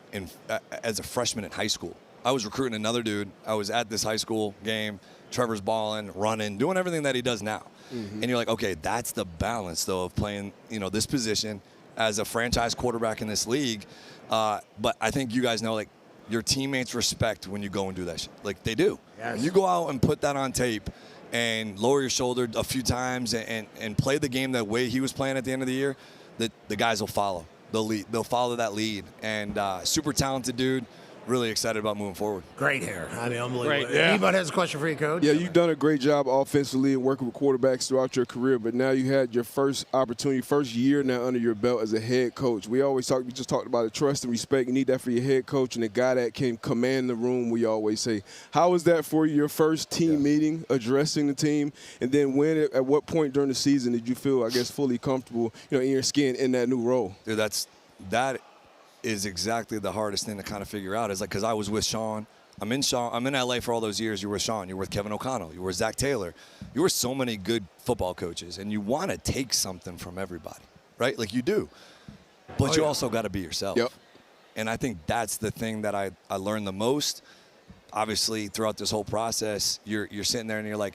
as a freshman in high school. I was recruiting another dude. I was at this high school game. Trevor's balling, running, doing everything that he does now. And you're like, okay, that's the balance, though, of playing, this position as a franchise quarterback in this league. But I think you guys know, like, your teammates respect when you go and do that shit. Like, they do. Yes. When you go out and put that on tape and lower your shoulder a few times and play the game the way he was playing at the end of the year, the guys will follow. They'll follow that lead. And super talented dude. Really excited about moving forward. Great hair. I mean, unbelievable. Great, yeah. Anybody has a question for you, Coach? Yeah, you've done a great job offensively and working with quarterbacks throughout your career, but now you had your first opportunity, first year now under your belt as a head coach. We just talked about the trust and respect. You need that for your head coach and a guy that can command the room, we always say. How was that for you, your first team meeting, addressing the team? And then at what point during the season did you feel, I guess, fully comfortable, in your skin in that new role? Dude, that is exactly the hardest thing to kind of figure out. Is like, because I was with Sean. I'm in LA for all those years. You were with Sean. You were with Kevin O'Connell. You were with Zach Taylor. You were so many good football coaches, and you want to take something from everybody, right? Like you do. But you also got to be yourself. Yep. And I think that's the thing that I learned the most. Obviously, throughout this whole process, you're sitting there and you're like,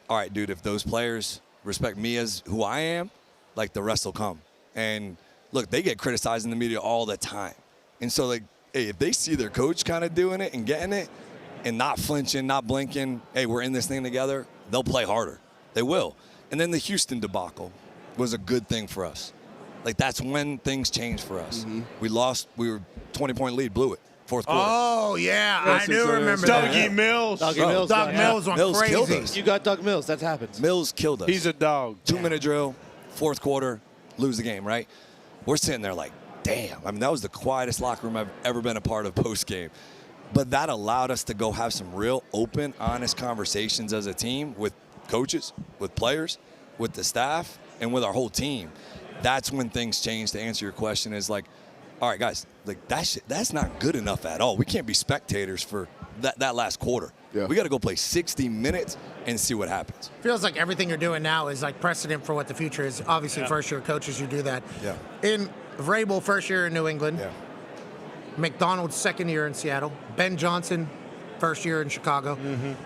all right, dude, if those players respect me as who I am, like the rest will come. And look, they get criticized in the media all the time. And so, like, hey, if they see their coach kind of doing it and getting it and not flinching, not blinking, hey, we're in this thing together, they'll play harder. They will. And then the Houston debacle was a good thing for us. Like, that's when things changed for us. We lost. We were 20-point lead, blew it, fourth quarter. Oh, yeah. I do remember that. Dougie Mills. Doug Mills went crazy. Killed us. You got Doug Mills. That's happened. Mills killed us. He's a dog. 2-minute drill, fourth quarter, lose the game, right? We're sitting there like, damn. I mean, that was the quietest locker room I've ever been a part of post-game. But that allowed us to go have some real open, honest conversations as a team with coaches, with players, with the staff, and with our whole team. That's when things change. To answer your question is like, all right, guys, like that's not good enough at all. We can't be spectators for that last quarter. Yeah. We got to go play 60 minutes and see what happens. Feels like everything you're doing now is like precedent for what the future is. Obviously, first-year coaches, you do that. Yeah. In Vrabel, first year in New England. Yeah. McDonald's, second year in Seattle. Ben Johnson, first year in Chicago.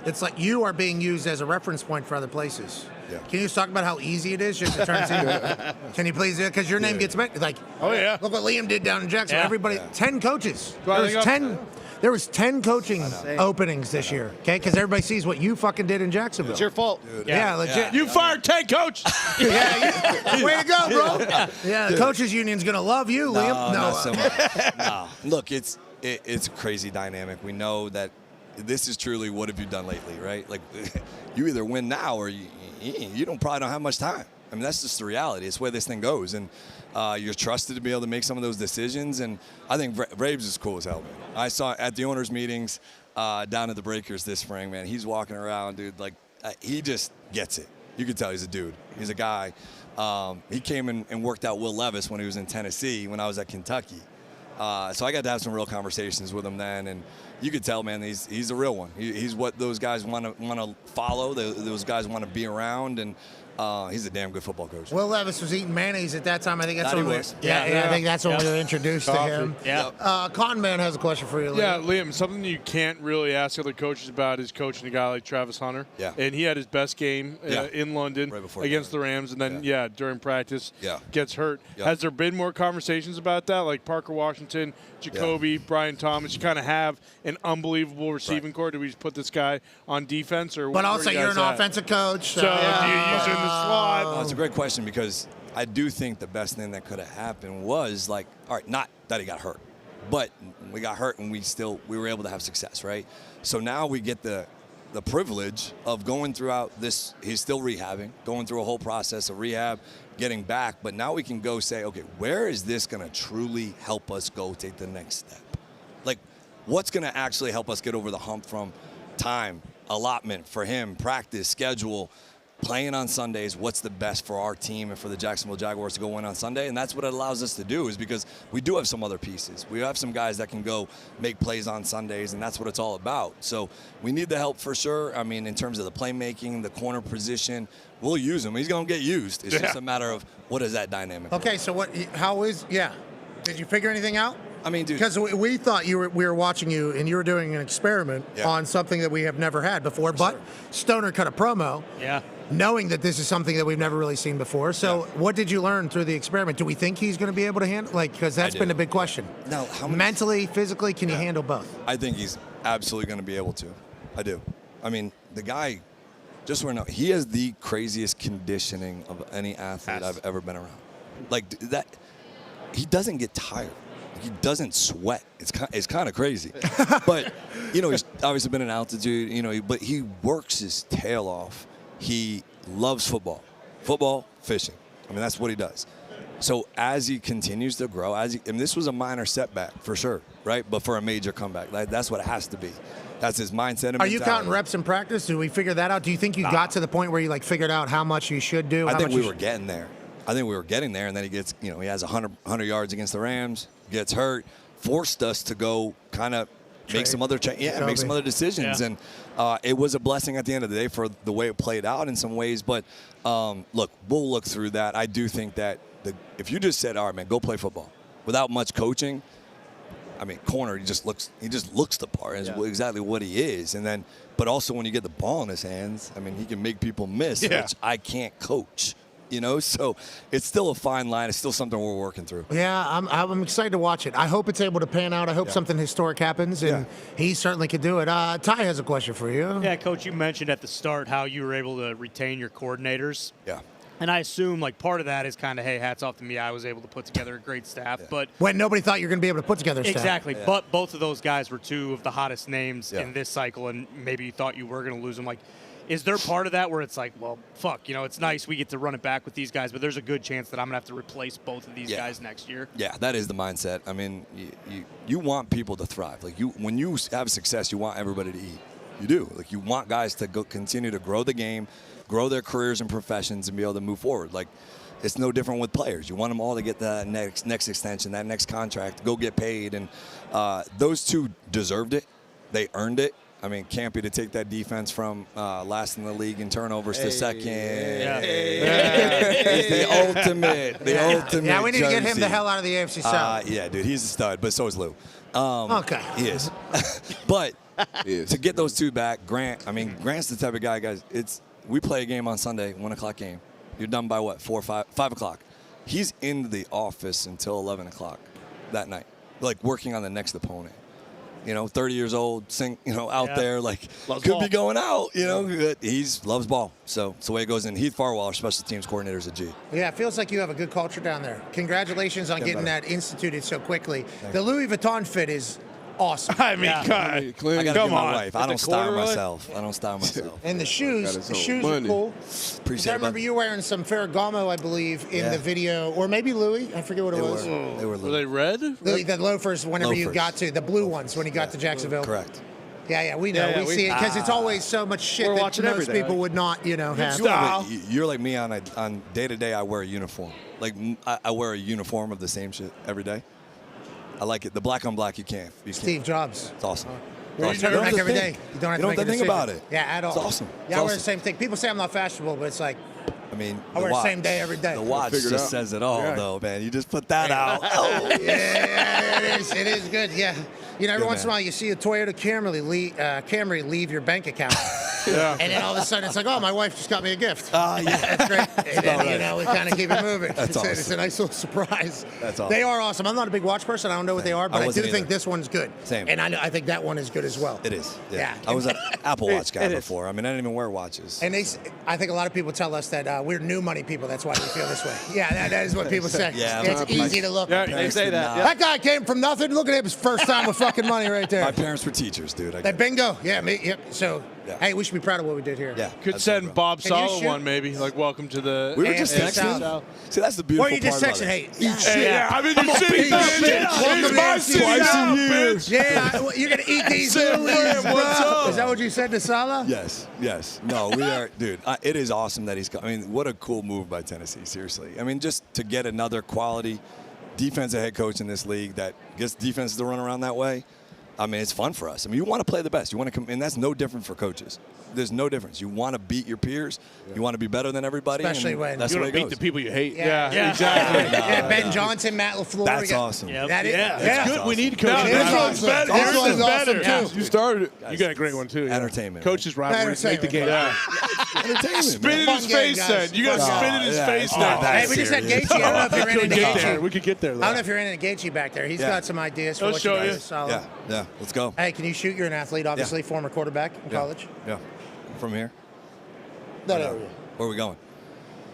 It's like you are being used as a reference point for other places. Yeah. Can you just talk about how easy it is just to turn team? Can you please do it? Because your name gets mentioned. Like, Oh, yeah. look what Liam did down in Jacksonville. Yeah. Everybody, 10 coaches. So I There's think There was 10 coaching openings this year, okay? Because everybody sees what you fucking did in Jacksonville. It's your fault. Yeah, legit. You fired 10 coach. Way to go, bro. Yeah, the coaches union's going to love you, Liam. No, not so much. No. Look, it's a crazy dynamic. We know that this is truly what have you done lately, right? Like, you either win now or you probably don't have much time. I mean, that's just the reality. It's where this thing goes. And you're trusted to be able to make some of those decisions. And I think Braves is cool as hell, man. I saw at the owners' meetings down at the Breakers this spring, man. He's walking around, dude. Like, he just gets it. You can tell he's a dude. He's a guy. He came in and worked out Will Levis when he was in Tennessee when I was at Kentucky. So I got to have some real conversations with him then. And you could tell, man, he's a real one. He's what those guys want to follow. Those guys want to be around. And he's a damn good football coach. Will Levis was eating mayonnaise at that time. I think that's That when he we was. I think that's when we were introduced to him. Yeah. Con Man has a question for you, Liam. Yeah, Liam, something you can't really ask other coaches about is coaching a guy like Travis Hunter. Yeah. And he had his best game in London against the Rams, and then, during practice, gets hurt. Yeah. Has there been more conversations about that? Like Parker Washington, Jacoby, Brian Thomas, you kind of have an unbelievable receiving corps. Do we just put this guy on defense? But also, you're an offensive coach. So do you use him in the slot? Oh, it's a great question because I do think the best thing that could have happened was like, all right, not that he got hurt, but we got hurt and we were able to have success, right? So now we get the privilege of going throughout this. He's still rehabbing, going through a whole process of rehab, getting back. But now we can go say, okay, where is this going to truly help us go take the next step? Like, what's going to actually help us get over the hump from time, allotment for him, practice, schedule, playing on Sundays, what's the best for our team and for the Jacksonville Jaguars to go win on Sunday? And that's what it allows us to do is because we do have some other pieces. We have some guys that can go make plays on Sundays, and that's what it's all about. So we need the help for sure. I mean, in terms of the playmaking, the corner position, we'll use him. He's going to get used. It's just a matter of what is that dynamic. Okay, so did you figure anything out? I mean, dude. Because we thought we were watching you and you were doing an experiment on something that we have never had before, but Stoner cut a promo. Yeah. Knowing that this is something that we've never really seen before. So what did you learn through the experiment? Do we think he's going to be able to handle, because that's been a big question. Now, mentally, physically, can you handle both? I think he's absolutely going to be able to. I do. I mean, the guy, just so we know, he has the craziest conditioning of any athlete I've ever been around. Like that, he doesn't get tired. He doesn't sweat. It's kind of crazy. But, he's obviously been in altitude, but he works his tail off. He loves football, fishing. I mean, that's what he does. So as he continues to grow, this was a minor setback for sure, right? But for a major comeback, that's what it has to be. That's his mindset. And Are you counting reps in practice? Did we figure that out? Do you think you got to the point where you figured out how much you should do? I think we were getting there. And then he gets, he has 100 yards against the Rams, gets hurt, forced us to go kind of make some other make some other decisions. And it was a blessing at the end of the day for the way it played out in some ways. But look, we'll look through that. I do think that if you just said, all right, man, go play football without much coaching, I mean, corner, he just looks the part. Is exactly what he is. And then, but also when you get the ball in his hands, I mean, he can make people miss, which I can't coach. So it's still a fine line. It's still something we're working through. Yeah, I'm excited to watch it. I hope it's able to pan out. I hope something historic happens, and he certainly could do it. Ty has a question for you. Yeah, Coach, you mentioned at the start how you were able to retain your coordinators. Yeah. And I assume, part of that is kind of, hey, hats off to me. I was able to put together a great staff. But when nobody thought you were going to be able to put together staff. Exactly. Yeah. But both of those guys were two of the hottest names in this cycle, and maybe you thought you were going to lose them. Is there part of that where it's like, well, fuck, it's nice we get to run it back with these guys, but there's a good chance that I'm going to have to replace both of these guys next year? Yeah, that is the mindset. I mean, you want people to thrive. When you have success, you want everybody to eat. You do. You want guys to continue to grow the game, grow their careers and professions, and be able to move forward. It's no different with players. You want them all to get that next extension, that next contract, go get paid. And those two deserved it. They earned it. I mean, Campy to take that defense from last in the league in turnovers to second. He's the ultimate. Yeah, we need to get him the hell out of the AFC South. Yeah, dude, he's a stud, but so is Lou. Okay. He is. But to get those two back, Grant's the type of guy, guys, we play a game on Sunday, 1 o'clock game. You're done by what, 5 o'clock? He's in the office until 11 o'clock that night, working on the next opponent. 30 years old, out there, like, Loves could ball. be going out, He's loves ball. So it's the way it goes in. Heath Farwell, special teams coordinator, is a G. Yeah, it feels like you have a good culture down there. Congratulations on getting that instituted so quickly. The Louis Vuitton fit is awesome. I mean, I gotta give my wife. I don't style corduroy? myself. And the shoes are cool. Appreciate I it, remember bud. you wearing some Ferragamo, I believe, in the video, or maybe Louis. I forget what it was. They were Were they red? The loafers, whenever you Loafers. got to the blue ones when you got to Jacksonville. Correct. Yeah, we know. We see it because it's always so much shit We're that watching most every day. people would not, have. You're like me on day to day. I wear a uniform. Like I wear a uniform of the same shit every day. I like it. The black on black, you can't. Steve Jobs. It's awesome. You don't have to make every day. You don't have to make a think decision. about it. Yeah, at all. It's awesome. Yeah, I wear It's the same thing. People say I'm not fashionable, but it's like I mean, I wear the same day every day. The watch Figure it just out. says it all, Yeah. though, man. You just put that out. Yeah, it is. It is good. Yeah. Every Good once in a man. while you see a Toyota Camry leave your bank account. Yeah. And then all of a sudden it's like, oh, my wife just got me a gift. Yeah. That's great. And then, right. we kind of keep it moving. That's It's awesome. a nice little surprise. That's awesome. They are awesome. I'm not a big watch person. I don't know what they are, but I do wasn't think either. this one's good. Same. And I think that one is good as well. It is. Yeah. I was an Apple Watch guy It is. before. I mean, I didn't even wear watches. And I think a lot of people tell us that we're new money people. That's why we feel this way. Yeah, that is what people say. Yeah, it's my- easy to look. Yeah, they say that. That guy came from nothing. Look at him, his first time with fucking money right there. My parents were teachers, dude. That bingo. Yeah, me. Yep. So, Yeah. hey, we should be proud of what we did here. Yeah. Could send Bob Can you Sala shoot? one maybe, like welcome to the. We were just texting. See, that's the beautiful Or you just part texted, about hey, it. eat shit. Yeah, I'm in your Come on, city, eat bitch. shit. It's Welcome to my the city city now, now, bitch. Yeah, you're gonna eat these Sam Louis, Graham, what's bro. up? Is that what you said to Salah? Yes. No, we are, dude. It is awesome that he's. I mean, what a cool move by Tennessee. Seriously. I mean, just to get another quality defensive head coach in this league that gets defenses to run around that way. I mean, it's fun for us. I mean, you want to play the best. You want to come, and that's no different for coaches. There's no difference. You want to beat your peers. You want to be better than everybody. Especially and when that's You the way don't it beat goes. the people you hate. Yeah. Exactly. Yeah, Ben Johnson, Matt LaFleur. That's we got- awesome. That is, Yeah, yeah. it's good. We need awesome. coaches. No, This this one's one's better. awesome. This This one's one's awesome, better. too. You started it. You got a great one too. Yeah. Entertainment. Coaches rivalries make the game. Yeah. Entertainment. Spit in Fun his game, face, guys. then. You got to Fun spit in his Yeah, face it's now. not that Hey, we just had serious. Gaethje. I don't know if you're We in could get there. Gaethje. We could get there. I don't know if you're in Gaethje back there. He's Yeah. got some ideas for He'll what show you you. guys is solid. Yeah. Let's go. Hey, can you shoot? You're an athlete, obviously, former quarterback in college. Yeah. From here. That area. Where are we going?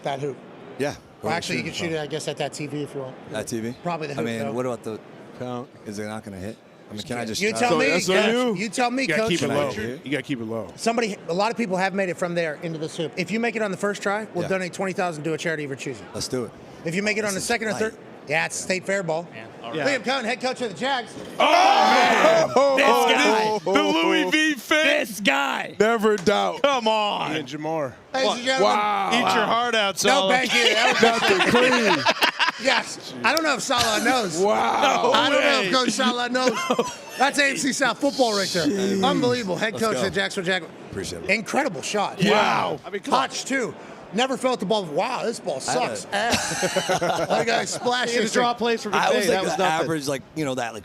That hoop. Yeah. Well, actually, you can shoot it, I guess, at that TV if you want. That TV? Probably the hoop, I mean, though. what about the count? Is it not going to hit? I mean, can I just You try? tell me, that's coach. on you. You tell me, You gotta coach. keep it low. Can I- You gotta keep it low. A lot of people have made it from there into this hoop. If you make it on the first try, we'll Yeah. donate $20,000 to a charity of your choosing. Let's do it. If you make it on the This is second or light. third, yeah, it's state fair ball. Yeah. Liam Cohen, head coach of the Jags. The Louis V fit. This guy. Never doubt. Come on. And Jamar. Ladies and gentlemen, Wow. Eat your heart out, no, Salah. thank you. That was Nothing clean. yes. I don't know if Salah knows. Wow. I don't know way. if Coach Salah knows. That's AFC South football right there. Unbelievable. Head Let's coach go. of the Jacksonville Jaguars. Appreciate it. Incredible shot. Wow. I mean, touch, too. Never felt the ball. Wow, this ball sucks ass. That guy splashed He had to draw plays for I was McVay. like That was the nothing. average, that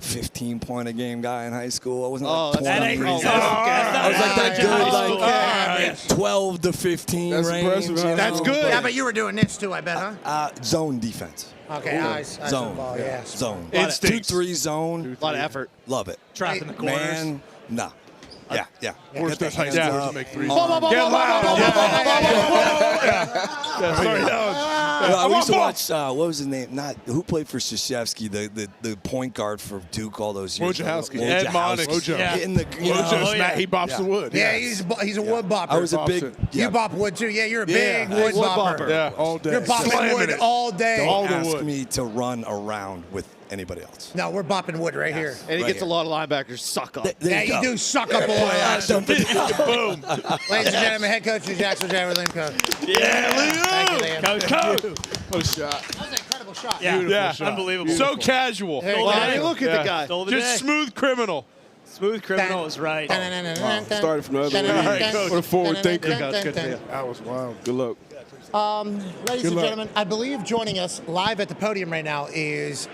15-point-a-game guy in high school. I wasn't Oh, like that's 20. not- I was like that good, Yeah. 12 to 15 That's range. impressive, huh? That's good. Yeah, but you were doing this, too, I bet, huh? Zone defense. Okay, eyes on Zone. the ball, yes. Zone. Instincts. 2-3 zone. A lot of effort. Love it. Trapping the corners. Man, no. Yeah. Worst Get the high hands school up. to make threes. Get loud. Sorry, I used to watch, what was his name? Who played for Krzyzewski, the point guard for Duke all those years. Wojciechowski. Ed Monix. Mojo. Yeah. Hitting the, He bops the wood. Yeah, he's a wood bopper. I was a big. You bop wood, too. Yeah, you're a big wood wood bopper. bopper. Yeah. all day. You're bopping Slamming wood it. all day. Don't the ask wood. me to run around with anybody else. No, we're bopping wood right here. And he Right gets a here. lot of linebackers suck up. Yeah, you do suck up boy. Boom. Ladies and gentlemen, head coach of the Jacksonville Jaguars, Liam Cohen. Yeah, Thank you, Liam. Liam. Coach. Oh, shot. That was an incredible shot. Yeah. Unbelievable. So casual. Hey, Well, I guys. mean, look at the guy. Stole the Just day. smooth criminal. Smooth criminal is right. Started from the other way. All right, coach. What a forward thinker. That was wild. Good luck. Ladies and gentlemen, I believe joining us live at the podium right now is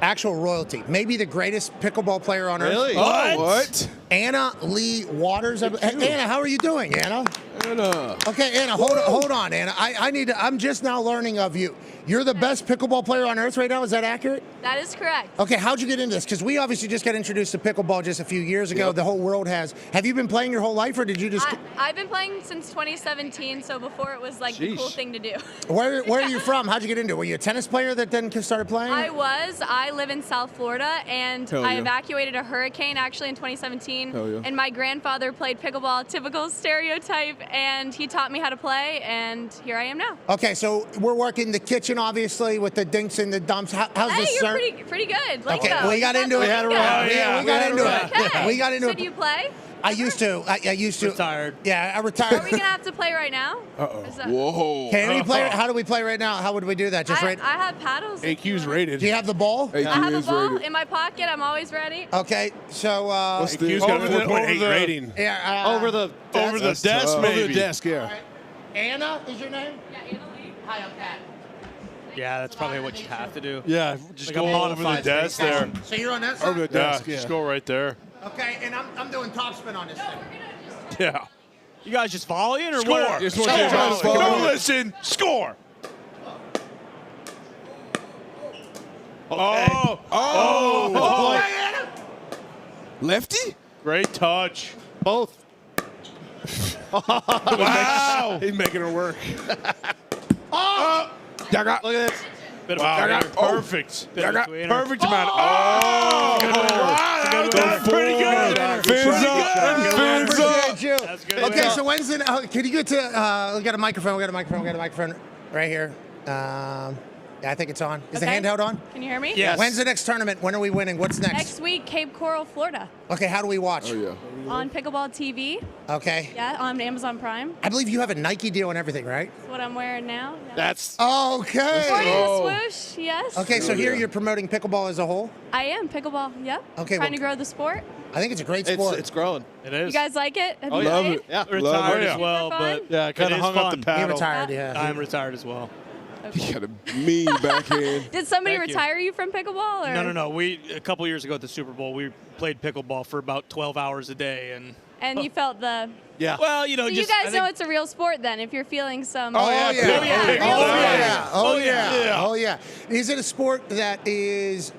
actual royalty. Maybe the greatest pickleball player on earth. Really? What? Anna Lee Waters. Anna, how are you doing, Anna? Anna. Okay, Anna, hold on, Anna. I'm just now learning of you. You're the best pickleball player on earth right now. Is that accurate? That is correct. Okay, how'd you get into this? Because we obviously just got introduced to pickleball just a few years ago. The whole world has. Have you been playing your whole life, or did you just? I've been playing since 2017, so before it was like the cool thing to do. Where are you from? How'd you get into it? Were you a tennis player that then started playing? I live in South Florida, and Hell I yeah. evacuated a hurricane actually in 2017. Hell yeah. And my grandfather played pickleball, typical stereotype, and he taught me how to play, and here I am now. Okay, so we're working the kitchen, obviously, with the dinks and the dumps. How's Hey, the you're pretty good. Okay, Lingo. we got You into it. the lingo. We got into it. Okay. We got into So it. do you play? I used to. I used to. Retired. Yeah, I Are retired. we gonna have to play right now? Whoa. Can we play? How do we play right now? How would we do that? Just I right. have paddles. AQ's rated. Do you have the ball? I have a ball in my pocket. I'm always ready. Okay, so AQ's got a 4.8 rating. Yeah, over the desk, tough. maybe. Over the desk, yeah. Anna is your name? Yeah, Anna Lee. Hi, I'm Pat. Yeah, that's probably what you have to do. Yeah, just Like a go over the modified desk thing. there. So you're on that side? Over the desk, Just go right there. Okay, and I'm doing topspin on this thing. Yeah. You guys just volleying or Score. what? Just want you to Don't listen. Score. Oh. Lefty? Great touch. Both. Wow. He's making her work. Oh! Look at this. Bit of Wow. a Perfect. bit of a tweener. Perfect amount. Oh. Wow, that was pretty good. Fins up. Fins up. Appreciate you. That's good. Okay, so when's the? Can you get to? We got a microphone. We got a microphone right here. Yeah, I think it's on. Is the Okay. handheld on? Can you hear me? Yes. When's the next tournament? When are we winning? What's next? Next week, Cape Coral, Florida, Okay, how do we watch? Oh, yeah. on Pickleball TV. Okay. Yeah, on Amazon Prime. I believe you have a Nike deal and everything, right? That's what I'm wearing now. Yeah. That's Okay. Sporting the swoosh, yes. Okay, so here you're promoting pickleball as a whole. I am pickleball. Yep. Okay, Trying well- to grow the sport. I think it's a great sport. It's growing. It is. You guys like it? Have Oh, you yeah. played? Yeah. Retired yeah. as well, Super fun? but Yeah, kind it of is hung up the fun. paddle. You're retired, yeah. I'm retired as well. You got a mean backhand. Did somebody Thank you. retire you from pickleball? Or? No. We a couple years ago at the Super Bowl, we played pickleball for about 12 hours a day, And you felt the. Yeah. well, you know, So just you guys I think- know it's a real sport then, if you're feeling some. Oh yeah! yeah. Oh yeah! Real Oh sport. yeah! Oh yeah! Yeah. Oh yeah! Is it a sport that is?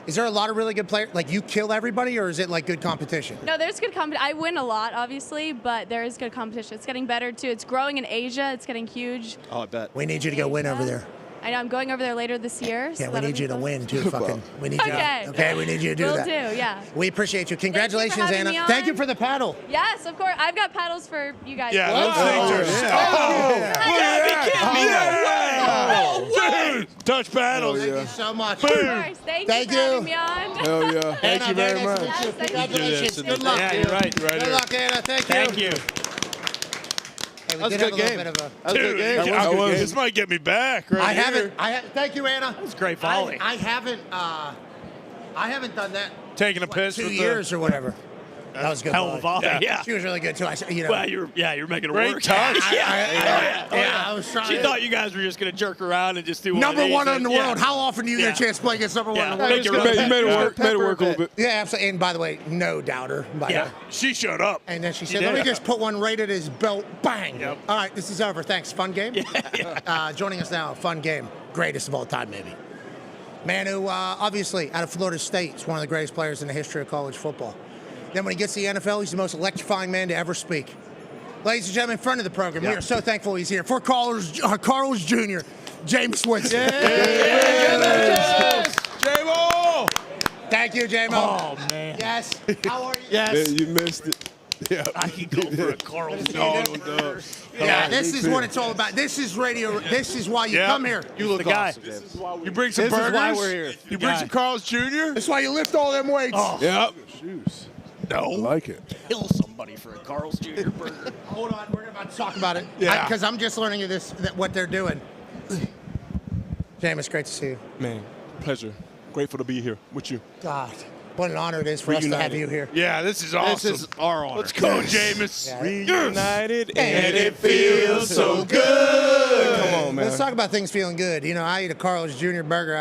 Is there a lot of really good players? Like you kill everybody, or is it like good competition? No, there's good competition. I win a lot, obviously, but there is good competition. It's getting better too. It's growing in Asia. It's getting huge. Oh, I bet. We need you to go win over there. I know I'm going over there later this year. so Yeah, we that'll need be you to fun. win too. Fucking, we need you. Okay. Okay, we need you to do Will that. do, yeah. We appreciate you. Congratulations, having Anna. me on. Thank you for the paddle. Yes, of course. I've got paddles for you guys. Yeah, those things are. Oh, dude, touch paddles. Thank you so much. Of course. Thank you for having me on. Hell yeah. Thank you very much. Yes, thank you. Congratulations. You do this. Good luck. Yeah, you're right. Good luck, Anna. Thank you. Thank you. Hey, we That was did a have good little game. bit of a. That was a good game. That was- this might get me back right I here. haven't. Thank you, Anna. That was great volley. I haven't. I haven't done that. Taking a What, piss 2 with years or whatever. That was a good. Hell of a volley. Yeah. She was really good too. You know. Well, you're making it Great work. touch. Yeah, I was trying. She to- thought you guys were just gonna jerk around and just do Number one in in the world. How often do you get a chance to play against number one in the world? Make You made it work. Made it work a little bit. Yeah, absolutely. And by the way, no doubter. Yeah, she showed up. And then she She said, "Let did. me just put one right at his belt." Bang. Yep. All right, this is over. Thanks. Fun game. Joining us now, fun game, greatest of all time, maybe. Man who obviously out of Florida State is one of the greatest players in the history of college football. Then when he gets to the NFL, he's the most electrifying man to ever speak. Ladies and gentlemen, in front of the program, we are so thankful he's here. For Carlos Jr., James Winston. J-Mo! Thank you, J-Mo. Oh man. Yes. How are you? Yes. Man, you missed it. Yeah. I can go for a Carl. Yeah, this is what it's all about. This is radio. This is why you Yeah. come here. You look The guy. awesome, James. You bring some This is burgers? why we're here. You bring some Carl's Jr.? That's why you lift all them weights. Oh. Yep. Shoes. No. I like it. Kill somebody for a Carl's Jr. burger. Hold on, we're about to talk about it. Yeah. Because I'm just learning of this, what they're doing. James, great to see you. Man, pleasure. Grateful to be here with you. God, What an honor it is for us to have you here. Yeah, this is awesome. This is our honor. Let's go, Jameis. Yeah. Reunited And it feels so good. Come on, man. Let's talk about things feeling good. You know, I eat a Carl's Jr. burger.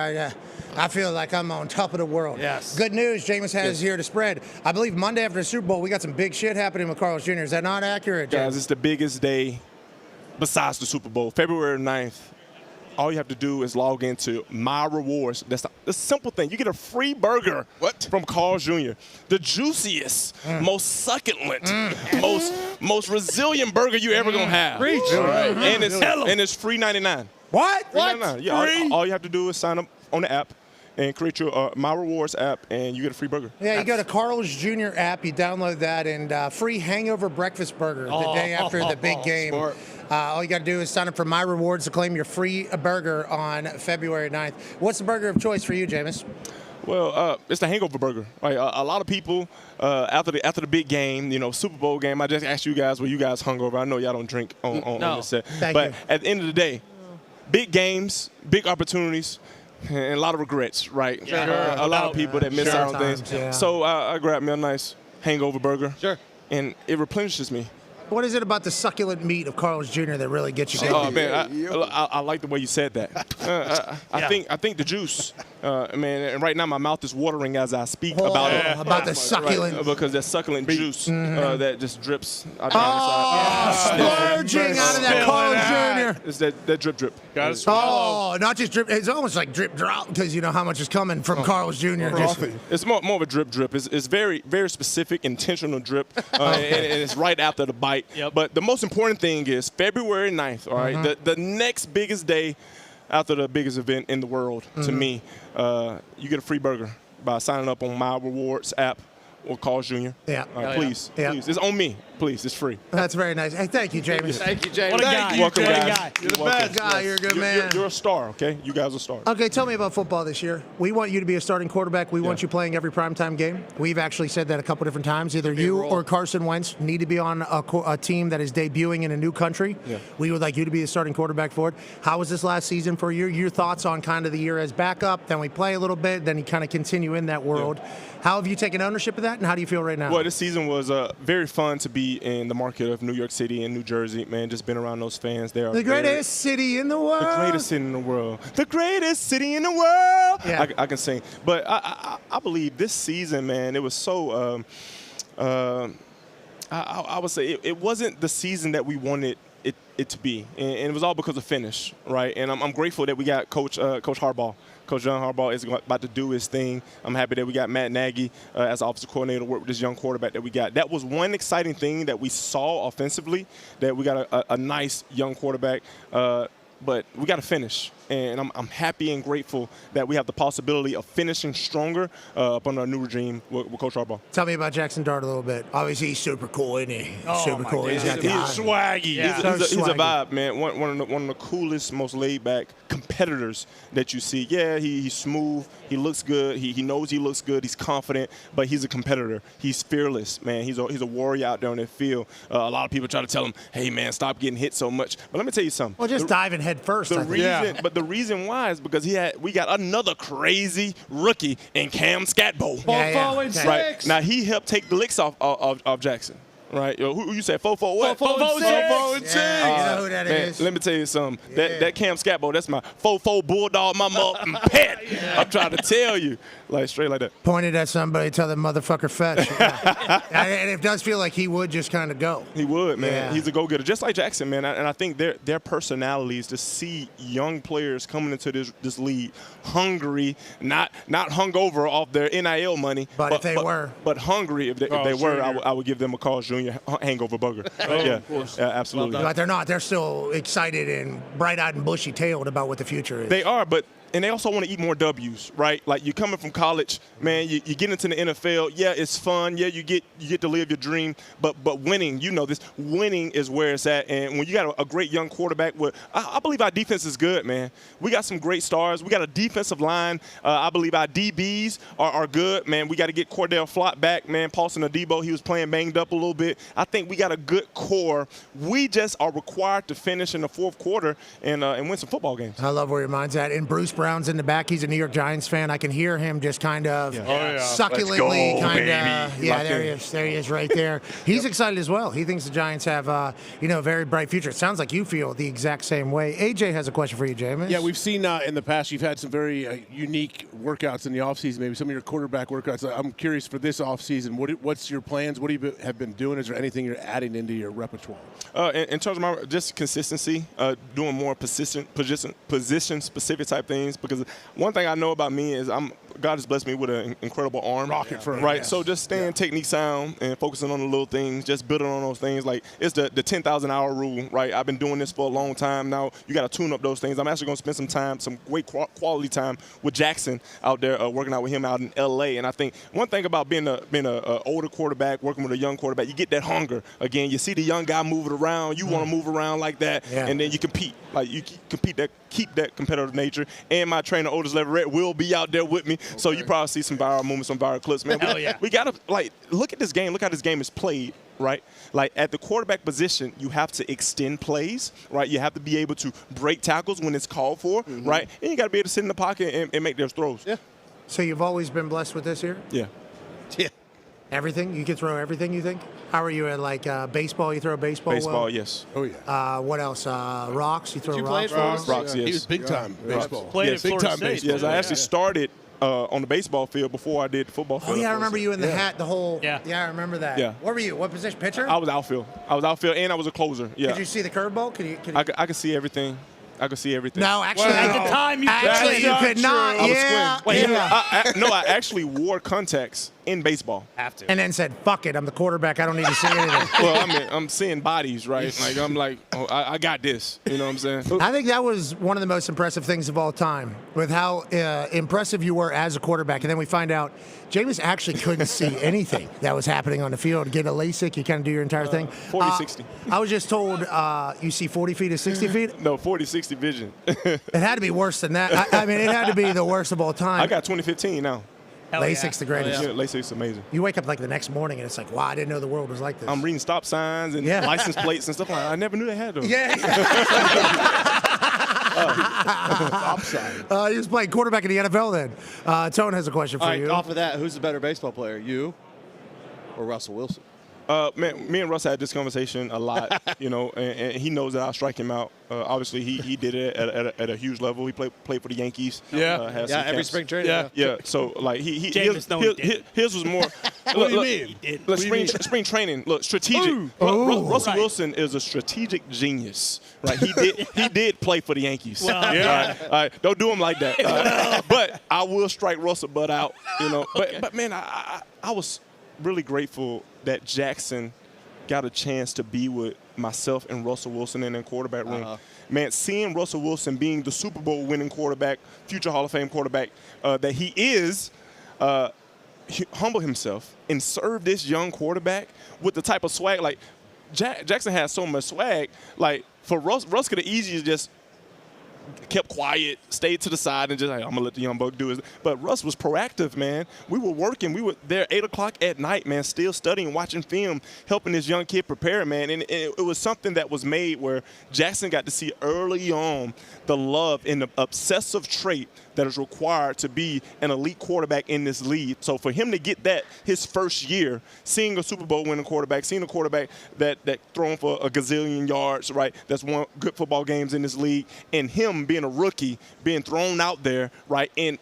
I feel like I'm on top of the world. Yes. Good news, Jameis has here to spread. I believe Monday after the Super Bowl, we got some big shit happening with Carl's Jr. Is that not accurate, Jameis? Guys, it's the biggest day besides the Super Bowl. February 9th. All you have to do is log into My Rewards. That's the simple thing. You get a free burger from Carl's Jr. The juiciest, most succulent, most resilient burger you ever gonna have. Preach. Right. And it's free $99. What? $3.99. Yeah. All you have to do is sign up on the app and create your My Rewards app, and you get a free burger. Yeah, you go to Carl's Jr. app, you download that, and free hangover breakfast burger the day after the big game. Smart. All you got to do is sign up for My Rewards to claim your free burger on February 9th. What's the burger of choice for you, Jameis? Well, it's the hangover burger. Right? A lot of people after the big game, Super Bowl game. I just asked you guys, were you guys hungover? I know y'all don't drink on this set, but at the end of the day, big games, big opportunities. And a lot of regrets, right? Sure. A lot of people that miss out on things. Yeah. So I grabbed me a nice hangover burger. Sure. And it replenishes me. What is it about the succulent meat of Carl's Jr. that really gets you going? Oh man, I like the way you said that. I think the juice, man. And right now my mouth is watering as I speak about it. About the succulent. Right, because that succulent juice that just drips out down the side. Splurging out of that Carl's Jr. It's that drip. Got to swallow. Oh, not just drip. It's almost like drip drop because you know how much is coming from Carl's Jr. It's more of a drip. It's very, very specific, intentional drip, and it's right after the bite. Yep. But the most important thing is February 9th, all right? The next biggest day after the biggest event in the world, to me, you get a free burger by signing up on My Rewards app or Carl's Jr. Yeah. Please. It's on me. Please, it's free. That's very nice. Hey, thank you, Jameis. Thank you, James. What a guy. Welcome, What a guys. guy. You're the best. Guy, you're a good man. You're a star, okay? You guys are stars. Okay, tell me about football this year. We want you to be a starting quarterback. We want you playing every primetime game. We've actually said that a couple different times. Either you or Carson Wentz need to be on a team that is debuting in a new country. Yeah. We would like you to be the starting quarterback for it. How was this last season for you? Your thoughts on kind of the year as backup, then we play a little bit, then you kind of continue in that world. Yeah. How have you taken ownership of that, and how do you feel right now? Well, this season was very fun to be in the market of New York City and New Jersey. Man, just been around those fans. They are the greatest city in the world. The greatest city in the world. The greatest city in the world. Yeah. I can sing. But I believe this season, man, it was so I would say it wasn't the season that we wanted it to be. And it was all because of finish, right? And I'm grateful that we got Coach Harbaugh. Coach John Harbaugh is about to do his thing. I'm happy that we got Matt Nagy as offensive coordinator, work with this young quarterback that we got. That was one exciting thing that we saw offensively, that we got a nice young quarterback. But we got to finish. And I'm happy and grateful that we have the possibility of finishing stronger up under our new regime with Coach Harbaugh. Tell me about Jackson Dart a little bit. Obviously, he's super cool, isn't he? Super cool. He's swaggy. Yeah. He's a vibe, man. One of the coolest, most laid-back competitors that you see. Yeah, he's smooth. He looks good. He knows he looks good. He's confident, but he's a competitor. He's fearless, man. He's a warrior out there on that field. A lot of people try to tell him, hey, man, stop getting hit so much. But let me tell you something. Well, just diving head first. But the reason why is because we got another crazy rookie in Cam Scatbo. 4-4-6. Right. Now, he helped take the licks off Jackson. Right, who you said 4-4 what? 4-4-6. You know who that is. Let me tell you something. That Cam Scatbo, that's my 4-4 bulldog, my pet. I'm trying to tell you, like straight like that. Pointed at somebody, tell that motherfucker fetch. And it does feel like he would just kind of go. He would, man. Yeah. He's a go-getter, just like Jackson, man. And I think their personalities, to see young players coming into this league hungry, not hungover off their NIL money, but hungry. If they were, I would give them a Carl's Jr. hangover burger. Yeah, absolutely. But they're not. They're still excited and bright-eyed and bushy-tailed about what the future is. They are, but and they also want to eat more W's, right? Like, you're coming from college, man, you get into the NFL. Yeah, it's fun. Yeah, you get to live your dream. But winning, you know this, winning is where it's at. And when you got a great young quarterback, I believe our defense is good, man. We got some great stars. We got a defensive line. I believe our DBs are good, man. We got to get Cordell Flott back, man. Paulson Adebo, he was playing banged up a little bit. I think we got a good core. We just are required to finish in the fourth quarter and win some football games. I love where your mind's at. And Bruce Brown's in the back. He's a New York Giants fan. I can hear him just kind of succulently Yeah, there he is. There he is right there. He's excited as well. He thinks the Giants have, a very bright future. It sounds like you feel the exact same way. AJ has a question for you, Jameis. Yeah, we've seen in the past you've had some very unique workouts in the offseason, maybe some of your quarterback workouts. I'm curious for this offseason, what's your plans? What do you have been doing? Is there anything you're adding into your repertoire? In terms of my just consistency, doing more position-specific type things, because one thing I know about me is God has blessed me with an incredible arm. Rocket for right? Yes. So just staying technique sound and focusing on the little things, just building on those things. Like it's the 10,000 hour rule, right? I've been doing this for a long time now. You got to tune up those things. I'm actually going to spend some time, some great quality time with Jackson out there, working out with him out in L.A. And I think one thing about being a older quarterback, working with a young quarterback, you get that hunger. Again, you see the young guy moving around, you want to move around like that, and then you compete. Like you compete keep that competitive nature. And my trainer, Otis Leverett, will be out there with me. Okay. So you probably see some viral moments, some viral clips, man. We got to, look at this game. Look how this game is played, right? Like, at the quarterback position, you have to extend plays, right? You have to be able to break tackles when it's called for, right? And you got to be able to sit in the pocket and make those throws. Yeah. So you've always been blessed with this here? Yeah. Yeah. Everything? You can throw everything, you think? How are you at, baseball? You throw a baseball Baseball, well? yes. Oh, yeah. What else? Rocks? You throw rocks? Rocks, yes. He was big-time baseball. Played at Florida State. Yes, I actually started on the baseball field before I did the football field. Oh, yeah, I remember you in the hat, the whole. Yeah, I remember that. Yeah. What were you? What position? Pitcher? I was outfield. And I was a closer. Yeah. Could you see the curveball? I could see everything. I could see everything. No, actually, at the time you could not. I actually wore contacts in baseball. Have to. And then said, "Fuck it, I'm the quarterback. I don't need to see anything." Well, I mean, I'm seeing bodies, right? Like I'm like, oh, I got this. You know what I'm saying? I think that was one of the most impressive things of all time, with how impressive you were as a quarterback. And then we find out Jameis actually couldn't see anything that was happening on the field. Get a LASIK, you kind of do your entire thing. 40, 60. I was just told you see 40 feet to 60 feet? No, 40, 60 vision. It had to be worse than that. I mean, it had to be the worst of all time. I got 2015 now. LASIK's the greatest. Yeah, LASIK's amazing. You wake up like the next morning and it's like, wow, I didn't know the world was like this. I'm reading stop signs and license plates and stuff like that. I never knew they had those. Yeah. He was playing quarterback in the NFL then. Tone has a question for you. Off of that, who's the better baseball player, you or Russell Wilson? Man, me and Russ had this conversation a lot, and he knows that I strike him out. Obviously, he did it at a huge level. He played for the Yankees. Every spring training. Yeah. So like his was more. What do you mean? Spring training. Look, strategic. Russell Wilson is a strategic genius, right? He did play for the Yankees. Well, all right. Don't do him like that. But I will strike Russell butt out. But man, I was really grateful that Jackson got a chance to be with myself and Russell Wilson in the quarterback room. Man, seeing Russell Wilson being the Super Bowl winning quarterback, future Hall of Fame quarterback that he is, humble himself and serve this young quarterback with the type of swag. Like, Jackson has so much swag. Like, for Russ could have easily just kept quiet, stayed to the side, and just like, I'm gonna let the young buck do it. But Russ was proactive, man. We were working. We were there 8 o'clock at night, man, still studying, watching film, helping this young kid prepare, man. And it was something that was made where Jackson got to see early on the love and the obsessive trait that is required to be an elite quarterback in this league. So for him to get that his first year, seeing a Super Bowl winning quarterback, seeing a quarterback that thrown for a gazillion yards, right, that's won good football games in this league, and him being a rookie, being thrown out there, right, in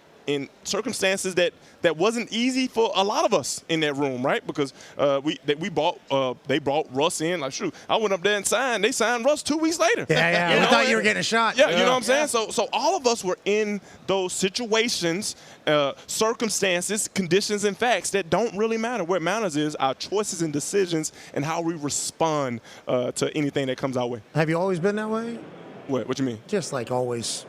circumstances that wasn't easy for a lot of us in that room, right? Because they brought Russ in. Like, shoot, I went up there and signed. They signed Russ 2 weeks later. Yeah. We thought you were getting a shot. Yeah, you know what I'm saying? So all of us were in those situations, circumstances, conditions, and facts that don't really matter. What matters is our choices and decisions and how we respond to anything that comes our way. Have you always been that way? What you mean? Just like always,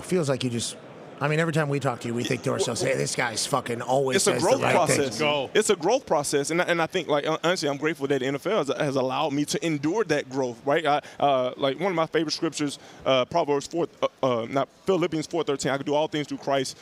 feels like you just. I mean, every time we talk to you, we think to ourselves, hey, this guy's fucking always says the right thing. It's a growth process. And I think, like, honestly, I'm grateful that the NFL has allowed me to endure that growth, right? Like, one of my favorite scriptures, Philippians 4:13, I can do all things through Christ,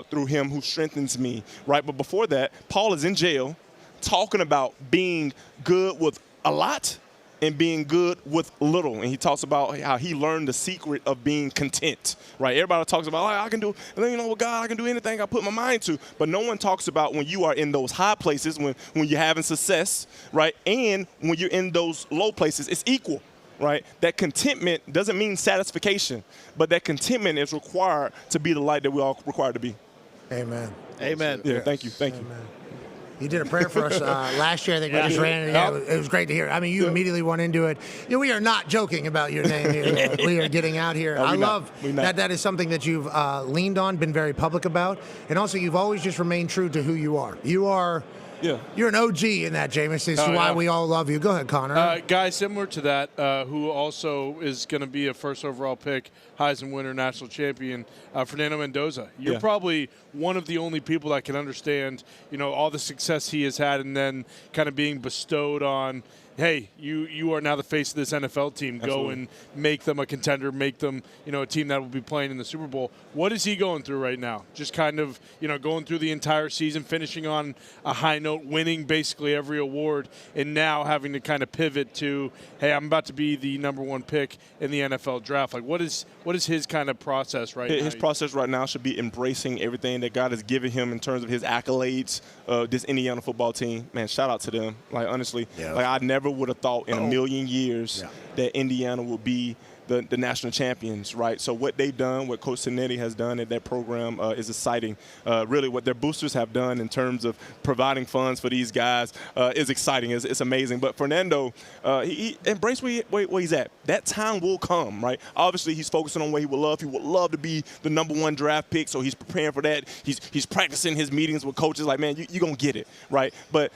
through him who strengthens me, right? But before that, Paul is in jail talking about being good with a lot and being good with little. And he talks about how he learned the secret of being content, right? Everybody talks about, I can do, with God, I can do anything I put my mind to. But no one talks about when you are in those high places, when you're having success, right? And when you're in those low places, it's equal, right? That contentment doesn't mean satisfaction, but that contentment is required to be the light that we all required to be. Amen. Amen. Yeah, thank you. You did a prayer for us last year. I think we just ran it. Yeah, it was great to hear. I mean, you immediately went into it. We are not joking about your name here. We are getting out here. I love that is something that you've leaned on, been very public about, and also you've always just remained true to who you are. You're an OG in that, Jameis. This is why we all love you. Go ahead, Connor. Guy similar to that, who also is going to be a first overall pick, Heisman winner, national champion, Fernando Mendoza. You're probably one of the only people that can understand, all the success he has had, and then kind of being bestowed on, hey, you are now the face of this NFL team. Absolutely. Go and make them a contender, make them, a team that will be playing in the Super Bowl. What is he going through right now? Just kind of, going through the entire season, finishing on a high note, winning basically every award, and now having to kind of pivot to, hey, I'm about to be the number one pick in the NFL draft. Like, what is his kind of process right now? His process right now should be embracing everything that God has given him in terms of his accolades. This Indiana football team, man, shout out to them. Like, honestly, I never would have thought in a million years that Indiana would be the national champions, right? So what they've done, what Coach Cinetti has done at that program is exciting. Really, what their boosters have done in terms of providing funds for these guys is exciting. It's amazing. But Fernando, he embraced where he's at. That time will come, right? Obviously, he's focusing on what he would love. He would love to be the number one draft pick, so he's preparing for that. He's practicing his meetings with coaches like, man, you're going to get it, right? But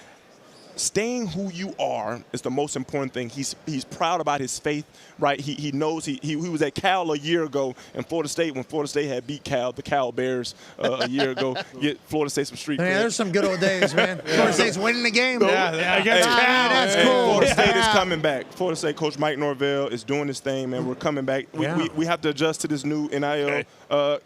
staying who you are is the most important thing. He's proud about his faith, right? He knows he was at Cal a year ago in Florida State when Florida State had beat the Cal Bears a year ago. Get Florida State some street cred. Man, there's some good old days, man. Florida State's winning the game. Against Cal. That's cool. Florida State is coming back. Florida State coach Mike Norvell is doing this thing, man. We're coming back. We have to adjust to this new NIL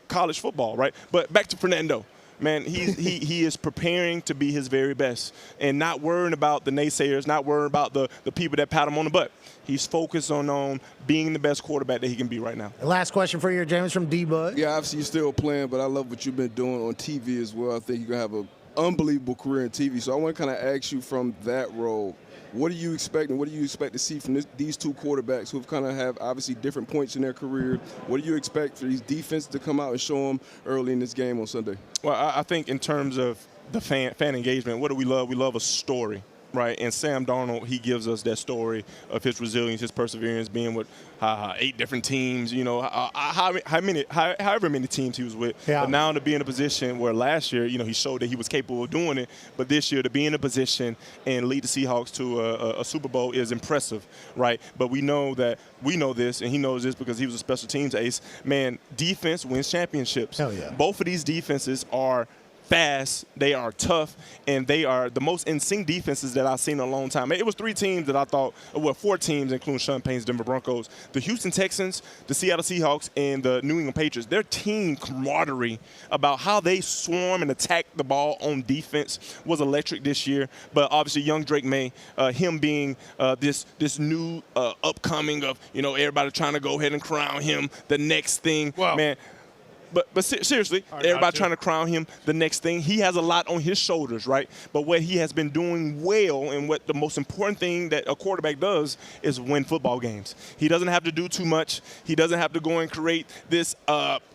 college football, right? But back to Fernando. Man, he is preparing to be his very best and not worrying about the naysayers, not worrying about the people that pat him on the butt. He's focused on being the best quarterback that he can be right now. Last question for you, James, from D-Bud. Yeah, obviously you're still playing, but I love what you've been doing on TV as well. I think you're going to have an unbelievable career in TV. So I want to kind of ask you from that role, what are you expecting? What do you expect to see from these two quarterbacks who kind of have obviously different points in their career? What do you expect for these defenses to come out and show them early in this game on Sunday? Well, I think in terms of the fan engagement, what do we love? We love a story, right? And Sam Darnold, he gives us that story of his resilience, his perseverance, being with 8 different teams, however many teams he was with. Yeah. But now to be in a position where last year, he showed that he was capable of doing it. But this year to be in a position and lead the Seahawks to a Super Bowl is impressive, right? But we know this, and he knows this because he was a special teams ace. Man, defense wins championships. Hell yeah. Both of these defenses are fast, they are tough, and they are the most in sync defenses that I've seen in a long time. It was 3 teams that I thought, 4 teams, including Sean Payne's Denver Broncos, the Houston Texans, the Seattle Seahawks, and the New England Patriots. Their team camaraderie about how they swarm and attack the ball on defense was electric this year. But obviously, young Drake May, him being this new upcoming of everybody trying to go ahead and crown him the next thing, man. But seriously, everybody trying to crown him the next thing. He has a lot on his shoulders, right? But what he has been doing well, and what the most important thing that a quarterback does is win football games. He doesn't have to do too much. He doesn't have to go and create this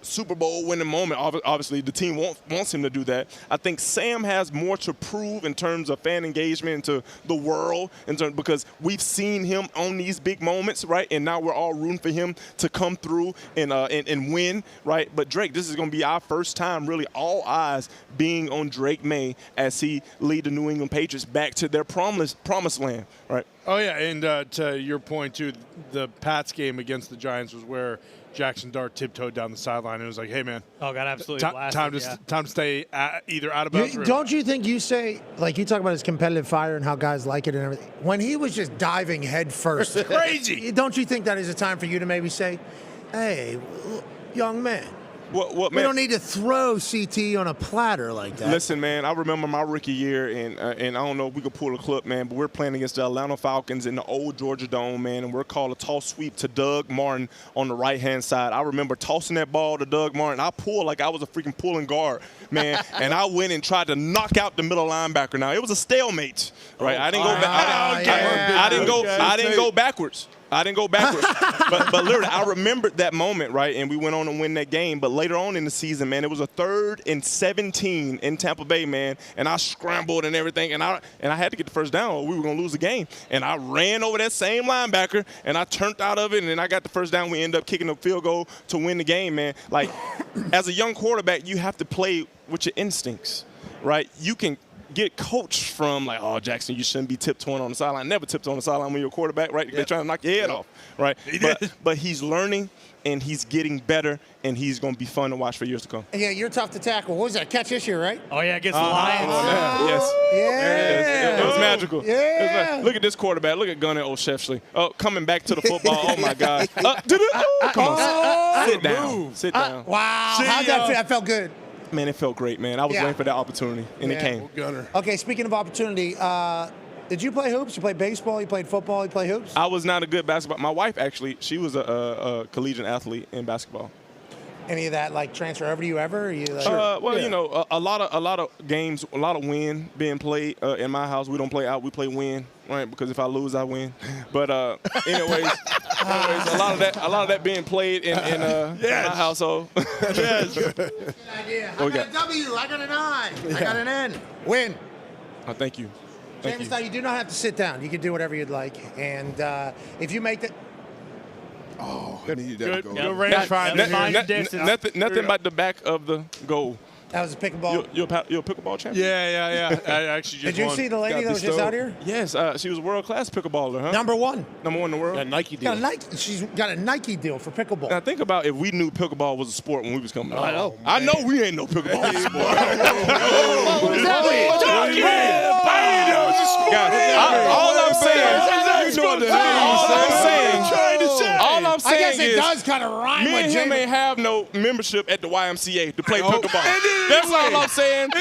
Super Bowl winning moment. Obviously, the team wants him to do that. I think Sam has more to prove in terms of fan engagement to the world, because we've seen him on these big moments, right? And now we're all rooting for him to come through and win, right? But Drake, this is going to be our first time, really, all eyes being on Drake May as he lead the New England Patriots back to their promised land, right? Oh, yeah, and to your point, too, the Pats game against the Giants was where Jackson Dart tiptoed down the sideline and was like, hey, man. Oh, got absolutely blasted. Time to stay either out of bounds or don't you think you say, like you talk about his competitive fire and how guys like it and everything. When he was just diving head first. Crazy. Don't you think that is a time for you to maybe say, hey, young man, We don't need to throw CT on a platter like that. Listen, man, I remember my rookie year, and I don't know if we could pull a clip, man, but we're playing against the Atlanta Falcons in the old Georgia Dome, man, and we're called a toss sweep to Doug Martin on the right-hand side. I remember tossing that ball to Doug Martin. I pulled like I was a freaking pulling guard, man, and I went and tried to knock out the middle linebacker. Now, it was a stalemate, right? I didn't go back. I didn't go backwards. I didn't go backwards. but literally, I remembered that moment, right? And we went on to win that game. But later on in the season, man, it was a 3rd and 17 in Tampa Bay, man. And I scrambled and everything. And I had to get the first down or we were going to lose the game. And I ran over that same linebacker, and I turned out of it. And then I got the first down. We ended up kicking a field goal to win the game, man. Like, as a young quarterback, you have to play with your instincts, right? You can get coached from like, oh, Jackson, you shouldn't be tiptoeing on the sideline. Never tiptoe on the sideline when you're a quarterback, right? They're trying to knock your head off, right? But he's learning, and he's getting better, and he's going to be fun to watch for years to come. Yeah, you're tough to tackle. What was that catch this year, right? Oh, yeah, against the Lions. Yes. Yeah. It was magical. Yeah. Look at this quarterback. Look at Gunnar Olszewski. Oh, coming back to the football. Oh, my God. Come on. Sit down. Sit down. Wow. How'd that feel? That felt good. Man, it felt great, man. I was waiting for that opportunity, and it came. Okay, speaking of opportunity, did you play hoops? You played baseball? You played football? You played hoops? I was not a good basketball. My wife, actually, she was a collegiate athlete in basketball. Any of that like transfer over to you ever? Or you, like, well, you know, a lot of games, a lot of win being played in my house. We don't play out, we play win, right? Because if I lose, I win. But anyways, a lot of that being played in my household. Yes. Good idea. I got a W. I got an I. I got an N. Win. Oh, thank you. Thank James, now you do not have to sit down. You can do whatever you'd like. And if you make the Oh, I needed that goal. Good range find. Nothing but the back of the goal. That was a pickleball. You're a pickleball champion? Yeah. I actually just Did you see the lady that was just out here? Yes, she was a world-class pickleballer, huh? Number one in the world? Got a Nike deal. She's got a Nike deal for pickleball. Now think about if we knew pickleball was a sport when we was coming up. I know. I know we ain't no pickleball sport. What was that? All I'm saying I guess it is does kind of rhyme me with and him James. ain't have no membership at the YMCA to play pickleball. That's all I'm saying.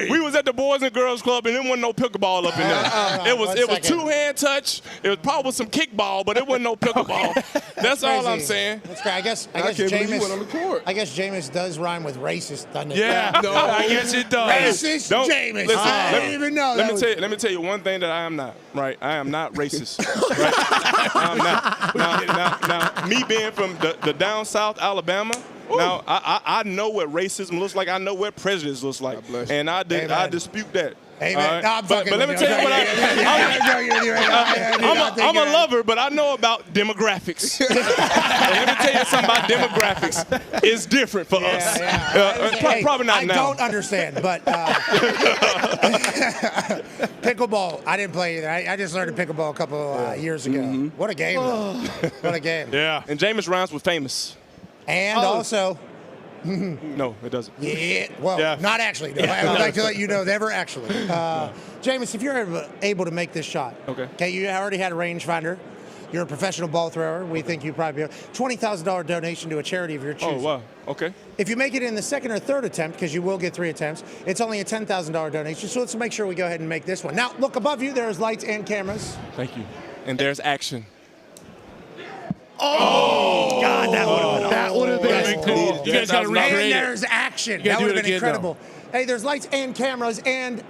We was at the Boys and Girls Club, and there wasn't no pickleball up in there. It was two-hand touch. It was probably some kickball, but it wasn't no pickleball. That's all I'm saying. That's great. I guess Jameis went on the court. I guess Jameis does rhyme with racist, doesn't it? Yeah, no, I guess it does. Racist Jameis. Listen, I didn't even know. Let me tell you one thing that I am not. Right, I am not racist. Right? I'm not. Now, me being from the down south Alabama. Now I know what racism looks like. I know what prejudice looks like, and I dispute that. Amen. No, but let me tell you what I'm a lover, but I know about demographics. And let me tell you something about demographics. It's different for us. Probably not now. I don't understand, but pickleball, I didn't play either. I just learned pickleball a couple years ago. What a game. What a game. Yeah. And Jameis rhymes with famous. And also... No, it doesn't. Yeah, well, not actually. No. I would like to let you know, never actually. Jameis, if you're able to make this shot, okay, you already had a rangefinder. You're a professional ball thrower. We think you probably be $20,000 donation to a charity of your choosing. Oh, wow. Okay. If you make it in the second or third attempt, because you will get 3 attempts, it's only a $10,000 donation. So let's make sure we go ahead and make this one. Now, look above you. There's lights and cameras. Thank you. And there's action. Oh, God, that would have been cool. You guys got to recreate it. And there's action. That would have been incredible. Hey, there's lights and cameras and...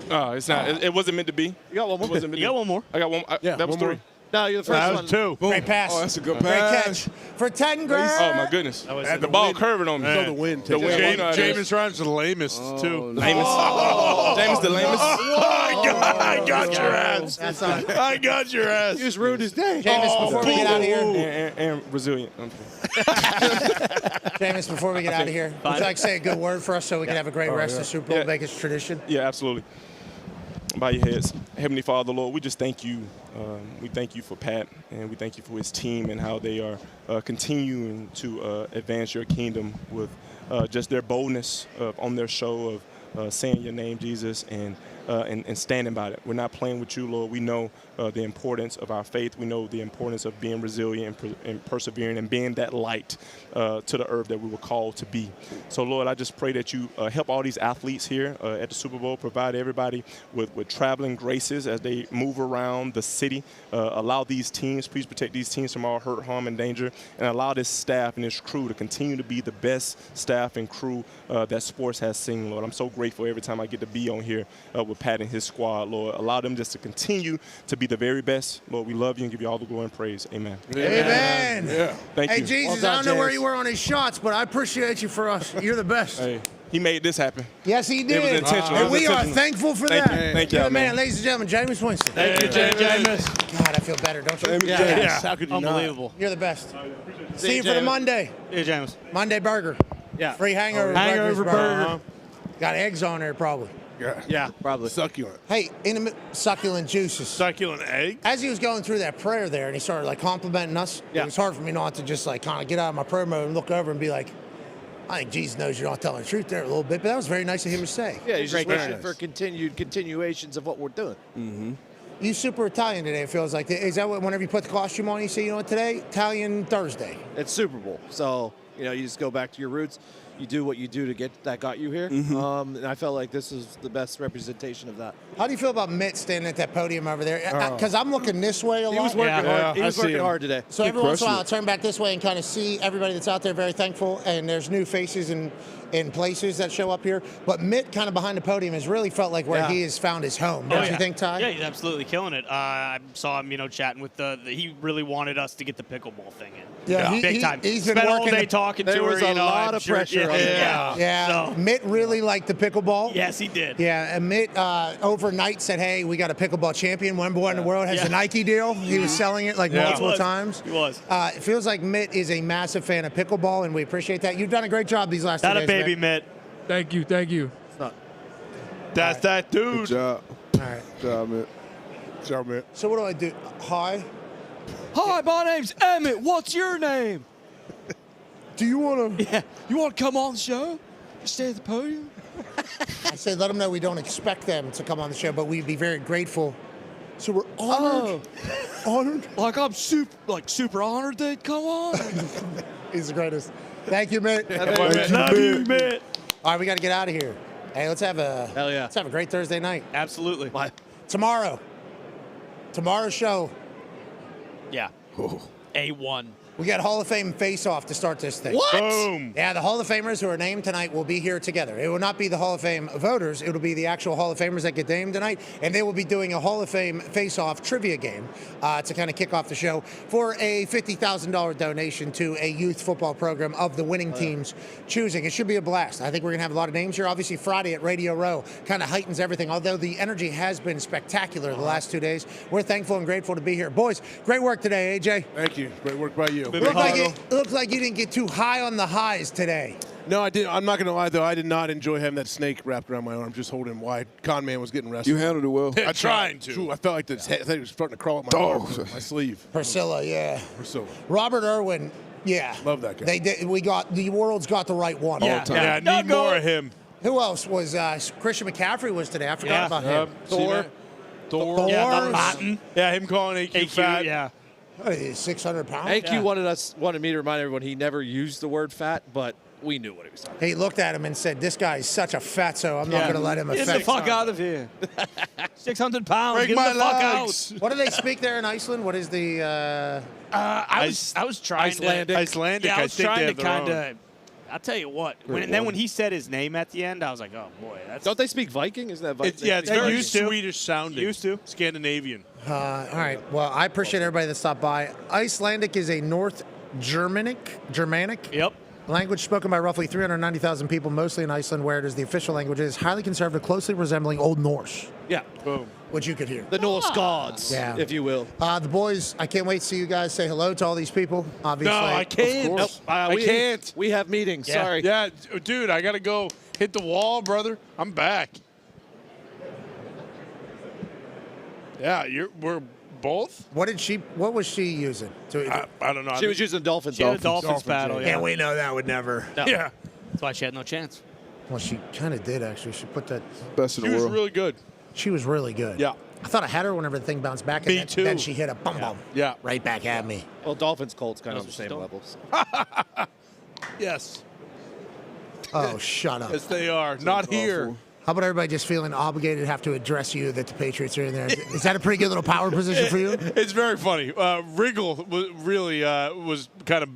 Oh, it's not. It wasn't meant to be. You got one more. You got one more. I got one. That was 3. No, you're the first that one. Was 2. Great pass. Oh, that's a good Great pass. catch. For 10 grand. Oh, my goodness. The ball curving on me. So the wind. Jameis rhymes with the lamest, too. Jameis the lamest. I got your ass. I got your ass. You just ruined his day. Jameis, before we get out of here. And resilient. Jameis, before we get out of here, would you like to say a good word for us so we can have a great rest of the Super Bowl, make it tradition? Yeah, absolutely. Bow your heads. Heavenly Father, Lord, we just thank you. We thank you for Pat, and we thank you for his team and how they are continuing to advance your kingdom with just their boldness on their show of saying your name, Jesus, and and standing by it. We're not playing with you, Lord. We know the importance of our faith. We know the importance of being resilient and persevering and being that light to the earth that we were called to be. So, Lord, I just pray that you help all these athletes here at the Super Bowl, provide everybody with traveling graces as they move around the city. Allow these teams, please protect these teams from all hurt, harm, and danger, and allow this staff and this crew to continue to be the best staff and crew that sports has seen, Lord. I'm so grateful every time I get to be on here with Pat and his squad, Lord. Allow them just to continue to be the very best. Lord, we love you and give you all the glory and praise. Amen. Amen. Yeah. Thank you. Hey, Jesus, I don't know where you were on his shots, but I appreciate you for us. You're the best. Hey, he made this happen. Yes, he did. It was intentional. And we are thankful for Thank that. you. Thank you, You're the man. man. Ladies and gentlemen, James Winston. Thank you, James. God, I feel better, don't you? Yes. How could you not? Unbelievable. You're the best. See See you you, for the James. Monday. Yeah, James. Monday burger. Yeah. Free hangover. Hangover breakfast burger. Got eggs on there, probably. Yeah, probably. Succulent. Hey, succulent juices. Succulent egg. As he was going through that prayer there, and he started like complimenting us, it was hard for me not to just like kind of get out of my prayer mode and look over and be like, I think Jesus knows you're not telling the truth there a little bit, but that was very nice of him to say. Yeah, he's just wishing for continuations of what we're doing. Mm-hmm. You super Italian today, it feels like. Is that what, whenever you put the costume on, you say, you know what, today, Italian Thursday? It's Super Bowl, so you just go back to your roots. You do what you do to get that got you here, Mm-hmm. and I felt like this is the best representation of that. How do you feel about Mitt standing at that podium over there? Because I'm looking this way a lot. He was working hard. He was working hard today. So every once in a while, I turn back this way and kind of see everybody that's out there very thankful, and there's new faces in places that show up here. But Mitt kind of behind the podium has really felt like where he has found his home. Don't you think, Ty? Yeah, he's absolutely killing it. I saw him, chatting with he really wanted us to get the pickleball thing in. Yeah, big time. He's been Spent all working day talking to her. There was a lot of pressure on him. Yeah. So, Mitt really liked the pickleball. yes, he did. Yeah, and Mitt overnight said, hey, we got a pickleball champion. Number one in the world has a Nike deal. He was selling it multiple times. He was. It feels like Mitt is a massive fan of pickleball, and we appreciate that. You've done a great job these last 2 Not days. a baby, Mitt. Thank you. That's that dude. Good job. All right. Good job, man. Good job, man. So what do I do? Hi. Hi, my name's Emmett. What's your name? Do you want to? Yeah. You want to come on the show? Stay at the podium? I said, let them know we don't expect them to come on the show, but we'd be very grateful. So we're honored. Honored. Like I'm super honored they'd come on. He's the greatest. Thank you, Mitt. Love you, Mitt. All right, we got to get out of here. Hey, let's have a Let's have a great Thursday night. Absolutely. Tomorrow's show. Yeah. A1. We got Hall of Fame face-off to start this thing. What? Boom. Yeah, the Hall of Famers who are named tonight will be here together. It will not be the Hall of Fame voters. It will be the actual Hall of Famers that get named tonight, and they will be doing a Hall of Fame face-off trivia game to kind of kick off the show for a $50,000 donation to a youth football program of the winning team's choosing. It should be a blast. I think we're going to have a lot of names here. Obviously, Friday at Radio Row kind of heightens everything, although the energy has been spectacular the last 2 days. We're thankful and grateful to be here. Boys, great work today, AJ. Thank you. Great work by you. It looks like you didn't get too high on the highs today. No, I didn't. I'm not going to lie, though. I did not enjoy having that snake wrapped around my arm, just holding him wide. Con man was getting rested. You handled it well. I tried to. True, I felt like the thing was starting to crawl up my arm, my sleeve. Priscilla, yeah. Priscilla. Robert Irwin, yeah. Love that guy. They did. The world's got the right one. Yeah, I need more of him. Who else was? Christian McCaffrey was today. I forgot about him. Thor. Yeah, the Mountain. Yeah, him calling AQ fat. Yeah. What is he, 600 pounds? AQ wanted me to remind everyone he never used the word fat, but we knew what he was talking about. He looked at him and said, "This guy is such a fatso. I'm not going to let him Get affect." the fuck out of here. 600 pounds. Break Get my the fuck legs. What do they speak there in Iceland? What is the? I was trying Icelandic. to. Yeah, I was think they trying to have their kind own. of. I'll tell you what. When he said his name at the end, I was like, oh boy, that's. Don't they speak Viking? Isn't that Viking? It's very Swedish sounding. Used to. Scandinavian. all right. Well, I appreciate everybody that stopped by. Icelandic is a North Germanic. Yep. Language spoken by roughly 390,000 people, mostly in Iceland, where it is the official language. It is highly conservative, closely resembling Old Norse. Yeah. Boom. Which you could hear. The Norse gods, Yeah. if you will. The boys, I can't wait to see you guys say hello to all these people. Obviously. No, I can't. Nope. I can't. We have meetings. Yeah. Sorry. Yeah, dude, I got to go hit the wall, brother. I'm back. Yeah, we're both? What was she using? I don't know. She was using dolphins. She had a Dolphins paddle, yeah. And we know that would never. No. Yeah. That's why she had no chance. Well, she kind of did, actually. She put that. Best in She the was world. really good. She was really good. Yeah. I thought I had her whenever the thing bounced back. Me and too. Then she hit a bum. Yeah. Right back at me. Well, Dolphins Colts kind of on the same levels. Yes. Oh, shut up. Yes, they are. Not here. How about everybody just feeling obligated to have to address you that the Patriots are in there? Is that a pretty good little power position for you? It's very funny. Riggle was kind of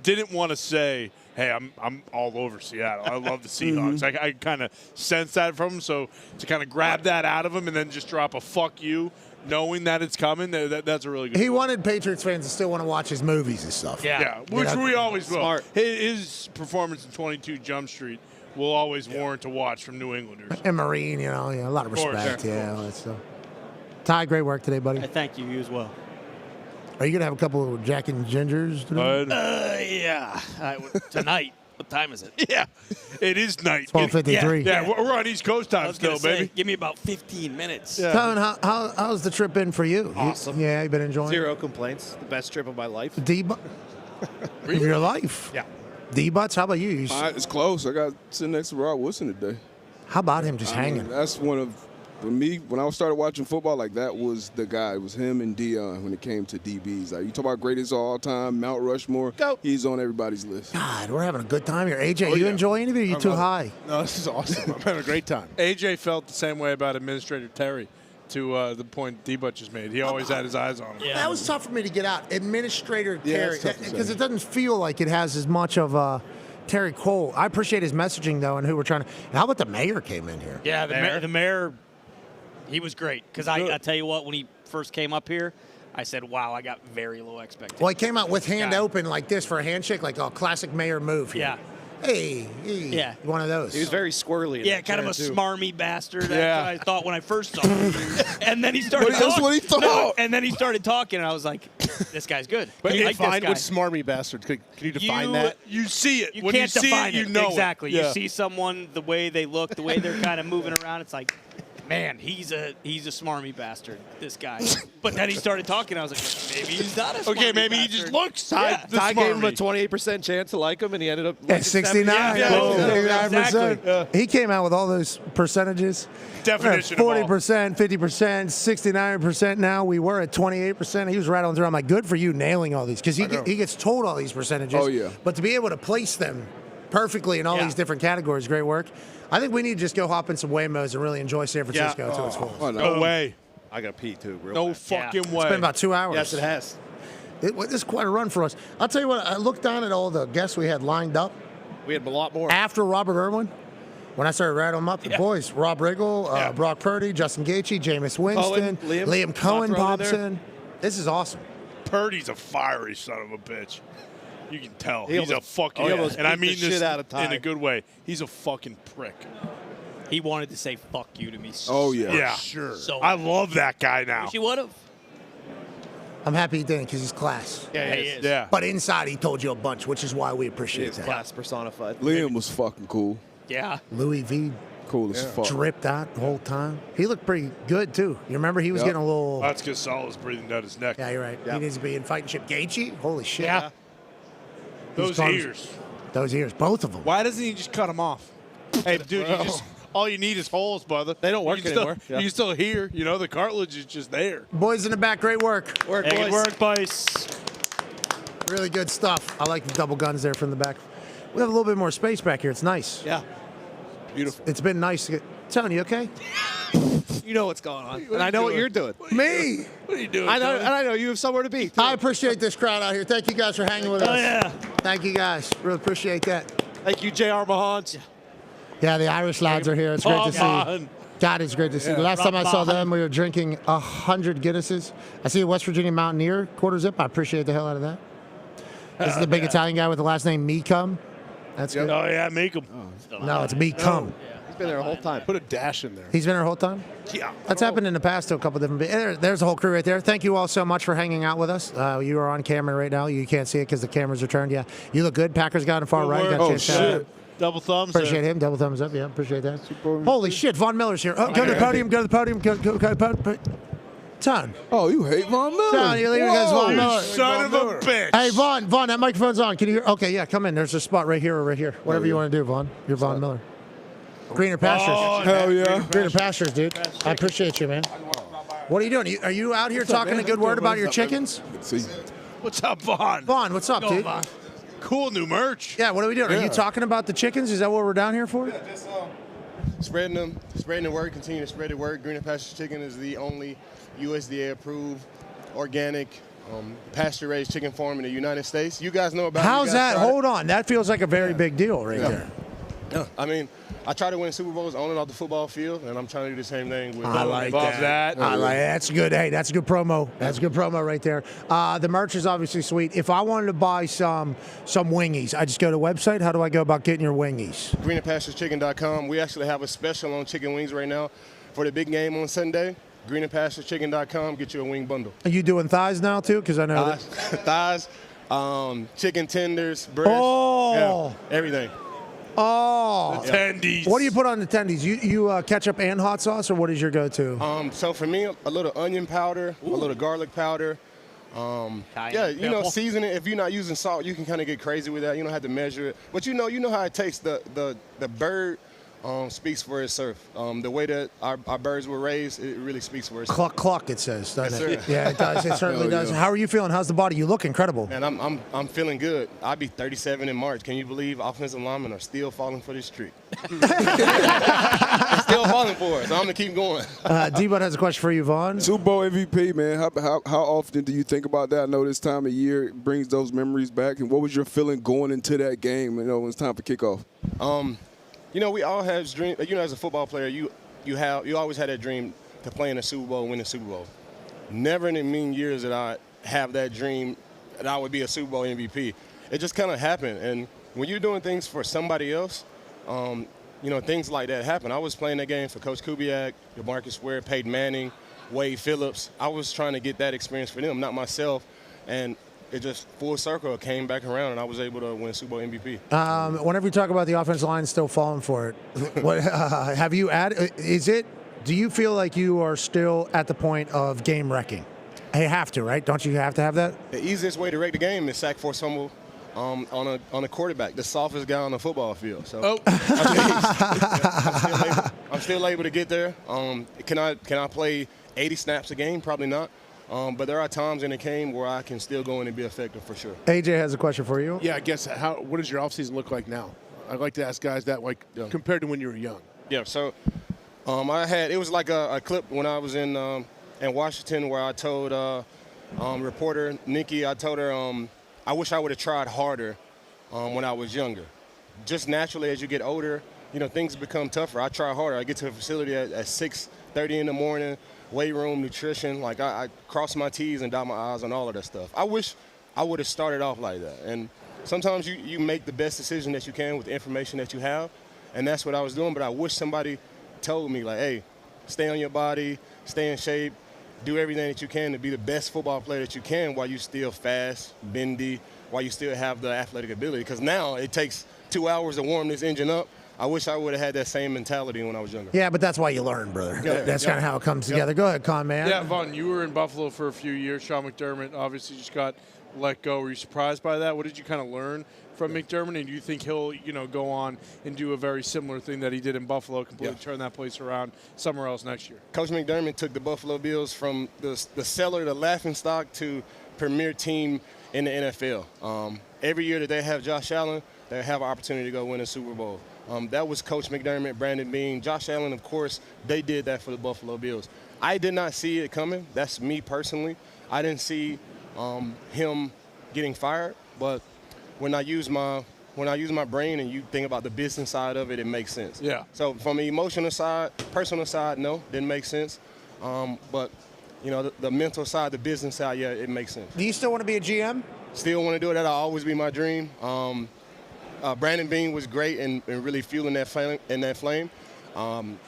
didn't want to say, hey, I'm all over Seattle. I love the Seahawks. I kind of sense that from him. So to kind of grab that out of him and then just drop a fuck you, knowing that it's coming, that's a really good. He wanted Patriots fans to still want to watch his movies and stuff. Yeah, which we always will. Smart. His performance in 22 Jump Street will always warrant a watch from New Englanders. And Marine, a lot of respect. All that stuff. Ty, great work today, buddy. Thank you. You as well. Are you going to have a couple of Jack and Gingers today? Yeah. Tonight. What time is it? Yeah, it is night. 12:53. Yeah, we're on East Coast time still, baby. Give me about 15 minutes. Yeah. Tone, how's the trip been for you? Awesome. Yeah, you been enjoying it? 0 complaints. The best trip of my life. Of your life? Yeah. D-Butts, how about you? It's close. I got sitting next to Rod Woodson today. How about him just hanging? That's one of, for me, when I started watching football, like that was the guy. It was him and Dahn when it came to DBs. Like, you talk about greatest of all time, Mount Rushmore. He's on everybody's list. God, we're having a good time here. AJ, you enjoy any of it? Or are you too high? No, this is awesome. I'm having a great time. AJ felt the same way about Administrator Terry to the point D-Butt just made. He always had his eyes on him. Yeah. That was tough for me to get out. Administrator Yeah, Terry, it's tough to because say. it doesn't feel like it has as much of Terry Cole. I appreciate his messaging, though, and who we're trying to. And how about the mayor came in here? Yeah, the mayor, he was great. Because I tell you what, when he first came up here, I said, wow, I got very low expectations. Well, he came out with hand open like this for a handshake, like a classic mayor move here. Yeah. Hey, Yeah. one of those. He was very squirrely. in Yeah, that kind of a chair, too. smarmy bastard. That's Yeah. what I thought when I first saw him. And then he started That's talking. what he thought. No, and then he started talking, and I was like, this guy's good. But I like this define guy. what's smarmy bastard. Can you define that? You see it. You when can't you see define it, you know exactly. it. Yeah. You see someone, the way they look, the way they're kind of moving around. It's like, man, he's a smarmy bastard, this guy. But then he started talking. I was like, maybe he's not a smarmy Okay, maybe he bastard. just looks. Ty gave him a 28% chance to like him, and he ended up At 69. Yeah, Whoa. exactly. 69%. He came out with all those percentages. Definition of all. 40%, 50%, 69% now. We were at 28%. He was rattling through. I'm like, good for you nailing all these. Because he gets told all these percentages. Oh, yeah. But to be able to place them perfectly in all these different categories, great work. I think we need to just go hop in some Waymos and really enjoy San Francisco to its fullest. No way. I got to pee, too. No fucking way. It's been about 2 hours. Yes, it has. This is quite a run for us. I'll tell you what, I looked down at all the guests we had lined up. We had a lot more. After Robert Irwin, when I started rattling them up, the boys, Rob Riggle, Brock Purdy, Justin Gaethje, Jameis Winston, Liam Cohen pops in. This is awesome. Purdy's a fiery son of a bitch. You can tell. He He's a fucking, almost and I beat mean the this shit out of Ty. in a good way. He's a fucking prick. He wanted to say fuck you to me. Oh, yeah. Yeah, sure. So I love that guy now. wish he would have. I'm happy he didn't because he's class. Yeah, he is. Yeah. But inside, he told you a bunch, which is why we appreciate It's that. class personified. Liam was fucking cool. Yeah. Louis V Cool as fuck. dripped out the whole time. He looked pretty good, too. You remember? He was Yep. getting a little. That's because Saul was breathing down his neck. Yeah, you're right. Yeah. He needs to be in fighting ship. Gaethje? Holy shit. Yeah. Those He's ears. Those ears. Both of them. Why doesn't he just cut them off? Hey, dude, you just all you need is holes, brother. They don't work You can still- anymore. Yeah. You can still hear. You know, the cartilage is just there. Boys in the back, great work. Work, Hey, boys. good work, boys. Really good stuff. I like the double guns there from the back. We have a little bit more space back here. It's nice. Yeah. Beautiful. It's been nice to get. Tony, you okay? You know what's going on. And I know what you're doing. Me? What are you doing? I know, Tony? and I know you have somewhere to be. too. I appreciate this crowd out here. Thank you guys for hanging with us. Oh, yeah. Thank you guys. Really appreciate that. Thank you, J.R. Mahans. Yeah, the Irish lads are here. It's great to see. on. God, it's great to see. The last time I saw them, we were drinking 100 Guinnesses. I see a West Virginia Mountaineer quarter zip. I appreciate the hell out of that. This is the big Italian guy with the last name Mecum. That's good. Oh yeah, make them. No, it's Mecum. He's been there the whole time. Put a dash in there. He's been here the whole time? Yeah. That's happened in the past to a couple different. There's a whole crew right there. Thank you all so much for hanging out with us. You are on camera right now. You can't see it because the cameras are turned. Yeah, you look good. Packers got on far Good right. work. Got a Oh, chance to shout out. shit. Double thumbs. Appreciate him. Double thumbs up. Yeah, appreciate that. Holy shit, Von Miller's here. Oh, go to the podium. Go to the podium. Go to the podium. Ton. Oh, you hate Von Miller. Ton, you're leaving against Von Miller. Son of a bitch. Hey, Vaughn, that microphone's on. Can you hear? Okay, yeah, come in. There's a spot right here or right here. Whatever you want to do, Vaughn. You're Von Miller. Greener pastures. Oh, hell yeah. Greener pastures, dude. I appreciate you, man. What are you doing? Are you out here talking a good word about your chickens? What's up, Vaughn? Vaughn, what's up, dude? Vaughn. Cool new merch. Yeah, what are we doing? Are you talking about the chickens? Is that what we're down here for? Yeah, just spreading the word, continue to spread the word. Greener Pastures Chicken is the only USDA-approved, organic, pasture-raised chicken farm in the United States. You guys know about it. How's that? Hold on. That feels like a very big deal right there. Yeah, I mean, I try to win Super Bowls on and off the football field, and I'm trying to do the same thing with I like that. I like that's good. Hey, that's good promo. That's good promo right there. The merch is obviously sweet. If I wanted to buy some wingies, I just go to the website. How do I go about getting your wingies? GreenerPasturesChicken.com. We actually have a special on chicken wings right now for the big game on Sunday. GreenerPasturesChicken.com. Get you a wing bundle. Are you doing thighs now too? Because I know thighs, chicken tenders, breast, everything. Oh, The tendies. What do you put on the tendies? You ketchup and hot sauce, or what is your go-to? So for me, a little onion powder, a little garlic powder. Yeah, you know, season it. If you're not using salt, you can kind of get crazy with that. You don't have to measure it, but you know how it tastes. The bird speaks for itself. The way that our birds were raised, it really speaks for itself. Cluck cluck, it says, doesn't Yes, it? sir. Yeah, it does. It certainly does. How are you feeling? How's the body? You look incredible. And I'm feeling good. I'll be 37 in March. Can you believe offensive linemen are still falling for this trick? They're still falling for it, so I'm gonna keep going. D-Bud has a question for you, Vaughn. Super Bowl MVP, man. How often do you think about that? I know this time of year brings those memories back. And what was your feeling going into that game? You know, when it's time for kickoff. You know, we all have dreams. You know, as a football player, you always had that dream to play in a Super Bowl, win a Super Bowl. Never in a million years did I have that dream that I would be a Super Bowl MVP. It just kind of happened. And when you're doing things for somebody else, you know, things like that happen. I was playing that game for Coach Kubiak, DeMarcus Ware, Peyton Manning, Wade Phillips. I was trying to get that experience for them, not myself. And it just full circle, it came back around, and I was able to win Super Bowl MVP. Whenever you talk about the offensive line still falling for it, what have you added? Do you feel like you are still at the point of game wrecking? You have to, right? Don't you have to have that? The easiest way to wreck the game is sack, force, fumble on a quarterback, the softest guy on the football field. So I'm still able to get there. Can I play 80 snaps a game? Probably not. But there are times in the game where I can still go in and be effective for sure. AJ has a question for you. Yeah, I guess what does your offseason look like now? I'd like to ask guys that, compared to when you were young. Yeah, so it was like a clip when I was in Washington where I told reporter Nikki, I told her I wish I would have tried harder when I was younger. Just naturally, as you get older, you know, things become tougher. I try harder. I get to the facility at 6:30 in the morning. Weight room, nutrition, like I cross my T's and dot my I's on all of that stuff. I wish I would have started off like that. And sometimes you make the best decision that you can with the information that you have, and that's what I was doing. But I wish somebody told me, like, hey, stay on your body, stay in shape, do everything that you can to be the best football player that you can while you still fast, bendy, while you still have the athletic ability. Because now it takes 2 hours to warm this engine up. I wish I would have had that same mentality when I was younger. Yeah, but that's why you learn, brother. Yeah, that's kind of how it comes together. Go ahead, Con Man. Yeah, Vaughn, you were in Buffalo for a few years. Sean McDermott obviously just got let go. Were you surprised by that? What did you kind of learn from McDermott? And do you think he'll, go on and do a very similar thing that he did in Buffalo, completely turn that place around somewhere else next year? Coach McDermott took the Buffalo Bills from the cellar, the laughingstock, to premier team in the NFL. Every year that they have Josh Allen, they have an opportunity to go win a Super Bowl. That was Coach McDermott, Brandon Beane, Josh Allen, of course. They did that for the Buffalo Bills. I did not see it coming. That's me personally. I didn't see him getting fired. But when I use my brain and you think about the business side of it, it makes sense. Yeah. So from the emotional side, personal side, no, didn't make sense. But the mental side, the business side, yeah, it makes sense. Do you still want to be a GM? Still want to do it. That'll always be my dream. Brandon Beane was great and really fueling that flame.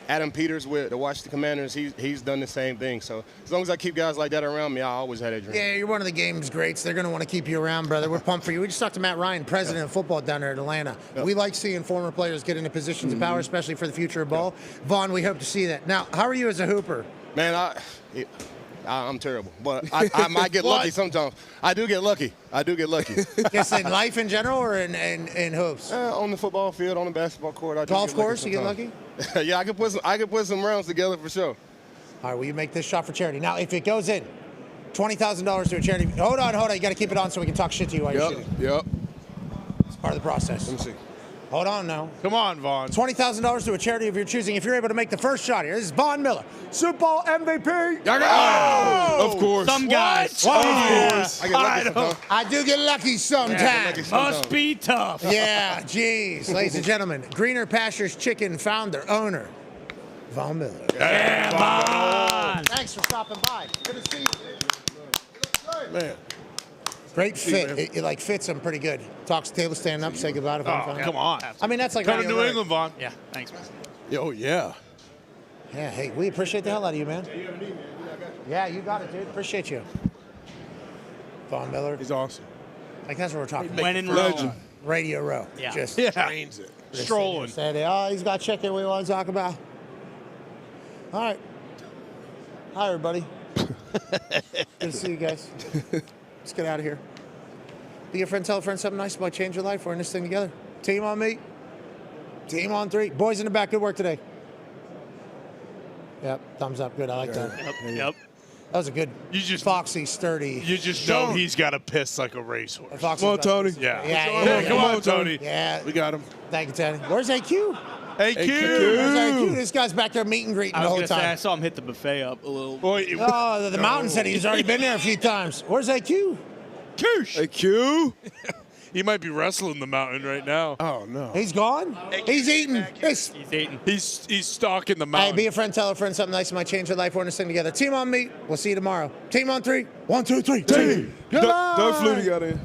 Adam Peters with the Washington Commanders, he's done the same thing. So as long as I keep guys like that around me, I always had a dream. Yeah, you're one of the game's greats. They're going to want to keep you around, brother. We're pumped for you. We just talked to Matt Ryan, president of football down there in Atlanta. We like seeing former players get into positions of power, especially for the future of ball. Vaughn, we hope to see that. Now, how are you as a hooper? Man, I'm terrible. But I might get lucky sometimes. I do get lucky. Just in life in general or in hoops? On the football field, on the basketball court. Golf course, you get lucky? Yeah, I could put some rounds together for sure. All right, will you make this shot for charity? Now, if it goes in, $20,000 to a charity. Hold on. You got to keep it on so we can talk shit to you while you're shooting. Yep. It's part of the process. Let me see. Hold on now. Come on, Vaughn. $20,000 to a charity of your choosing if you're able to make the first shot here. This is Von Miller, Super Bowl MVP. Oh, of course. Some guys. What? Of course. I do get lucky sometimes. Must be tough. Yeah, geez. Ladies and gentlemen, Greener Pastures Chicken founder, owner, Von Miller. Yeah, Vaughn. Thanks for stopping by. Good to see you. Man. Great fit. It like fits him pretty good. Talks table, stand up, say goodbye to Vaughn. Come on. I mean, that's like Come to radio New rec. England, Vaughn. Yeah, thanks, man. Oh, yeah. Yeah, hey, we appreciate the hell out of you, man. Yeah, you got it, dude. Appreciate you. Von Miller. He's awesome. Like, that's what we're talking When in about. Rome. Radio Row. Yeah. Just Trains it. Strolling. said, oh, he's got chicken we want to talk about. All right. Hi, everybody. Good to see you guys. Let's get out of here. Be your friend, tell a friend something nice about change your life. We're in this thing together. Team on me. Team on three. Boys in the back, good work today. Yep, thumbs up. Good, I like that. Yep. That was a good, foxy, sturdy. You just know he's got to piss like a racehorse. Come on, Tony. Yeah. Come on, Tony. Yeah. We got him. Thank you, Tony. Where's AQ? AQ. Where's AQ? This guy's back there meet and greeting I the was whole going to say, I time. saw him hit the buffet up a little. Oh, the Mountain said he's already been there a few times. Where's AQ? AQ. He might be wrestling the mountain right now. Oh, no. He's gone? He's eating. He's eating. He's stalking the Hey, mountain. be a friend, tell a friend something nice. It might change your life. We're in this thing together. Team on me. We'll see you tomorrow. Team on three. 1, 2, 3. Team. Doug Flutie got in.